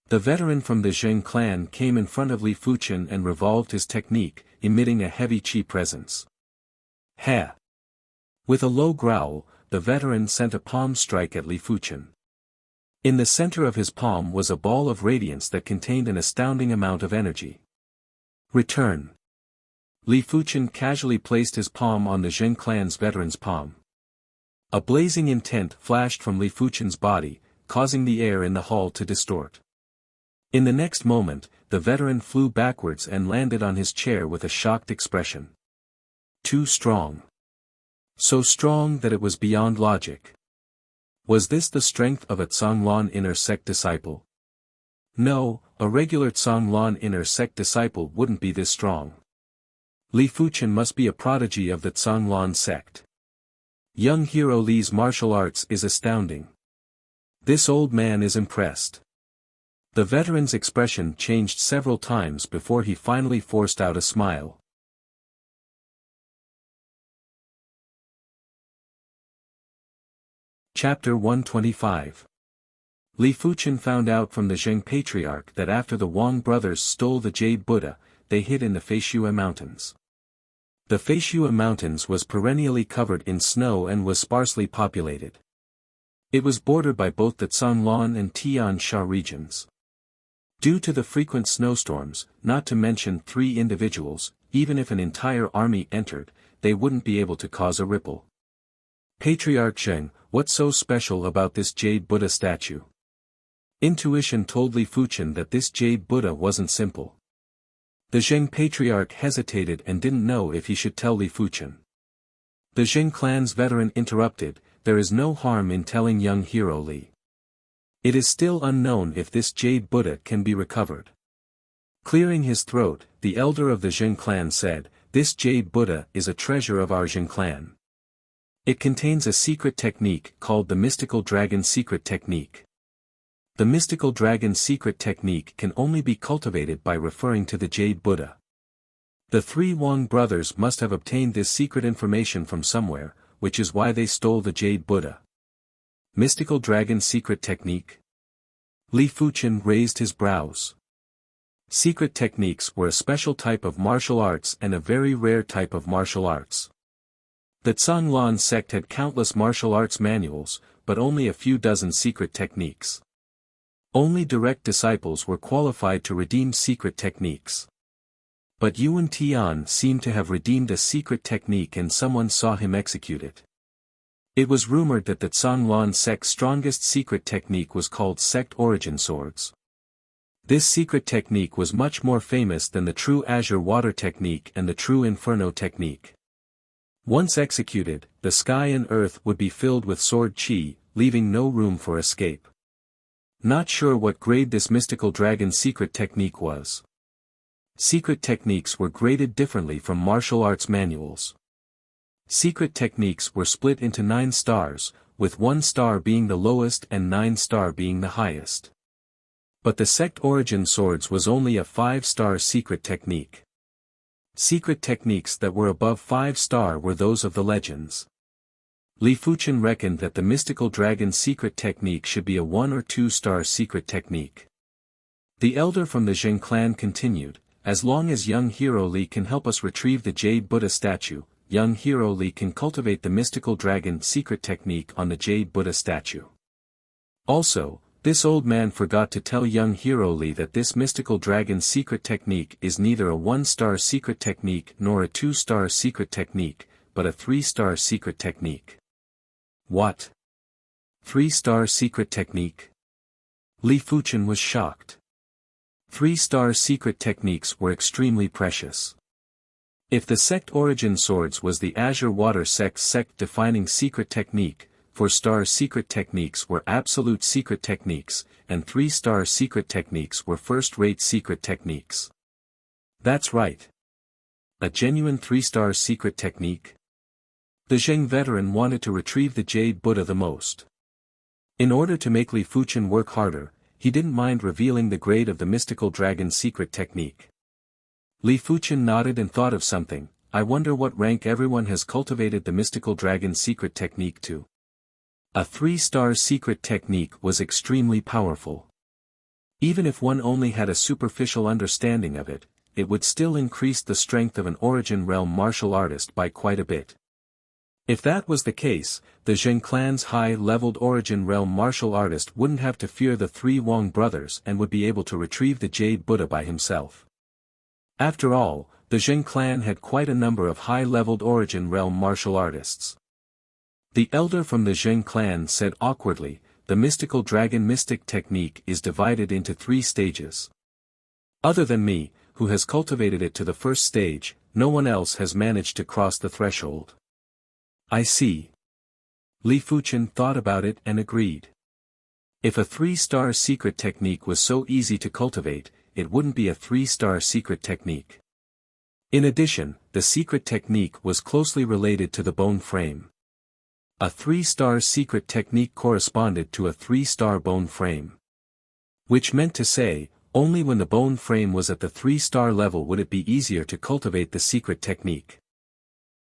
The veteran from the Jin clan came in front of Li Fuchen and revolved his technique, emitting a heavy chi presence. Ha! With a low growl, the veteran sent a palm strike at Li Fuchen. In the center of his palm was a ball of radiance that contained an astounding amount of energy. Return. Li Fuchen casually placed his palm on the Jin clan's veteran's palm. A blazing intent flashed from Li Fuchen's body, causing the air in the hall to distort. In the next moment, the veteran flew backwards and landed on his chair with a shocked expression. Too strong. So strong that it was beyond logic. Was this the strength of a Zhanglan inner sect disciple? No, a regular Zhanglan inner sect disciple wouldn't be this strong. Li Fuchen must be a prodigy of the Zhanglan sect. Young hero Li's martial arts is astounding. This old man is impressed. The veteran's expression changed several times before he finally forced out a smile. Chapter 125. Li Fuchen found out from the Zheng patriarch that after the Wang brothers stole the Jade Buddha, they hid in the Feishue Mountains. The Feishue Mountains was perennially covered in snow and was sparsely populated. It was bordered by both the Zhanglan and Tian Sha regions. Due to the frequent snowstorms, not to mention 3 individuals, even if an entire army entered, they wouldn't be able to cause a ripple. Patriarch Zheng, what's so special about this Jade Buddha statue? Intuition told Li Fuchen that this Jade Buddha wasn't simple. The Zheng patriarch hesitated and didn't know if he should tell Li Fuchen. The Zheng clan's veteran interrupted, there is no harm in telling young hero Li. It is still unknown if this Jade Buddha can be recovered. Clearing his throat, the elder of the Zheng clan said, this Jade Buddha is a treasure of our Zheng clan. It contains a secret technique called the Mystical Dragon Secret Technique. The Mystical Dragon Secret Technique can only be cultivated by referring to the Jade Buddha. The 3 Wang brothers must have obtained this secret information from somewhere, which is why they stole the Jade Buddha. Mystical Dragon Secret Technique? Li Fuchen raised his brows. Secret techniques were a special type of martial arts and a very rare type of martial arts. The Zhanglan sect had countless martial arts manuals, but only a few dozen secret techniques. Only direct disciples were qualified to redeem secret techniques. But Yuan Tian seemed to have redeemed a secret technique and someone saw him execute it. It was rumored that the Zhanglan sect's strongest secret technique was called Sect Origin Swords. This secret technique was much more famous than the true Azure Water technique and the true Inferno technique. Once executed, the sky and earth would be filled with sword chi, leaving no room for escape. Not sure what grade this mystical dragon secret technique was. Secret techniques were graded differently from martial arts manuals. Secret techniques were split into 9 stars, with 1 star being the lowest and 9 star being the highest. But the Sect Origin Swords was only a 5-star secret technique. Secret techniques that were above 5-star were those of the legends. Li Fuchen reckoned that the Mystical Dragon secret technique should be a 1 or 2-star secret technique. The elder from the Zheng clan continued, as long as young hero Li can help us retrieve the Jade Buddha statue, young hero Li can cultivate the Mystical Dragon secret technique on the Jade Buddha statue. Also, this old man forgot to tell young hero Li that this Mystical Dragon secret technique is neither a 1-star secret technique nor a 2-star secret technique, but a 3-star secret technique. What? 3-star secret technique? Li Fuchen was shocked. 3-star secret techniques were extremely precious. If the Sect Origin Swords was the Azure Water sect's sect-defining secret technique, 4-star secret techniques were absolute secret techniques, and 3-star secret techniques were first-rate secret techniques. That's right. A genuine 3-star secret technique? The Zheng veteran wanted to retrieve the Jade Buddha the most. In order to make Li Fuchen work harder, he didn't mind revealing the grade of the Mystical Dragon secret technique. Li Fuchen nodded and thought of something. I wonder what rank everyone has cultivated the Mystical Dragon secret technique to. A 3-star secret technique was extremely powerful. Even if one only had a superficial understanding of it, it would still increase the strength of an Origin Realm martial artist by quite a bit. If that was the case, the Zheng clan's high-leveled Origin Realm martial artist wouldn't have to fear the 3 Wang brothers and would be able to retrieve the Jade Buddha by himself. After all, the Zheng clan had quite a number of high-leveled Origin Realm martial artists. The elder from the Zheng clan said awkwardly, the Mystical Dragon Mystic technique is divided into 3 stages. Other than me, who has cultivated it to the first stage, no one else has managed to cross the threshold. I see. Li Fuchen thought about it and agreed. If a 3-star secret technique was so easy to cultivate, it wouldn't be a 3-star secret technique. In addition, the secret technique was closely related to the bone frame. A 3-star secret technique corresponded to a 3-star bone frame. Which meant to say, only when the bone frame was at the 3-star level would it be easier to cultivate the secret technique.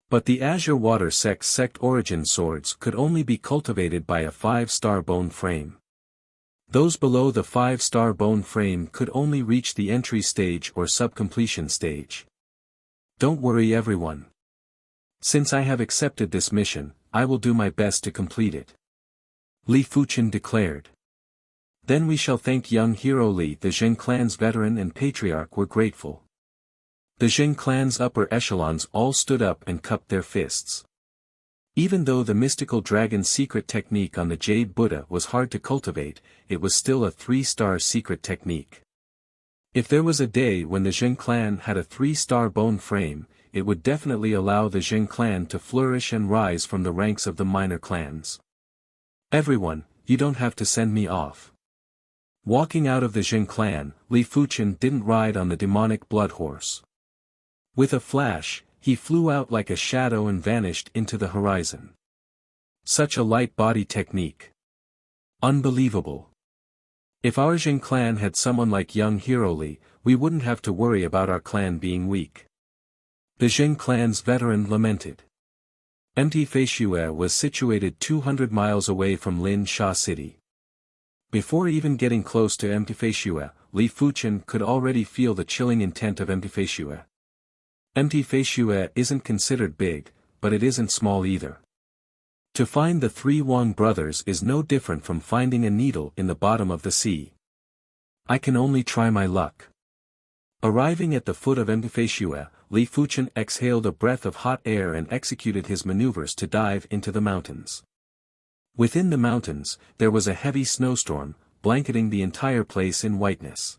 But the Azure Water sect origin swords could only be cultivated by a 5-star bone frame. Those below the 5-star bone frame could only reach the entry stage or sub-completion stage. Don't worry everyone. Since I have accepted this mission, I will do my best to complete it. Li Fuchen declared. Then we shall thank young hero Li. The Zheng clan's veteran and patriarch were grateful. The Zheng clan's upper echelons all stood up and cupped their fists. Even though the mystical dragon secret technique on the Jade Buddha was hard to cultivate, it was still a 3-star secret technique. If there was a day when the Zheng clan had a 3-star bone frame, it would definitely allow the Zheng clan to flourish and rise from the ranks of the minor clans. Everyone, you don't have to send me off. Walking out of the Zheng clan, Li Fuchen didn't ride on the demonic blood horse. With a flash, he flew out like a shadow and vanished into the horizon. Such a light body technique. Unbelievable. If our Zheng clan had someone like young hero Li, we wouldn't have to worry about our clan being weak. The Zheng clan's veteran lamented. Empty Feishue was situated 200 miles away from Lin Sha City. Before even getting close to Empty Feishue, Li Fuchen could already feel the chilling intent of Empty Feishue. Empty Feishue isn't considered big, but it isn't small either. To find the 3 Wang brothers is no different from finding a needle in the bottom of the sea. I can only try my luck. Arriving at the foot of Empty Feishue, Li Fuchen exhaled a breath of hot air and executed his maneuvers to dive into the mountains. Within the mountains, there was a heavy snowstorm, blanketing the entire place in whiteness.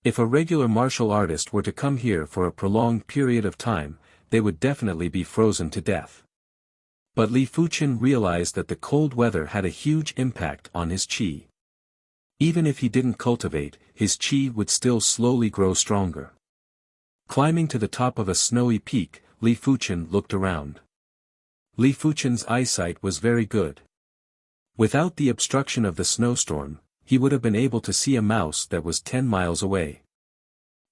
If a regular martial artist were to come here for a prolonged period of time, they would definitely be frozen to death. But Li Fuchen realized that the cold weather had a huge impact on his qi. Even if he didn't cultivate, his qi would still slowly grow stronger. Climbing to the top of a snowy peak, Li Fuchen looked around. Li Fuchen's eyesight was very good. Without the obstruction of the snowstorm, he would have been able to see a mouse that was 10 miles away.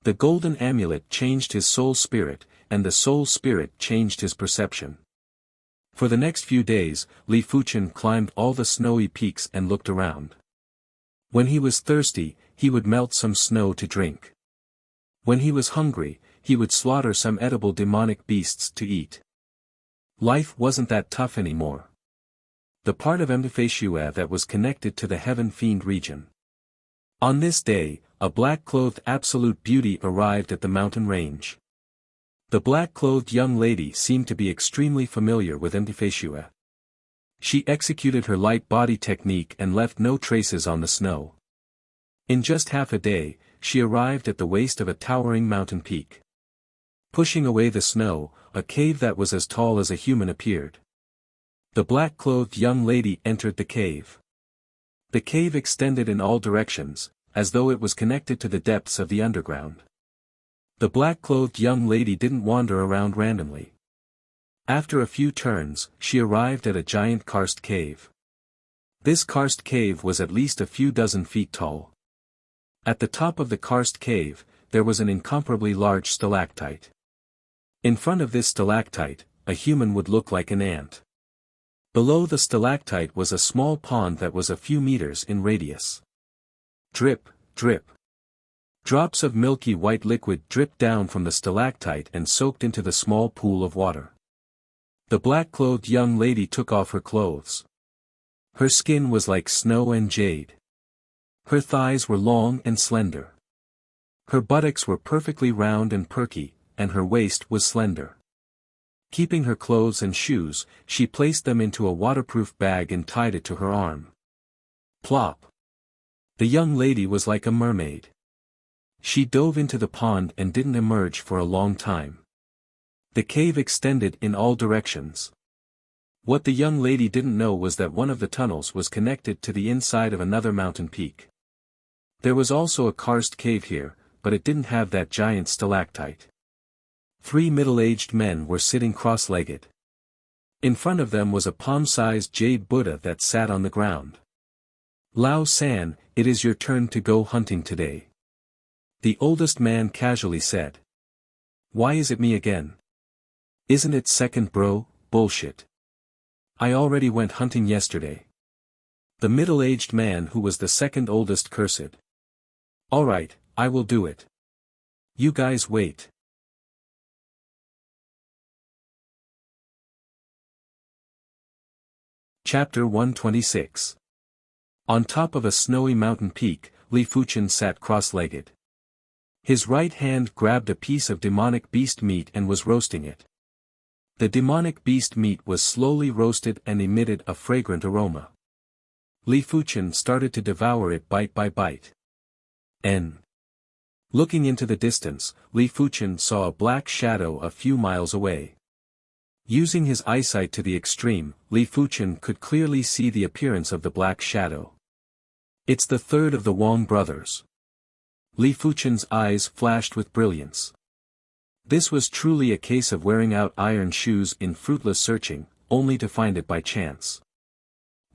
The golden amulet changed his soul spirit, and the soul spirit changed his perception. For the next few days, Li Fuchen climbed all the snowy peaks and looked around. When he was thirsty, he would melt some snow to drink. When he was hungry, he would slaughter some edible demonic beasts to eat. Life wasn't that tough anymore. The part of Feishue that was connected to the Heaven Fiend region. On this day, a black-clothed absolute beauty arrived at the mountain range. The black-clothed young lady seemed to be extremely familiar with Feishue. She executed her light body technique and left no traces on the snow. In just half a day, she arrived at the waist of a towering mountain peak. Pushing away the snow, a cave that was as tall as a human appeared. The black-clothed young lady entered the cave. The cave extended in all directions, as though it was connected to the depths of the underground. The black-clothed young lady didn't wander around randomly. After a few turns, she arrived at a giant karst cave. This karst cave was at least a few dozen feet tall. At the top of the karst cave, there was an incomparably large stalactite. In front of this stalactite, a human would look like an ant. Below the stalactite was a small pond that was a few meters in radius. Drip, drip. Drops of milky white liquid dripped down from the stalactite and soaked into the small pool of water. The black-clothed young lady took off her clothes. Her skin was like snow and jade. Her thighs were long and slender. Her buttocks were perfectly round and perky, and her waist was slender. Keeping her clothes and shoes, she placed them into a waterproof bag and tied it to her arm. Plop. The young lady was like a mermaid. She dove into the pond and didn't emerge for a long time. The cave extended in all directions. What the young lady didn't know was that one of the tunnels was connected to the inside of another mountain peak. There was also a karst cave here, but it didn't have that giant stalactite. 3 middle-aged men were sitting cross-legged. In front of them was a palm-sized jade Buddha that sat on the ground. Lao San, it is your turn to go hunting today. The oldest man casually said. Why is it me again? Isn't it second bro, bullshit. I already went hunting yesterday. The middle-aged man who was the second oldest cursed. Alright, I will do it. You guys wait. Chapter 126. On top of a snowy mountain peak, Li Fuchen sat cross-legged. His right hand grabbed a piece of demonic beast meat and was roasting it. The demonic beast meat was slowly roasted and emitted a fragrant aroma. Li Fuchen started to devour it bite by bite. Looking into the distance, Li Fuchen saw a black shadow a few miles away. Using his eyesight to the extreme, Li Fuchen could clearly see the appearance of the black shadow. It's the third of the Wang brothers. Li Fuchen's eyes flashed with brilliance. This was truly a case of wearing out iron shoes in fruitless searching, only to find it by chance.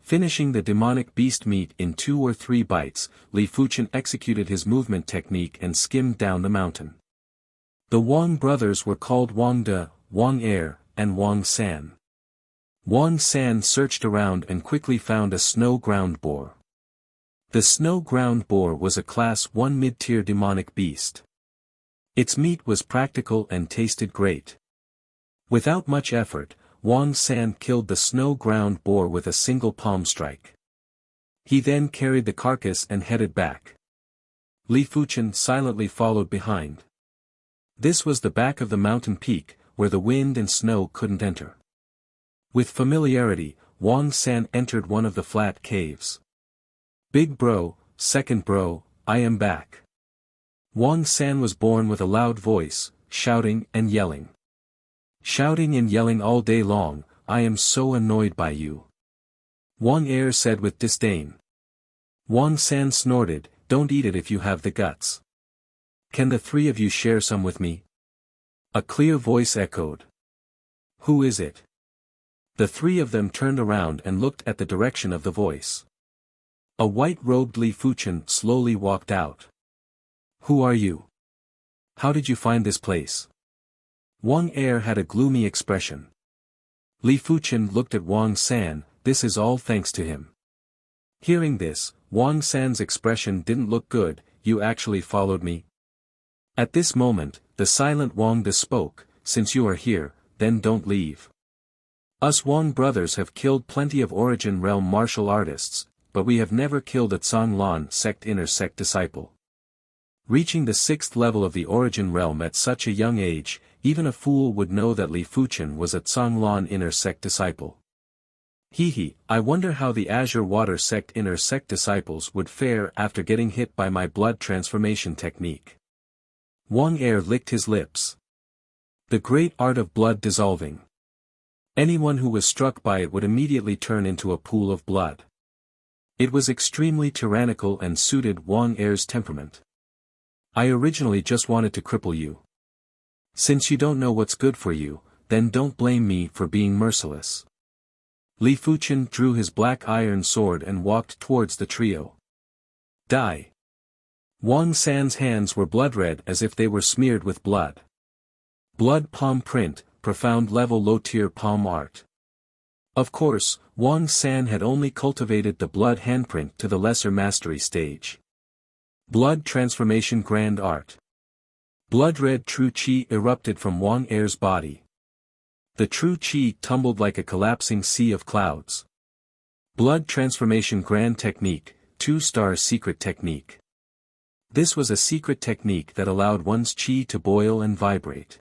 Finishing the demonic beast meat in 2 or 3 bites, Li Fuchen executed his movement technique and skimmed down the mountain. The Wang brothers were called Wang De, Wang Er, and Wang San. Wang San searched around and quickly found a snow ground boar. The snow ground boar was a class 1 mid-tier demonic beast. Its meat was practical and tasted great. Without much effort, Wang San killed the snow ground boar with a single palm strike. He then carried the carcass and headed back. Li Fuchen silently followed behind. This was the back of the mountain peak, where the wind and snow couldn't enter. With familiarity, Wang San entered one of the flat caves. Big bro, second bro, I am back. Wang San was born with a loud voice, shouting and yelling. Shouting and yelling all day long, I am so annoyed by you. Wang Er said with disdain. Wang San snorted, don't eat it if you have the guts. Can the 3 of you share some with me? A clear voice echoed. Who is it? The 3 of them turned around and looked at the direction of the voice. A white-robed Li Fuchen slowly walked out. Who are you? How did you find this place? Wang Er had a gloomy expression. Li Fuchen looked at Wang San, this is all thanks to him. Hearing this, Wang San's expression didn't look good, you actually followed me? At this moment, the silent Wang De spoke, since you are here, then don't leave. Us Wang brothers have killed plenty of Origin Realm martial artists, but we have never killed a Zhanglan sect inner sect disciple. Reaching the 6th level of the Origin Realm at such a young age, even a fool would know that Li Fuchen was a Zhanglan inner sect disciple. I wonder how the Azure Water sect inner sect disciples would fare after getting hit by my blood transformation technique. Wang Er licked his lips. The great art of blood dissolving. Anyone who was struck by it would immediately turn into a pool of blood. It was extremely tyrannical and suited Wang Er's temperament. I originally just wanted to cripple you. Since you don't know what's good for you, then don't blame me for being merciless. Li Fuchen drew his black iron sword and walked towards the trio. Die. Wang San's hands were blood-red as if they were smeared with blood. Blood palm print, profound level low-tier palm art. Of course, Wang San had only cultivated the blood handprint to the lesser mastery stage. Blood transformation grand art. Blood-red true qi erupted from Wang Er's body. The true qi tumbled like a collapsing sea of clouds. Blood transformation grand technique, 2-star secret technique. This was a secret technique that allowed one's qi to boil and vibrate.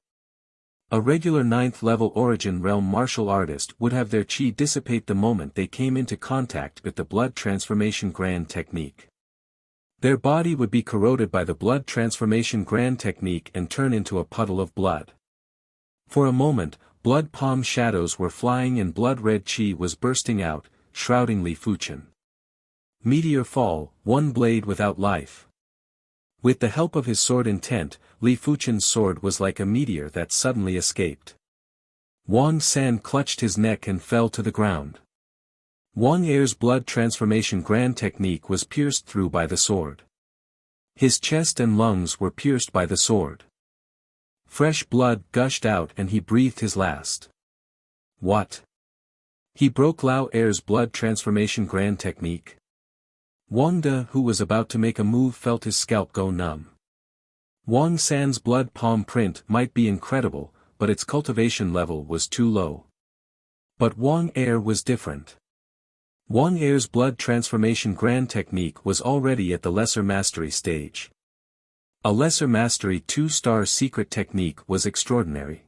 A regular 9th level Origin Realm martial artist would have their qi dissipate the moment they came into contact with the blood transformation grand technique. Their body would be corroded by the blood transformation grand technique and turn into a puddle of blood. For a moment, blood palm shadows were flying and blood-red qi was bursting out, shrouding Li Fuchen. Meteor fall, one blade without life. With the help of his sword intent, Li Fuchen's sword was like a meteor that suddenly escaped. Wang San clutched his neck and fell to the ground. Wang Er's blood transformation grand technique was pierced through by the sword. His chest and lungs were pierced by the sword. Fresh blood gushed out and he breathed his last. What? He broke Lao Er's blood transformation grand technique? Wang De, who was about to make a move, felt his scalp go numb. Wang San's blood palm print might be incredible, but its cultivation level was too low. But Wang Er was different. Wang Er's blood transformation grand technique was already at the lesser mastery stage. A lesser mastery 2-star secret technique was extraordinary.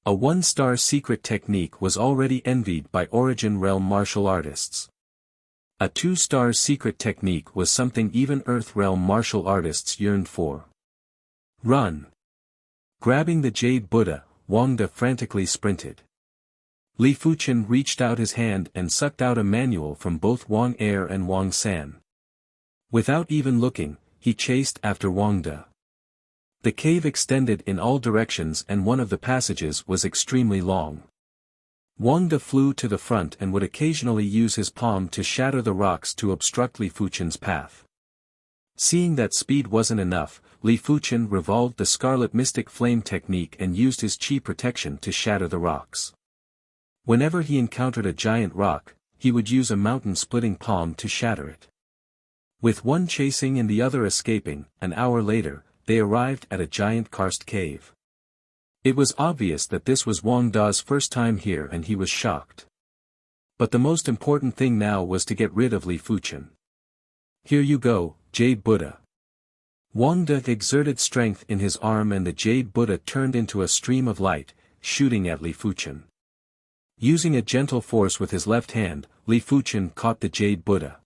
A 1-star secret technique was already envied by Origin Realm martial artists. A 2-star secret technique was something even Earth Realm martial artists yearned for. Run! Grabbing the Jade Buddha, Wang De frantically sprinted. Li Fuchen reached out his hand and sucked out a manual from both Wang Er and Wang San. Without even looking, he chased after Wang De. The cave extended in all directions and one of the passages was extremely long. Wang De flew to the front and would occasionally use his palm to shatter the rocks to obstruct Li Fuchen's path. Seeing that speed wasn't enough, Li Fuchen revolved the Scarlet Mystic Flame technique and used his Qi protection to shatter the rocks. Whenever he encountered a giant rock, he would use a mountain-splitting palm to shatter it. With one chasing and the other escaping, an hour later, they arrived at a giant karst cave. It was obvious that this was Wang Da's first time here and he was shocked. But the most important thing now was to get rid of Li Fuchen. Here you go, Jade Buddha. Wang De exerted strength in his arm and the Jade Buddha turned into a stream of light, shooting at Li Fuchen. Using a gentle force with his left hand, Li Fuchen caught the Jade Buddha.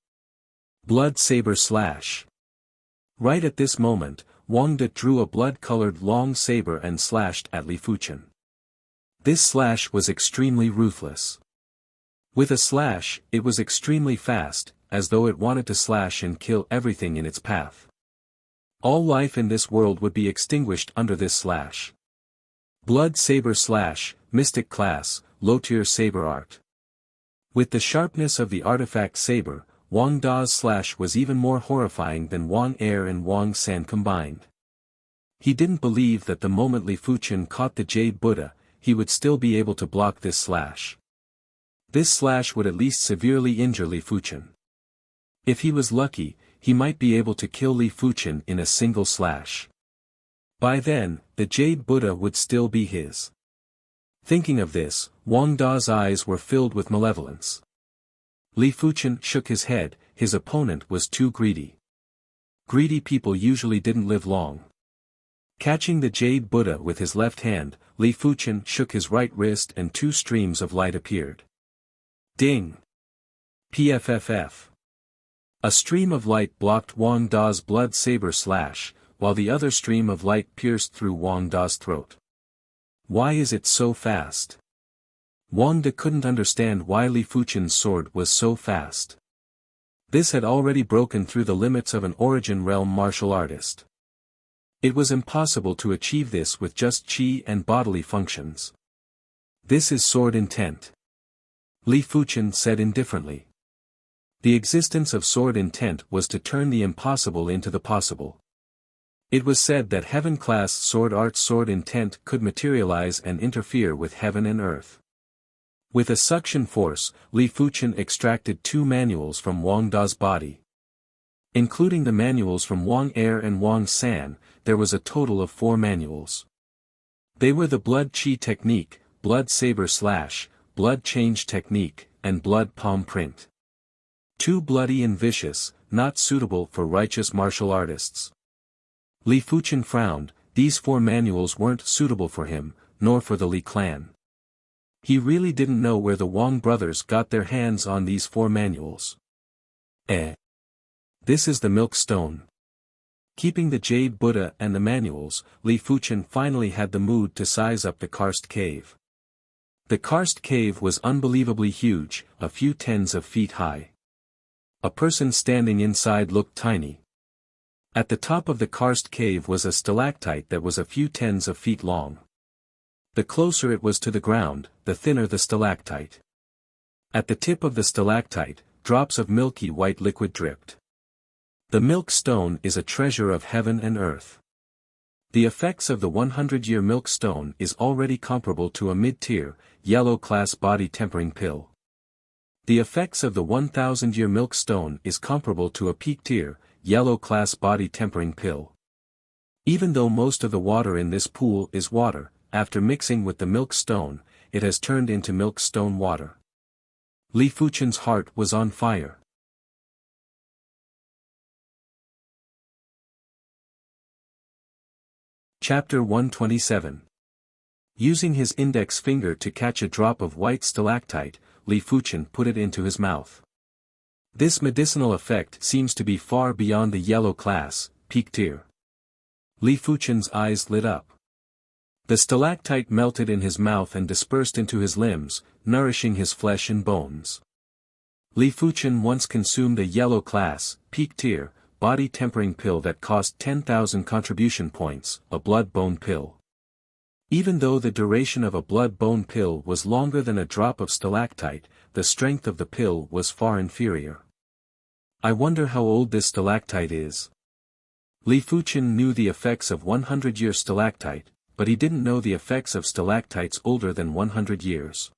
Blood saber slash. Right at this moment, Wang De drew a blood-colored long saber and slashed at Li Fuchen. This slash was extremely ruthless. With a slash, it was extremely fast, as though it wanted to slash and kill everything in its path. All life in this world would be extinguished under this slash. Blood saber slash, mystic class, low-tier saber art. With the sharpness of the artifact saber, Wang Da's slash was even more horrifying than Wang Er and Wang San combined. He didn't believe that the moment Li Fuchen caught the Jade Buddha, he would still be able to block this slash. This slash would at least severely injure Li Fuchen. If he was lucky, he might be able to kill Li Fuchen in a single slash. By then, the Jade Buddha would still be his. Thinking of this, Wang Da's eyes were filled with malevolence. Li Fuchen shook his head, his opponent was too greedy. Greedy people usually didn't live long. Catching the Jade Buddha with his left hand, Li Fuchen shook his right wrist and 2 streams of light appeared. Ding! PFFF. A stream of light blocked Wang Da's blood saber slash, while the other stream of light pierced through Wang Da's throat. Why is it so fast? Wang De couldn't understand why Li Fuchen's sword was so fast. This had already broken through the limits of an Origin Realm martial artist. It was impossible to achieve this with just qi and bodily functions. This is sword intent. Li Fuchen said indifferently. The existence of sword intent was to turn the impossible into the possible. It was said that heaven-class sword art's sword intent could materialize and interfere with heaven and earth. With a suction force, Li Fuchen extracted 2 manuals from Wang Da's body. Including the manuals from Wang Er and Wang San, there was a total of 4 manuals. They were the Blood Qi Technique, Blood Saber Slash, Blood Change Technique, and Blood Palm Print. Too bloody and vicious, not suitable for righteous martial artists. Li Fuchen frowned, these 4 manuals weren't suitable for him, nor for the Li clan. He really didn't know where the Wang brothers got their hands on these 4 manuals. This is the milk stone. Keeping the Jade Buddha and the manuals, Li Fuchen finally had the mood to size up the karst cave. The karst cave was unbelievably huge, a few tens of feet high. A person standing inside looked tiny. At the top of the karst cave was a stalactite that was a few tens of feet long. The closer it was to the ground, the thinner the stalactite. At the tip of the stalactite, drops of milky white liquid dripped. The milk stone is a treasure of heaven and earth. The effects of the 100-year milk stone is already comparable to a mid-tier, yellow-class body-tempering pill. The effects of the 1,000-year milk stone is comparable to a peak-tier, yellow-class body-tempering pill. Even though most of the water in this pool is water, after mixing with the milk stone, it has turned into milk stone water. Li Fuchen's heart was on fire. Chapter 127. Using his index finger to catch a drop of white stalactite, Li Fuchen put it into his mouth. This medicinal effect seems to be far beyond the yellow class, peak tier. Li Fuchen's eyes lit up. The stalactite melted in his mouth and dispersed into his limbs, nourishing his flesh and bones. Li Fuchen once consumed a yellow class, peak tier, body-tempering pill that cost 10,000 contribution points, a blood-bone pill. Even though the duration of a blood-bone pill was longer than a drop of stalactite, the strength of the pill was far inferior. I wonder how old this stalactite is. Li Fuchen knew the effects of 100-year stalactite, but he didn't know the effects of stalactites older than 100 years.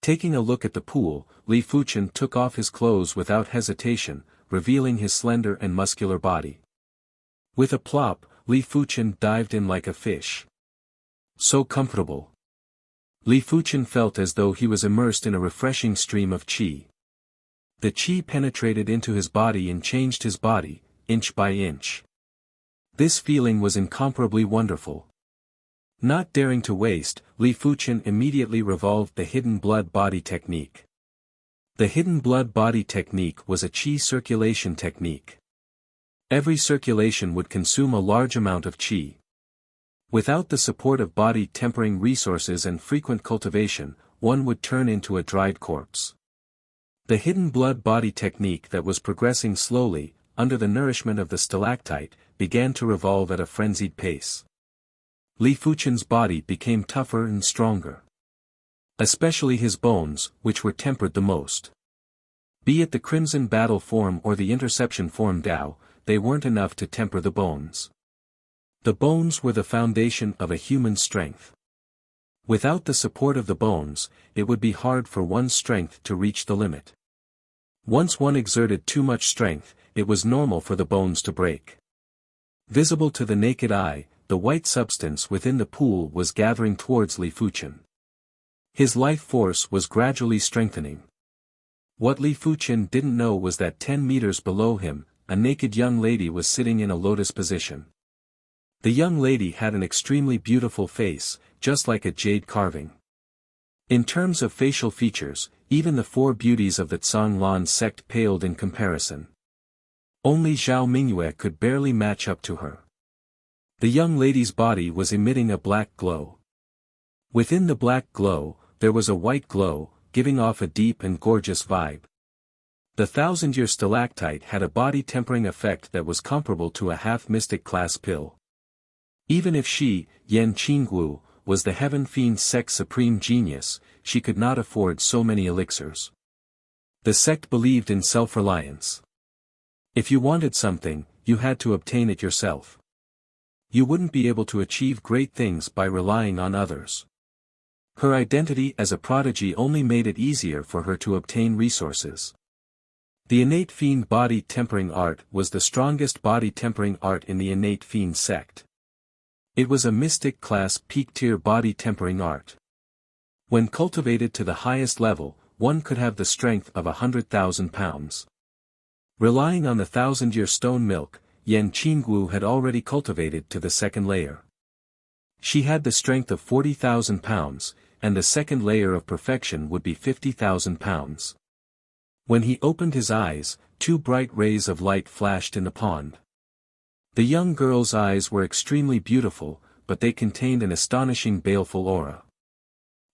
Taking a look at the pool, Li Fuchen took off his clothes without hesitation, revealing his slender and muscular body. With a plop, Li Fuchen dived in like a fish. So comfortable. Li Fuchen felt as though he was immersed in a refreshing stream of qi. The qi penetrated into his body and changed his body, inch by inch. This feeling was incomparably wonderful. Not daring to waste, Li Fuchen immediately revolved the hidden blood body technique. The hidden blood body technique was a qi circulation technique. Every circulation would consume a large amount of qi. Without the support of body-tempering resources and frequent cultivation, one would turn into a dried corpse. The hidden blood body technique that was progressing slowly, under the nourishment of the stalactite, began to revolve at a frenzied pace. Li Fuchen's body became tougher and stronger. Especially his bones, which were tempered the most. Be it the Crimson Battle form or the Interception form Dao, they weren't enough to temper the bones. The bones were the foundation of a human strength. Without the support of the bones, it would be hard for one's strength to reach the limit. Once one exerted too much strength, it was normal for the bones to break. Visible to the naked eye, the white substance within the pool was gathering towards Li Fuchen. His life force was gradually strengthening. What Li Fuchen didn't know was that 10 meters below him, a naked young lady was sitting in a lotus position. The young lady had an extremely beautiful face, just like a jade carving. In terms of facial features, even the four beauties of the Zhanglan sect paled in comparison. Only Zhao Mingyue could barely match up to her. The young lady's body was emitting a black glow. Within the black glow, there was a white glow, giving off a deep and gorgeous vibe. The 1,000-year stalactite had a body-tempering effect that was comparable to a half-mystic class pill. Even if she, Yan Qingwu, was the Heaven Fiend sect's supreme genius, she could not afford so many elixirs. The sect believed in self-reliance. If you wanted something, you had to obtain it yourself. You wouldn't be able to achieve great things by relying on others. Her identity as a prodigy only made it easier for her to obtain resources. The innate fiend body tempering art was the strongest body tempering art in the innate fiend sect. It was a mystic class peak-tier body tempering art. When cultivated to the highest level, one could have the strength of 100,000 pounds. Relying on the 1,000-year stone milk, Yan Qingwu had already cultivated to the second layer. She had the strength of 40,000 pounds, and the second layer of perfection would be 50,000 pounds. When he opened his eyes, 2 bright rays of light flashed in the pond. The young girl's eyes were extremely beautiful, but they contained an astonishing baleful aura.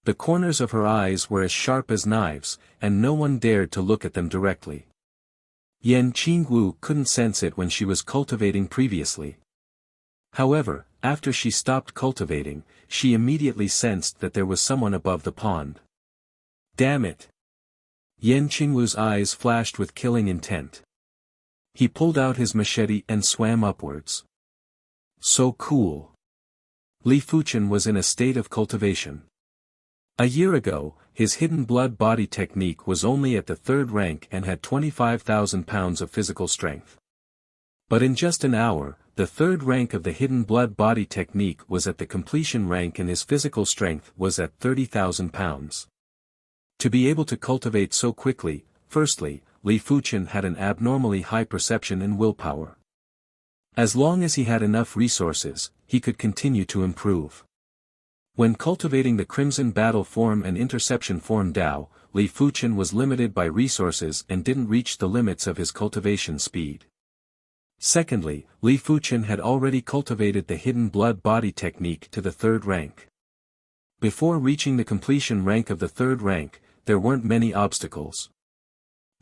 The corners of her eyes were as sharp as knives, and no one dared to look at them directly. Yan Qingwu couldn't sense it when she was cultivating previously. However, after she stopped cultivating, she immediately sensed that there was someone above the pond. Damn it! Yan Qingwu's eyes flashed with killing intent. He pulled out his machete and swam upwards. So cool. Li Fuchen was in a state of cultivation. A year ago, his hidden blood body technique was only at the 3rd rank and had 25,000 pounds of physical strength. But in just an hour, the 3rd rank of the hidden blood body technique was at the completion rank and his physical strength was at 30,000 pounds. To be able to cultivate so quickly, firstly, Li Fuchen had an abnormally high perception and willpower. As long as he had enough resources, he could continue to improve. When cultivating the Crimson Battle form and Interception form Dao, Li Fuchen was limited by resources and didn't reach the limits of his cultivation speed. Secondly, Li Fuchen had already cultivated the hidden blood body technique to the 3rd rank. Before reaching the completion rank of the 3rd rank, there weren't many obstacles.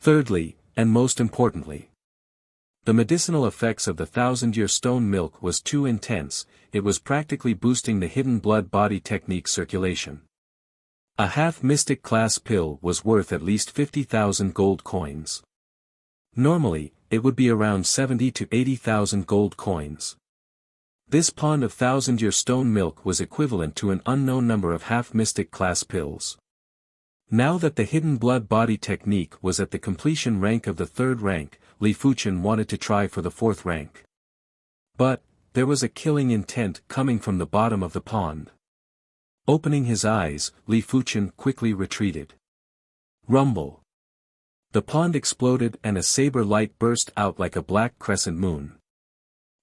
Thirdly, and most importantly, the medicinal effects of the 1,000-year stone milk was too intense, it was practically boosting the hidden blood body technique circulation. A half-mystic class pill was worth at least 50,000 gold coins. Normally, it would be around 70 to 80,000 gold coins. This pond of 1,000-year stone milk was equivalent to an unknown number of half-mystic class pills. Now that the hidden blood body technique was at the completion rank of the 3rd rank, Li Fuchen wanted to try for the 4th rank. But, there was a killing intent coming from the bottom of the pond. Opening his eyes, Li Fuchen quickly retreated. Rumble. The pond exploded and a saber light burst out like a black crescent moon.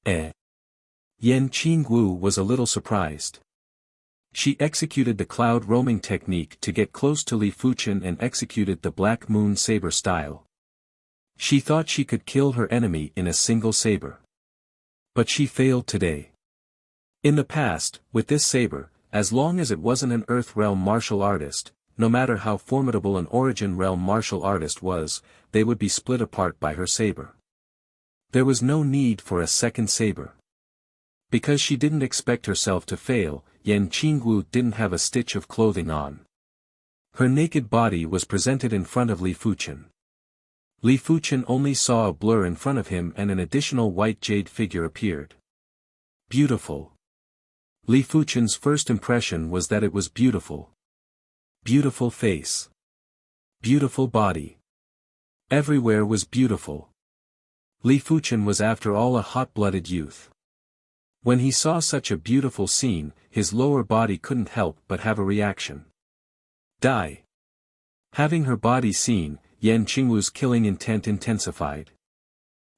Yan Qingwu was a little surprised. She executed the cloud roaming technique to get close to Li Fuchen and executed the black moon saber style. She thought she could kill her enemy in a single saber. But she failed today. In the past, with this saber, as long as it wasn't an Earth Realm martial artist, no matter how formidable an Origin Realm martial artist was, they would be split apart by her saber. There was no need for a second saber. Because she didn't expect herself to fail, Yan Qingwu didn't have a stitch of clothing on. Her naked body was presented in front of Li Fuchen. Li Fuchen only saw a blur in front of him and an additional white jade figure appeared. Beautiful. Li Fuchen's first impression was that it was beautiful. Beautiful face. Beautiful body. Everywhere was beautiful. Li Fuchen was after all a hot-blooded youth. When he saw such a beautiful scene, his lower body couldn't help but have a reaction. Die. Having her body seen, Yan Qingwu's killing intent intensified.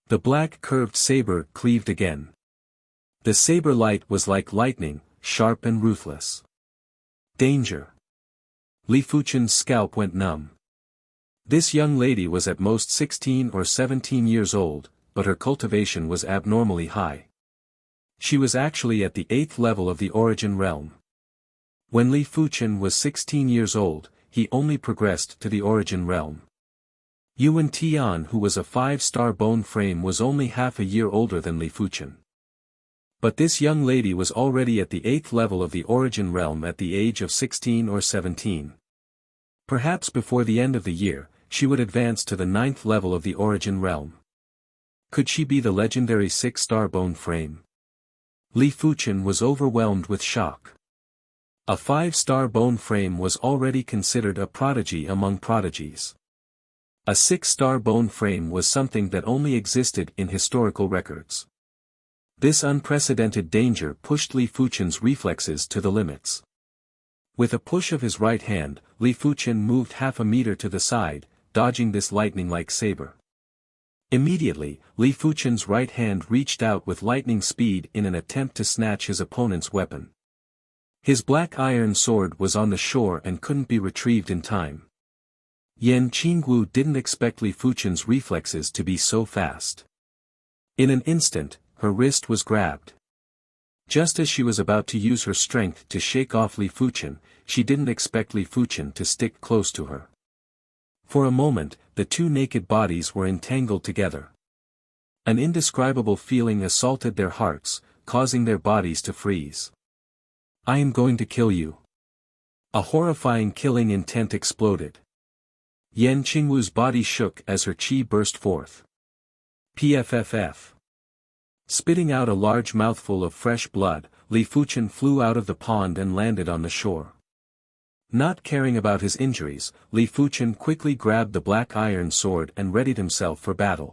The black curved saber cleaved again. The saber light was like lightning, sharp and ruthless. Danger. Li Fuchen's scalp went numb. This young lady was at most 16 or 17 years old, but her cultivation was abnormally high. She was actually at the 8th level of the Origin Realm. When Li Fuchen was 16 years old, he only progressed to the Origin Realm. Yuan Tian, who was a 5-star bone frame, was only half a year older than Li Fuchen. But this young lady was already at the 8th level of the Origin Realm at the age of 16 or 17. Perhaps before the end of the year, she would advance to the 9th level of the Origin Realm. Could she be the legendary 6-star bone frame? Li Fuchen was overwhelmed with shock. A 5-star bone frame was already considered a prodigy among prodigies. A 6-star bone frame was something that only existed in historical records. This unprecedented danger pushed Li Fuchen's reflexes to the limits. With a push of his right hand, Li Fuchen moved half a meter to the side, dodging this lightning-like saber. Immediately, Li Fuchen's right hand reached out with lightning speed in an attempt to snatch his opponent's weapon. His black iron sword was on the shore and couldn't be retrieved in time. Yan Qingwu didn't expect Li Fuchen's reflexes to be so fast. In an instant, her wrist was grabbed. Just as she was about to use her strength to shake off Li Fuchen, she didn't expect Li Fuchen to stick close to her. For a moment, the two naked bodies were entangled together. An indescribable feeling assaulted their hearts, causing their bodies to freeze. "I am going to kill you." A horrifying killing intent exploded. Yan Qingwu's body shook as her qi burst forth. Pfff. Spitting out a large mouthful of fresh blood, Li Fuchen flew out of the pond and landed on the shore. Not caring about his injuries, Li Fuchen quickly grabbed the black iron sword and readied himself for battle.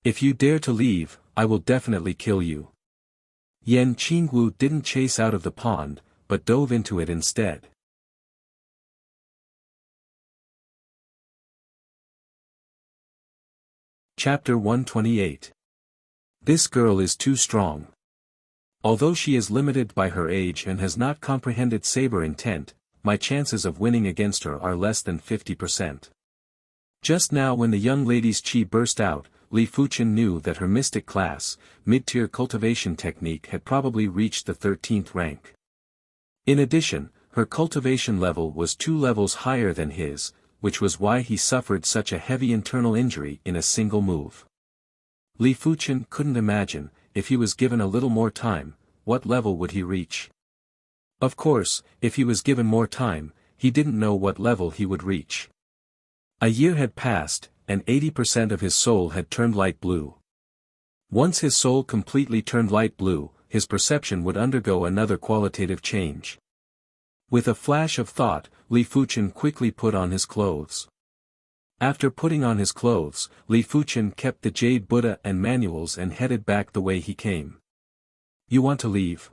"If you dare to leave, I will definitely kill you." Yan Qingwu didn't chase out of the pond, but dove into it instead. Chapter 128. This girl is too strong. Although she is limited by her age and has not comprehended saber intent, my chances of winning against her are less than 50%. Just now when the young lady's qi burst out, Li Fuchen knew that her mystic class, mid-tier cultivation technique had probably reached the 13th rank. In addition, her cultivation level was 2 levels higher than his, which was why he suffered such a heavy internal injury in a single move. Li Fuchen couldn't imagine, if he was given a little more time, what level would he reach? Of course, if he was given more time, he didn't know what level he would reach. A year had passed, and 80% of his soul had turned light blue. Once his soul completely turned light blue, his perception would undergo another qualitative change. With a flash of thought, Li Fuchen quickly put on his clothes. After putting on his clothes, Li Fuchen kept the Jade Buddha and manuals and headed back the way he came. "You want to leave?"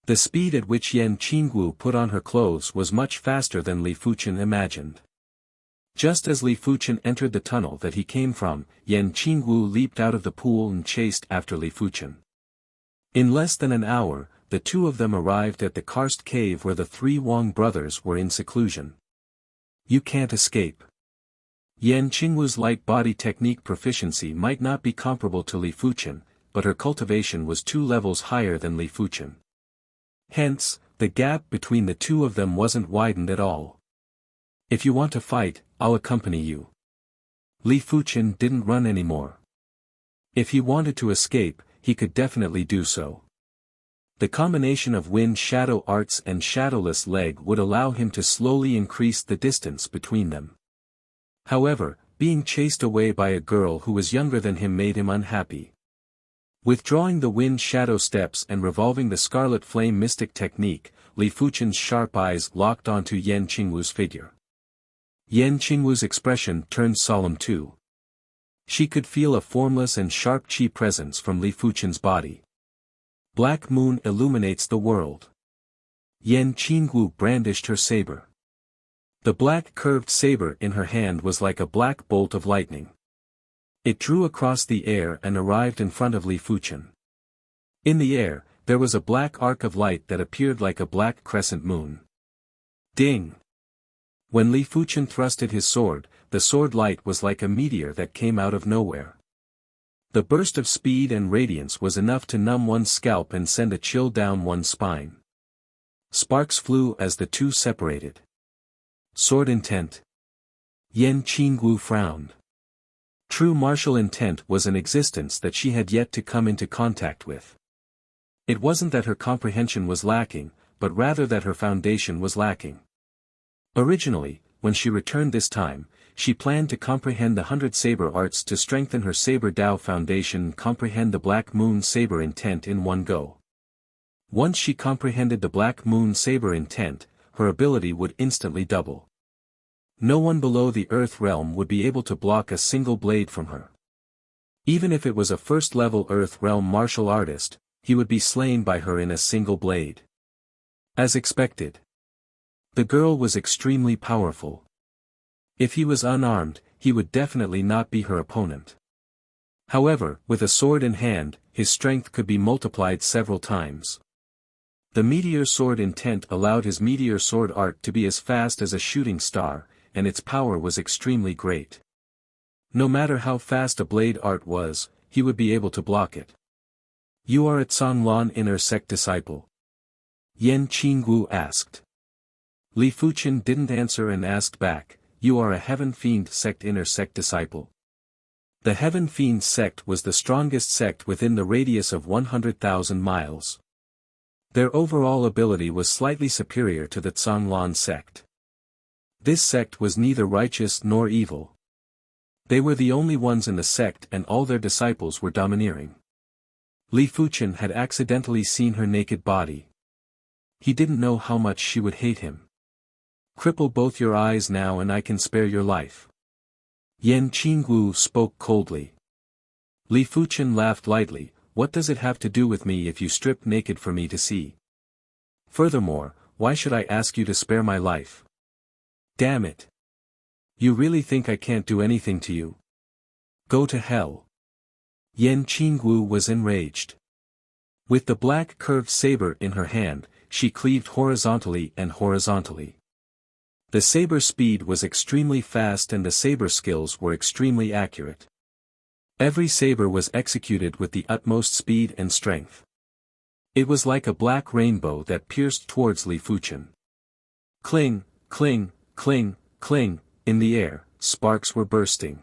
The speed at which Yan Qingwu put on her clothes was much faster than Li Fuchen imagined. Just as Li Fuchen entered the tunnel that he came from, Yan Qingwu leaped out of the pool and chased after Li Fuchen. In less than an hour, the two of them arrived at the karst cave where the 3 Wang brothers were in seclusion. "You can't escape." Yan Qingwu's light body technique proficiency might not be comparable to Li Fuchen, but her cultivation was 2 levels higher than Li Fuchen. Hence, the gap between the two of them wasn't widened at all. "If you want to fight, I'll accompany you." Li Fuchen didn't run anymore. If he wanted to escape, he could definitely do so. The combination of wind shadow arts and shadowless leg would allow him to slowly increase the distance between them. However, being chased away by a girl who was younger than him made him unhappy. Withdrawing the wind shadow steps and revolving the scarlet flame mystic technique, Li Fuchen's sharp eyes locked onto Yan Qingwu's figure. Yan Qingwu's expression turned solemn too. She could feel a formless and sharp qi presence from Li Fuchen's body. Black moon illuminates the world. Yan Qingwu brandished her saber. The black curved saber in her hand was like a black bolt of lightning. It drew across the air and arrived in front of Li Fuchen. In the air, there was a black arc of light that appeared like a black crescent moon. Ding! When Li Fuchen thrusted his sword, the sword light was like a meteor that came out of nowhere. The burst of speed and radiance was enough to numb one's scalp and send a chill down one's spine. Sparks flew as the two separated. Sword intent. Yan Qingwu frowned. True martial intent was an existence that she had yet to come into contact with. It wasn't that her comprehension was lacking, but rather that her foundation was lacking. Originally, when she returned this time, she planned to comprehend the 100 saber arts to strengthen her saber Dao foundation and comprehend the Black Moon saber intent in one go. Once she comprehended the Black Moon saber intent, her ability would instantly double. No one below the Earth realm would be able to block a single blade from her. Even if it was a first-level Earth realm martial artist, he would be slain by her in a single blade. As expected. The girl was extremely powerful. If he was unarmed, he would definitely not be her opponent. However, with a sword in hand, his strength could be multiplied several times. The meteor sword intent allowed his meteor sword art to be as fast as a shooting star, and its power was extremely great. No matter how fast a blade art was, he would be able to block it. "You are a Canglan inner sect disciple?" Yan Qingwu asked. Li Fuchen didn't answer and asked back, "You are a Heaven Fiend sect inner sect disciple?" The Heaven Fiend sect was the strongest sect within the radius of 100,000 miles. Their overall ability was slightly superior to the Zhanglan sect. This sect was neither righteous nor evil. They were the only ones in the sect and all their disciples were domineering. Li Fuchen had accidentally seen her naked body. He didn't know how much she would hate him. Cripple both your eyes now and I can spare your life. Yan Qingwu spoke coldly. Li Fuchen laughed lightly, what does it have to do with me if you strip naked for me to see? Furthermore, why should I ask you to spare my life? Damn it. You really think I can't do anything to you? Go to hell. Yan Qingwu was enraged. With the black curved saber in her hand, she cleaved horizontally and horizontally. The saber speed was extremely fast and the saber skills were extremely accurate. Every saber was executed with the utmost speed and strength. It was like a black rainbow that pierced towards Li Fuchen. Cling, cling, cling, cling, in the air, sparks were bursting.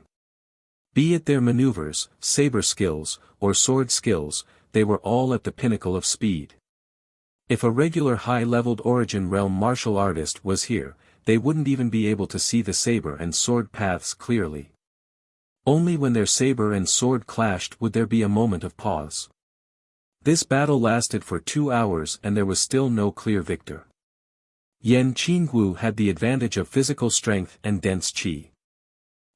Be it their maneuvers, saber skills, or sword skills, they were all at the pinnacle of speed. If a regular high-leveled Origin Realm martial artist was here, they wouldn't even be able to see the saber and sword paths clearly. Only when their saber and sword clashed would there be a moment of pause. This battle lasted for 2 hours and there was still no clear victor. Yan Qingwu had the advantage of physical strength and dense qi.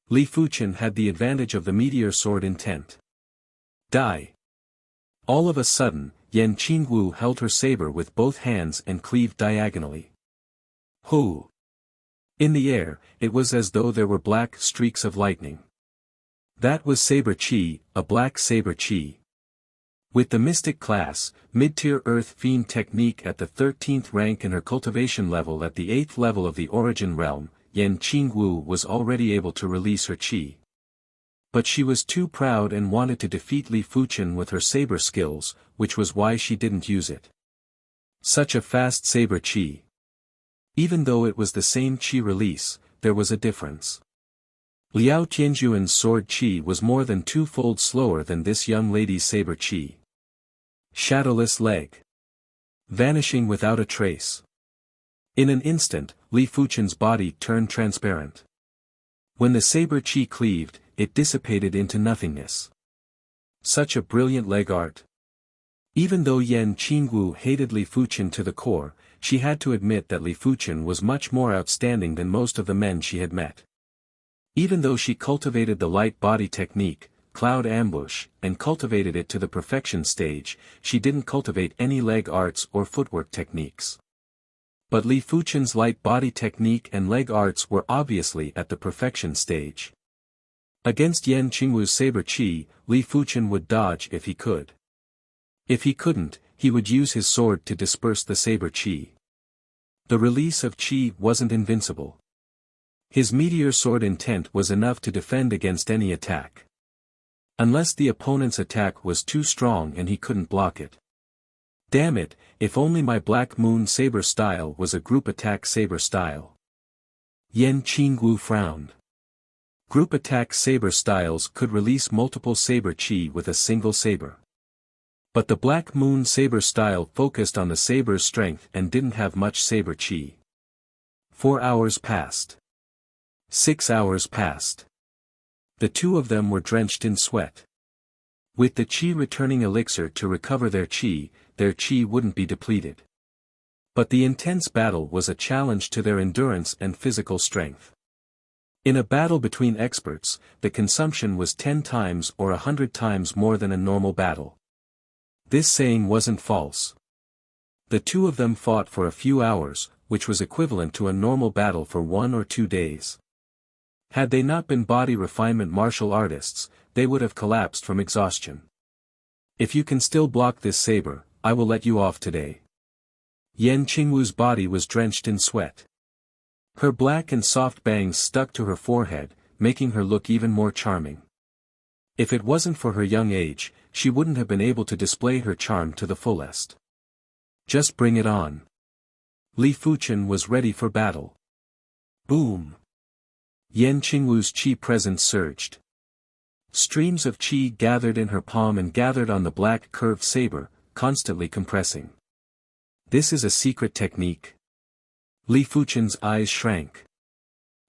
Li Fuchen had the advantage of the meteor sword intent. Die. All of a sudden, Yan Qingwu held her saber with both hands and cleaved diagonally. Hoo! In the air, it was as though there were black streaks of lightning. That was saber qi, a black saber qi. With the Mystic class, mid-tier Earth Fiend technique at the 13th rank in her cultivation level at the 8th level of the Origin Realm, Yan Qingwu was already able to release her qi. But she was too proud and wanted to defeat Li Fuchen with her saber skills, which was why she didn't use it. Such a fast saber qi. Even though it was the same qi release, there was a difference. Liao Tianjuan's sword qi was more than 2-fold slower than this young lady's saber qi. Shadowless leg. Vanishing without a trace. In an instant, Li Fuchen's body turned transparent. When the saber qi cleaved, it dissipated into nothingness. Such a brilliant leg art. Even though Yan Qingwu hated Li Fuchen to the core, she had to admit that Li Fuchen was much more outstanding than most of the men she had met. Even though she cultivated the light body technique, cloud ambush, and cultivated it to the perfection stage, she didn't cultivate any leg arts or footwork techniques. But Li Fuchen's light body technique and leg arts were obviously at the perfection stage. Against Yan Qingwu's saber qi, Li Fuchen would dodge if he could. If he couldn't, he would use his sword to disperse the saber qi. The release of qi wasn't invincible. His meteor sword intent was enough to defend against any attack. Unless the opponent's attack was too strong and he couldn't block it. Damn it, if only my Black Moon saber style was a group attack saber style. Yan Qingwu frowned. Group attack saber styles could release multiple saber qi with a single saber. But the Black Moon saber style focused on the saber's strength and didn't have much saber qi. 4 hours passed. 6 hours passed. The two of them were drenched in sweat. With the qi returning elixir to recover their qi wouldn't be depleted. But the intense battle was a challenge to their endurance and physical strength. In a battle between experts, the consumption was 10 times or 100 times more than a normal battle. This saying wasn't false. The two of them fought for a few hours, which was equivalent to a normal battle for 1 or 2 days. Had they not been body refinement martial artists, they would have collapsed from exhaustion. If you can still block this saber, I will let you off today. Yan Qingwu's body was drenched in sweat. Her black and soft bangs stuck to her forehead, making her look even more charming. If it wasn't for her young age, she wouldn't have been able to display her charm to the fullest. Just bring it on. Li Fuchen was ready for battle. Boom! Yan Qingwu's qi presence surged. Streams of qi gathered in her palm and gathered on the black curved saber, constantly compressing. This is a secret technique. Li Fuchen's eyes shrank.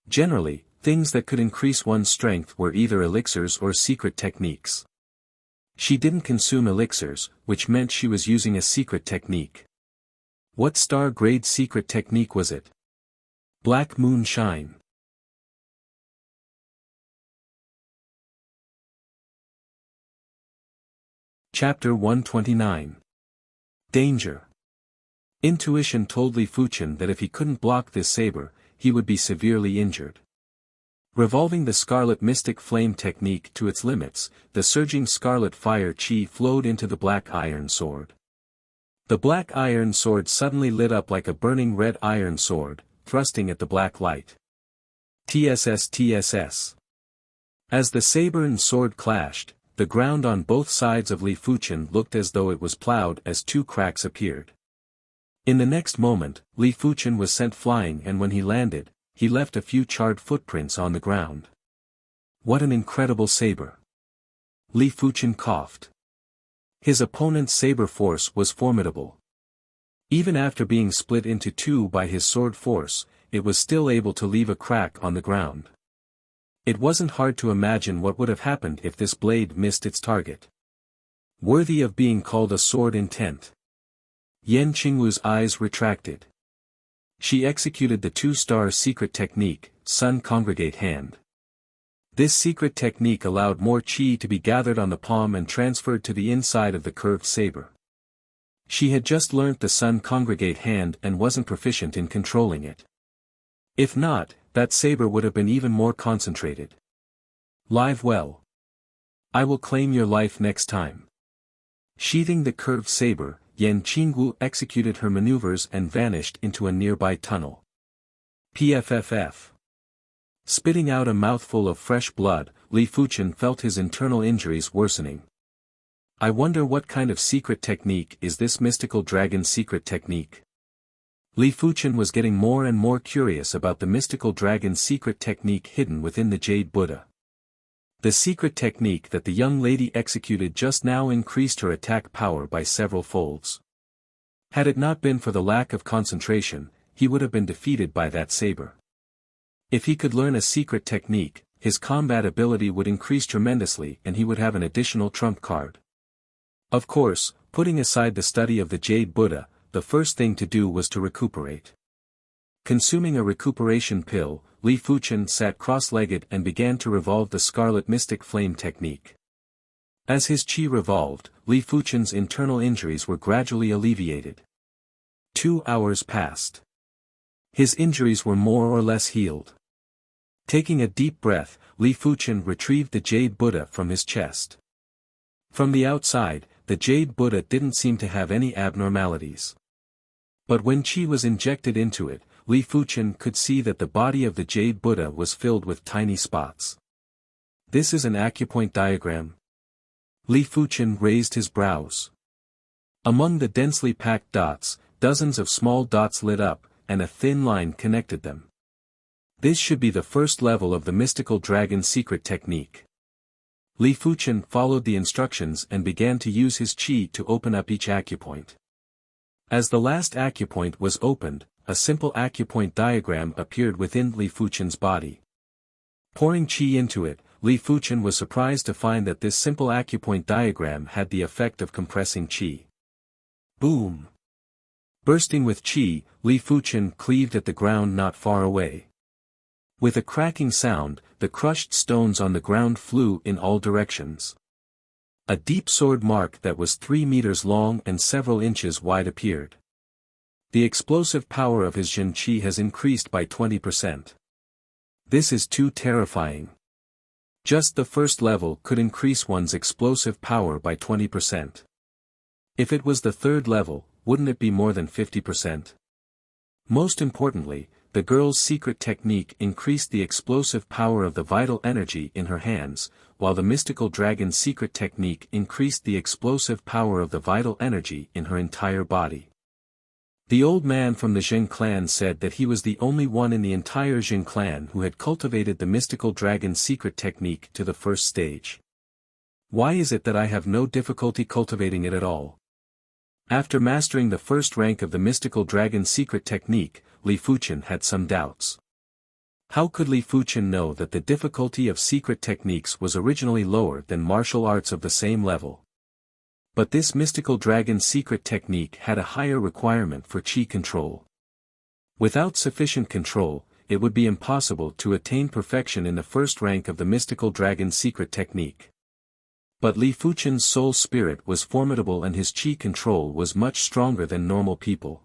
Generally, things that could increase one's strength were either elixirs or secret techniques. She didn't consume elixirs, which meant she was using a secret technique. What star-grade secret technique was it? Black Moon Shine. Chapter 129. Danger. Intuition told Li Fuchen that if he couldn't block this saber, he would be severely injured. Revolving the Scarlet Mystic Flame technique to its limits, the surging scarlet fire qi flowed into the black iron sword. The black iron sword suddenly lit up like a burning red iron sword, thrusting at the black light. TSS TSS. As the saber and sword clashed, the ground on both sides of Li Fuchen looked as though it was plowed as two cracks appeared. In the next moment, Li Fuchen was sent flying, and when he landed, he left a few charred footprints on the ground. What an incredible saber! Li Fuchen coughed. His opponent's saber force was formidable. Even after being split into two by his sword force, it was still able to leave a crack on the ground. It wasn't hard to imagine what would have happened if this blade missed its target. Worthy of being called a sword intent. Yan Qingwu's eyes retracted. She executed the two-star secret technique, Sun Congregate Hand. This secret technique allowed more qi to be gathered on the palm and transferred to the inside of the curved saber. She had just learnt the Sun Congregate Hand and wasn't proficient in controlling it. If not, that saber would have been even more concentrated. Live well. I will claim your life next time. Sheathing the curved saber, Yan Qingwu executed her maneuvers and vanished into a nearby tunnel. PFFF. Spitting out a mouthful of fresh blood, Li Fuchen felt his internal injuries worsening. I wonder what kind of secret technique is this mystical dragon secret technique? Li Fuchen was getting more and more curious about the mystical dragon secret technique hidden within the Jade Buddha. The secret technique that the young lady executed just now increased her attack power by several folds. Had it not been for the lack of concentration, he would have been defeated by that saber. If he could learn a secret technique, his combat ability would increase tremendously and he would have an additional trump card. Of course, putting aside the study of the Jade Buddha, the first thing to do was to recuperate. Consuming a recuperation pill, Li Fuchen sat cross-legged and began to revolve the Scarlet Mystic Flame technique. As his qi revolved, Li Fuchen's internal injuries were gradually alleviated. 2 hours passed. His injuries were more or less healed. Taking a deep breath, Li Fuchen retrieved the Jade Buddha from his chest. From the outside, the Jade Buddha didn't seem to have any abnormalities. But when qi was injected into it, Li Fuchen could see that the body of the Jade Buddha was filled with tiny spots. This is an acupoint diagram. Li Fuchen raised his brows. Among the densely packed dots, dozens of small dots lit up, and a thin line connected them. This should be the first level of the mystical dragon secret technique. Li Fuchen followed the instructions and began to use his qi to open up each acupoint. As the last acupoint was opened, a simple acupoint diagram appeared within Li Fuchen's body. Pouring qi into it, Li Fuchen was surprised to find that this simple acupoint diagram had the effect of compressing qi. Boom! Bursting with qi, Li Fuchen cleaved at the ground not far away. With a cracking sound, the crushed stones on the ground flew in all directions. A deep sword mark that was 3 meters long and several inches wide appeared. The explosive power of his Jin Qi has increased by 20%. This is too terrifying. Just the first level could increase one's explosive power by 20%. If it was the third level, wouldn't it be more than 50%? Most importantly, the girl's secret technique increased the explosive power of the vital energy in her hands, while the mystical dragon's secret technique increased the explosive power of the vital energy in her entire body. The old man from the Jin clan said that he was the only one in the entire Jin clan who had cultivated the mystical dragon's secret technique to the first stage. Why is it that I have no difficulty cultivating it at all? After mastering the first rank of the mystical dragon secret technique, Li Fuqian had some doubts. How could Li Fuqian know that the difficulty of secret techniques was originally lower than martial arts of the same level? But this mystical dragon secret technique had a higher requirement for qi control. Without sufficient control, it would be impossible to attain perfection in the first rank of the mystical dragon secret technique. But Li Fuqian's soul spirit was formidable and his qi control was much stronger than normal people.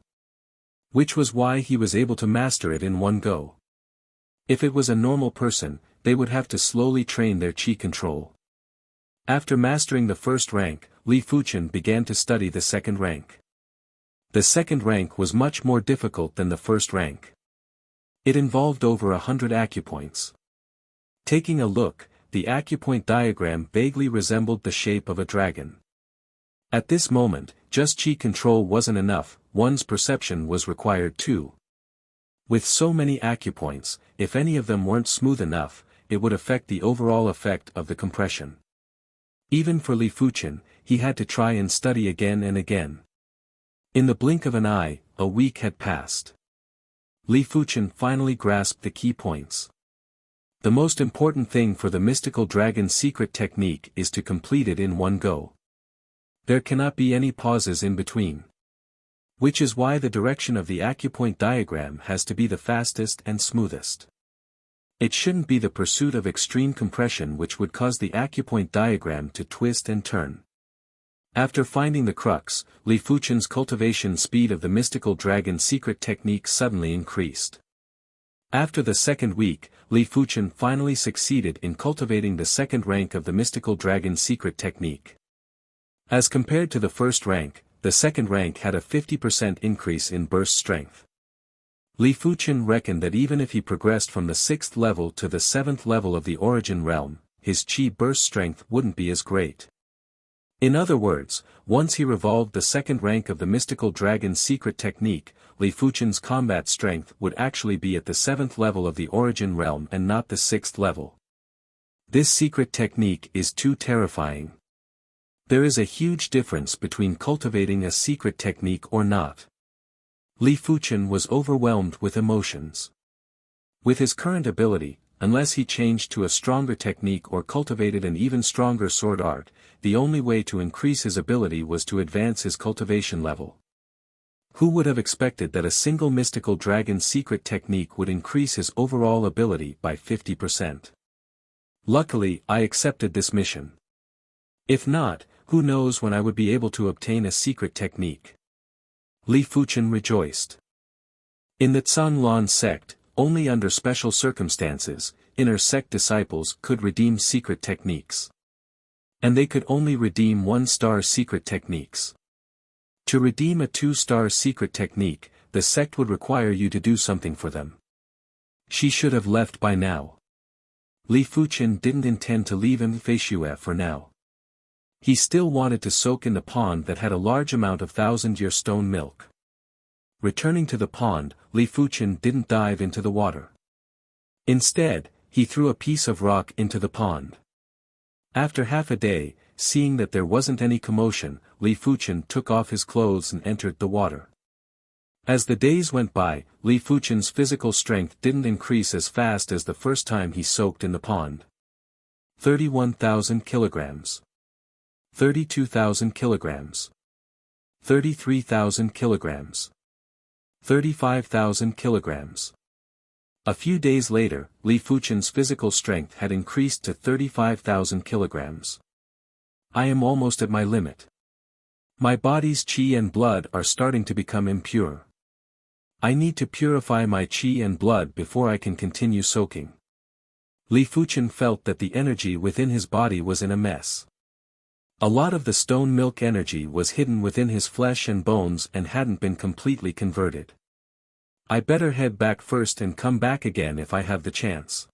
Which was why he was able to master it in one go. If it was a normal person, they would have to slowly train their qi control. After mastering the first rank, Li Fuqian began to study the second rank. The second rank was much more difficult than the first rank. It involved over 100 acupoints. Taking a look, the acupoint diagram vaguely resembled the shape of a dragon. At this moment, just qi control wasn't enough, one's perception was required too. With so many acupoints, if any of them weren't smooth enough, it would affect the overall effect of the compression. Even for Li Fuqian, he had to try and study again and again. In the blink of an eye, a week had passed. Li Fuqian finally grasped the key points. The most important thing for the mystical dragon secret technique is to complete it in one go. There cannot be any pauses in between. Which is why the direction of the acupoint diagram has to be the fastest and smoothest. It shouldn't be the pursuit of extreme compression which would cause the acupoint diagram to twist and turn. After finding the crux, Li Fuqian's cultivation speed of the mystical dragon secret technique suddenly increased. After the second week, Li Fuqian finally succeeded in cultivating the second rank of the mystical dragon secret technique. As compared to the first rank, the second rank had a 50% increase in burst strength. Li Fuqian reckoned that even if he progressed from the 6th level to the 7th level of the origin realm, his qi burst strength wouldn't be as great. In other words, once he revolved the second rank of the mystical dragon secret technique, Li Fuqian's combat strength would actually be at the 7th level of the origin realm and not the 6th level. This secret technique is too terrifying. There is a huge difference between cultivating a secret technique or not. Li Fuqian was overwhelmed with emotions. With his current ability, unless he changed to a stronger technique or cultivated an even stronger sword art, the only way to increase his ability was to advance his cultivation level. Who would have expected that a single mystical dragon secret technique would increase his overall ability by 50%? Luckily, I accepted this mission. If not, who knows when I would be able to obtain a secret technique. Li Fuqian rejoiced. In the Zhanglan sect, only under special circumstances, inner sect disciples could redeem secret techniques. And they could only redeem 1-star secret techniques. To redeem a 2-star secret technique, the sect would require you to do something for them. She should have left by now. Li Fuqian didn't intend to leave Mfeishue for now. He still wanted to soak in the pond that had a large amount of 1000-year stone milk. Returning to the pond, Li Fuqian didn't dive into the water. Instead, he threw a piece of rock into the pond. After half a day, seeing that there wasn't any commotion, Li Fuqian took off his clothes and entered the water. As the days went by, Li Fuqian's physical strength didn't increase as fast as the first time he soaked in the pond. 31,000 kilograms. 32,000 kilograms. 33,000 kilograms. 35,000 kilograms. A few days later, Li Fuqian's physical strength had increased to 35,000 kilograms. I am almost at my limit. My body's qi and blood are starting to become impure. I need to purify my qi and blood before I can continue soaking. Li Fuqian felt that the energy within his body was in a mess. A lot of the stone milk energy was hidden within his flesh and bones and hadn't been completely converted. I better head back first and come back again if I have the chance.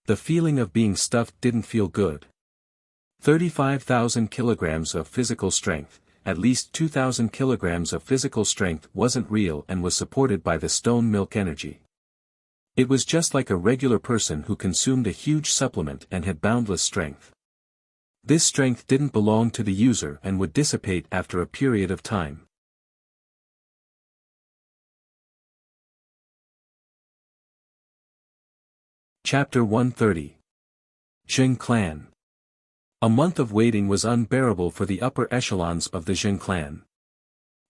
The feeling of being stuffed didn't feel good. 35,000 kilograms of physical strength, at least 2,000 kilograms of physical strength wasn't real and was supported by the stone milk energy. It was just like a regular person who consumed a huge supplement and had boundless strength. This strength didn't belong to the user and would dissipate after a period of time. Chapter 130. Jing Clan. A month of waiting was unbearable for the upper echelons of the Jing clan.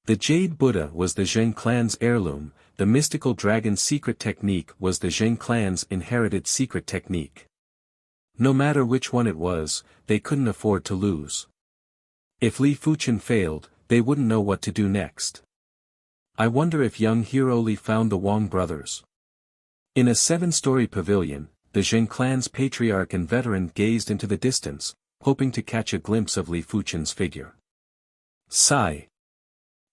The Jade Buddha was the Jing clan's heirloom, the mystical dragon's secret technique was the Jing clan's inherited secret technique. No matter which one it was, they couldn't afford to lose. If Li Fuchen failed, they wouldn't know what to do next. I wonder if young hero Li found the Wang brothers. In a 7-story pavilion, the Jing clan's patriarch and veteran gazed into the distance, hoping to catch a glimpse of Li Fuchen's figure. Sigh.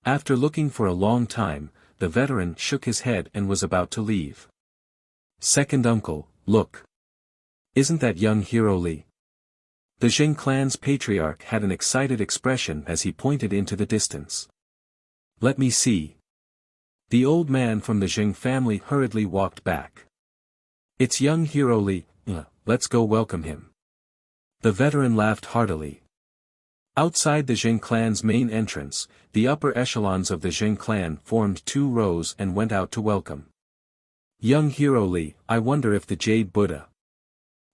After looking for a long time, the veteran shook his head and was about to leave. Second uncle, look. Isn't that young hero Li? The Jing clan's patriarch had an excited expression as he pointed into the distance. Let me see. The old man from the Jing family hurriedly walked back. It's young hero Li, let's go welcome him. The veteran laughed heartily. Outside the Jing clan's main entrance, the upper echelons of the Jing clan formed 2 rows and went out to welcome. Young hero Li, I wonder if the Jade Buddha.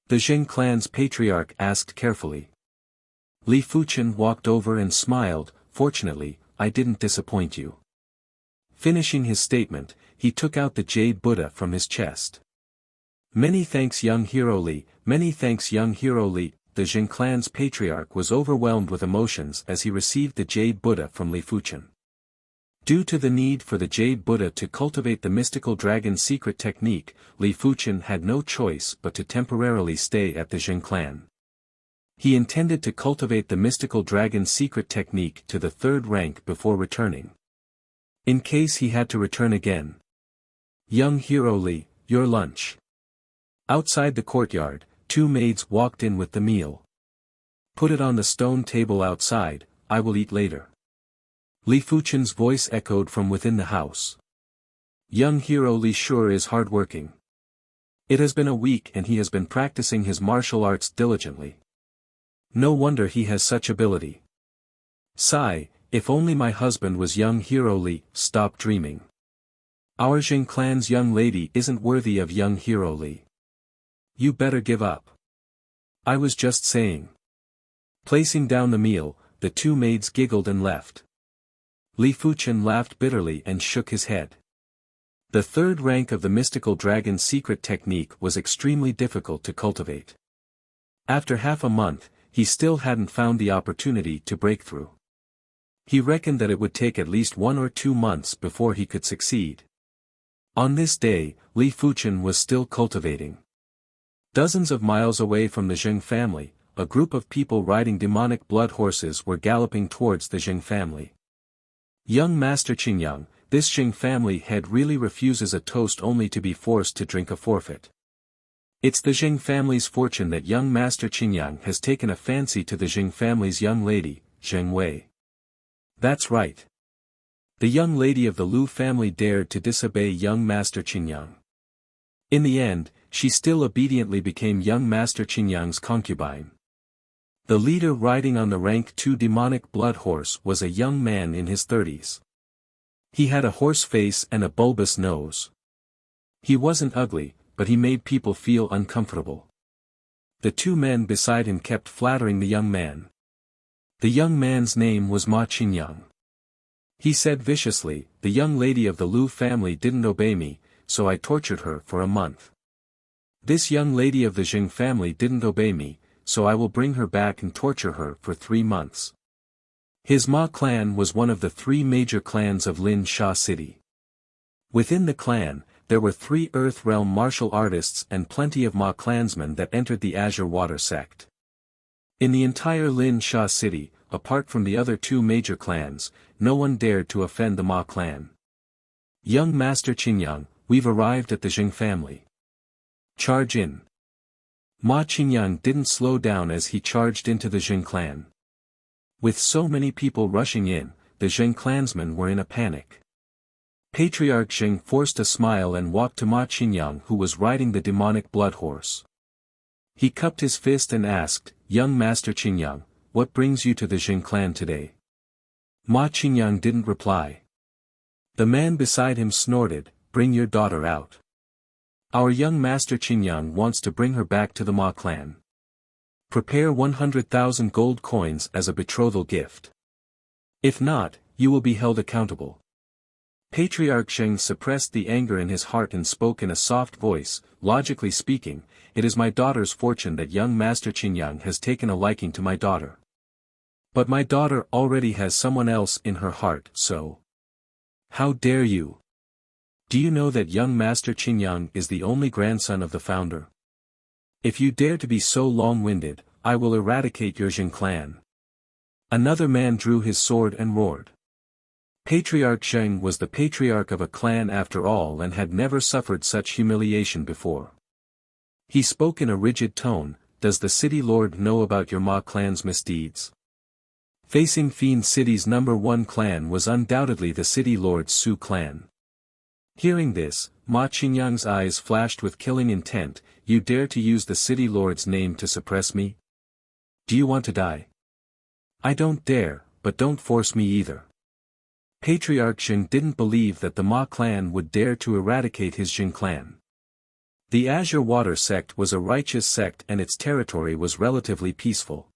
The Jing clan's patriarch asked carefully. Li Fuchen walked over and smiled, fortunately, I didn't disappoint you. Finishing his statement, he took out the Jade Buddha from his chest. Many thanks young hero Li, many thanks young hero Li. The Jing clan's patriarch was overwhelmed with emotions as he received the Jade Buddha from Li Fuchen. Due to the need for the Jade Buddha to cultivate the mystical dragon's secret technique, Li Fuchen had no choice but to temporarily stay at the Jing clan. He intended to cultivate the mystical dragon's secret technique to the 3rd rank before returning. In case he had to return again. Young hero Li, your lunch. Outside the courtyard, 2 maids walked in with the meal. Put it on the stone table outside, I will eat later. Li Fuchen's voice echoed from within the house. Young hero Li sure is hardworking. It has been a week and he has been practicing his martial arts diligently. No wonder he has such ability. Sigh, if only my husband was young hero Li, stop dreaming. Our Jing clan's young lady isn't worthy of young hero Li. You better give up. I was just saying. Placing down the meal, the 2 maids giggled and left. Li Fuchen laughed bitterly and shook his head. The 3rd rank of the mystical dragon's secret technique was extremely difficult to cultivate. After half a month, he still hadn't found the opportunity to break through. He reckoned that it would take at least 1 or 2 months before he could succeed. On this day, Li Fuchen was still cultivating. Dozens of miles away from the Jing family, a group of people riding demonic blood horses were galloping towards the Jing family. Young Master Qingyang, this Jing family head really refuses a toast only to be forced to drink a forfeit. It's the Jing family's fortune that young Master Qingyang has taken a fancy to the Jing family's young lady, Zheng Wei. That's right. The young lady of the Lu family dared to disobey young Master Qingyang. In the end, she still obediently became young Master Qingyang's concubine. The leader riding on the rank 2 demonic blood horse was a young man in his 30s. He had a horse face and a bulbous nose. He wasn't ugly, but he made people feel uncomfortable. The 2 men beside him kept flattering the young man. The young man's name was Ma Qingyang. He said viciously, the young lady of the Lu family didn't obey me, so I tortured her for a month. This young lady of the Jing family didn't obey me, so I will bring her back and torture her for 3 months. His Ma clan was one of the 3 major clans of Lin Sha City. Within the clan, there were 3 Earth Realm martial artists and plenty of Ma clansmen that entered the Azure Water sect. In the entire Lin Sha City, apart from the other 2 major clans, no one dared to offend the Ma clan. Young Master Qingyang, we've arrived at the Jing family. Charge in. Ma Qingyang didn't slow down as he charged into the Jing clan. With so many people rushing in, the Jing clansmen were in a panic. Patriarch Jing forced a smile and walked to Ma Qingyang who was riding the demonic blood horse. He cupped his fist and asked, "Young Master Qingyang, what brings you to the Jin clan today?" Ma Qingyang didn't reply. The man beside him snorted, "Bring your daughter out. Our young Master Qingyang wants to bring her back to the Ma clan. Prepare 100,000 gold coins as a betrothal gift. If not, you will be held accountable." Patriarch Sheng suppressed the anger in his heart and spoke in a soft voice, "Logically speaking, it is my daughter's fortune that young Master Qingyang has taken a liking to my daughter. But my daughter already has someone else in her heart, so... How dare you? Do you know that young Master Qingyang is the only grandson of the founder? If you dare to be so long-winded, I will eradicate your Jin clan." Another man drew his sword and roared. Patriarch Sheng was the patriarch of a clan after all and had never suffered such humiliation before. He spoke in a rigid tone, "Does the city lord know about your Ma clan's misdeeds?" Facing Fiend City's #1 clan was undoubtedly the city lord's Su clan. Hearing this, Ma Qingyang's eyes flashed with killing intent. "You dare to use the city lord's name to suppress me? Do you want to die?" "I don't dare, but don't force me either." Patriarch Sheng didn't believe that the Ma clan would dare to eradicate his Jin clan. The Azure Water sect was a righteous sect and its territory was relatively peaceful.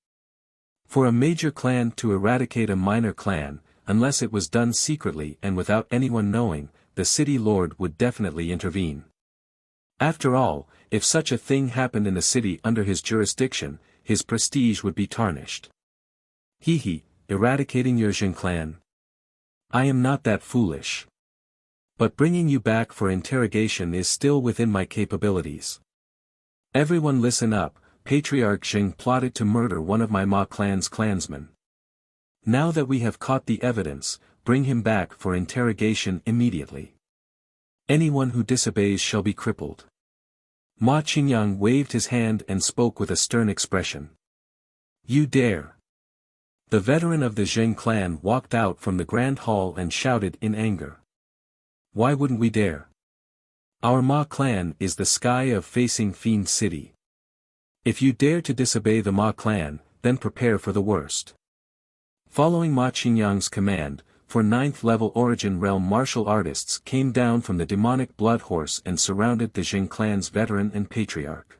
For a major clan to eradicate a minor clan, unless it was done secretly and without anyone knowing, the city lord would definitely intervene. After all, if such a thing happened in the city under his jurisdiction, his prestige would be tarnished. Eradicating your Jin clan? I am not that foolish. But bringing you back for interrogation is still within my capabilities. Everyone listen up, Patriarch Sheng plotted to murder one of my Ma clan's clansmen. Now that we have caught the evidence, bring him back for interrogation immediately. Anyone who disobeys shall be crippled. Ma Qingyang waved his hand and spoke with a stern expression. You dare! The veteran of the Zheng clan walked out from the grand hall and shouted in anger. Why wouldn't we dare? Our Ma clan is the sky of facing Fiend City. If you dare to disobey the Ma clan, then prepare for the worst. Following Ma Qingyang's command, 9th level Origin Realm martial artists came down from the demonic blood horse and surrounded the Zheng clan's veteran and patriarch.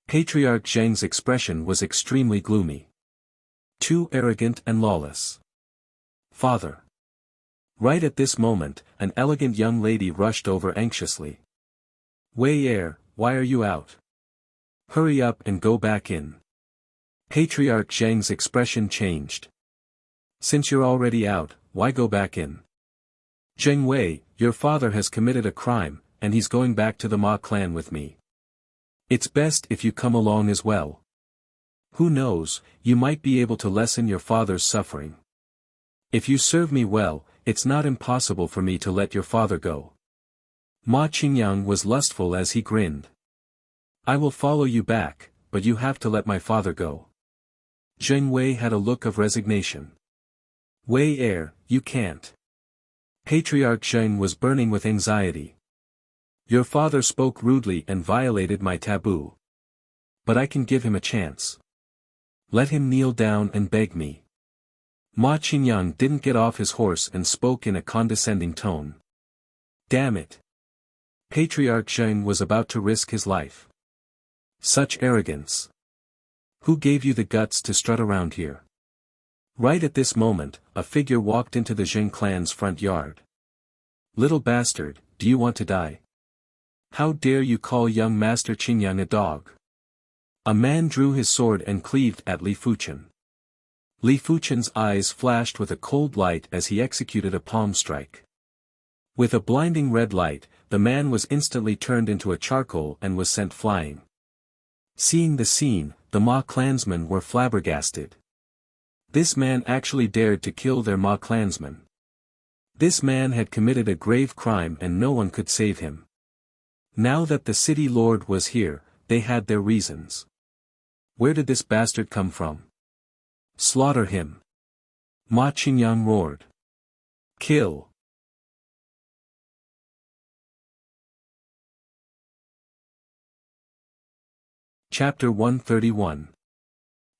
Patriarch Zheng's expression was extremely gloomy. Too arrogant and lawless. Father. Right at this moment, an elegant young lady rushed over anxiously. Wei Er, why are you out? Hurry up and go back in. Patriarch Zheng's expression changed. Since you're already out, why go back in? Zheng Wei, your father has committed a crime, and he's going back to the Ma clan with me. It's best if you come along as well. Who knows, you might be able to lessen your father's suffering. If you serve me well, it's not impossible for me to let your father go. Ma Qingyang was lustful as he grinned. I will follow you back, but you have to let my father go. Zheng Wei had a look of resignation. Wei Er, you can't. Patriarch Zheng was burning with anxiety. Your father spoke rudely and violated my taboo. But I can give him a chance. Let him kneel down and beg me. Ma Qingyang didn't get off his horse and spoke in a condescending tone. Damn it. Patriarch Zheng was about to risk his life. Such arrogance. Who gave you the guts to strut around here? Right at this moment, a figure walked into the Zheng clan's front yard. Little bastard, do you want to die? How dare you call young Master Qingyang a dog? A man drew his sword and cleaved at Li Fuchen. Li Fuchen's eyes flashed with a cold light as he executed a palm strike. With a blinding red light, the man was instantly turned into a charcoal and was sent flying. Seeing the scene, the Ma clansmen were flabbergasted. This man actually dared to kill their Ma clansman. This man had committed a grave crime and no one could save him. Now that the city lord was here, they had their reasons. Where did this bastard come from? Slaughter him. Ma Qingyang roared. Kill. Chapter 131.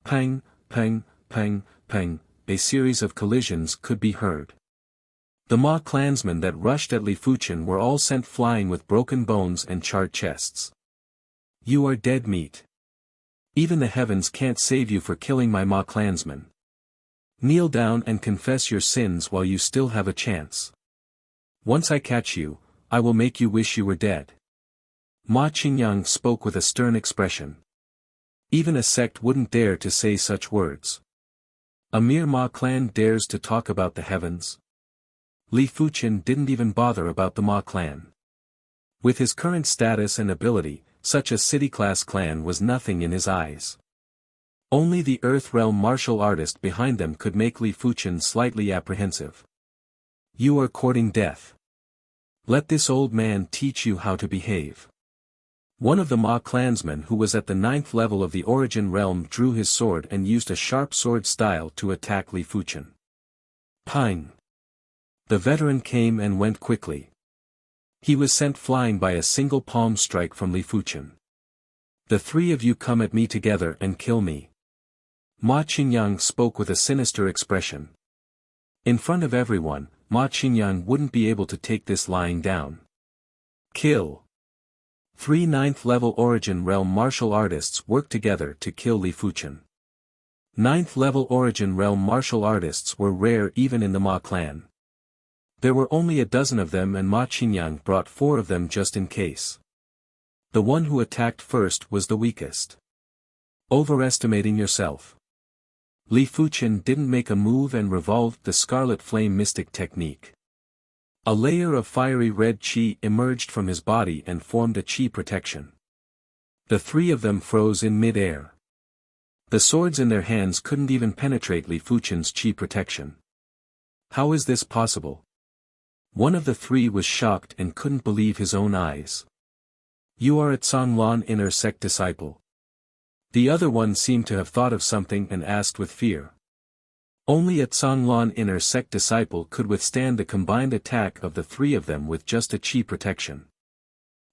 Pang, pang, pang, pang, a series of collisions could be heard. The Ma clansmen that rushed at Li Fuchen were all sent flying with broken bones and charred chests. You are dead meat. Even the heavens can't save you for killing my Ma clansmen. Kneel down and confess your sins while you still have a chance. Once I catch you, I will make you wish you were dead. Ma Qingyang spoke with a stern expression. Even a sect wouldn't dare to say such words. A mere Ma clan dares to talk about the heavens? Li Fuchen didn't even bother about the Ma clan. With his current status and ability, such a city-class clan was nothing in his eyes. Only the Earth Realm martial artist behind them could make Li Fuchen slightly apprehensive. You are courting death. Let this old man teach you how to behave. One of the Ma clansmen who was at the 9th level of the Origin Realm drew his sword and used a sharp sword style to attack Li Fuchen. Pang! The veteran came and went quickly. He was sent flying by a single palm strike from Li Fuchen. The three of you come at me together and kill me. Ma Qingyang spoke with a sinister expression. In front of everyone, Ma Qingyang wouldn't be able to take this lying down. Kill. 3 9th level Origin Realm martial artists worked together to kill Li Fuchen. 9th level Origin Realm martial artists were rare even in the Ma clan. There were only a dozen of them and Ma Qingyang brought 4 of them just in case. The one who attacked first was the weakest. Overestimating yourself. Li Fuchen didn't make a move and revolved the Scarlet Flame Mystic technique. A layer of fiery red qi emerged from his body and formed a qi protection. The 3 of them froze in mid-air. The swords in their hands couldn't even penetrate Li Fuchen's qi protection. How is this possible? One of the 3 was shocked and couldn't believe his own eyes. You are a Zhonglan inner sect disciple. The other one seemed to have thought of something and asked with fear. Only a Zhonglan inner sect disciple could withstand the combined attack of the 3 of them with just a qi protection.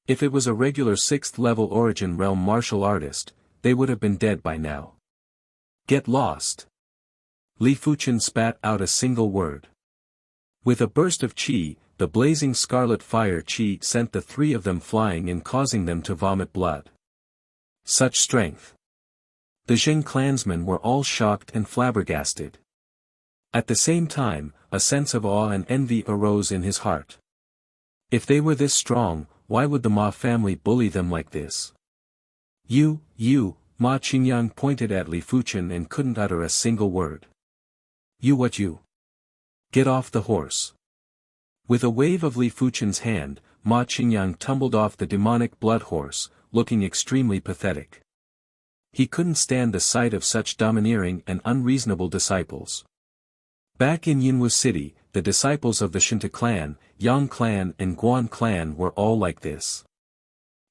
If it was a regular 6th level Origin Realm martial artist, they would have been dead by now. Get lost. Li Fuchen spat out a single word. With a burst of qi, the blazing scarlet fire qi sent the 3 of them flying and causing them to vomit blood. Such strength. The Zheng clansmen were all shocked and flabbergasted. At the same time, a sense of awe and envy arose in his heart. If they were this strong, why would the Ma family bully them like this? You, Ma Qingyang pointed at Li Fuchen and couldn't utter a single word. You what you? Get off the horse. With a wave of Li Fuchen's hand, Ma Qingyang tumbled off the demonic blood horse, looking extremely pathetic. He couldn't stand the sight of such domineering and unreasonable disciples. Back in Yinwu City, the disciples of the Shinta clan, Yang clan and Guan clan were all like this.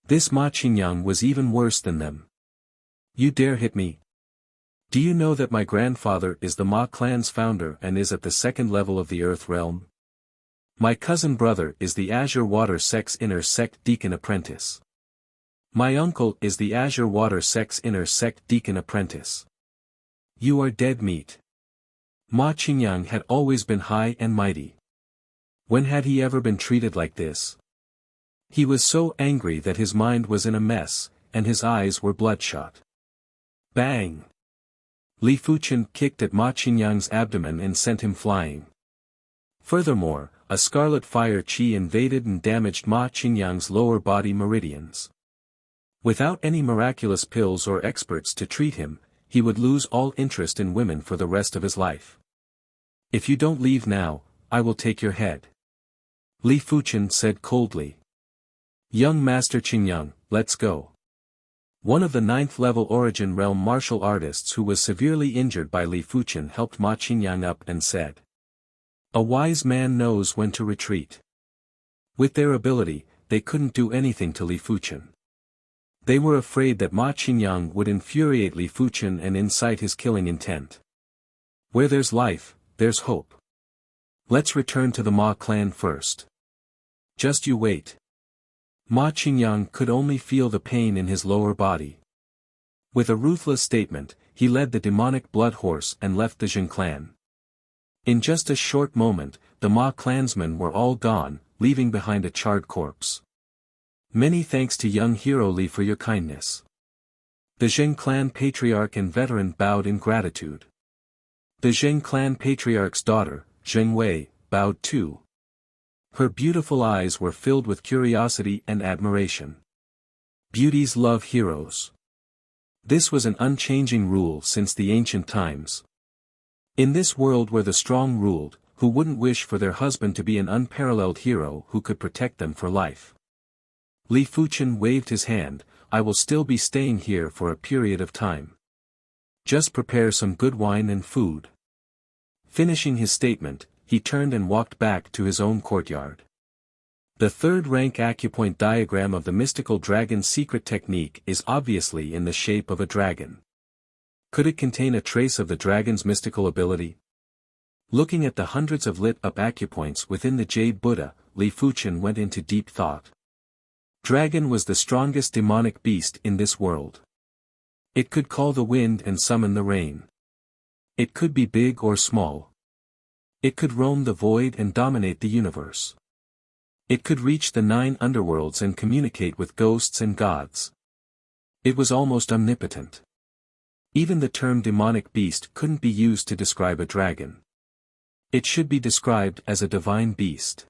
This Ma Qingyang was even worse than them. You dare hit me? Do you know that my grandfather is the Ma clan's founder and is at the 2nd level of the Earth Realm? My cousin brother is the Azure Water Sect's inner sect deacon apprentice. My uncle is the Azure Water Sect's inner sect deacon apprentice. You are dead meat. Ma Qingyang had always been high and mighty. When had he ever been treated like this? He was so angry that his mind was in a mess, and his eyes were bloodshot. Bang! Li Fuchen kicked at Ma Qingyang's abdomen and sent him flying. Furthermore, a scarlet fire qi invaded and damaged Ma Qingyang's lower body meridians. Without any miraculous pills or experts to treat him, he would lose all interest in women for the rest of his life. If you don't leave now, I will take your head. Li Fuchen said coldly. Young Master Qingyang, let's go. One of the 9th level Origin Realm martial artists who was severely injured by Li Fuchen helped Ma Qingyang up and said. A wise man knows when to retreat. With their ability, they couldn't do anything to Li Fuchen. They were afraid that Ma Qingyang would infuriate Li Fuchen and incite his killing intent. Where there's life, there's hope. Let's return to the Ma clan first. Just you wait. Ma Qingyang could only feel the pain in his lower body. With a ruthless statement, he led the demonic blood horse and left the Jin clan. In just a short moment, the Ma clansmen were all gone, leaving behind a charred corpse. Many thanks to young hero Li for your kindness. The Jin clan patriarch and veteran bowed in gratitude. The Jin clan patriarch's daughter, Zheng Wei, bowed too. Her beautiful eyes were filled with curiosity and admiration. Beauties love heroes. This was an unchanging rule since the ancient times. In this world where the strong ruled, who wouldn't wish for their husband to be an unparalleled hero who could protect them for life? Li Fuchen waved his hand. I will still be staying here for a period of time. Just prepare some good wine and food. Finishing his statement, he turned and walked back to his own courtyard. The third rank acupoint diagram of the mystical dragon's secret technique is obviously in the shape of a dragon. Could it contain a trace of the dragon's mystical ability? Looking at the hundreds of lit-up acupoints within the Jade Buddha, Li Fuchen went into deep thought. Dragon was the strongest demonic beast in this world. It could call the wind and summon the rain. It could be big or small. It could roam the void and dominate the universe. It could reach the 9 underworlds and communicate with ghosts and gods. It was almost omnipotent. Even the term demonic beast couldn't be used to describe a dragon. It should be described as a divine beast.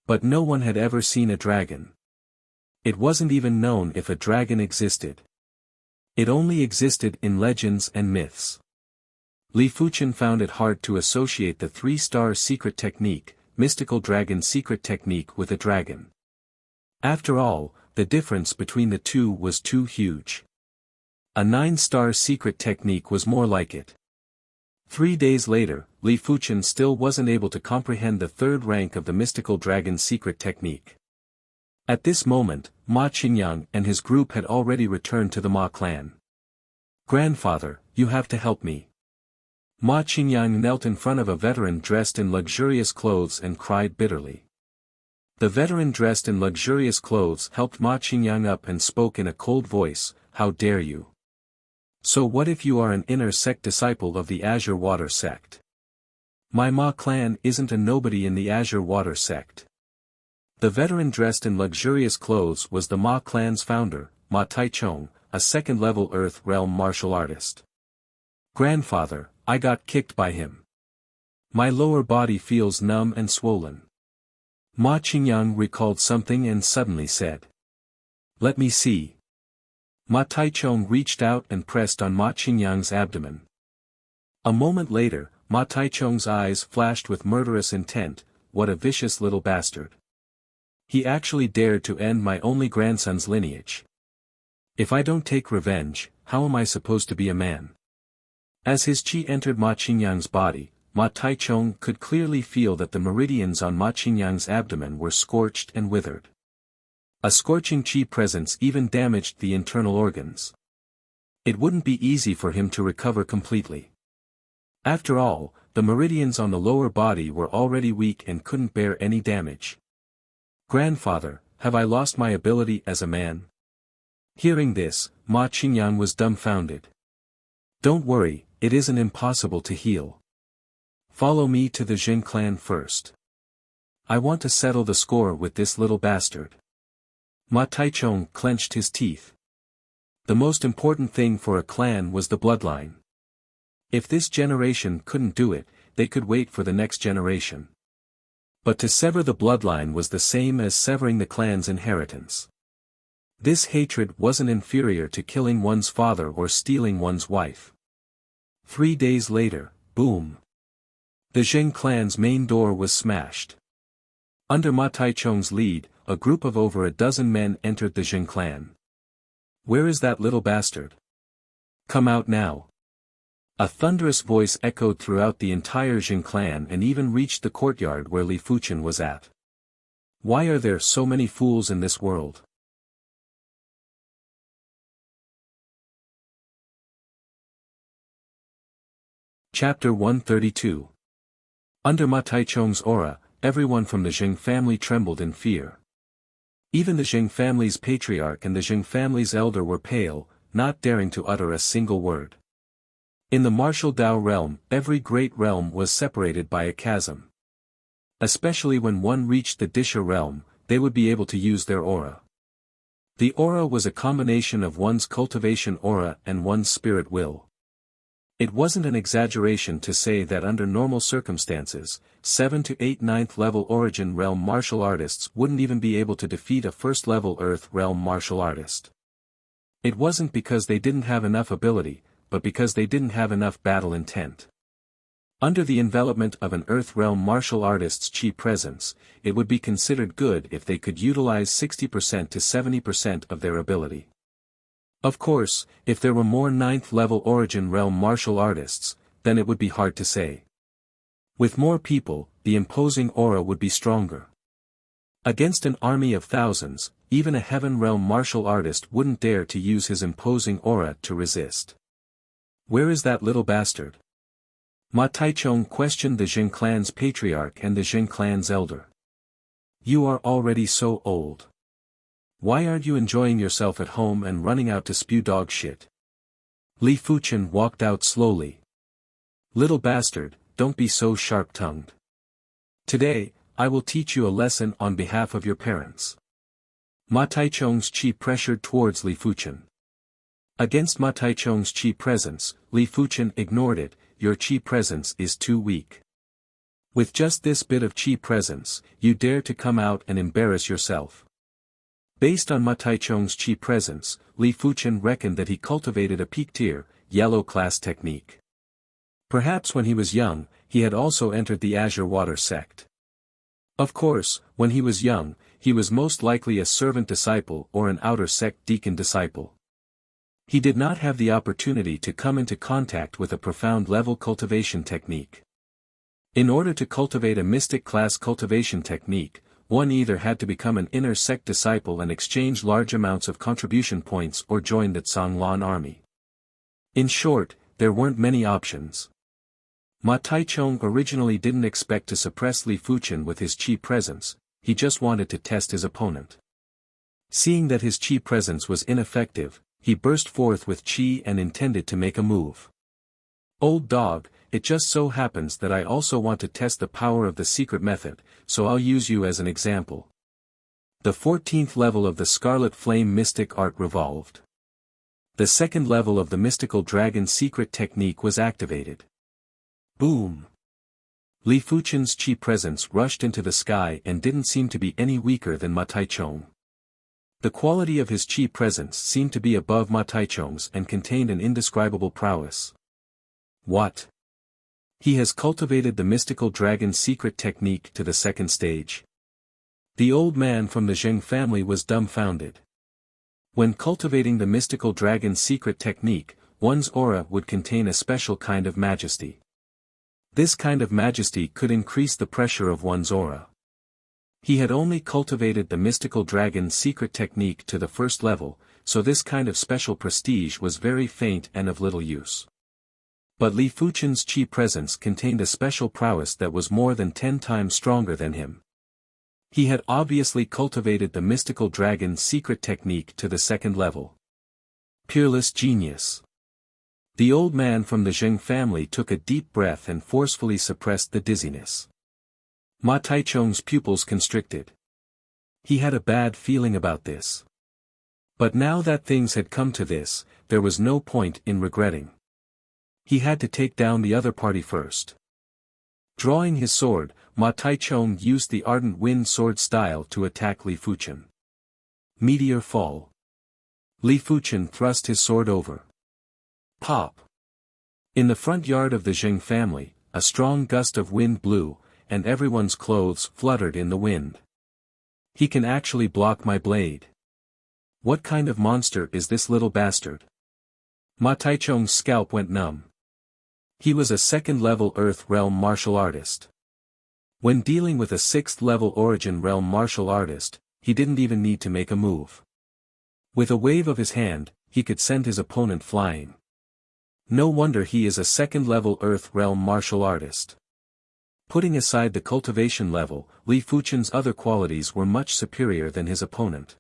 But no one had ever seen a dragon. It wasn't even known if a dragon existed. It only existed in legends and myths. Li Fuchen found it hard to associate the 3-star secret technique, mystical dragon secret technique with a dragon. After all, the difference between the two was too huge. A 9-star secret technique was more like it. 3 days later, Li Fuchen still wasn't able to comprehend the third rank of the mystical dragon secret technique. At this moment, Ma Qingyang and his group had already returned to the Ma clan. Grandfather, you have to help me. Ma Qingyang knelt in front of a veteran dressed in luxurious clothes and cried bitterly. The veteran dressed in luxurious clothes helped Ma Qingyang up and spoke in a cold voice, "How dare you? So what if you are an inner sect disciple of the Azure Water sect? My Ma clan isn't a nobody in the Azure Water sect." The veteran dressed in luxurious clothes was the Ma clan's founder, Ma Taichung, a second-level Earth Realm martial artist. Grandfather, I got kicked by him. My lower body feels numb and swollen. Ma Qingyang recalled something and suddenly said. Let me see. Ma Taichung reached out and pressed on Ma Qingyang's abdomen. A moment later, Ma Taichung's eyes flashed with murderous intent. What a vicious little bastard. He actually dared to end my only grandson's lineage. If I don't take revenge, how am I supposed to be a man? As his chi entered Ma Qingyang's body, Ma Taichung could clearly feel that the meridians on Ma Qingyang's abdomen were scorched and withered. A scorching chi presence even damaged the internal organs. It wouldn't be easy for him to recover completely. After all, the meridians on the lower body were already weak and couldn't bear any damage. Grandfather, have I lost my ability as a man? Hearing this, Ma Qingyang was dumbfounded. Don't worry, it isn't impossible to heal. Follow me to the Jin clan first. I want to settle the score with this little bastard. Ma Taichung clenched his teeth. The most important thing for a clan was the bloodline. If this generation couldn't do it, they could wait for the next generation. But to sever the bloodline was the same as severing the clan's inheritance. This hatred wasn't inferior to killing one's father or stealing one's wife. 3 days later, boom. The Jin clan's main door was smashed. Under Ma Taichung's lead, a group of over a dozen men entered the Jin clan. Where is that little bastard? Come out now. A thunderous voice echoed throughout the entire Jin clan and even reached the courtyard where Li Fuchen was at. Why are there so many fools in this world? Chapter 132. Under Ma Taichung's aura, everyone from the Jing family trembled in fear. Even the Jing family's patriarch and the Jing family's elder were pale, not daring to utter a single word. In the martial Dao realm, every great realm was separated by a chasm. Especially when one reached the Disha realm, they would be able to use their aura. The aura was a combination of one's cultivation aura and one's spirit will. It wasn't an exaggeration to say that under normal circumstances, 7 to 8 ninth level origin realm martial artists wouldn't even be able to defeat a first level earth realm martial artist. It wasn't because they didn't have enough ability, but because they didn't have enough battle intent. Under the envelopment of an earth realm martial artist's chi presence, it would be considered good if they could utilize 60% to 70% of their ability. Of course, if there were more 9th level origin realm martial artists, then it would be hard to say. With more people, the imposing aura would be stronger. Against an army of thousands, even a heaven realm martial artist wouldn't dare to use his imposing aura to resist. Where is that little bastard? Ma Taichung questioned the Jing clan's patriarch and the Jing clan's elder. You are already so old. Why aren't you enjoying yourself at home and running out to spew dog shit? Li Fuchen walked out slowly. Little bastard, don't be so sharp-tongued. Today, I will teach you a lesson on behalf of your parents. Ma Taichung's chi pressured towards Li Fuchen. Against Ma Taichung's chi presence, Li Fuchen ignored it. Your chi presence is too weak. With just this bit of chi presence, you dare to come out and embarrass yourself. Based on Ma Taichung's chi presence, Li Fuchen reckoned that he cultivated a peak-tier, yellow class technique. Perhaps when he was young, he had also entered the Azure Water sect. Of course, when he was young, he was most likely a servant disciple or an outer sect deacon disciple. He did not have the opportunity to come into contact with a profound level cultivation technique. In order to cultivate a mystic class cultivation technique, one either had to become an inner sect disciple and exchange large amounts of contribution points or join the Zhanglan army. In short, there weren't many options. Ma Taichung originally didn't expect to suppress Li Fuchen with his chi presence, he just wanted to test his opponent. Seeing that his chi presence was ineffective, he burst forth with chi and intended to make a move. Old dog, it just so happens that I also want to test the power of the secret method, so I'll use you as an example. The 14th level of the Scarlet Flame Mystic Art revolved. The second level of the Mystical Dragon Secret Technique was activated. Boom! Li Fuchen's chi presence rushed into the sky and didn't seem to be any weaker than Ma Taichung. The quality of his chi presence seemed to be above Ma Taichung's and contained an indescribable prowess. What? He has cultivated the Mystical Dragon Secret Technique to the second stage. The old man from the Zheng family was dumbfounded. When cultivating the Mystical Dragon Secret Technique, one's aura would contain a special kind of majesty. This kind of majesty could increase the pressure of one's aura. He had only cultivated the Mystical Dragon Secret Technique to the first level, so this kind of special prestige was very faint and of little use. But Li Fuchen's chi presence contained a special prowess that was more than 10 times stronger than him. He had obviously cultivated the Mystical Dragon Secret Technique to the second level. Peerless genius. The old man from the Zheng family took a deep breath and forcefully suppressed the dizziness. Ma Taichung's pupils constricted. He had a bad feeling about this. But now that things had come to this, there was no point in regretting. He had to take down the other party first. Drawing his sword, Ma Taichung used the Ardent Wind sword style to attack Li Fuchen. Meteor fall. Li Fuchen thrust his sword over. Pop! In the front yard of the Zheng family, a strong gust of wind blew, and everyone's clothes fluttered in the wind. He can actually block my blade. What kind of monster is this little bastard? Ma Taichung's scalp went numb. He was a second-level Earth Realm martial artist. When dealing with a 6th-level Origin Realm martial artist, he didn't even need to make a move. With a wave of his hand, he could send his opponent flying. No wonder he is a second-level Earth Realm martial artist. Putting aside the cultivation level, Li Fuchen's other qualities were much superior than his opponent.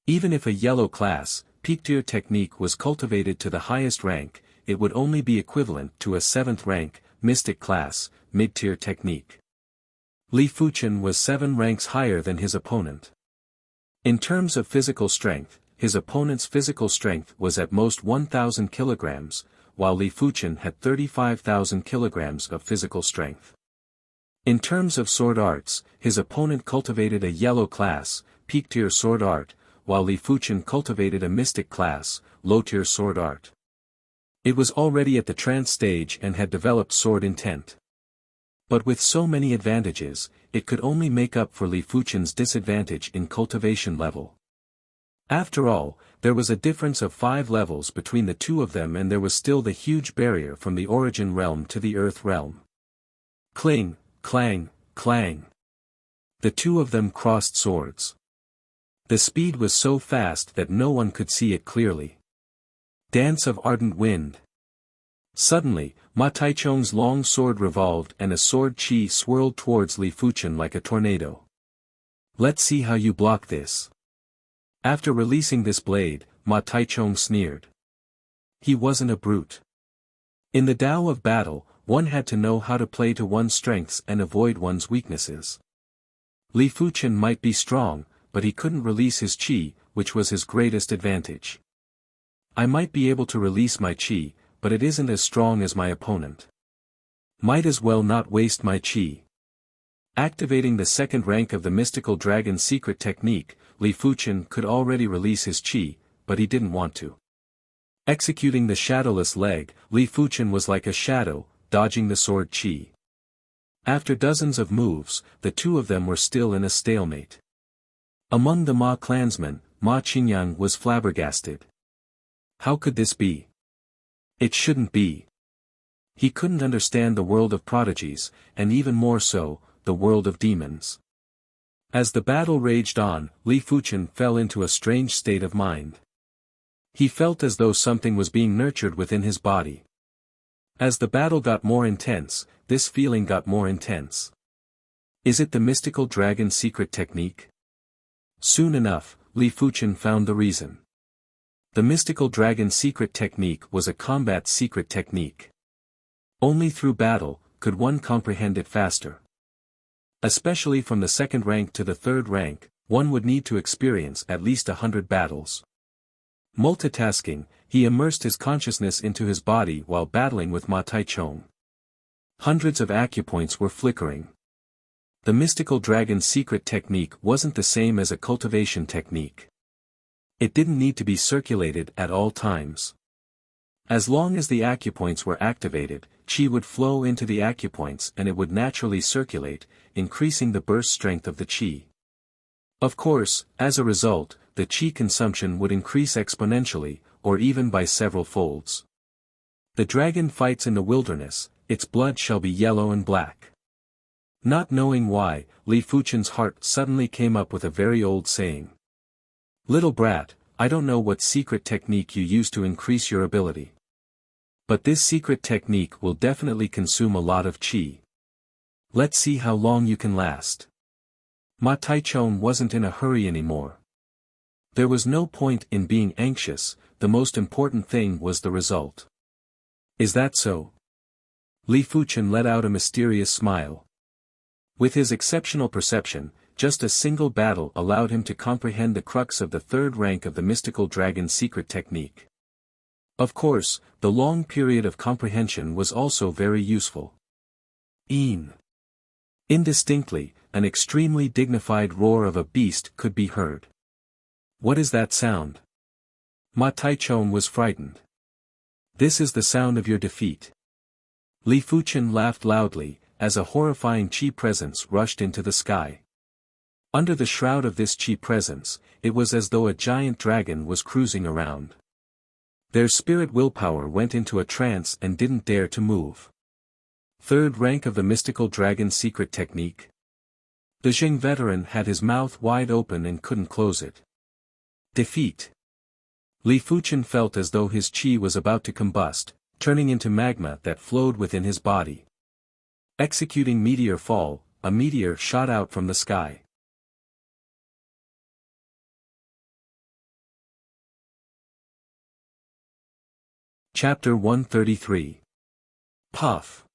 Even if a yellow class, peak-tier technique was cultivated to the highest rank, it would only be equivalent to a 7th rank, mystic class, mid-tier technique. Li Fuchen was 7 ranks higher than his opponent. In terms of physical strength, his opponent's physical strength was at most 1,000 kilograms, while Li Fuchen had 35,000 kilograms of physical strength. In terms of sword arts, his opponent cultivated a yellow class, peak-tier sword art, while Li Fuchen cultivated a mystic class, low-tier sword art. It was already at the trance stage and had developed sword intent. But with so many advantages, it could only make up for Li Fuchen's disadvantage in cultivation level. After all, there was a difference of 5 levels between the two of them, and there was still the huge barrier from the origin realm to the earth realm. Cling, clang, clang. The two of them crossed swords. The speed was so fast that no one could see it clearly. Dance of ardent wind. Suddenly, Ma Taichung's long sword revolved and a sword chi swirled towards Li Fuchen like a tornado. Let's see how you block this. After releasing this blade, Ma Taichung sneered. He wasn't a brute. In the Tao of battle, one had to know how to play to one's strengths and avoid one's weaknesses. Li Fuchen might be strong, but he couldn't release his chi, which was his greatest advantage. I might be able to release my chi, but it isn't as strong as my opponent. Might as well not waste my chi. Activating the 2nd rank of the mystical dragon secret technique, Li Fuchen could already release his chi, but he didn't want to. Executing the shadowless leg, Li Fuchen was like a shadow, dodging the sword chi. After dozens of moves, the two of them were still in a stalemate. Among the Ma clansmen, Ma Qingyang was flabbergasted. How could this be? It shouldn't be. He couldn't understand the world of prodigies, and even more so, the world of demons. As the battle raged on, Li Fuchen fell into a strange state of mind. He felt as though something was being nurtured within his body. As the battle got more intense, this feeling got more intense. Is it the mystical dragon secret technique? Soon enough, Li Fuchen found the reason. The mystical dragon secret technique was a combat secret technique. Only through battle could one comprehend it faster. Especially from the 2nd rank to the 3rd rank, one would need to experience at least 100 battles. Multitasking, he immersed his consciousness into his body while battling with Ma Taichung. Hundreds of acupoints were flickering. The mystical dragon secret technique wasn't the same as a cultivation technique. It didn't need to be circulated at all times. As long as the acupoints were activated, chi would flow into the acupoints and it would naturally circulate, increasing the burst strength of the chi. Of course, as a result, the chi consumption would increase exponentially, or even by several folds. The dragon fights in the wilderness, its blood shall be yellow and black. Not knowing why, Li Fuchen's heart suddenly came up with a very old saying. Little brat, I don't know what secret technique you use to increase your ability. But this secret technique will definitely consume a lot of chi. Let's see how long you can last. Ma Taichung wasn't in a hurry anymore. There was no point in being anxious, the most important thing was the result. Is that so? Li Fuchen let out a mysterious smile. With his exceptional perception, just a single battle allowed him to comprehend the crux of the 3rd rank of the mystical dragon secret technique. Of course, the long period of comprehension was also very useful. Indistinctly, an extremely dignified roar of a beast could be heard. What is that sound? Ma Taichung was frightened. This is the sound of your defeat. Li Fuchen laughed loudly, as a horrifying chi presence rushed into the sky. Under the shroud of this chi presence, it was as though a giant dragon was cruising around. Their spirit willpower went into a trance and didn't dare to move. 3rd rank of the mystical dragon secret technique. The Jing veteran had his mouth wide open and couldn't close it. Defeat. Li Fuchen felt as though his chi was about to combust, turning into magma that flowed within his body. Executing meteor fall, a meteor shot out from the sky. Chapter 133. Puff.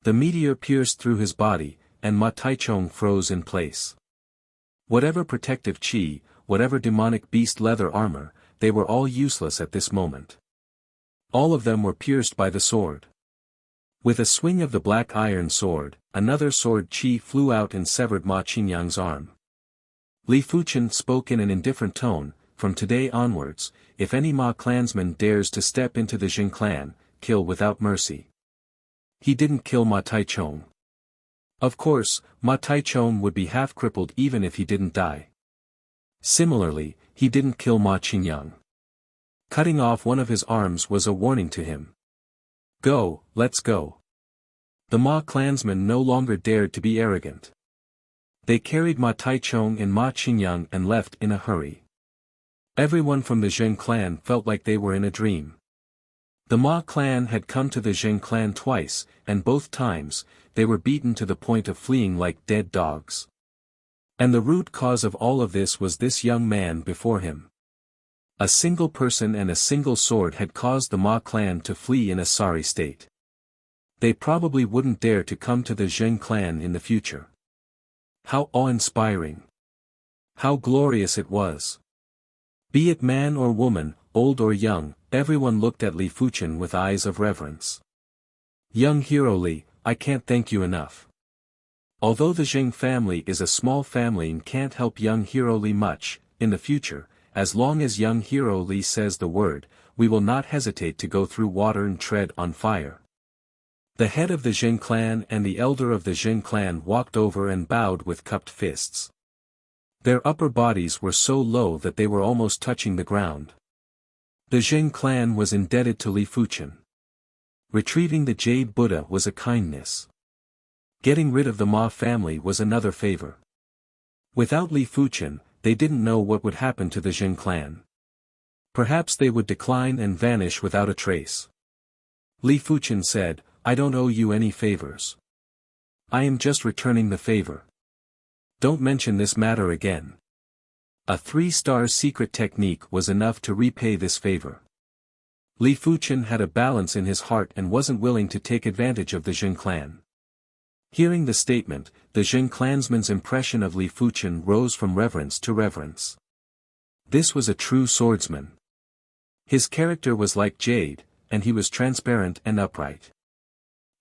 The meteor pierced through his body, and Ma Taichung froze in place. Whatever protective chi, whatever demonic beast leather armor, they were all useless at this moment. All of them were pierced by the sword. With a swing of the black iron sword, another sword chi flew out and severed Ma Qinyang's arm. Li Fuchen spoke in an indifferent tone, "From today onwards, if any Ma clansman dares to step into the Jing clan, kill without mercy." He didn't kill Ma Taichung. Of course, Ma Taichung would be half crippled even if he didn't die. Similarly, he didn't kill Ma Qinyang. Cutting off one of his arms was a warning to him. Go, let's go. The Ma clansmen no longer dared to be arrogant. They carried Ma Taichung and Ma Qinyang and left in a hurry. Everyone from the Zheng clan felt like they were in a dream. The Ma clan had come to the Zheng clan twice, and both times, they were beaten to the point of fleeing like dead dogs. And the root cause of all of this was this young man before him. A single person and a single sword had caused the Ma clan to flee in a sorry state. They probably wouldn't dare to come to the Zheng clan in the future. How awe-inspiring. How glorious it was. Be it man or woman, old or young, everyone looked at Li Fuchen with eyes of reverence. Young hero Li, I can't thank you enough. Although the Zheng family is a small family and can't help young hero Li much, in the future, as long as young hero Li says the word, we will not hesitate to go through water and tread on fire. The head of the Zheng clan and the elder of the Zheng clan walked over and bowed with cupped fists. Their upper bodies were so low that they were almost touching the ground. The Zheng clan was indebted to Li Fuchen. Retrieving the Jade Buddha was a kindness. Getting rid of the Ma family was another favor. Without Li Fuchen, they didn't know what would happen to the Zheng clan. Perhaps they would decline and vanish without a trace. Li Fuchen said, "I don't owe you any favors. I am just returning the favor. Don't mention this matter again." A 3-star secret technique was enough to repay this favor. Li Fuchen had a balance in his heart and wasn't willing to take advantage of the Zheng clan. Hearing the statement, the Zheng clansman's impression of Li Fuchen rose from reverence to reverence. This was a true swordsman. His character was like jade, and he was transparent and upright.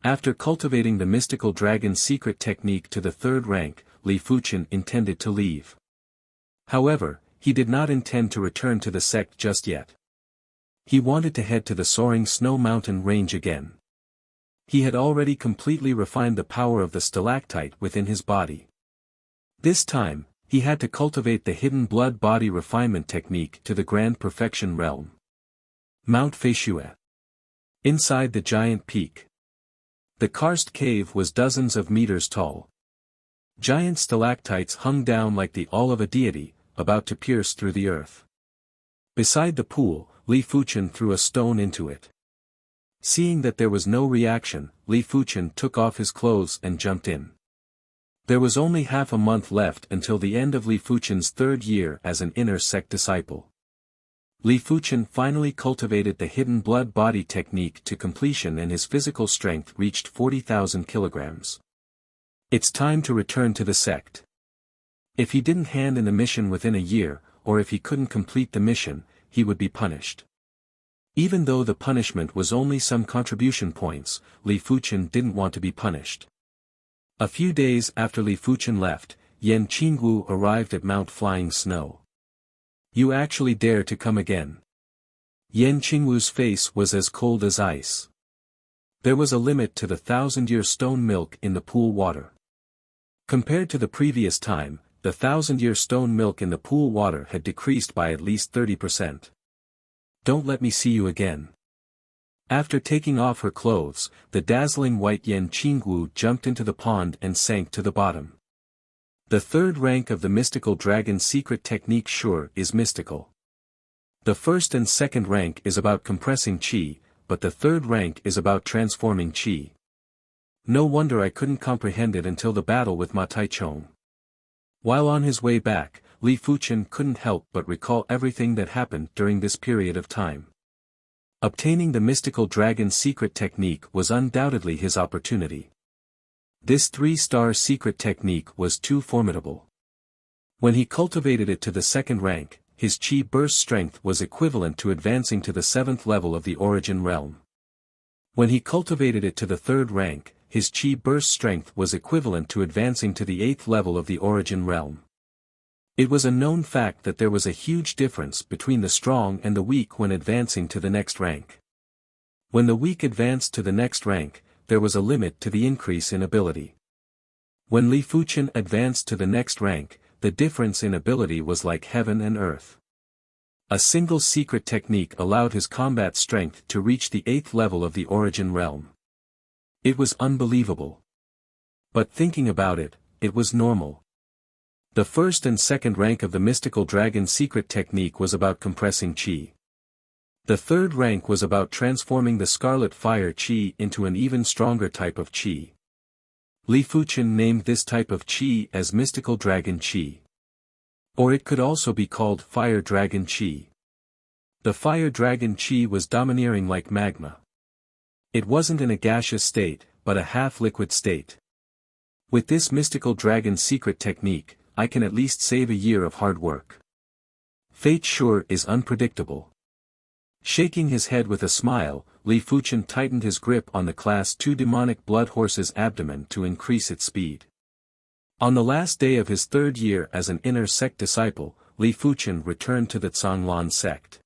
After cultivating the mystical dragon secret technique to the 3rd rank, Li Fuchen intended to leave. However, he did not intend to return to the sect just yet. He wanted to head to the soaring snow mountain range again. He had already completely refined the power of the stalactite within his body. This time, he had to cultivate the hidden blood body refinement technique to the grand perfection realm. Mount Feishue. Inside the giant peak. The karst cave was dozens of meters tall. Giant stalactites hung down like the awl of a deity, about to pierce through the earth. Beside the pool, Li Fuchen threw a stone into it. Seeing that there was no reaction, Li Fuchen took off his clothes and jumped in. There was only half a month left until the end of Li Fuchen's 3rd year as an inner sect disciple. Li Fuchen finally cultivated the hidden blood body technique to completion and his physical strength reached 40,000 kilograms. It's time to return to the sect. If he didn't hand in the mission within a year, or if he couldn't complete the mission, he would be punished. Even though the punishment was only some contribution points, Li Fuchen didn't want to be punished. A few days after Li Fuchen left, Yan Qingwu arrived at Mount Flying Snow. "You actually dare to come again." Yan Qingwu's face was as cold as ice. There was a limit to the 1,000-year stone milk in the pool water. Compared to the previous time, the 1,000-year stone milk in the pool water had decreased by at least 30%. "Don't let me see you again." After taking off her clothes, the dazzling white Yan Qingwu jumped into the pond and sank to the bottom. The 3rd rank of the mystical dragon secret technique sure is mystical. The 1st and 2nd rank is about compressing chi, but the 3rd rank is about transforming chi. No wonder I couldn't comprehend it until the battle with Ma Taichung. While on his way back, Li Fuchen couldn't help but recall everything that happened during this period of time. Obtaining the mystical dragon's secret technique was undoubtedly his opportunity. This 3-star secret technique was too formidable. When he cultivated it to the 2nd rank, his chi burst strength was equivalent to advancing to the 7th level of the origin realm. When he cultivated it to the 3rd rank, his chi burst strength was equivalent to advancing to the 8th level of the origin realm. It was a known fact that there was a huge difference between the strong and the weak when advancing to the next rank. When the weak advanced to the next rank, there was a limit to the increase in ability. When Li Fuchen advanced to the next rank, the difference in ability was like heaven and earth. A single secret technique allowed his combat strength to reach the 8th level of the origin realm. It was unbelievable. But thinking about it, it was normal. The 1st and 2nd rank of the mystical dragon secret technique was about compressing chi. The 3rd rank was about transforming the scarlet fire chi into an even stronger type of chi. Li Fuchen named this type of chi as mystical dragon chi. Or it could also be called fire dragon chi. The fire dragon chi was domineering like magma. It wasn't in a gaseous state, but a half-liquid state. With this mystical dragon secret technique, I can at least save a year of hard work. Fate sure is unpredictable. Shaking his head with a smile, Li Fuchen tightened his grip on the Class 2 demonic blood horse's abdomen to increase its speed. On the last day of his 3rd year as an inner sect disciple, Li Fuchen returned to the Zhanglan sect.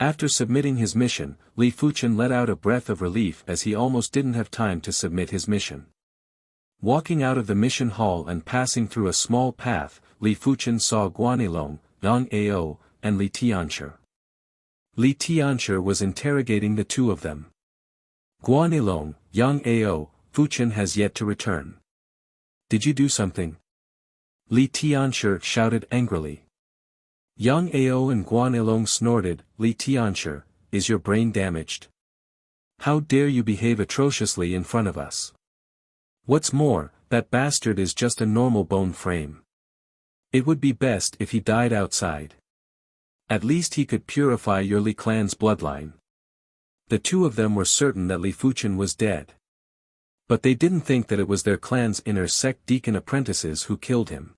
After submitting his mission, Li Fuchen let out a breath of relief as he almost didn't have time to submit his mission. Walking out of the mission hall and passing through a small path, Li Fuchen saw Guanilong, Yang Ao, and Li Tianshi. Li Tianshi was interrogating the two of them. Guanilong, Yang Ao, Fuchen has yet to return. Did you do something? Li Tianshi shouted angrily. Yang Ao and Guanilong snorted. Li Tianshi, is your brain damaged? How dare you behave atrociously in front of us? What's more, that bastard is just a normal bone frame. It would be best if he died outside. At least he could purify your Li clan's bloodline. The two of them were certain that Li Fuchen was dead. But they didn't think that it was their clan's inner sect deacon apprentices who killed him.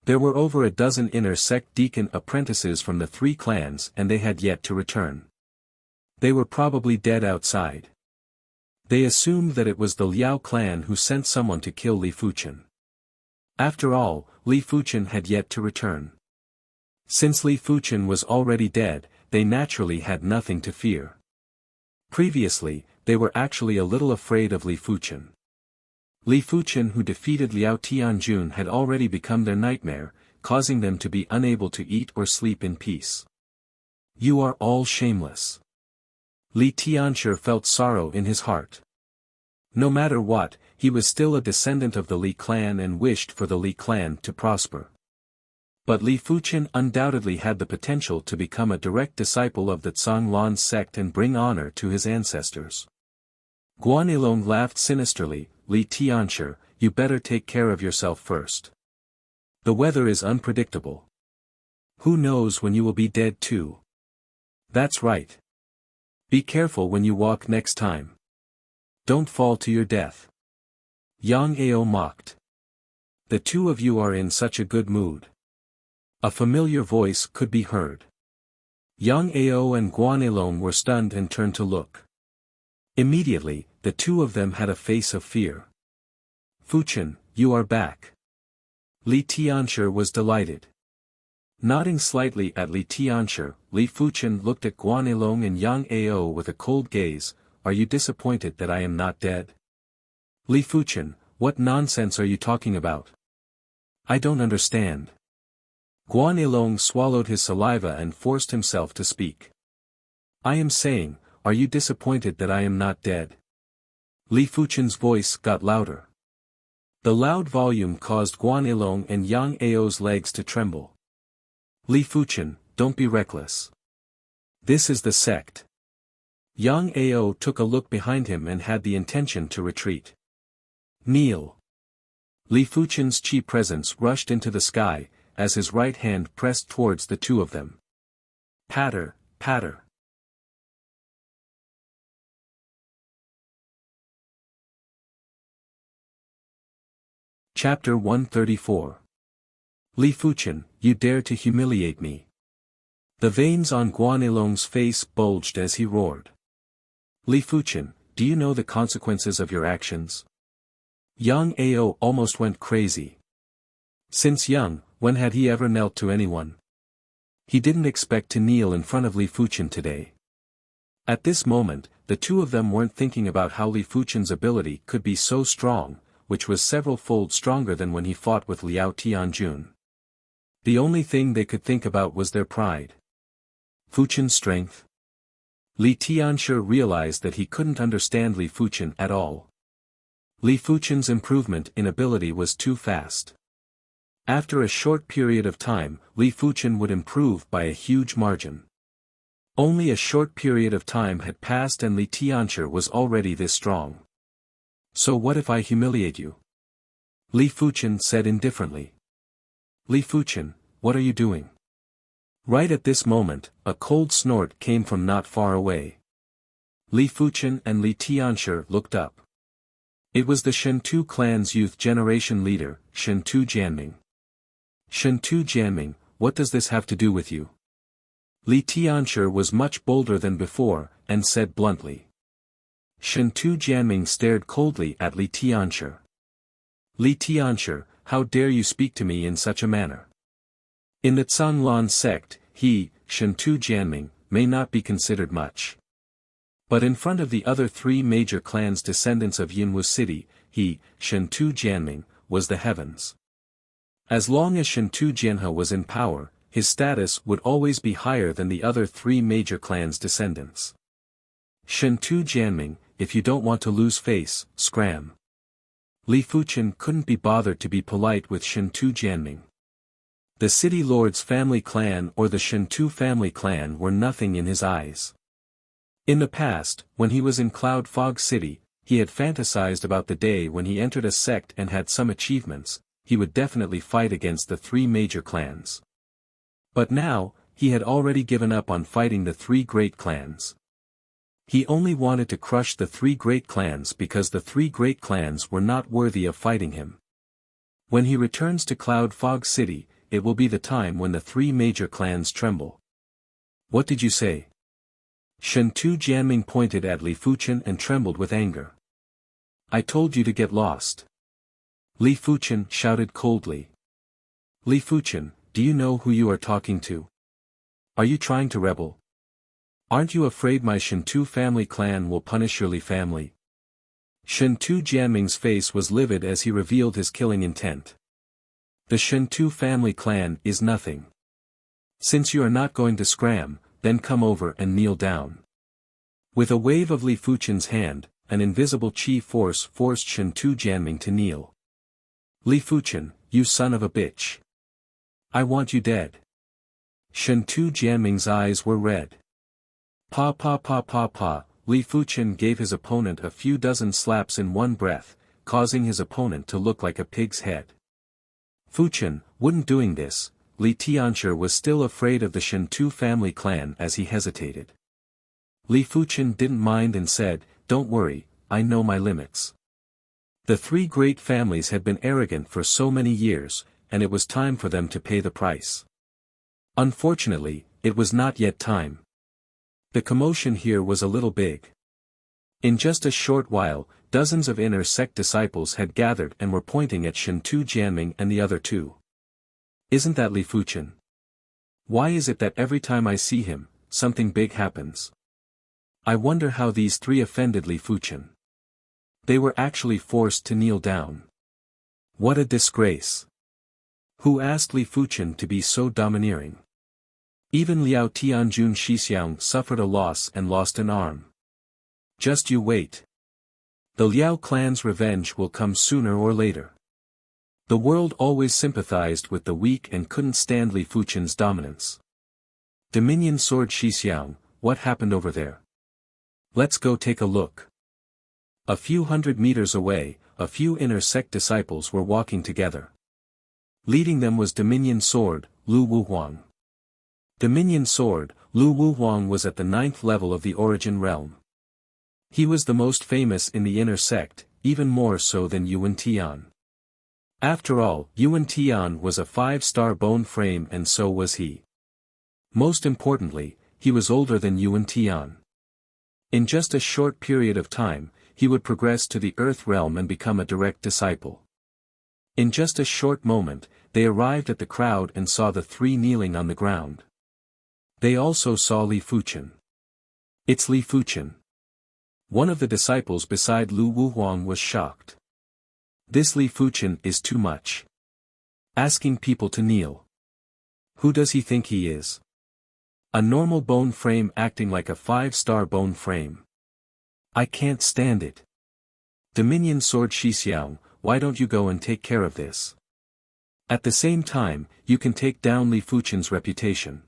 There were over a dozen inner sect deacon apprentices from the 3 clans and they had yet to return. They were probably dead outside. They assumed that it was the Liao clan who sent someone to kill Li Fuchen. After all, Li Fuchen had yet to return. Since Li Fuchen was already dead, they naturally had nothing to fear. Previously, they were actually a little afraid of Li Fuchen. Li Fuchen who defeated Liao Tianjun had already become their nightmare, causing them to be unable to eat or sleep in peace. You are all shameless. Li Tianshi felt sorrow in his heart. No matter what, he was still a descendant of the Li clan and wished for the Li clan to prosper. But Li Fuchen undoubtedly had the potential to become a direct disciple of the Zhanglan sect and bring honor to his ancestors. Guanilong laughed sinisterly. Li Tianshi, you better take care of yourself first. The weather is unpredictable. Who knows when you will be dead too? That's right. Be careful when you walk next time. Don't fall to your death. Yang Ao mocked. The two of you are in such a good mood. A familiar voice could be heard. Yang Ao and Guanilong were stunned and turned to look. Immediately, the two of them had a face of fear. Fuchen, you are back. Li Tianshi was delighted. Nodding slightly at Li Tianshi, Li Fuchen looked at Guanilong and Yang Ao with a cold gaze. Are you disappointed that I am not dead? Li Fuchen, what nonsense are you talking about? I don't understand. Guanilong swallowed his saliva and forced himself to speak. I am saying, are you disappointed that I am not dead? Li Fuchen's voice got louder. The loud volume caused Guanilong and Yang Ao's legs to tremble. Li Fuchen, don't be reckless. This is the sect. Yang Ao took a look behind him and had the intention to retreat. Kneel. Li Fuchen's chi presence rushed into the sky, as his right hand pressed towards the two of them. Patter, patter. Chapter 134. Li Fuchen, you dare to humiliate me. The veins on Guanilong's face bulged as he roared. Li Fuchen, do you know the consequences of your actions? Yang Ao almost went crazy. Since young, when had he ever knelt to anyone? He didn't expect to kneel in front of Li Fuchen today. At this moment, the two of them weren't thinking about how Li Fuchen's ability could be so strong, which was several-fold stronger than when he fought with Liao Tianjun. The only thing they could think about was their pride. Fuchen's strength? Li Tianshi realized that he couldn't understand Li Fuchen at all. Li Fuchen's improvement in ability was too fast. After a short period of time, Li Fuchen would improve by a huge margin. Only a short period of time had passed and Li Tianshi was already this strong. So what if I humiliate you? Li Fuchen said indifferently. Li Fuchen, what are you doing? Right at this moment, a cold snort came from not far away. Li Fuchen and Li Tianshi looked up. It was the Shentu clan's youth generation leader, Shentu Jianming. Shentu Jianming, what does this have to do with you? Li Tianshi was much bolder than before, and said bluntly. Shentu Jianming stared coldly at Li Tianshi. Li Tianshi, how dare you speak to me in such a manner? In the Zhanglan sect, he, Shentu Jianming, may not be considered much. But in front of the other three major clans descendants of Yinwu City, he, Shentu Jianming, was the heavens. As long as Shentu Jianhe was in power, his status would always be higher than the other three major clans' descendants. Shentu Jianming, if you don't want to lose face, scram. Li Fuchen couldn't be bothered to be polite with Shentu Jianming. The city lord's family clan or the Shentu family clan were nothing in his eyes. In the past, when he was in Cloud Fog City, he had fantasized about the day when he entered a sect and had some achievements, he would definitely fight against the three major clans. But now, he had already given up on fighting the three great clans. He only wanted to crush the three great clans because the three great clans were not worthy of fighting him. When he returns to Cloud Fog City, it will be the time when the three major clans tremble. What did you say? Shentu Jianming pointed at Li Fuchen and trembled with anger. I told you to get lost. Li Fuchen shouted coldly. Li Fuchen, do you know who you are talking to? Are you trying to rebel? Aren't you afraid my Shentu family clan will punish your Li family? Shentu Jianming's face was livid as he revealed his killing intent. The Shentu family clan is nothing. Since you are not going to scram, then come over and kneel down. With a wave of Li Fuchen's hand, an invisible chi force forced Shentu Jianming to kneel. Li Fuchen, you son of a bitch. I want you dead. Shentu Jianming's eyes were red. Pa pa pa pa pa, Li Fuchen gave his opponent a few dozen slaps in one breath, causing his opponent to look like a pig's head. Fuchen wouldn't doing this, Li Tianshi was still afraid of the Shentu family clan as he hesitated. Li Fuchen didn't mind and said, don't worry, I know my limits. The three great families had been arrogant for so many years, and it was time for them to pay the price. Unfortunately, it was not yet time. The commotion here was a little big. In just a short while, dozens of inner sect disciples had gathered and were pointing at Shentu Jianming and the other two. Isn't that Li Fuchen? Why is it that every time I see him, something big happens? I wonder how these three offended Li Fuchen. They were actually forced to kneel down. What a disgrace. Who asked Li Fuchen to be so domineering? Even Liao Tianjun Shixiang suffered a loss and lost an arm. Just you wait. The Liao clan's revenge will come sooner or later. The world always sympathized with the weak and couldn't stand Li Fuchen's dominance. Dominion Sword Shixiang, what happened over there? Let's go take a look. A few hundred meters away, a few inner sect disciples were walking together. Leading them was Dominion Sword, Lu Wuhuang. Dominion Sword, Lu Wuhuang was at the 9th level of the Origin Realm. He was the most famous in the inner sect, even more so than Yuan Tian. After all, Yuan Tian was a 5-star bone frame and so was he. Most importantly, he was older than Yuan Tian. In just a short period of time, he would progress to the Earth realm and become a direct disciple. In just a short moment, they arrived at the crowd and saw the three kneeling on the ground. They also saw Li Fuchen. It's Li Fuchen. One of the disciples beside Lu Wuhuang was shocked. This Li Fuchen is too much. Asking people to kneel. Who does he think he is? A normal bone frame acting like a 5-star bone frame. I can't stand it. Dominion Sword Shixiang, why don't you go and take care of this? At the same time, you can take down Li Fuchen's reputation.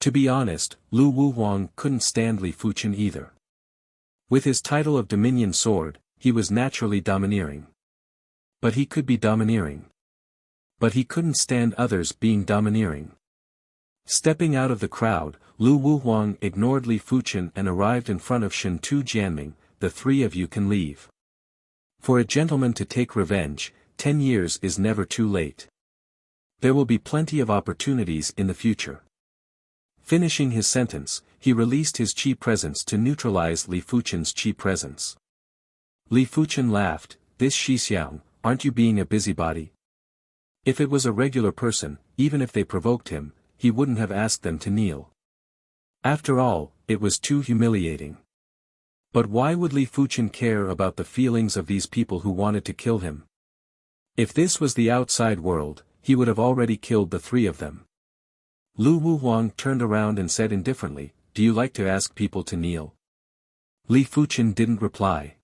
To be honest, Lu Wuhuang couldn't stand Li Fuchen either. With his title of Dominion Sword, he was naturally domineering. But he could be domineering. But he couldn't stand others being domineering. Stepping out of the crowd, Lu Wuhuang ignored Li Fuchen and arrived in front of Shen Tu Jianming. The three of you can leave. For a gentleman to take revenge, 10 years is never too late. There will be plenty of opportunities in the future. Finishing his sentence, he released his Qi presence to neutralize Li Fuchen's Qi presence. Li Fuchen laughed, "This Shixiang, aren't you being a busybody?" If it was a regular person, even if they provoked him, he wouldn't have asked them to kneel. After all, it was too humiliating. But why would Li Fuchen care about the feelings of these people who wanted to kill him? If this was the outside world, he would have already killed the three of them. Lu Wuhuang turned around and said indifferently, "Do you like to ask people to kneel?" Li Fuchen didn't reply.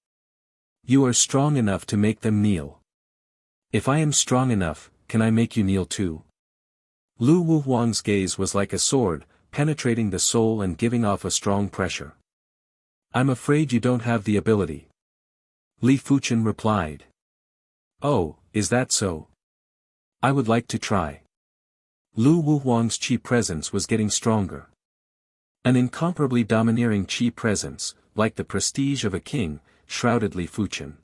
"You are strong enough to make them kneel. If I am strong enough, can I make you kneel too?" Lu Wuhuang's gaze was like a sword, penetrating the soul and giving off a strong pressure. "I'm afraid you don't have the ability." Li Fuchen replied. "Oh, is that so? I would like to try." Lu Wuhuang's Qi presence was getting stronger. An incomparably domineering Qi presence, like the prestige of a king, shrouded Li Fuchen.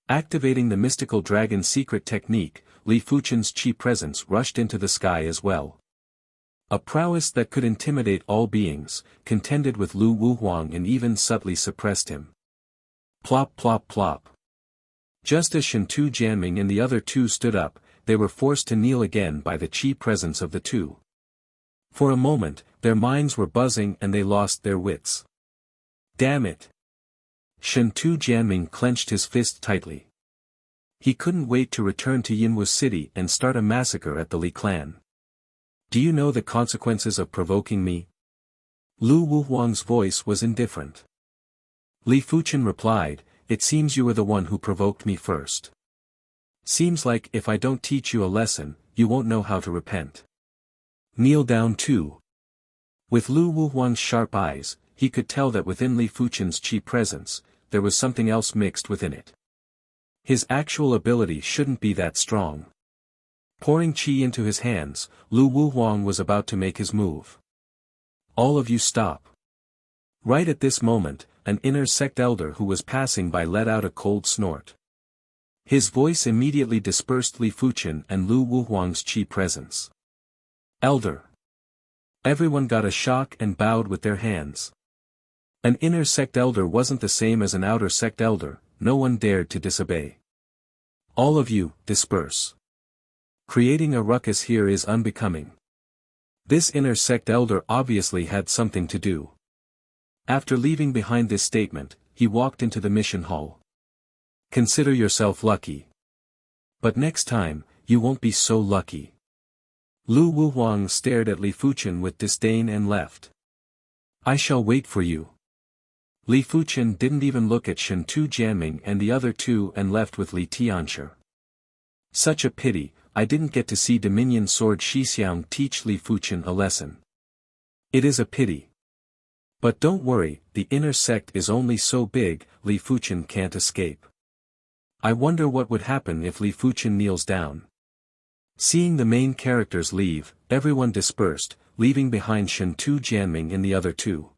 Activating the mystical dragon secret technique, Li Fuchen's Qi presence rushed into the sky as well. A prowess that could intimidate all beings, contended with Lu Wuhuang and even subtly suppressed him. Plop plop plop. Just as Shen Tu Jianming and the other two stood up, they were forced to kneel again by the Qi presence of the two. For a moment, their minds were buzzing and they lost their wits. Damn it! Shen Tu Jianming clenched his fist tightly. He couldn't wait to return to Yinwu City and start a massacre at the Li clan. Do you know the consequences of provoking me? Lu Wuhuang's voice was indifferent. Li Fuchen replied, "It seems you were the one who provoked me first. Seems like if I don't teach you a lesson, you won't know how to repent. Kneel down too." With Lu Wuhuang's sharp eyes, he could tell that within Li Fuchen's Qi presence, there was something else mixed within it. His actual ability shouldn't be that strong. Pouring Qi into his hands, Lu Wuhuang was about to make his move. "All of you stop." Right at this moment, an inner sect elder who was passing by let out a cold snort. His voice immediately dispersed Li Fuchen and Lu Wuhuang's Qi presence. "Elder." Everyone got a shock and bowed with their hands. An inner sect elder wasn't the same as an outer sect elder, no one dared to disobey. "All of you, disperse. Creating a ruckus here is unbecoming." This inner sect elder obviously had something to do. After leaving behind this statement, he walked into the mission hall. "Consider yourself lucky. But next time, you won't be so lucky." Lu Wuhuang stared at Li Fuchen with disdain and left. "I shall wait for you." Li Fuchen didn't even look at Shen Tu Jianming and the other two and left with Li Tianshi. Such a pity, I didn't get to see Dominion Sword Shixiang teach Li Fuchen a lesson. It is a pity. But don't worry, the inner sect is only so big, Li Fuchen can't escape. I wonder what would happen if Li Fuchen kneels down. Seeing the main characters leave, everyone dispersed, leaving behind Shen Tu Jianming and the other two.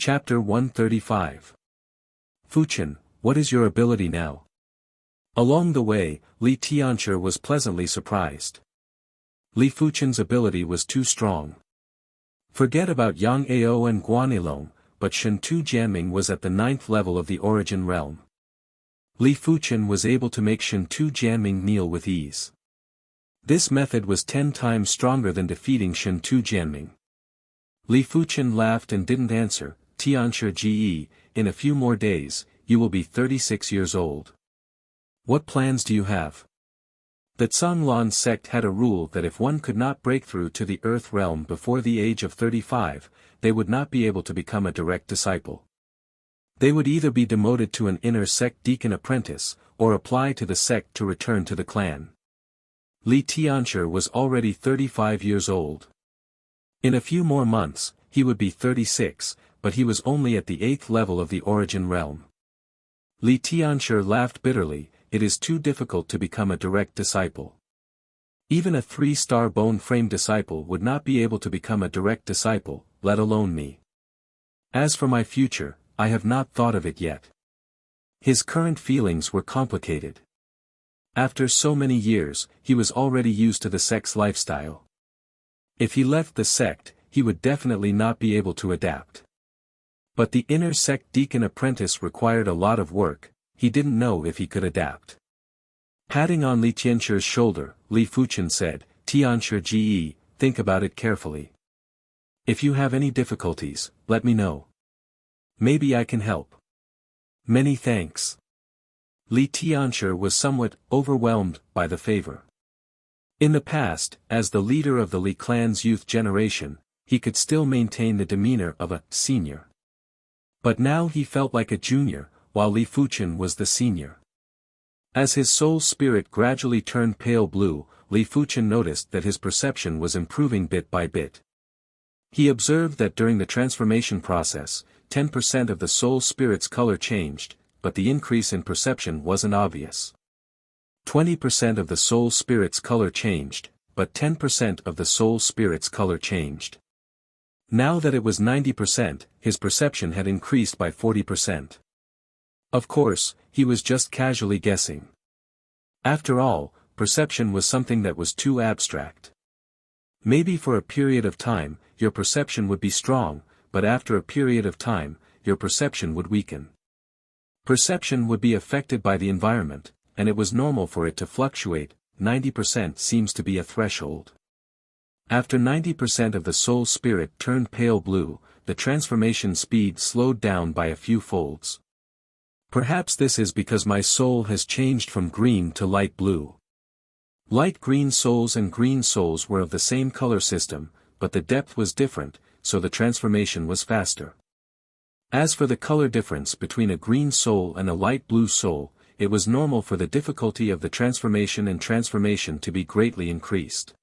Chapter 135. Fuchen, what is your ability now? Along the way, Li Tianchi was pleasantly surprised. Li Fuchen's ability was too strong. Forget about Yang Ao and Guanilong, but Shentu Jianming was at the 9th level of the origin realm. Li Fuchen was able to make Shentu Jianming kneel with ease. This method was 10 times stronger than defeating Shentu Jianming. Li Fuchen laughed and didn't answer. Tianchi Ge, in a few more days, you will be 36 years old. What plans do you have? The Zhonglan sect had a rule that if one could not break through to the earth realm before the age of 35, they would not be able to become a direct disciple. They would either be demoted to an inner sect deacon apprentice, or apply to the sect to return to the clan. Li Tianchi was already 35 years old. In a few more months, he would be 36, but he was only at the 8th level of the origin realm. Li Tianchi laughed bitterly. It is too difficult to become a direct disciple. Even a 3-star bone-frame disciple would not be able to become a direct disciple, let alone me. As for my future, I have not thought of it yet. His current feelings were complicated. After so many years, he was already used to the sect's lifestyle. If he left the sect, he would definitely not be able to adapt. But the inner sect deacon apprentice required a lot of work. He didn't know if he could adapt. Patting on Li Tianchi's shoulder, Li Fuchen said, Tianchi Ge, think about it carefully. If you have any difficulties, let me know. Maybe I can help. Many thanks. Li Tianchi was somewhat overwhelmed by the favor. In the past, as the leader of the Li clan's youth generation, he could still maintain the demeanor of a senior. But now he felt like a junior, while Li Fuchen was the senior. As his soul spirit gradually turned pale blue, Li Fuchen noticed that his perception was improving bit by bit. He observed that during the transformation process, 10% of the soul spirit's color changed, but the increase in perception wasn't obvious. 20% of the soul spirit's color changed, but 10% of the soul spirit's color changed. Now that it was 90%, his perception had increased by 40%. Of course, he was just casually guessing. After all, perception was something that was too abstract. Maybe for a period of time, your perception would be strong, but after a period of time, your perception would weaken. Perception would be affected by the environment, and it was normal for it to fluctuate. 90% seems to be a threshold. After 90% of the soul spirit turned pale blue, the transformation speed slowed down by a few folds. Perhaps this is because my soul has changed from green to light blue. Light green souls and green souls were of the same color system, but the depth was different, so the transformation was faster. As for the color difference between a green soul and a light blue soul, it was normal for the difficulty of the transformation to be greatly increased.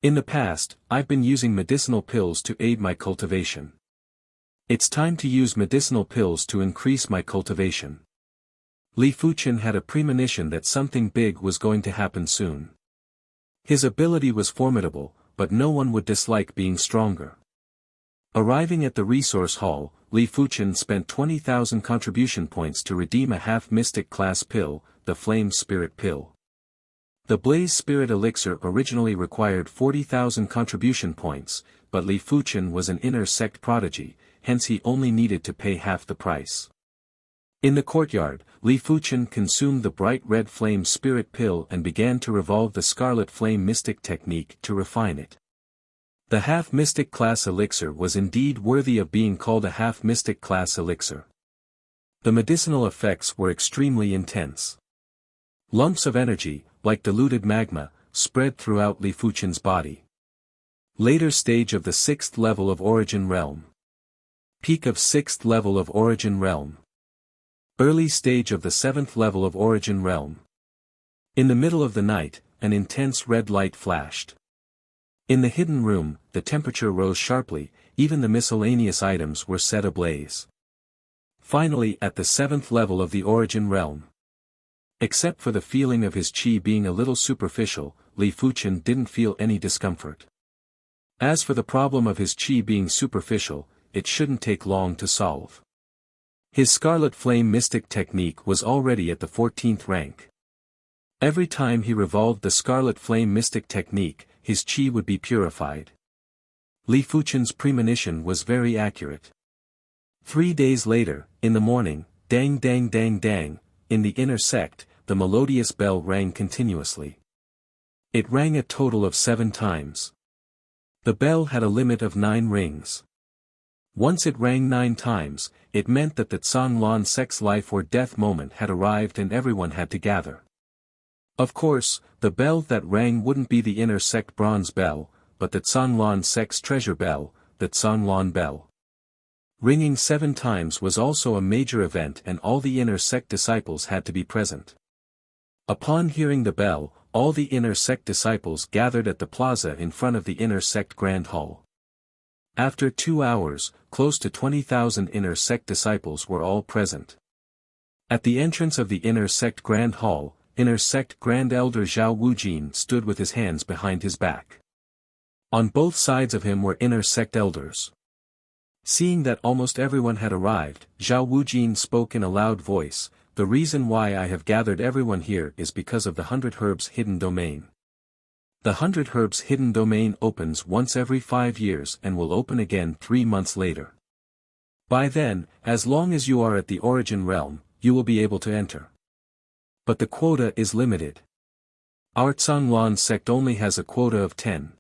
In the past, I've been using medicinal pills to aid my cultivation. It's time to use medicinal pills to increase my cultivation. Li Fuchen had a premonition that something big was going to happen soon. His ability was formidable, but no one would dislike being stronger. Arriving at the resource hall, Li Fuchen spent 20,000 contribution points to redeem a half-mystic class pill, the Flame Spirit Pill. The Blaze Spirit Elixir originally required 40,000 contribution points, but Li Fuchen was an inner sect prodigy, hence he only needed to pay half the price. In the courtyard, Li Fuchen consumed the bright red Flame Spirit Pill and began to revolve the Scarlet Flame Mystic technique to refine it. The half-mystic class elixir was indeed worthy of being called a half-mystic class elixir. The medicinal effects were extremely intense. Lumps of energy, like diluted magma, spread throughout Li Fuchen's body. Later stage of the 6th level of origin realm. Peak of 6th level of origin realm. Early stage of the 7th level of origin realm. In the middle of the night, an intense red light flashed. In the hidden room, the temperature rose sharply, even the miscellaneous items were set ablaze. Finally at the 7th level of the origin realm. Except for the feeling of his chi being a little superficial, Li Fuchen didn't feel any discomfort. As for the problem of his chi being superficial, it shouldn't take long to solve. His Scarlet Flame Mystic technique was already at the 14th rank. Every time he revolved the Scarlet Flame Mystic technique, his chi would be purified. Li Fuchen's premonition was very accurate. 3 days later, in the morning, dang dang dang dang, in the inner sect, the melodious bell rang continuously. It rang a total of 7 times. The bell had a limit of 9 rings. Once it rang 9 times, it meant that the Zhanglan sect's life or death moment had arrived and everyone had to gather. Of course, the bell that rang wouldn't be the inner sect bronze bell, but the Zhanglan sect's treasure bell, the Zhanglan bell. Ringing 7 times was also a major event and all the inner sect disciples had to be present. Upon hearing the bell, all the inner sect disciples gathered at the plaza in front of the inner sect grand hall. After 2 hours, close to 20,000 inner sect disciples were all present. At the entrance of the inner sect grand hall, inner sect grand elder Zhao Wujin stood with his hands behind his back. On both sides of him were inner sect elders. Seeing that almost everyone had arrived, Zhao Wujin spoke in a loud voice, "The reason why I have gathered everyone here is because of the 100 Herbs Hidden Domain. The 100 Herbs Hidden Domain opens once every 5 years and will open again 3 months later. By then, as long as you are at the Origin Realm, you will be able to enter. But the quota is limited. Our Zhanglan sect only has a quota of 10.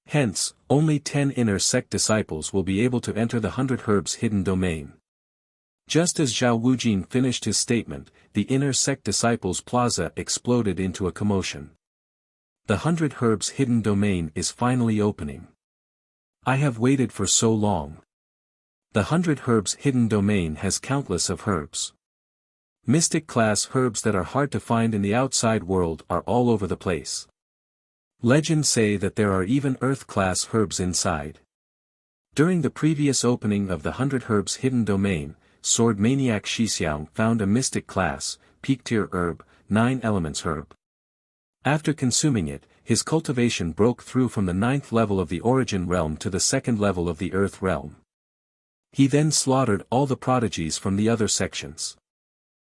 Hence, only 10 inner sect disciples will be able to enter the 100 Herbs Hidden Domain." Just as Zhao Wujin finished his statement, the inner sect disciples' plaza exploded into a commotion. The 100 Herbs Hidden Domain is finally opening. I have waited for so long. The 100 Herbs Hidden Domain has countless of herbs. Mystic class herbs that are hard to find in the outside world are all over the place. Legends say that there are even earth class herbs inside. During the previous opening of the 100 Herbs Hidden Domain, Sword Maniac Shixiang found a mystic class, peak tier herb, 9 elements herb. After consuming it, his cultivation broke through from the 9th level of the Origin Realm to the 2nd level of the Earth Realm. He then slaughtered all the prodigies from the other sections.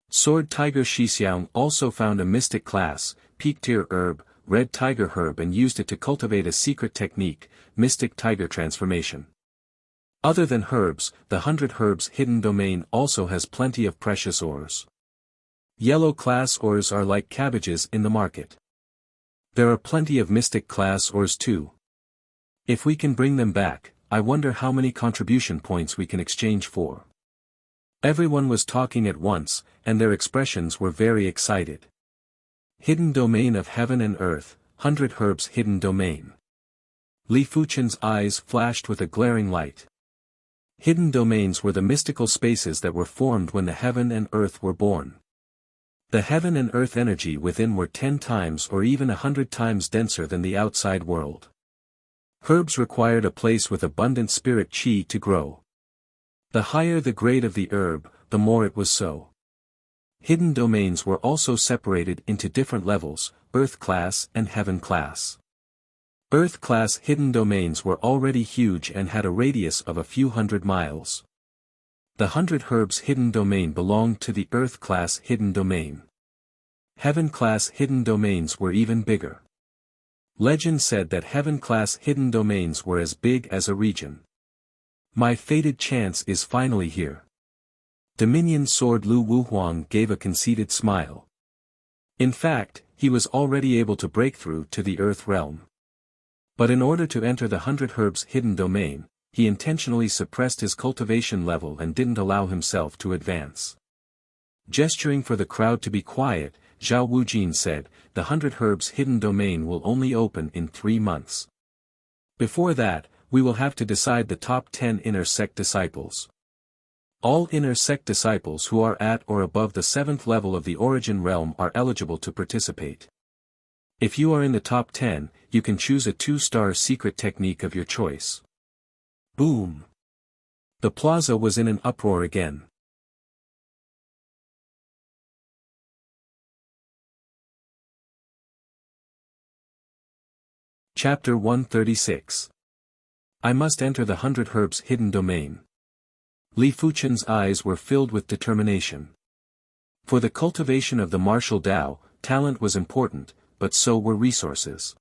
Sword Tiger Shixiang also found a mystic class, peak tier herb, red tiger herb and used it to cultivate a secret technique, mystic tiger transformation. Other than herbs, the 100 Herbs Hidden Domain also has plenty of precious ores. Yellow class ores are like cabbages in the market. There are plenty of mystic class ores too. If we can bring them back, I wonder how many contribution points we can exchange for. Everyone was talking at once, and their expressions were very excited. Hidden Domain of Heaven and Earth, 100 Herbs Hidden Domain. Li Fuchen's eyes flashed with a glaring light. Hidden domains were the mystical spaces that were formed when the heaven and earth were born. The heaven and earth energy within were 10 times or even 100 times denser than the outside world. Herbs required a place with abundant spirit chi to grow. The higher the grade of the herb, the more it was so. Hidden domains were also separated into different levels, earth class and heaven class. Earth class hidden domains were already huge and had a radius of a few hundred miles. The 100 Herbs Hidden Domain belonged to the Earth class hidden domain. Heaven class hidden domains were even bigger. Legend said that Heaven class hidden domains were as big as a region. My fated chance is finally here. Dominion Sword Lu Wuhuang gave a conceited smile. In fact, he was already able to break through to the Earth realm. But in order to enter the 100 Herbs Hidden Domain, he intentionally suppressed his cultivation level and didn't allow himself to advance. Gesturing for the crowd to be quiet, Zhao Wujin said, "The 100 Herbs Hidden Domain will only open in 3 months. Before that, we will have to decide the top 10 inner sect disciples. All inner sect disciples who are at or above the 7th level of the Origin Realm are eligible to participate. If you are in the top 10, you can choose a 2-star secret technique of your choice." Boom! The plaza was in an uproar again. Chapter 136. I must enter the 100 Herbs hidden domain. Li Fuchen's eyes were filled with determination. For the cultivation of the martial Tao, talent was important, but so were resources.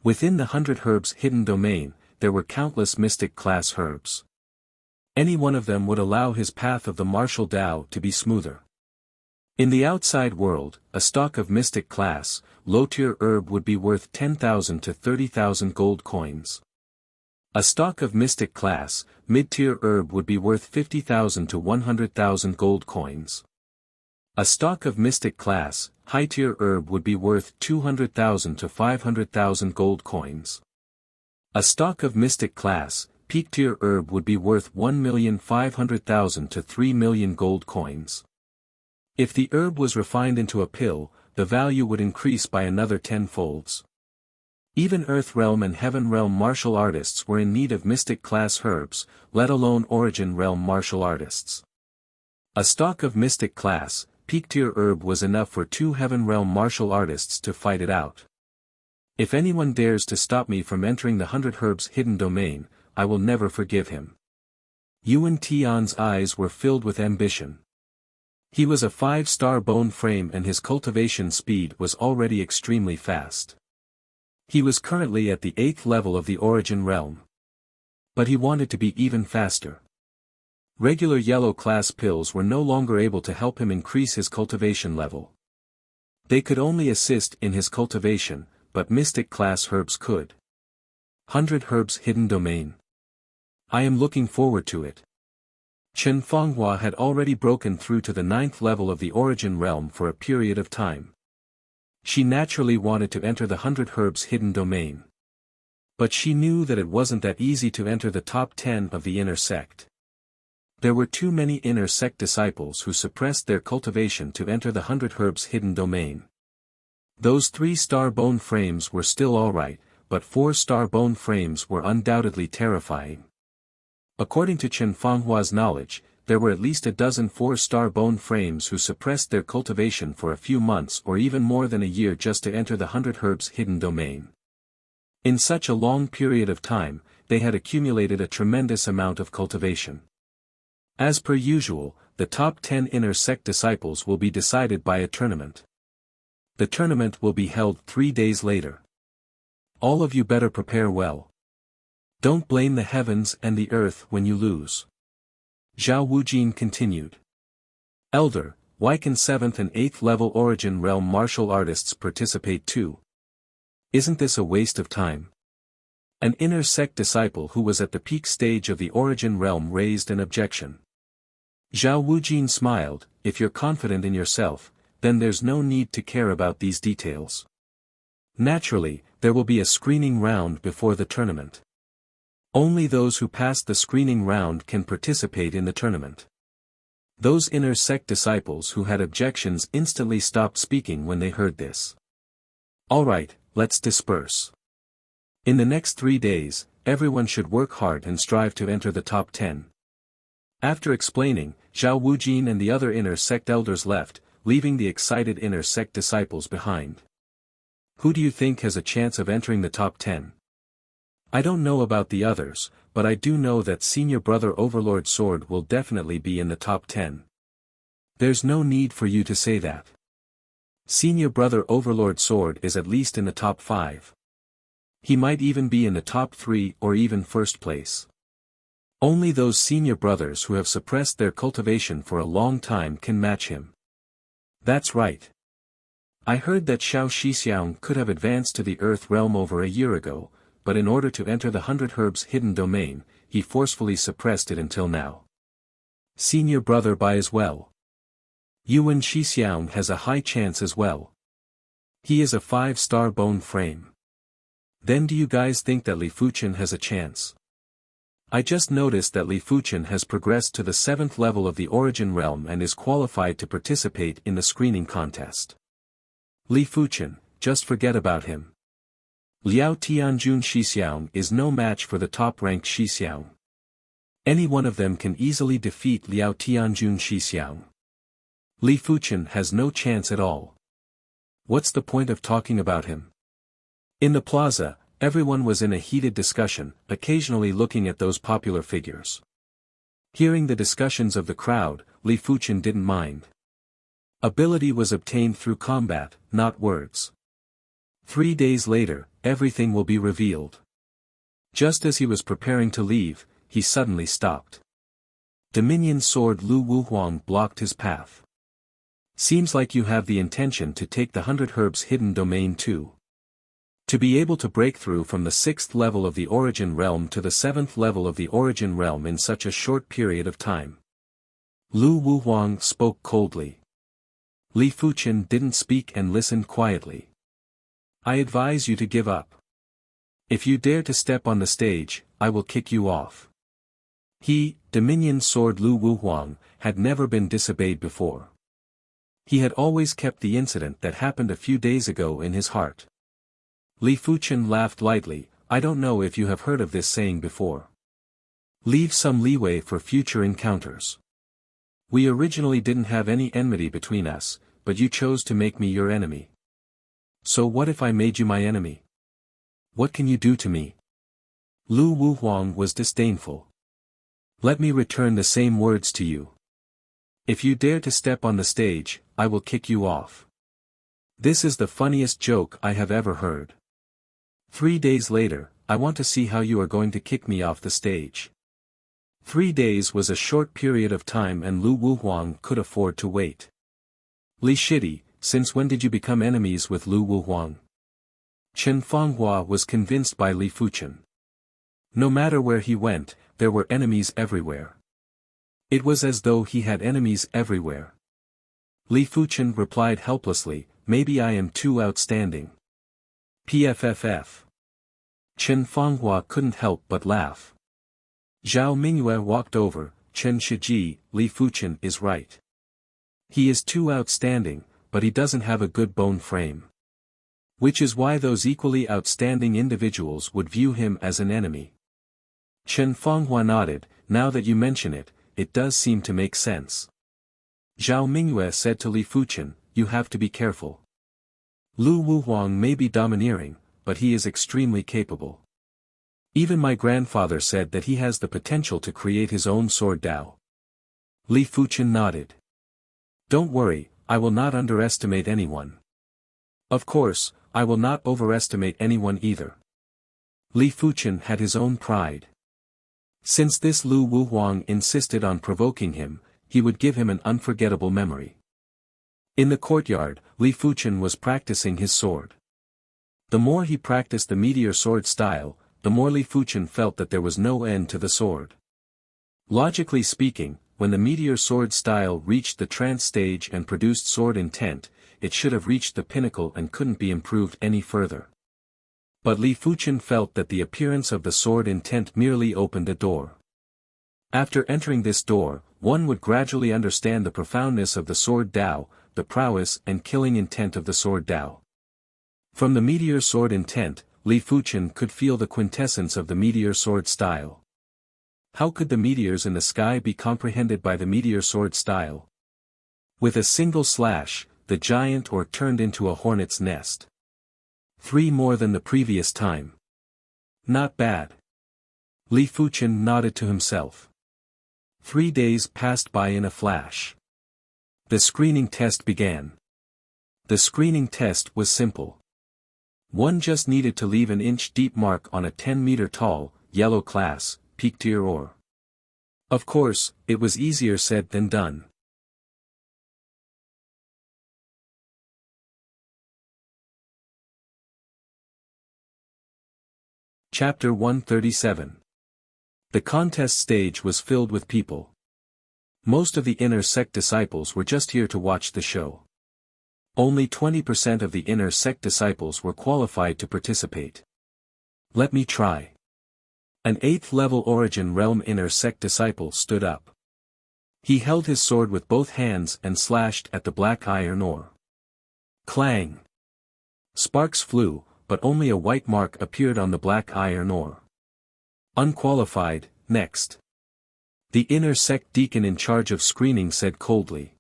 Within the 100 Herbs hidden domain, there were countless mystic class herbs. Any one of them would allow his path of the martial Tao to be smoother. In the outside world, a stalk of mystic class, low-tier herb would be worth 10,000 to 30,000 gold coins. A stalk of mystic class, mid-tier herb would be worth 50,000 to 100,000 gold coins. A stalk of mystic class, high-tier herb would be worth 200,000 to 500,000 gold coins. A stalk of mystic class, peak-tier herb would be worth 1,500,000 to 3 million gold coins. If the herb was refined into a pill, the value would increase by another 10-folds. Even Earth Realm and Heaven Realm martial artists were in need of mystic class herbs, let alone Origin Realm martial artists. A stalk of mystic class, peak-tier herb was enough for 2 Heaven Realm martial artists to fight it out. If anyone dares to stop me from entering the 100 Herbs hidden domain, I will never forgive him. Yuan Tian's eyes were filled with ambition. He was a 5-star bone frame and his cultivation speed was already extremely fast. He was currently at the 8th level of the Origin Realm. But he wanted to be even faster. Regular yellow class pills were no longer able to help him increase his cultivation level. They could only assist in his cultivation, but mystic class herbs could. 100 Herbs hidden domain. I am looking forward to it. Chen Fenghua had already broken through to the 9th level of the Origin Realm for a period of time. She naturally wanted to enter the 100 Herbs hidden domain. But she knew that it wasn't that easy to enter the top 10 of the inner sect. There were too many inner sect disciples who suppressed their cultivation to enter the 100 Herbs hidden domain. Those 3-star bone frames were still alright, but 4-star bone frames were undoubtedly terrifying. According to Chen Fenghua's knowledge, there were at least a dozen 4-star bone frames who suppressed their cultivation for a few months or even more than a year just to enter the 100 Herbs hidden domain. In such a long period of time, they had accumulated a tremendous amount of cultivation. As per usual, the top 10 inner sect disciples will be decided by a tournament. The tournament will be held 3 days later. All of you better prepare well. Don't blame the heavens and the earth when you lose. Zhao Wujin continued. Elder, why can 7th and 8th level Origin Realm martial artists participate too? Isn't this a waste of time? An inner sect disciple who was at the peak stage of the Origin Realm raised an objection. Zhao Wujin smiled, if you're confident in yourself, then there's no need to care about these details. Naturally, there will be a screening round before the tournament. Only those who pass the screening round can participate in the tournament. Those inner sect disciples who had objections instantly stopped speaking when they heard this. Alright, let's disperse. In the next 3 days, everyone should work hard and strive to enter the top 10. After explaining, Zhao Wujin and the other inner sect elders left, leaving the excited inner sect disciples behind. Who do you think has a chance of entering the top 10? I don't know about the others, but I do know that Senior Brother Overlord Sword will definitely be in the top 10. There's no need for you to say that. Senior Brother Overlord Sword is at least in the top 5. He might even be in the top 3 or even first place. Only those senior brothers who have suppressed their cultivation for a long time can match him. That's right. I heard that Xiao Shixiang could have advanced to the Earth Realm over a year ago, but in order to enter the 100 Herbs hidden domain, he forcefully suppressed it until now. Senior Brother Bai as well. Yuan Shixiang has a high chance as well. He is a 5-star bone frame. Then do you guys think that Li Fuchen has a chance? I just noticed that Li Fuchen has progressed to the 7th level of the Origin Realm and is qualified to participate in the screening contest. Li Fuchen, just forget about him. Liao Tianjun Shixiang is no match for the top-ranked Shixiang. Any one of them can easily defeat Liao Tianjun Shixiang. Li Fuchen has no chance at all. What's the point of talking about him? In the plaza, Everyone was in a heated discussion, occasionally looking at those popular figures. Hearing the discussions of the crowd, Li Fuchen didn't mind. Ability was obtained through combat, not words. 3 days later, everything will be revealed. Just as he was preparing to leave, he suddenly stopped. Dominion Sword Lu Wuhuang blocked his path. Seems like you have the intention to take the 100 Herbs hidden domain too. To be able to break through from the 6th level of the Origin Realm to the 7th level of the Origin Realm in such a short period of time. Lu Wuhuang spoke coldly. Li Fuchen didn't speak and listened quietly. I advise you to give up. If you dare to step on the stage, I will kick you off. He, Dominion Sword Lu Wuhuang, had never been disobeyed before. He had always kept the incident that happened a few days ago in his heart. Li Fuchen laughed lightly. I don't know if you have heard of this saying before. Leave some leeway for future encounters. We originally didn't have any enmity between us, but you chose to make me your enemy. So what if I made you my enemy? What can you do to me? Lu Wuhuang was disdainful. Let me return the same words to you. If you dare to step on the stage, I will kick you off. This is the funniest joke I have ever heard. 3 days later, I want to see how you are going to kick me off the stage. 3 days was a short period of time and Lu Wuhuang could afford to wait. Li Shidi, since when did you become enemies with Lu Wuhuang? Chen Fanghua was convinced by Li Fuchen. No matter where he went, there were enemies everywhere. It was as though he had enemies everywhere. Li Fuchen replied helplessly, maybe I am too outstanding. PFFF. Chen Fanghua couldn't help but laugh. Zhao Mingyue walked over. Chen Shiji, Li Fuchen is right. He is too outstanding, but he doesn't have a good bone frame. Which is why those equally outstanding individuals would view him as an enemy. Chen Fanghua nodded. Now that you mention it, it does seem to make sense. Zhao Mingyue said to Li Fuchen, you have to be careful. Lu Wuhuang may be domineering, but he is extremely capable. Even my grandfather said that he has the potential to create his own sword Dao. Li Fuchen nodded. Don't worry, I will not underestimate anyone. Of course, I will not overestimate anyone either. Li Fuchen had his own pride. Since this Lu Wuhuang insisted on provoking him, he would give him an unforgettable memory. In the courtyard, Li Fuchen was practicing his sword. The more he practiced the meteor sword style, the more Li Fuchen felt that there was no end to the sword. Logically speaking, when the meteor sword style reached the trance stage and produced sword intent, it should have reached the pinnacle and couldn't be improved any further. But Li Fuchen felt that the appearance of the sword intent merely opened a door. After entering this door, one would gradually understand the profoundness of the sword Dao, the prowess and killing intent of the sword Dao. From the meteor sword intent, Li Fuchen could feel the quintessence of the meteor sword style. How could the meteors in the sky be comprehended by the meteor sword style? With a single slash, the giant or turned into a hornet's nest. 3 more than the previous time. Not bad. Li Fuchen nodded to himself. 3 days passed by in a flash. The screening test began. The screening test was simple. One just needed to leave an inch-deep mark on a 10-meter tall, yellow class, peak tier ore. Of course, it was easier said than done. Chapter 137. The contest stage was filled with people. Most of the inner sect disciples were just here to watch the show. Only 20% of the inner sect disciples were qualified to participate. Let me try. An 8th level Origin Realm inner sect disciple stood up. He held his sword with both hands and slashed at the black iron ore. Clang! Sparks flew, but only a white mark appeared on the black iron ore. Unqualified, next. The inner sect deacon in charge of screening said coldly.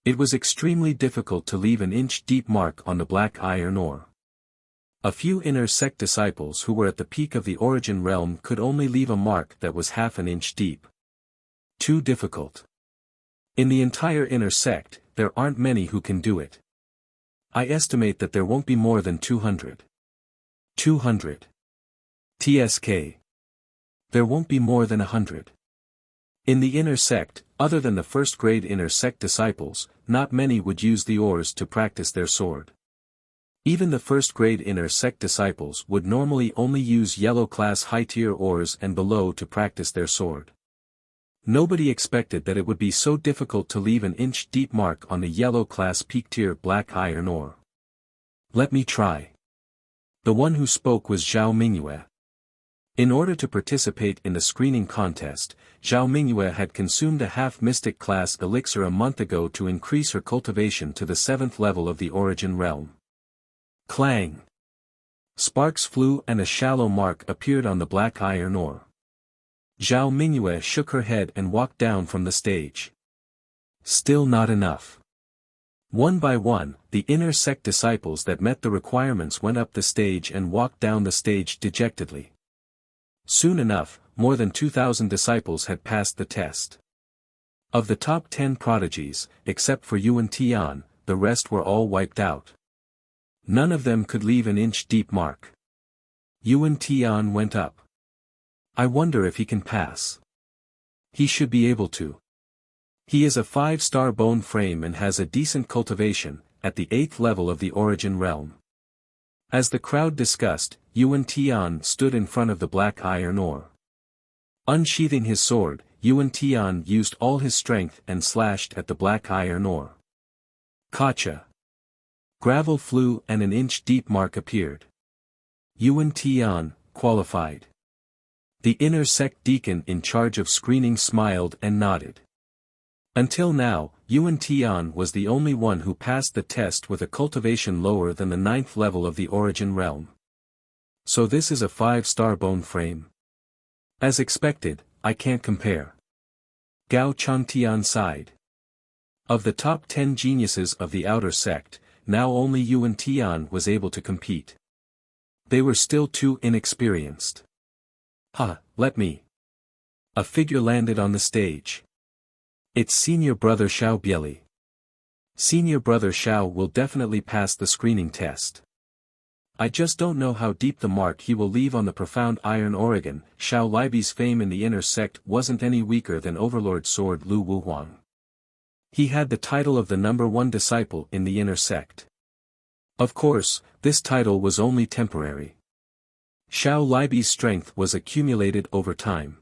It was extremely difficult to leave an inch-deep mark on the black iron ore. A few inner sect disciples who were at the peak of the origin realm could only leave a mark that was half an inch deep. Too difficult. In the entire inner sect, there aren't many who can do it. I estimate that there won't be more than 200. 200. TSK. There won't be more than 100. In the inner sect, other than the first-grade inner sect disciples, not many would use the oars to practice their sword. Even the first-grade inner sect disciples would normally only use yellow-class high-tier oars and below to practice their sword. Nobody expected that it would be so difficult to leave an inch-deep mark on the yellow-class peak-tier black iron ore. Let me try. The one who spoke was Zhao Mingyue. In order to participate in the screening contest, Zhao Mingyue had consumed a half-mystic class elixir a month ago to increase her cultivation to the 7th level of the origin realm. Clang! Sparks flew and a shallow mark appeared on the black iron ore. Zhao Mingyue shook her head and walked down from the stage. Still not enough. One by one, the inner sect disciples that met the requirements went up the stage and walked down the stage dejectedly. Soon enough, more than 2,000 disciples had passed the test. Of the top 10 prodigies, except for Yuan Tian, the rest were all wiped out. None of them could leave an inch-deep mark. Yuan Tian went up. I wonder if he can pass. He should be able to. He is a 5-star bone frame and has a decent cultivation, at the 8th level of the origin realm. As the crowd discussed, Yuan Tian stood in front of the black iron ore. Unsheathing his sword, Yuan Tian used all his strength and slashed at the black iron ore. Kacha. Gravel flew and an inch-deep mark appeared. Yuan Tian, qualified. The inner sect deacon in charge of screening smiled and nodded. Until now, Yuan Tian was the only one who passed the test with a cultivation lower than the 9th level of the origin realm. So this is a 5-star bone frame. As expected, I can't compare. Gao Changtian sighed. Of the top 10 geniuses of the outer sect, now only Yuan Tian was able to compete. They were still too inexperienced. Let me. A figure landed on the stage. It's senior brother Xiao Bieli. Senior brother Xiao will definitely pass the screening test. I just don't know how deep the mark he will leave on the profound iron Oregon. Xiao Libi's fame in the inner sect wasn't any weaker than Overlord Sword Lu Wuhuang. He had the title of the #1 disciple in the inner sect. Of course, this title was only temporary. Xiao Libi's strength was accumulated over time.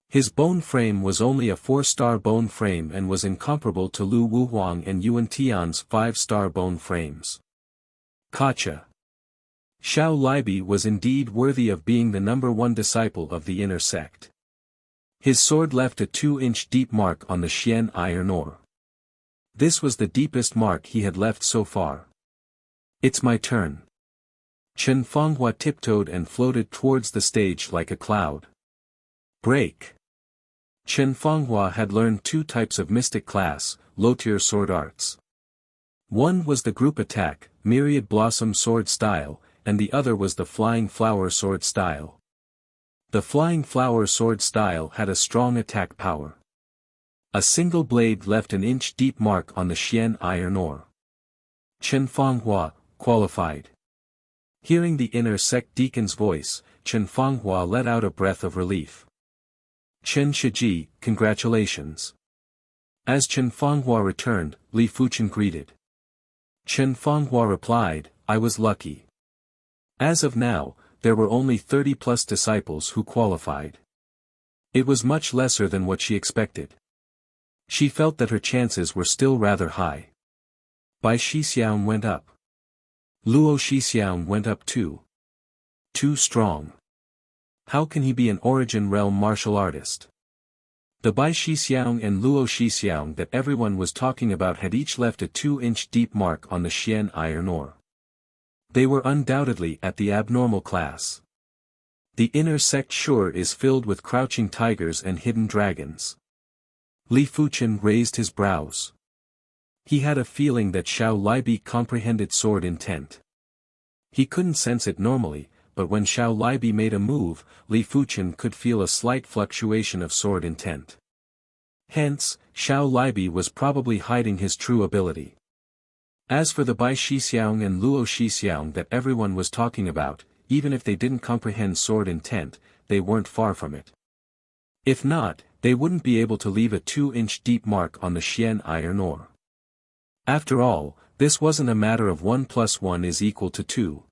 His bone frame was only a 4-star bone frame and was incomparable to Lu Wuhuang and Yuan Tian's 5-star bone frames. Kacha. Xiao Libi was indeed worthy of being the #1 disciple of the inner sect. His sword left a 2-inch deep mark on the Xian iron ore. This was the deepest mark he had left so far. It's my turn. Chen Fanghua tiptoed and floated towards the stage like a cloud. Break. Chen Fanghua had learned 2 types of mystic class, low-tier sword arts. One was the group attack, myriad blossom sword style, and the other was the flying flower sword style. The flying flower sword style had a strong attack power. A single blade left an inch-deep mark on the Xian iron ore. Chen Fanghua, qualified. Hearing the inner sect deacon's voice, Chen Fanghua let out a breath of relief. Chen Shiji, congratulations. As Chen Fanghua returned, Li Fuchen greeted. Chen Fanghua replied, I was lucky. As of now, there were only 30+ disciples who qualified. It was much lesser than what she expected. She felt that her chances were still rather high. Bai Shixiang went up. Luo Shixiang went up too. Too strong. How can he be an origin realm martial artist? The Bai Shixiang and Luo Shixiang that everyone was talking about had each left a 2-inch deep mark on the Xian iron ore. They were undoubtedly at the abnormal class. The inner sect sure is filled with crouching tigers and hidden dragons. Li Fuchen raised his brows. He had a feeling that Xiao Libi comprehended sword intent. He couldn't sense it normally, but when Xiao Libi made a move, Li Fuchen could feel a slight fluctuation of sword intent. Hence, Xiao Libi was probably hiding his true ability. As for the Bai Shixiang and Luo Shixiang that everyone was talking about, even if they didn't comprehend sword intent, they weren't far from it. If not, they wouldn't be able to leave a 2-inch deep mark on the Xian iron ore. After all, this wasn't a matter of 1 + 1 = 2.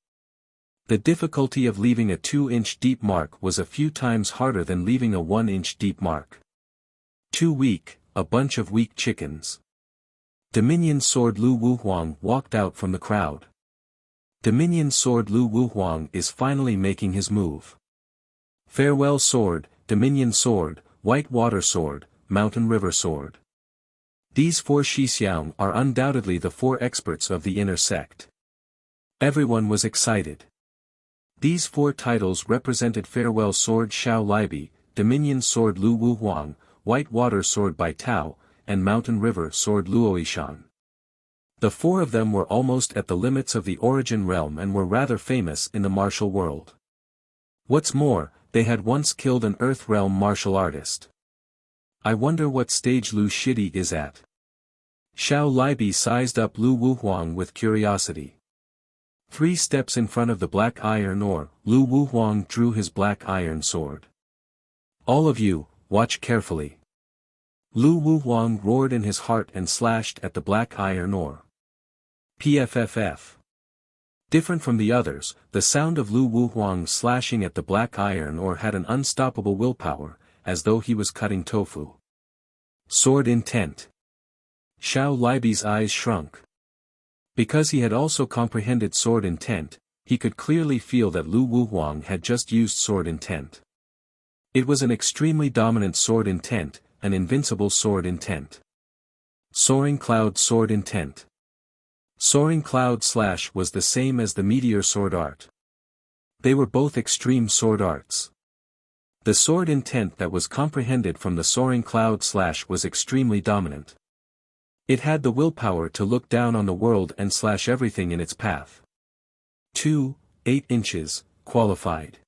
The difficulty of leaving a 2-inch deep mark was a few times harder than leaving a 1-inch deep mark. Too weak, a bunch of weak chickens. Dominion Sword Lu Wuhuang walked out from the crowd. Dominion Sword Lu Wuhuang is finally making his move. Farewell Sword, Dominion Sword, White Water Sword, Mountain River Sword. These 4 Shixiang are undoubtedly the 4 experts of the inner sect. Everyone was excited. These 4 titles represented Farewell Sword Xiao Libi, Dominion Sword Lu Wuhuang, White Water Sword Bai Tao, and Mountain River Sword Luo Yishan. The 4 of them were almost at the limits of the origin realm and were rather famous in the martial world. What's more, they had once killed an Earth realm martial artist. I wonder what stage Lu Shidi is at. Xiao Libi sized up Lu Wuhuang with curiosity. 3 steps in front of the black iron ore, Lu Wuhuang drew his black iron sword. All of you, watch carefully. Lu Wuhuang roared in his heart and slashed at the black iron ore. PFFF. Different from the others, the sound of Lu Wuhuang slashing at the black iron ore had an unstoppable willpower, as though he was cutting tofu. Sword intent. Xiao Libi's eyes shrunk. Because he had also comprehended sword intent, he could clearly feel that Lu Wuhuang had just used sword intent. It was an extremely dominant sword intent, an invincible sword intent. Soaring Cloud Sword Intent. Soaring Cloud Slash was the same as the Meteor Sword Art. They were both extreme sword arts. The sword intent that was comprehended from the Soaring Cloud Slash was extremely dominant. It had the willpower to look down on the world and slash everything in its path. 8 inches, qualified.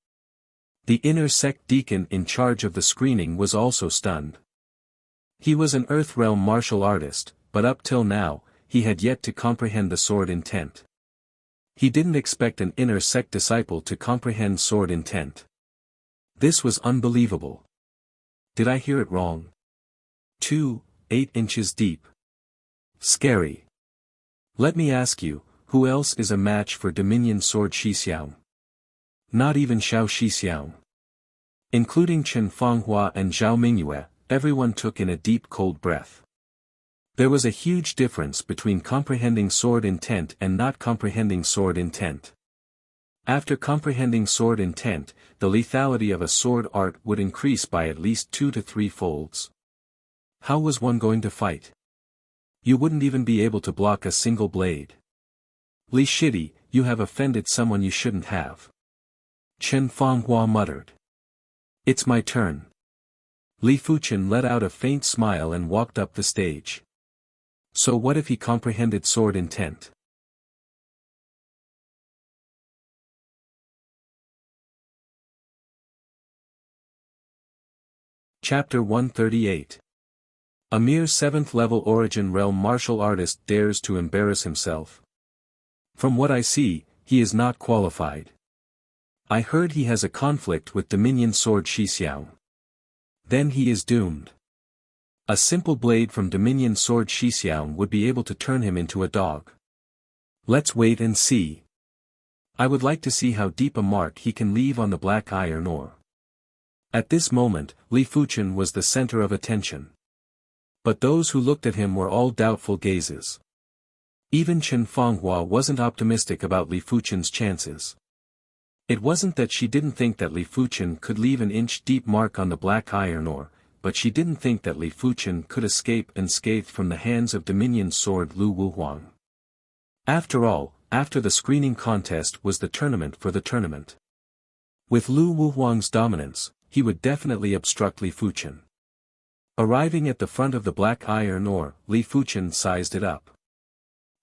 The inner sect deacon in charge of the screening was also stunned. He was an Earth realm martial artist, but up till now, he had yet to comprehend the sword intent. He didn't expect an inner sect disciple to comprehend sword intent. This was unbelievable. Did I hear it wrong? 8 inches deep. Scary. Let me ask you, who else is a match for Dominion Sword Shixiang? Not even Xiao Shixiang. Including Chen Fanghua and Zhao Mingyue, everyone took in a deep cold breath. There was a huge difference between comprehending sword intent and not comprehending sword intent. After comprehending sword intent, the lethality of a sword art would increase by at least 2 to 3 folds. How was one going to fight? You wouldn't even be able to block a single blade. Li Shidi, you have offended someone you shouldn't have. Chen Fanghua muttered. It's my turn. Li Fuchen let out a faint smile and walked up the stage. So what if he comprehended sword intent? Chapter 138. A mere 7th level origin realm martial artist dares to embarrass himself. From what I see, he is not qualified. I heard he has a conflict with Dominion Sword Shixiang. Then he is doomed. A simple blade from Dominion Sword Shixiang would be able to turn him into a dog. Let's wait and see. I would like to see how deep a mark he can leave on the black iron ore. At this moment, Li Fuchen was the center of attention. But those who looked at him were all doubtful gazes. Even Chen Fanghua wasn't optimistic about Li Fuchen's chances. It wasn't that she didn't think that Li Fuchen could leave an inch-deep mark on the black iron ore, but she didn't think that Li Fuchen could escape unscathed from the hands of Dominion Sword Lu Wuhuang. After all, after the screening contest was the tournament for the tournament. With Lu Wuhuang's dominance, he would definitely obstruct Li Fuchen. Arriving at the front of the black iron ore, Li Fuchen sized it up.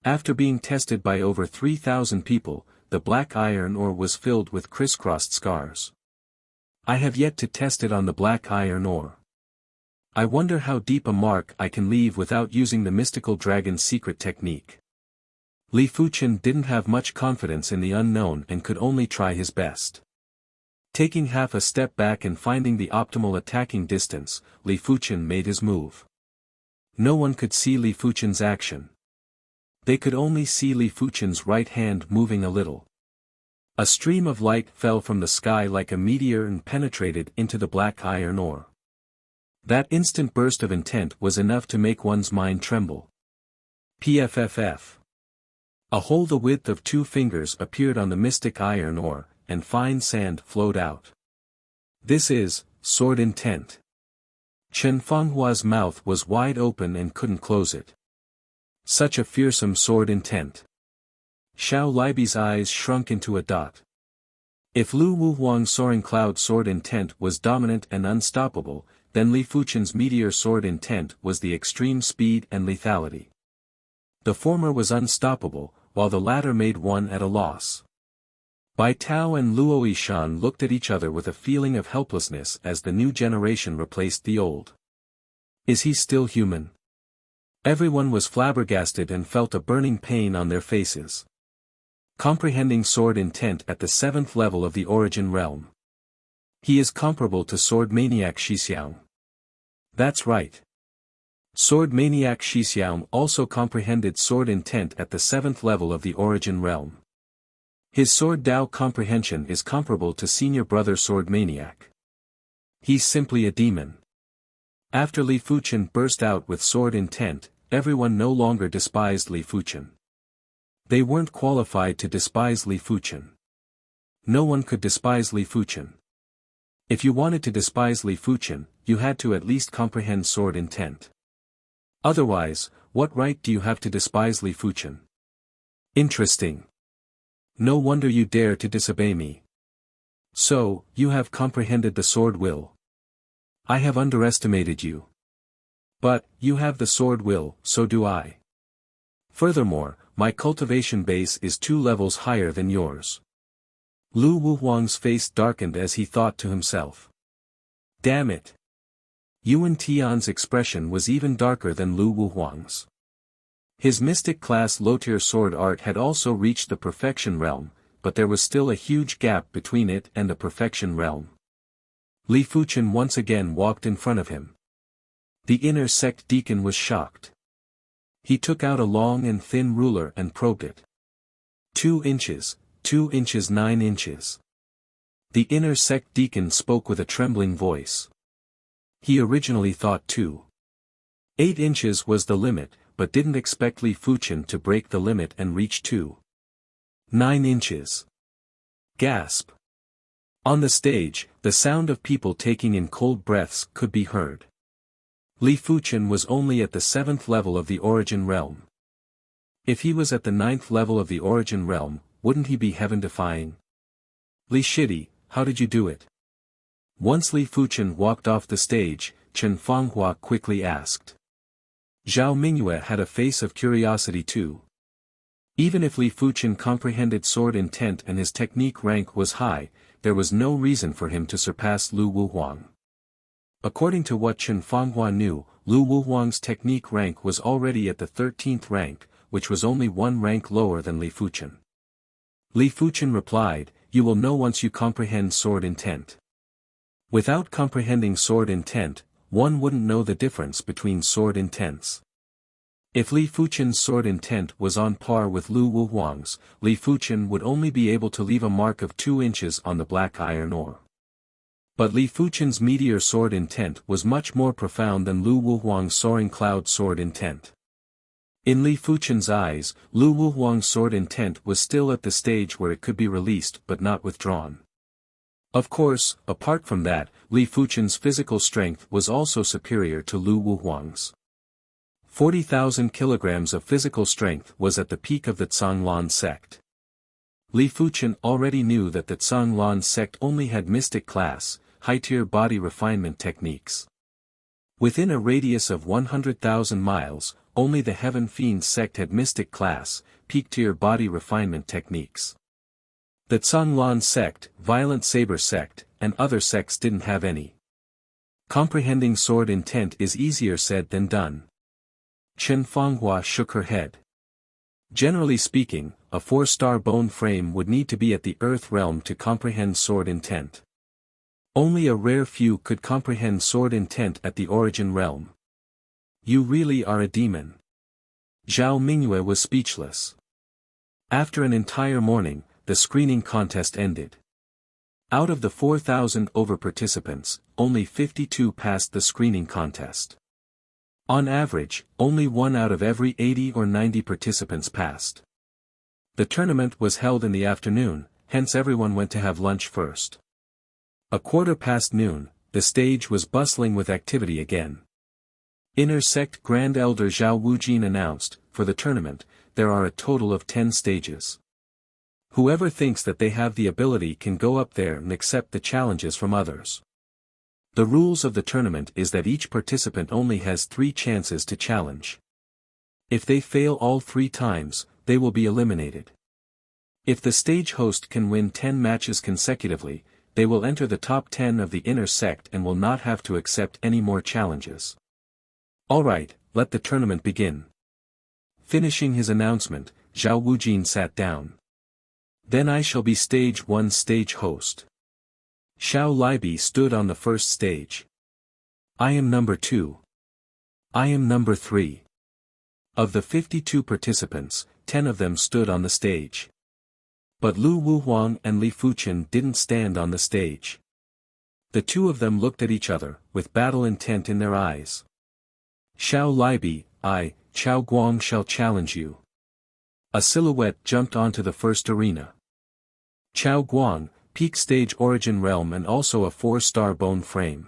After being tested by over 3,000 people, the black iron ore was filled with crisscrossed scars. I have yet to test it on the black iron ore. I wonder how deep a mark I can leave without using the mystical dragon's secret technique. Li Fuchen didn't have much confidence in the unknown and could only try his best. Taking half a step back and finding the optimal attacking distance, Li Fuchen made his move. No one could see Li Fuchen's action. They could only see Li Fuchen's right hand moving a little. A stream of light fell from the sky like a meteor and penetrated into the black iron ore. That instant burst of intent was enough to make one's mind tremble. Pfff. A hole the width of 2 fingers appeared on the mystic iron ore, and fine sand flowed out. This is sword intent. Chen Fenghua's mouth was wide open and couldn't close it. Such a fearsome sword intent. Xiao Libi's eyes shrunk into a dot. If Lu Wuhuang's soaring cloud sword intent was dominant and unstoppable, then Li Fuchen's meteor sword intent was the extreme speed and lethality. The former was unstoppable, while the latter made one at a loss. Bai Tao and Luo Yishan looked at each other with a feeling of helplessness as the new generation replaced the old. Is he still human? Everyone was flabbergasted and felt a burning pain on their faces. Comprehending sword intent at the 7th level of the origin realm. He is comparable to sword maniac Shixiang. That's right. Sword maniac Shixiang also comprehended sword intent at the 7th level of the origin realm. His sword Dao comprehension is comparable to senior brother sword maniac. He's simply a demon. After Li Fuchen burst out with sword intent, everyone no longer despised Li Fuchen. They weren't qualified to despise Li Fuchen. No one could despise Li Fuchen. If you wanted to despise Li Fuchen, you had to at least comprehend sword intent. Otherwise, what right do you have to despise Li Fuchen? Interesting. No wonder you dare to disobey me. So, you have comprehended the sword will. I have underestimated you. But, you have the sword will, so do I. Furthermore, my cultivation base is 2 levels higher than yours. Lu Wuhuang's face darkened as he thought to himself. Damn it. Yuan Tian's expression was even darker than Lu Wuhuang's. His mystic class low-tier sword art had also reached the perfection realm, but there was still a huge gap between it and the perfection realm. Li Fuchen once again walked in front of him. The inner sect deacon was shocked. He took out a long and thin ruler and probed it. 2 inches, 2 inches 9 inches. The inner sect deacon spoke with a trembling voice. He originally thought 2.8 inches was the limit, but didn't expect Li Fuchen to break the limit and reach 2.9 inches. Gasp. On the stage, the sound of people taking in cold breaths could be heard. Li Fuchen was only at the 7th level of the origin realm. If he was at the 9th level of the origin realm, wouldn't he be heaven-defying? Li Shidi, how did you do it? Once Li Fuchen walked off the stage, Chen Fenghua quickly asked. Zhao Mingyue had a face of curiosity too. Even if Li Fuchen comprehended sword intent and his technique rank was high, there was no reason for him to surpass Lu Wuhuang. According to what Chen Fenghua knew, Lu Wuhuang's technique rank was already at the 13th rank, which was only 1 rank lower than Li Fuchen. Li Fuchen replied, "You will know once you comprehend sword intent." Without comprehending sword intent, one wouldn't know the difference between sword intents. If Li Fuchen's sword intent was on par with Lu Wuhuang's, Li Fuchen would only be able to leave a mark of 2 inches on the black iron ore. But Li Fuchen's meteor sword intent was much more profound than Lu Wuhuang's soaring cloud sword intent. In Li Fuchen's eyes, Lu Wuhuang's sword intent was still at the stage where it could be released but not withdrawn. Of course, apart from that, Li Fuchen's physical strength was also superior to Lu Wuhuang's. 40,000 kilograms of physical strength was at the peak of the Zhanglan sect. Li Fuchen already knew that the Zhanglan sect only had mystic class, high-tier body refinement techniques. Within a radius of 100,000 miles, only the Heaven Fiend sect had mystic class, peak-tier body refinement techniques. The Tsanglan sect, Violent Saber sect, and other sects didn't have any. Comprehending sword intent is easier said than done. Chen Fanghua shook her head. Generally speaking, a 4-star bone frame would need to be at the earth realm to comprehend sword intent. Only a rare few could comprehend sword intent at the origin realm. You really are a demon. Zhao Mingyue was speechless. After an entire morning, the screening contest ended. Out of the 4,000 over participants, only 52 passed the screening contest. On average, only 1 out of every 80 or 90 participants passed. The tournament was held in the afternoon, hence everyone went to have lunch first. noon, the stage was bustling with activity again. Inner Sect Grand Elder Zhao Wujin announced, for the tournament, there are a total of 10 stages. Whoever thinks that they have the ability can go up there and accept the challenges from others. The rules of the tournament is that each participant only has 3 chances to challenge. If they fail all 3 times, they will be eliminated. If the stage host can win 10 matches consecutively, they will enter the top 10 of the inner sect and will not have to accept any more challenges. Alright, let the tournament begin. Finishing his announcement, Zhao Wujin sat down. Then I shall be stage 1 stage host. Xiao Libi stood on the first stage. I am number 2. I am number 3. Of the 52 participants, 10 of them stood on the stage. But Lu Wuhuang and Li Fuchen didn't stand on the stage. The two of them looked at each other, with battle intent in their eyes. Xiao Libi, I, Chao Guang shall challenge you. A silhouette jumped onto the first arena. Chao Guang, peak stage origin realm and also a 4-star bone frame.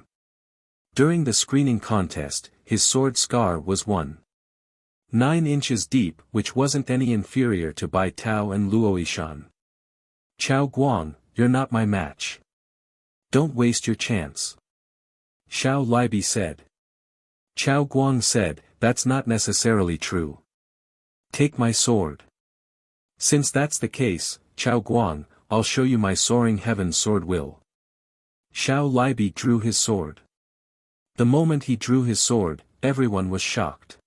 During the screening contest, his sword scar was 1.9 inches deep, which wasn't any inferior to Bai Tao and Luoishan. Chao Guang, you're not my match. Don't waste your chance. Xiao Libi said. Chao Guang said, that's not necessarily true. Take my sword. Since that's the case, Chao Guang, I'll show you my soaring heaven sword will. Xiao Libi drew his sword. The moment he drew his sword, everyone was shocked.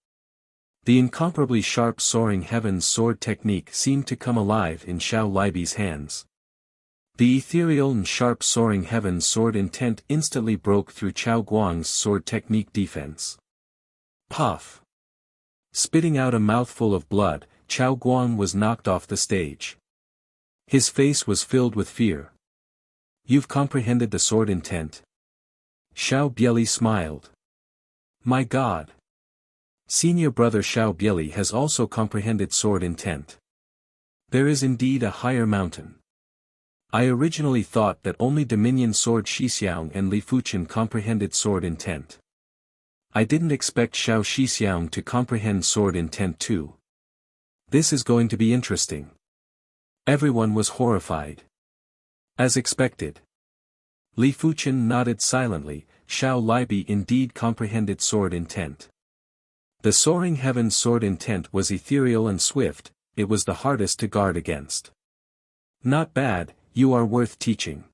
The incomparably sharp soaring heaven's sword technique seemed to come alive in Xiao Libi's hands. The ethereal and sharp soaring heaven's sword intent instantly broke through Chao Guang's sword technique defense. Puff! Spitting out a mouthful of blood, Chao Guang was knocked off the stage. His face was filled with fear. You've comprehended the sword intent? Xiao Bieli smiled. My God! Senior brother Xiao Bieli has also comprehended sword intent. There is indeed a higher mountain. I originally thought that only Dominion Sword Shixiang and Li Fuchen comprehended sword intent. I didn't expect Xiao Shixiang to comprehend sword intent too. This is going to be interesting. Everyone was horrified. As expected. Li Fuchen nodded silently. Xiao Libi indeed comprehended sword intent. The soaring heaven's sword intent was ethereal and swift, it was the hardest to guard against. Not bad, you are worth teaching.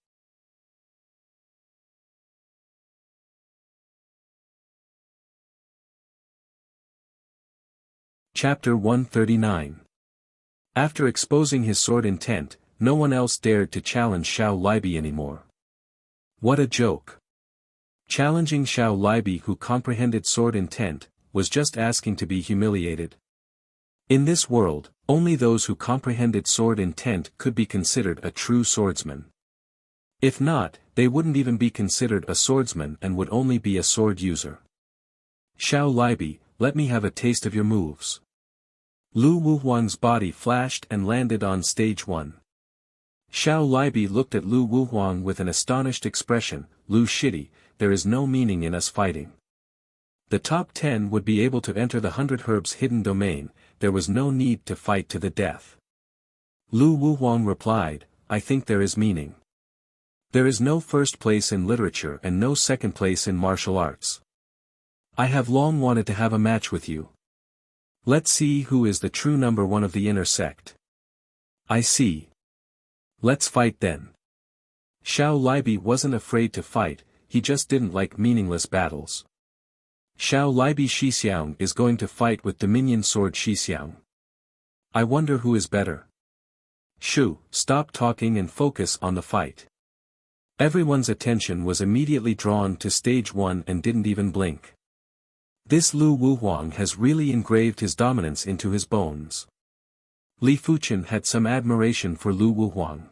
Chapter 139. After exposing his sword intent, no one else dared to challenge Xiao Libi anymore. What a joke. Challenging Xiao Libi who comprehended sword intent, was just asking to be humiliated. In this world, only those who comprehended sword intent could be considered a true swordsman. If not, they wouldn't even be considered a swordsman and would only be a sword user. Xiao Libi, let me have a taste of your moves. Lu Wuhuang's body flashed and landed on stage 1. Xiao Libi looked at Lu Wuhuang with an astonished expression. Lu Shitty, there is no meaning in us fighting. The top 10 would be able to enter the 100 Herbs hidden domain, there was no need to fight to the death. Lu Wuhuang replied, I think there is meaning. There is no first place in literature and no second place in martial arts. I have long wanted to have a match with you. Let's see who is the true number 1 of the inner sect. I see. Let's fight then. Xiao Libi wasn't afraid to fight, he just didn't like meaningless battles. Xiao Libi Shixiang is going to fight with Dominion Sword Shixiang. I wonder who is better. Shu, stop talking and focus on the fight. Everyone's attention was immediately drawn to stage 1 and didn't even blink. This Lu Wuhuang has really engraved his dominance into his bones. Li Fuchen had some admiration for Lu Wuhuang.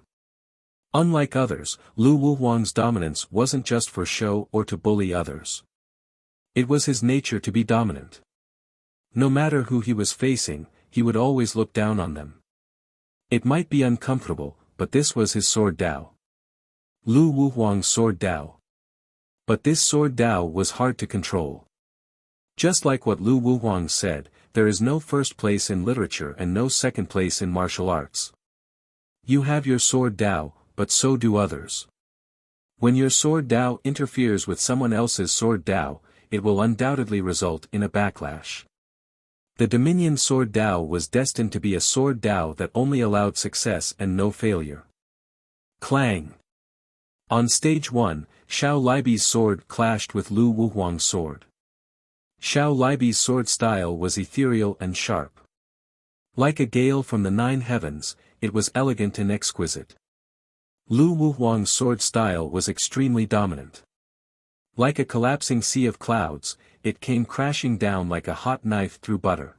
Unlike others, Lu Wuhuang's dominance wasn't just for show or to bully others. It was his nature to be dominant. No matter who he was facing, he would always look down on them. It might be uncomfortable, but this was his sword Dao. Lu Wuhuang's sword Dao. But this sword Dao was hard to control. Just like what Lu Wuhuang said, there is no first place in literature and no second place in martial arts. You have your sword Dao, but so do others. When your sword Dao interferes with someone else's sword Dao, it will undoubtedly result in a backlash. The Dominion sword Dao was destined to be a sword Dao that only allowed success and no failure. Clang! On stage 1, Xiao Libi's sword clashed with Lu Wuhuang's sword. Xiao Libi's sword style was ethereal and sharp. Like a gale from the 9 heavens, it was elegant and exquisite. Lu Wuhuang's sword style was extremely dominant. Like a collapsing sea of clouds, it came crashing down like a hot knife through butter.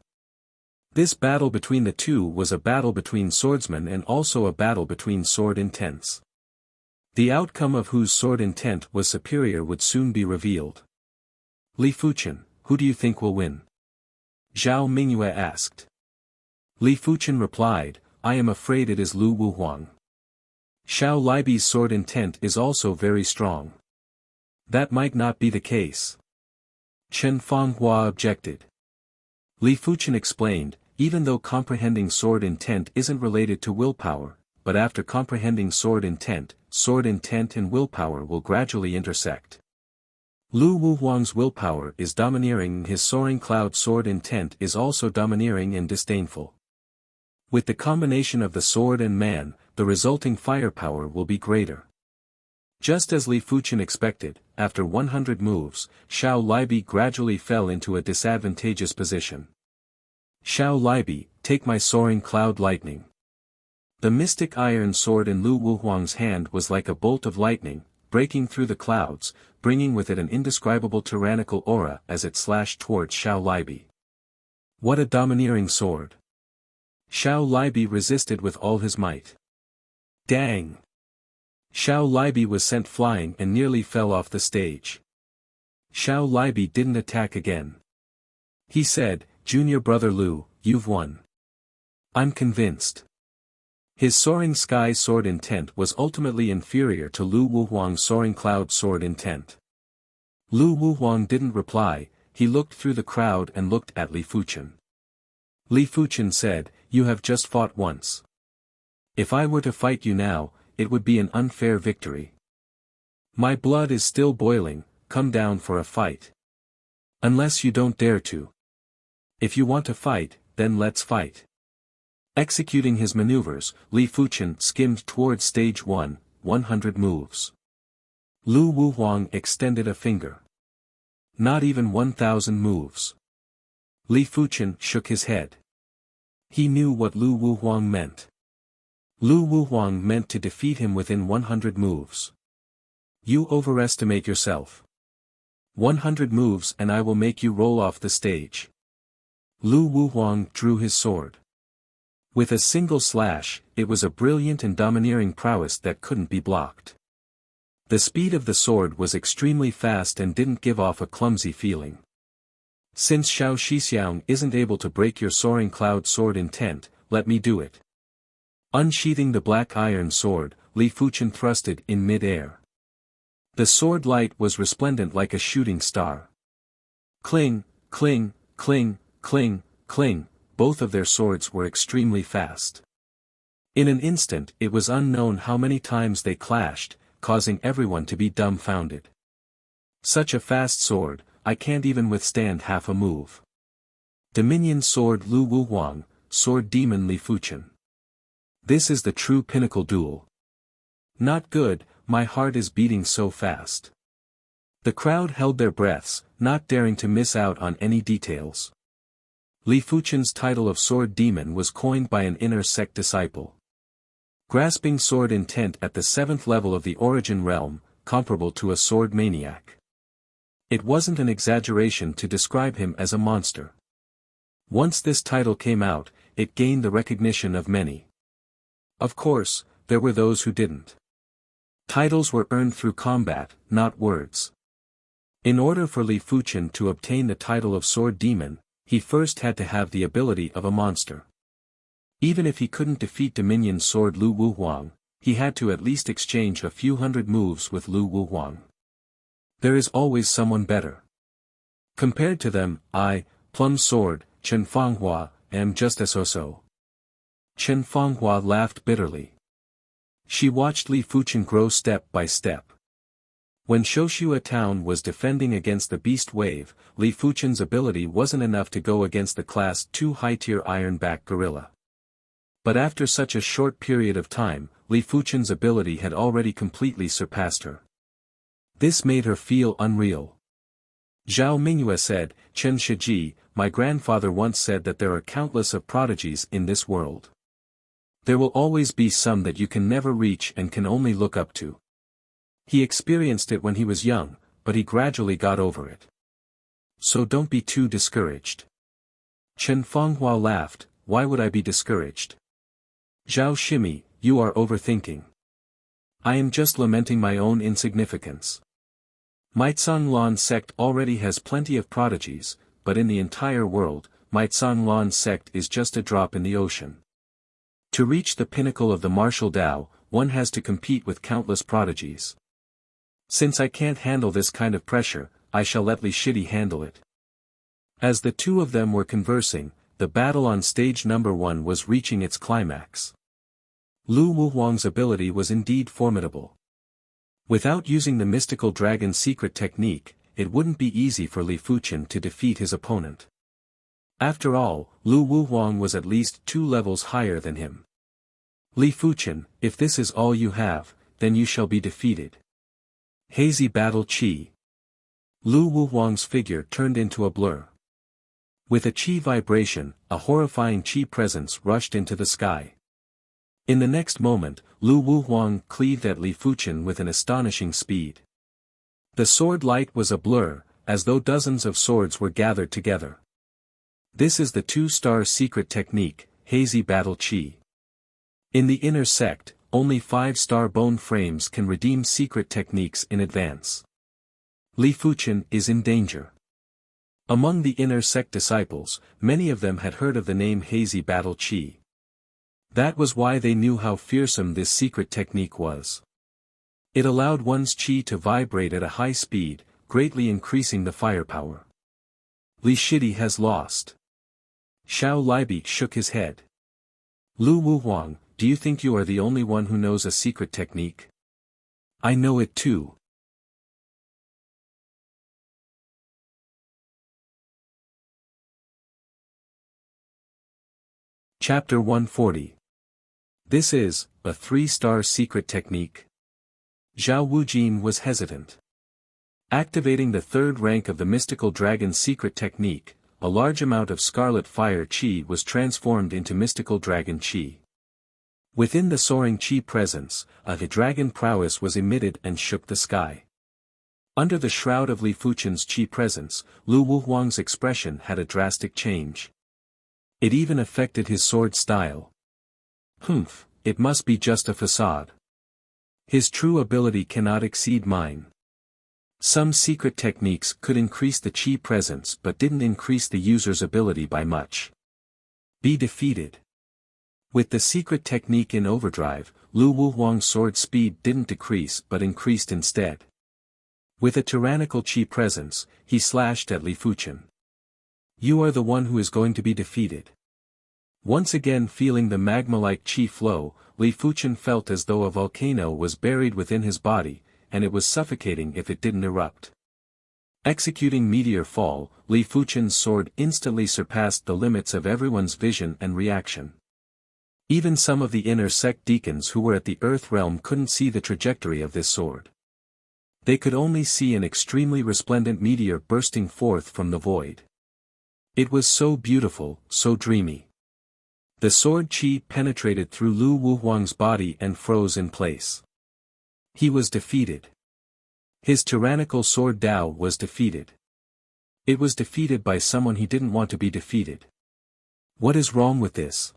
This battle between the two was a battle between swordsmen and also a battle between sword intents. The outcome of whose sword intent was superior would soon be revealed. Li Fuchen, who do you think will win? Zhao Mingyue asked. Li Fuchen replied, I am afraid it is Lu Wuhuang. Xiao Libi's sword intent is also very strong. That might not be the case. Chen Fanghua objected. Li Fuchen explained, even though comprehending sword intent isn't related to willpower, but after comprehending sword intent and willpower will gradually intersect. Lu Wuhuang's willpower is domineering, his soaring cloud sword intent is also domineering and disdainful. With the combination of the sword and man, the resulting firepower will be greater. Just as Li Fuchen expected, after 100 moves, Xiao Libi gradually fell into a disadvantageous position. Xiao Libi, take my soaring cloud lightning. The mystic iron sword in Lu Wuhuang's hand was like a bolt of lightning, breaking through the clouds, bringing with it an indescribable tyrannical aura as it slashed towards Xiao Libi. What a domineering sword! Xiao Libi resisted with all his might. Dang! Xiao Libi was sent flying and nearly fell off the stage. Xiao Libi didn't attack again. He said, Junior brother Lu, you've won. I'm convinced. His soaring sky sword intent was ultimately inferior to Lu Wuhuang's soaring cloud sword intent. Lu Wuhuang didn't reply, he looked through the crowd and looked at Li Fuchen. Li Fuchen said, you have just fought once. If I were to fight you now, it would be an unfair victory. My blood is still boiling, come down for a fight. Unless you don't dare to. If you want to fight, then let's fight. Executing his maneuvers, Li Fuchen skimmed towards stage 1, 100 moves. Lu Wuhuang extended a finger. Not even 1,000 moves. Li Fuchen shook his head. He knew what Lu Wuhuang meant. Lu Wuhuang meant to defeat him within 100 moves. You overestimate yourself. 100 moves and I will make you roll off the stage. Lu Wuhuang drew his sword. With a single slash, it was a brilliant and domineering prowess that couldn't be blocked. The speed of the sword was extremely fast and didn't give off a clumsy feeling. Since Xiao Shixiang isn't able to break your soaring cloud sword intent, let me do it. Unsheathing the black iron sword, Li Fuchen thrusted in mid-air. The sword light was resplendent like a shooting star. Cling, cling, cling, cling, cling, both of their swords were extremely fast. In an instant it was unknown how many times they clashed, causing everyone to be dumbfounded. Such a fast sword, I can't even withstand half a move. Dominion sword Lu Wuhuang, sword demon Li Fuchen. This is the true pinnacle duel. Not good, my heart is beating so fast. The crowd held their breaths, not daring to miss out on any details. Li Fuchen's title of Sword Demon was coined by an inner sect disciple. Grasping sword intent at the 7th level of the origin realm, comparable to a sword maniac. It wasn't an exaggeration to describe him as a monster. Once this title came out, it gained the recognition of many. Of course, there were those who didn't. Titles were earned through combat, not words. In order for Li Fuchen to obtain the title of Sword Demon, he first had to have the ability of a monster. Even if he couldn't defeat Dominion Sword Lu Wuhuang, he had to at least exchange a few hundred moves with Lu Wuhuang. There is always someone better. Compared to them, I, Plum Sword, Chen Fanghua, am just as so. Chen Fanghua laughed bitterly. She watched Li Fuchen grow step by step. When Shoshua Town was defending against the Beast Wave, Li Fuchen's ability wasn't enough to go against the Class 2 high-tier Ironback Gorilla. But after such a short period of time, Li Fuchen's ability had already completely surpassed her. This made her feel unreal. Zhao Mingyue said, Chen Shiji, my grandfather once said that there are countless of prodigies in this world. There will always be some that you can never reach and can only look up to. He experienced it when he was young, but he gradually got over it. So don't be too discouraged. Chen Fanghua laughed, why would I be discouraged? Zhao Shimi, you are overthinking. I am just lamenting my own insignificance. Maitsang Lan sect already has plenty of prodigies, but in the entire world, Maitsang Lan sect is just a drop in the ocean. To reach the pinnacle of the martial Tao, one has to compete with countless prodigies. Since I can't handle this kind of pressure, I shall let Li Shidi handle it. As the two of them were conversing, the battle on stage number 1 was reaching its climax. Lu Wuhuang's ability was indeed formidable. Without using the mystical dragon secret technique, it wouldn't be easy for Li Fuchen to defeat his opponent. After all, Lu Wuhuang was at least 2 levels higher than him. Li Fuchen, if this is all you have, then you shall be defeated. Hazy Battle Qi. Lu Wuhuang's figure turned into a blur. With a qi vibration, a horrifying qi presence rushed into the sky. In the next moment, Lu Wuhuang cleaved at Li Fuchen with an astonishing speed. The sword light was a blur, as though dozens of swords were gathered together. This is the 2-star secret technique, Hazy Battle Qi. In the inner sect, only 5-star bone frames can redeem secret techniques in advance. Li Fuchen is in danger. Among the inner sect disciples, many of them had heard of the name Hazy Battle Qi. That was why they knew how fearsome this secret technique was. It allowed one's qi to vibrate at a high speed, greatly increasing the firepower. Li Shidi has lost. Xiao Libi shook his head. Lu Wuhuang, do you think you are the only one who knows a secret technique? I know it too. Chapter 140. This is, a 3-star secret technique. Zhao Wujin was hesitant. Activating the 3rd rank of the mystical dragon secret technique, a large amount of scarlet fire qi was transformed into mystical dragon qi. Within the soaring qi presence, a dragon prowess was emitted and shook the sky. Under the shroud of Li Fuchen's qi presence, Lu Wuhuang's expression had a drastic change. It even affected his sword style. Humph, it must be just a facade. His true ability cannot exceed mine. Some secret techniques could increase the qi presence but didn't increase the user's ability by much. Be defeated. With the secret technique in overdrive, Lu Wuhuang's sword speed didn't decrease but increased instead. With a tyrannical qi presence, he slashed at Li Fuchen. You are the one who is going to be defeated. Once again feeling the magma-like qi flow, Li Fuchen felt as though a volcano was buried within his body, and it was suffocating if it didn't erupt. Executing Meteor Fall, Li Fuchen's sword instantly surpassed the limits of everyone's vision and reaction. Even some of the inner sect deacons who were at the earth realm couldn't see the trajectory of this sword. They could only see an extremely resplendent meteor bursting forth from the void. It was so beautiful, so dreamy. The sword chi penetrated through Lu Wuhuang's body and froze in place. He was defeated. His tyrannical sword Dao was defeated. It was defeated by someone he didn't want to be defeated. What is wrong with this?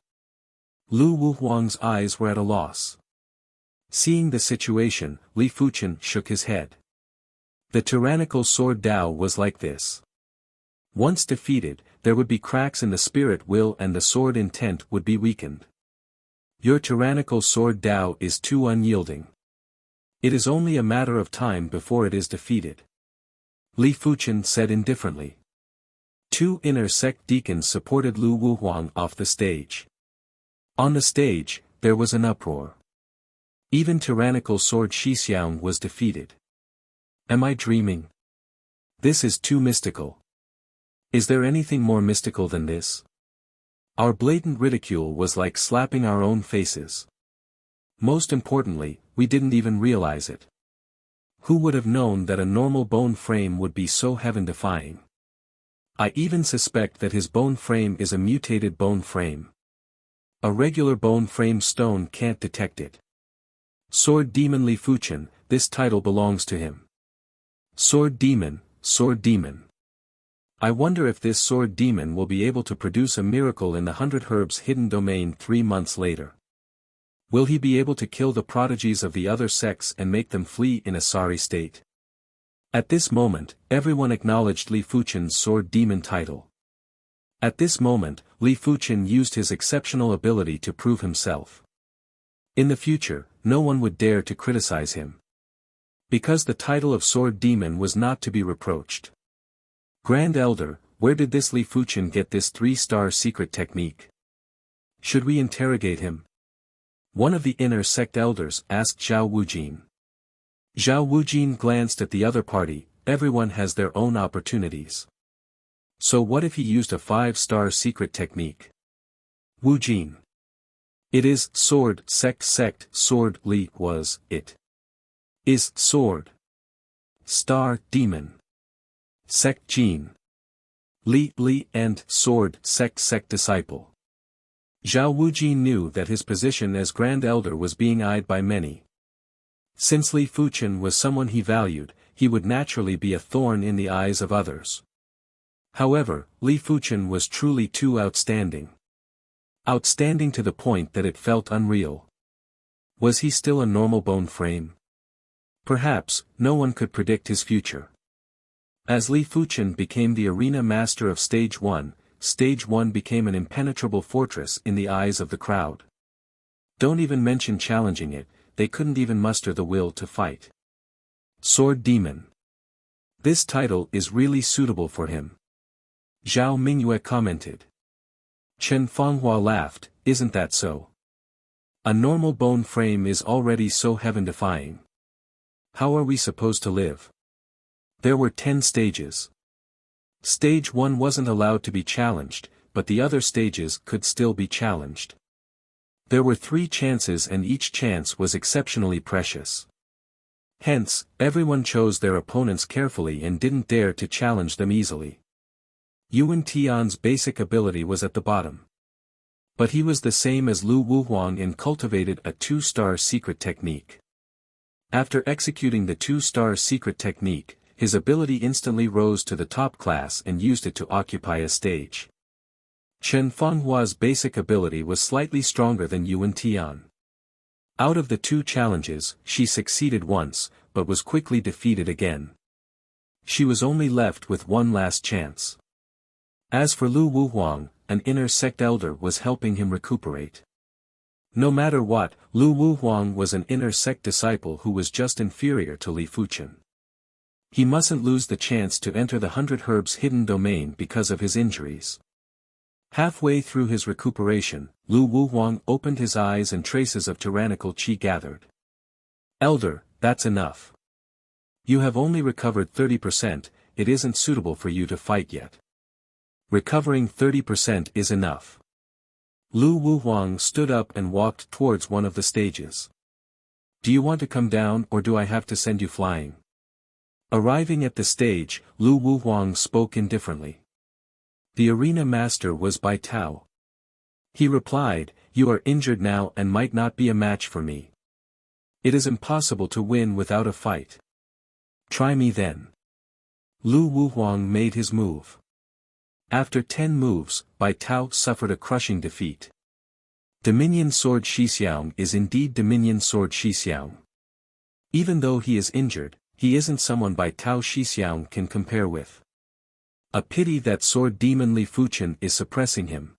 Lu Wuhuang's eyes were at a loss. Seeing the situation, Li Fuchen shook his head. The tyrannical sword Dao was like this. Once defeated, there would be cracks in the spirit will and the sword intent would be weakened. Your tyrannical sword Dao is too unyielding. It is only a matter of time before it is defeated. Li Fuchen said indifferently. Two inner sect deacons supported Lu Wuhuang off the stage. On the stage, there was an uproar. Even tyrannical sword Shixiang was defeated. Am I dreaming? This is too mystical. Is there anything more mystical than this? Our blatant ridicule was like slapping our own faces. Most importantly, we didn't even realize it. Who would have known that a normal bone frame would be so heaven-defying? I even suspect that his bone frame is a mutated bone frame. A regular bone frame stone can't detect it. Sword Demon Li Fuchen, this title belongs to him. Sword Demon, Sword Demon. I wonder if this Sword Demon will be able to produce a miracle in the 100 Herbs hidden domain 3 months later. Will he be able to kill the prodigies of the other sects and make them flee in a sorry state? At this moment, everyone acknowledged Li Fuchen's Sword Demon title. At this moment, Li Fuchen used his exceptional ability to prove himself. In the future, no one would dare to criticize him. Because the title of Sword Demon was not to be reproached. Grand Elder, where did this Li Fuchen get this 3-star secret technique? Should we interrogate him? One of the inner sect elders asked Zhao Wujin. Zhao Wujin glanced at the other party. Everyone has their own opportunities. So what if he used a 5-star secret technique? Wujin. It is sword sect sword Li was it. Is sword. Star demon. Sect Jin. Li and sword sect disciple. Zhao Wujin knew that his position as Grand Elder was being eyed by many. Since Li Fuchen was someone he valued, he would naturally be a thorn in the eyes of others. However, Li Fuchen was truly too outstanding. Outstanding to the point that it felt unreal. Was he still a normal bone frame? Perhaps, no one could predict his future. As Li Fuchen became the arena master of Stage 1, Stage 1 became an impenetrable fortress in the eyes of the crowd. Don't even mention challenging it, they couldn't even muster the will to fight. Sword Demon. This title is really suitable for him. Zhao Mingyue commented. Chen Fanghua laughed, isn't that so? A normal bone frame is already so heaven-defying. How are we supposed to live? There were 10 stages. Stage 1 wasn't allowed to be challenged, but the other stages could still be challenged. There were 3 chances and each chance was exceptionally precious. Hence, everyone chose their opponents carefully and didn't dare to challenge them easily. Yuan Tian's basic ability was at the bottom. But he was the same as Lu Wuhuang and cultivated a 2-star secret technique. After executing the 2-star secret technique, his ability instantly rose to the top class and used it to occupy a stage. Chen Fenghua's basic ability was slightly stronger than Yuan Tian. Out of the 2 challenges, she succeeded once, but was quickly defeated again. She was only left with one last chance. As for Lu Wuhuang, an inner sect elder was helping him recuperate. No matter what, Lu Wuhuang was an inner sect disciple who was just inferior to Li Fuchen. He mustn't lose the chance to enter the 100 Herbs hidden domain because of his injuries. Halfway through his recuperation, Lu Wuhuang opened his eyes and traces of tyrannical qi gathered. Elder, that's enough. You have only recovered 30%, it isn't suitable for you to fight yet. Recovering 30% is enough. Lu Wuhuang stood up and walked towards one of the stages. Do you want to come down or do I have to send you flying? Arriving at the stage, Lu Wuhuang spoke indifferently. The arena master was Bai Tao. He replied, "You are injured now and might not be a match for me. It is impossible to win without a fight. Try me then." Lu Wuhuang made his move. After 10 moves, Bai Tao suffered a crushing defeat. Dominion Sword Shixiang is indeed Dominion Sword Shixiang. Even though he is injured, he isn't someone Bai Tao Shixiang can compare with. A pity that Sword Demon Li Fuchen is suppressing him.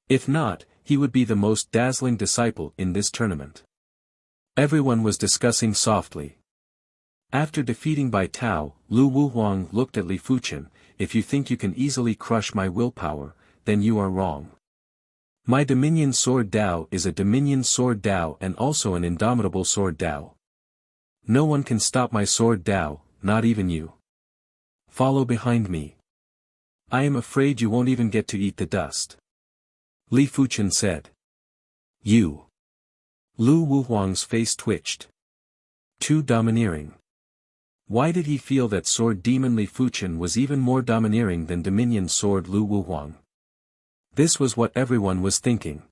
If not, he would be the most dazzling disciple in this tournament. Everyone was discussing softly. After defeating Bai Tao, Lu Wuhuang looked at Li Fuchen. If you think you can easily crush my willpower, then you are wrong. My Dominion Sword Dao is a Dominion Sword Dao and also an indomitable Sword Dao. No one can stop my Sword Dao, not even you. Follow behind me. I am afraid you won't even get to eat the dust. Li Fuchen said. You. Lu Wuhuang's face twitched. Too domineering. Why did he feel that Sword Demon Li Fuchen was even more domineering than Dominion Sword Lu Wuhuang? This was what everyone was thinking.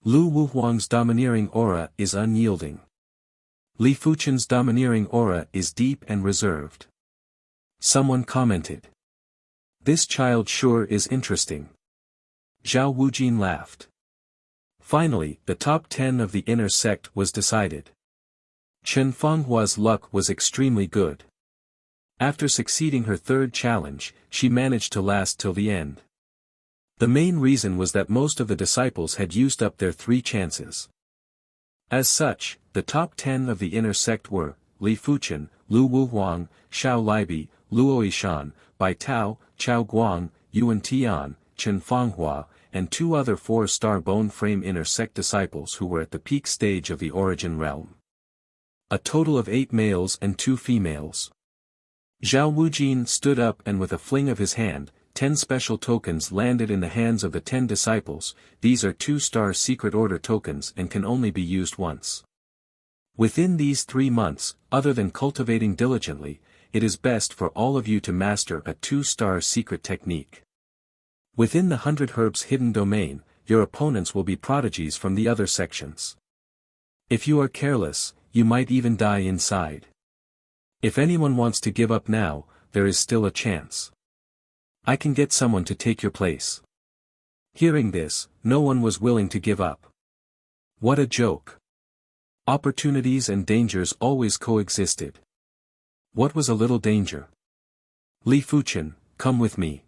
Lu Wuhuang's domineering aura is unyielding. Li Fuchen's domineering aura is deep and reserved. Someone commented. This child sure is interesting. Zhao Wujin laughed. Finally, the top 10 of the inner sect was decided. Chen Fenghua's luck was extremely good. After succeeding her third challenge, she managed to last till the end. The main reason was that most of the disciples had used up their 3 chances. As such, the top 10 of the inner sect were, Li Fuchen, Lu Wuhuang, Xiao Libi, Luo Yishan, Bai Tao, Chao Guang, Yuan Tian, Chen Fenghua, and 2 other 4-star bone frame inner sect disciples who were at the peak stage of the origin realm. A total of 8 males and 2 females. Zhao Wujin stood up and with a fling of his hand, 10 special tokens landed in the hands of the 10 disciples. These are 2-star secret order tokens and can only be used once. Within these 3 months, other than cultivating diligently, it is best for all of you to master a 2-star secret technique. Within the 100 herbs hidden domain, your opponents will be prodigies from the other sections. If you are careless, you might even die inside. If anyone wants to give up now, there is still a chance. I can get someone to take your place. Hearing this, no one was willing to give up. What a joke. Opportunities and dangers always coexisted. What was a little danger? Li Fuchen, come with me.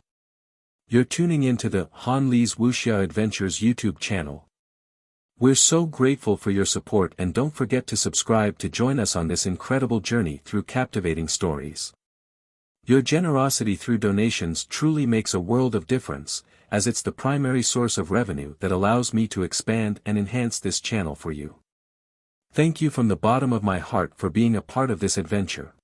You're tuning into the Han Li's Wuxia Adventures YouTube channel. We're so grateful for your support and don't forget to subscribe to join us on this incredible journey through captivating stories. Your generosity through donations truly makes a world of difference, as it's the primary source of revenue that allows me to expand and enhance this channel for you. Thank you from the bottom of my heart for being a part of this adventure.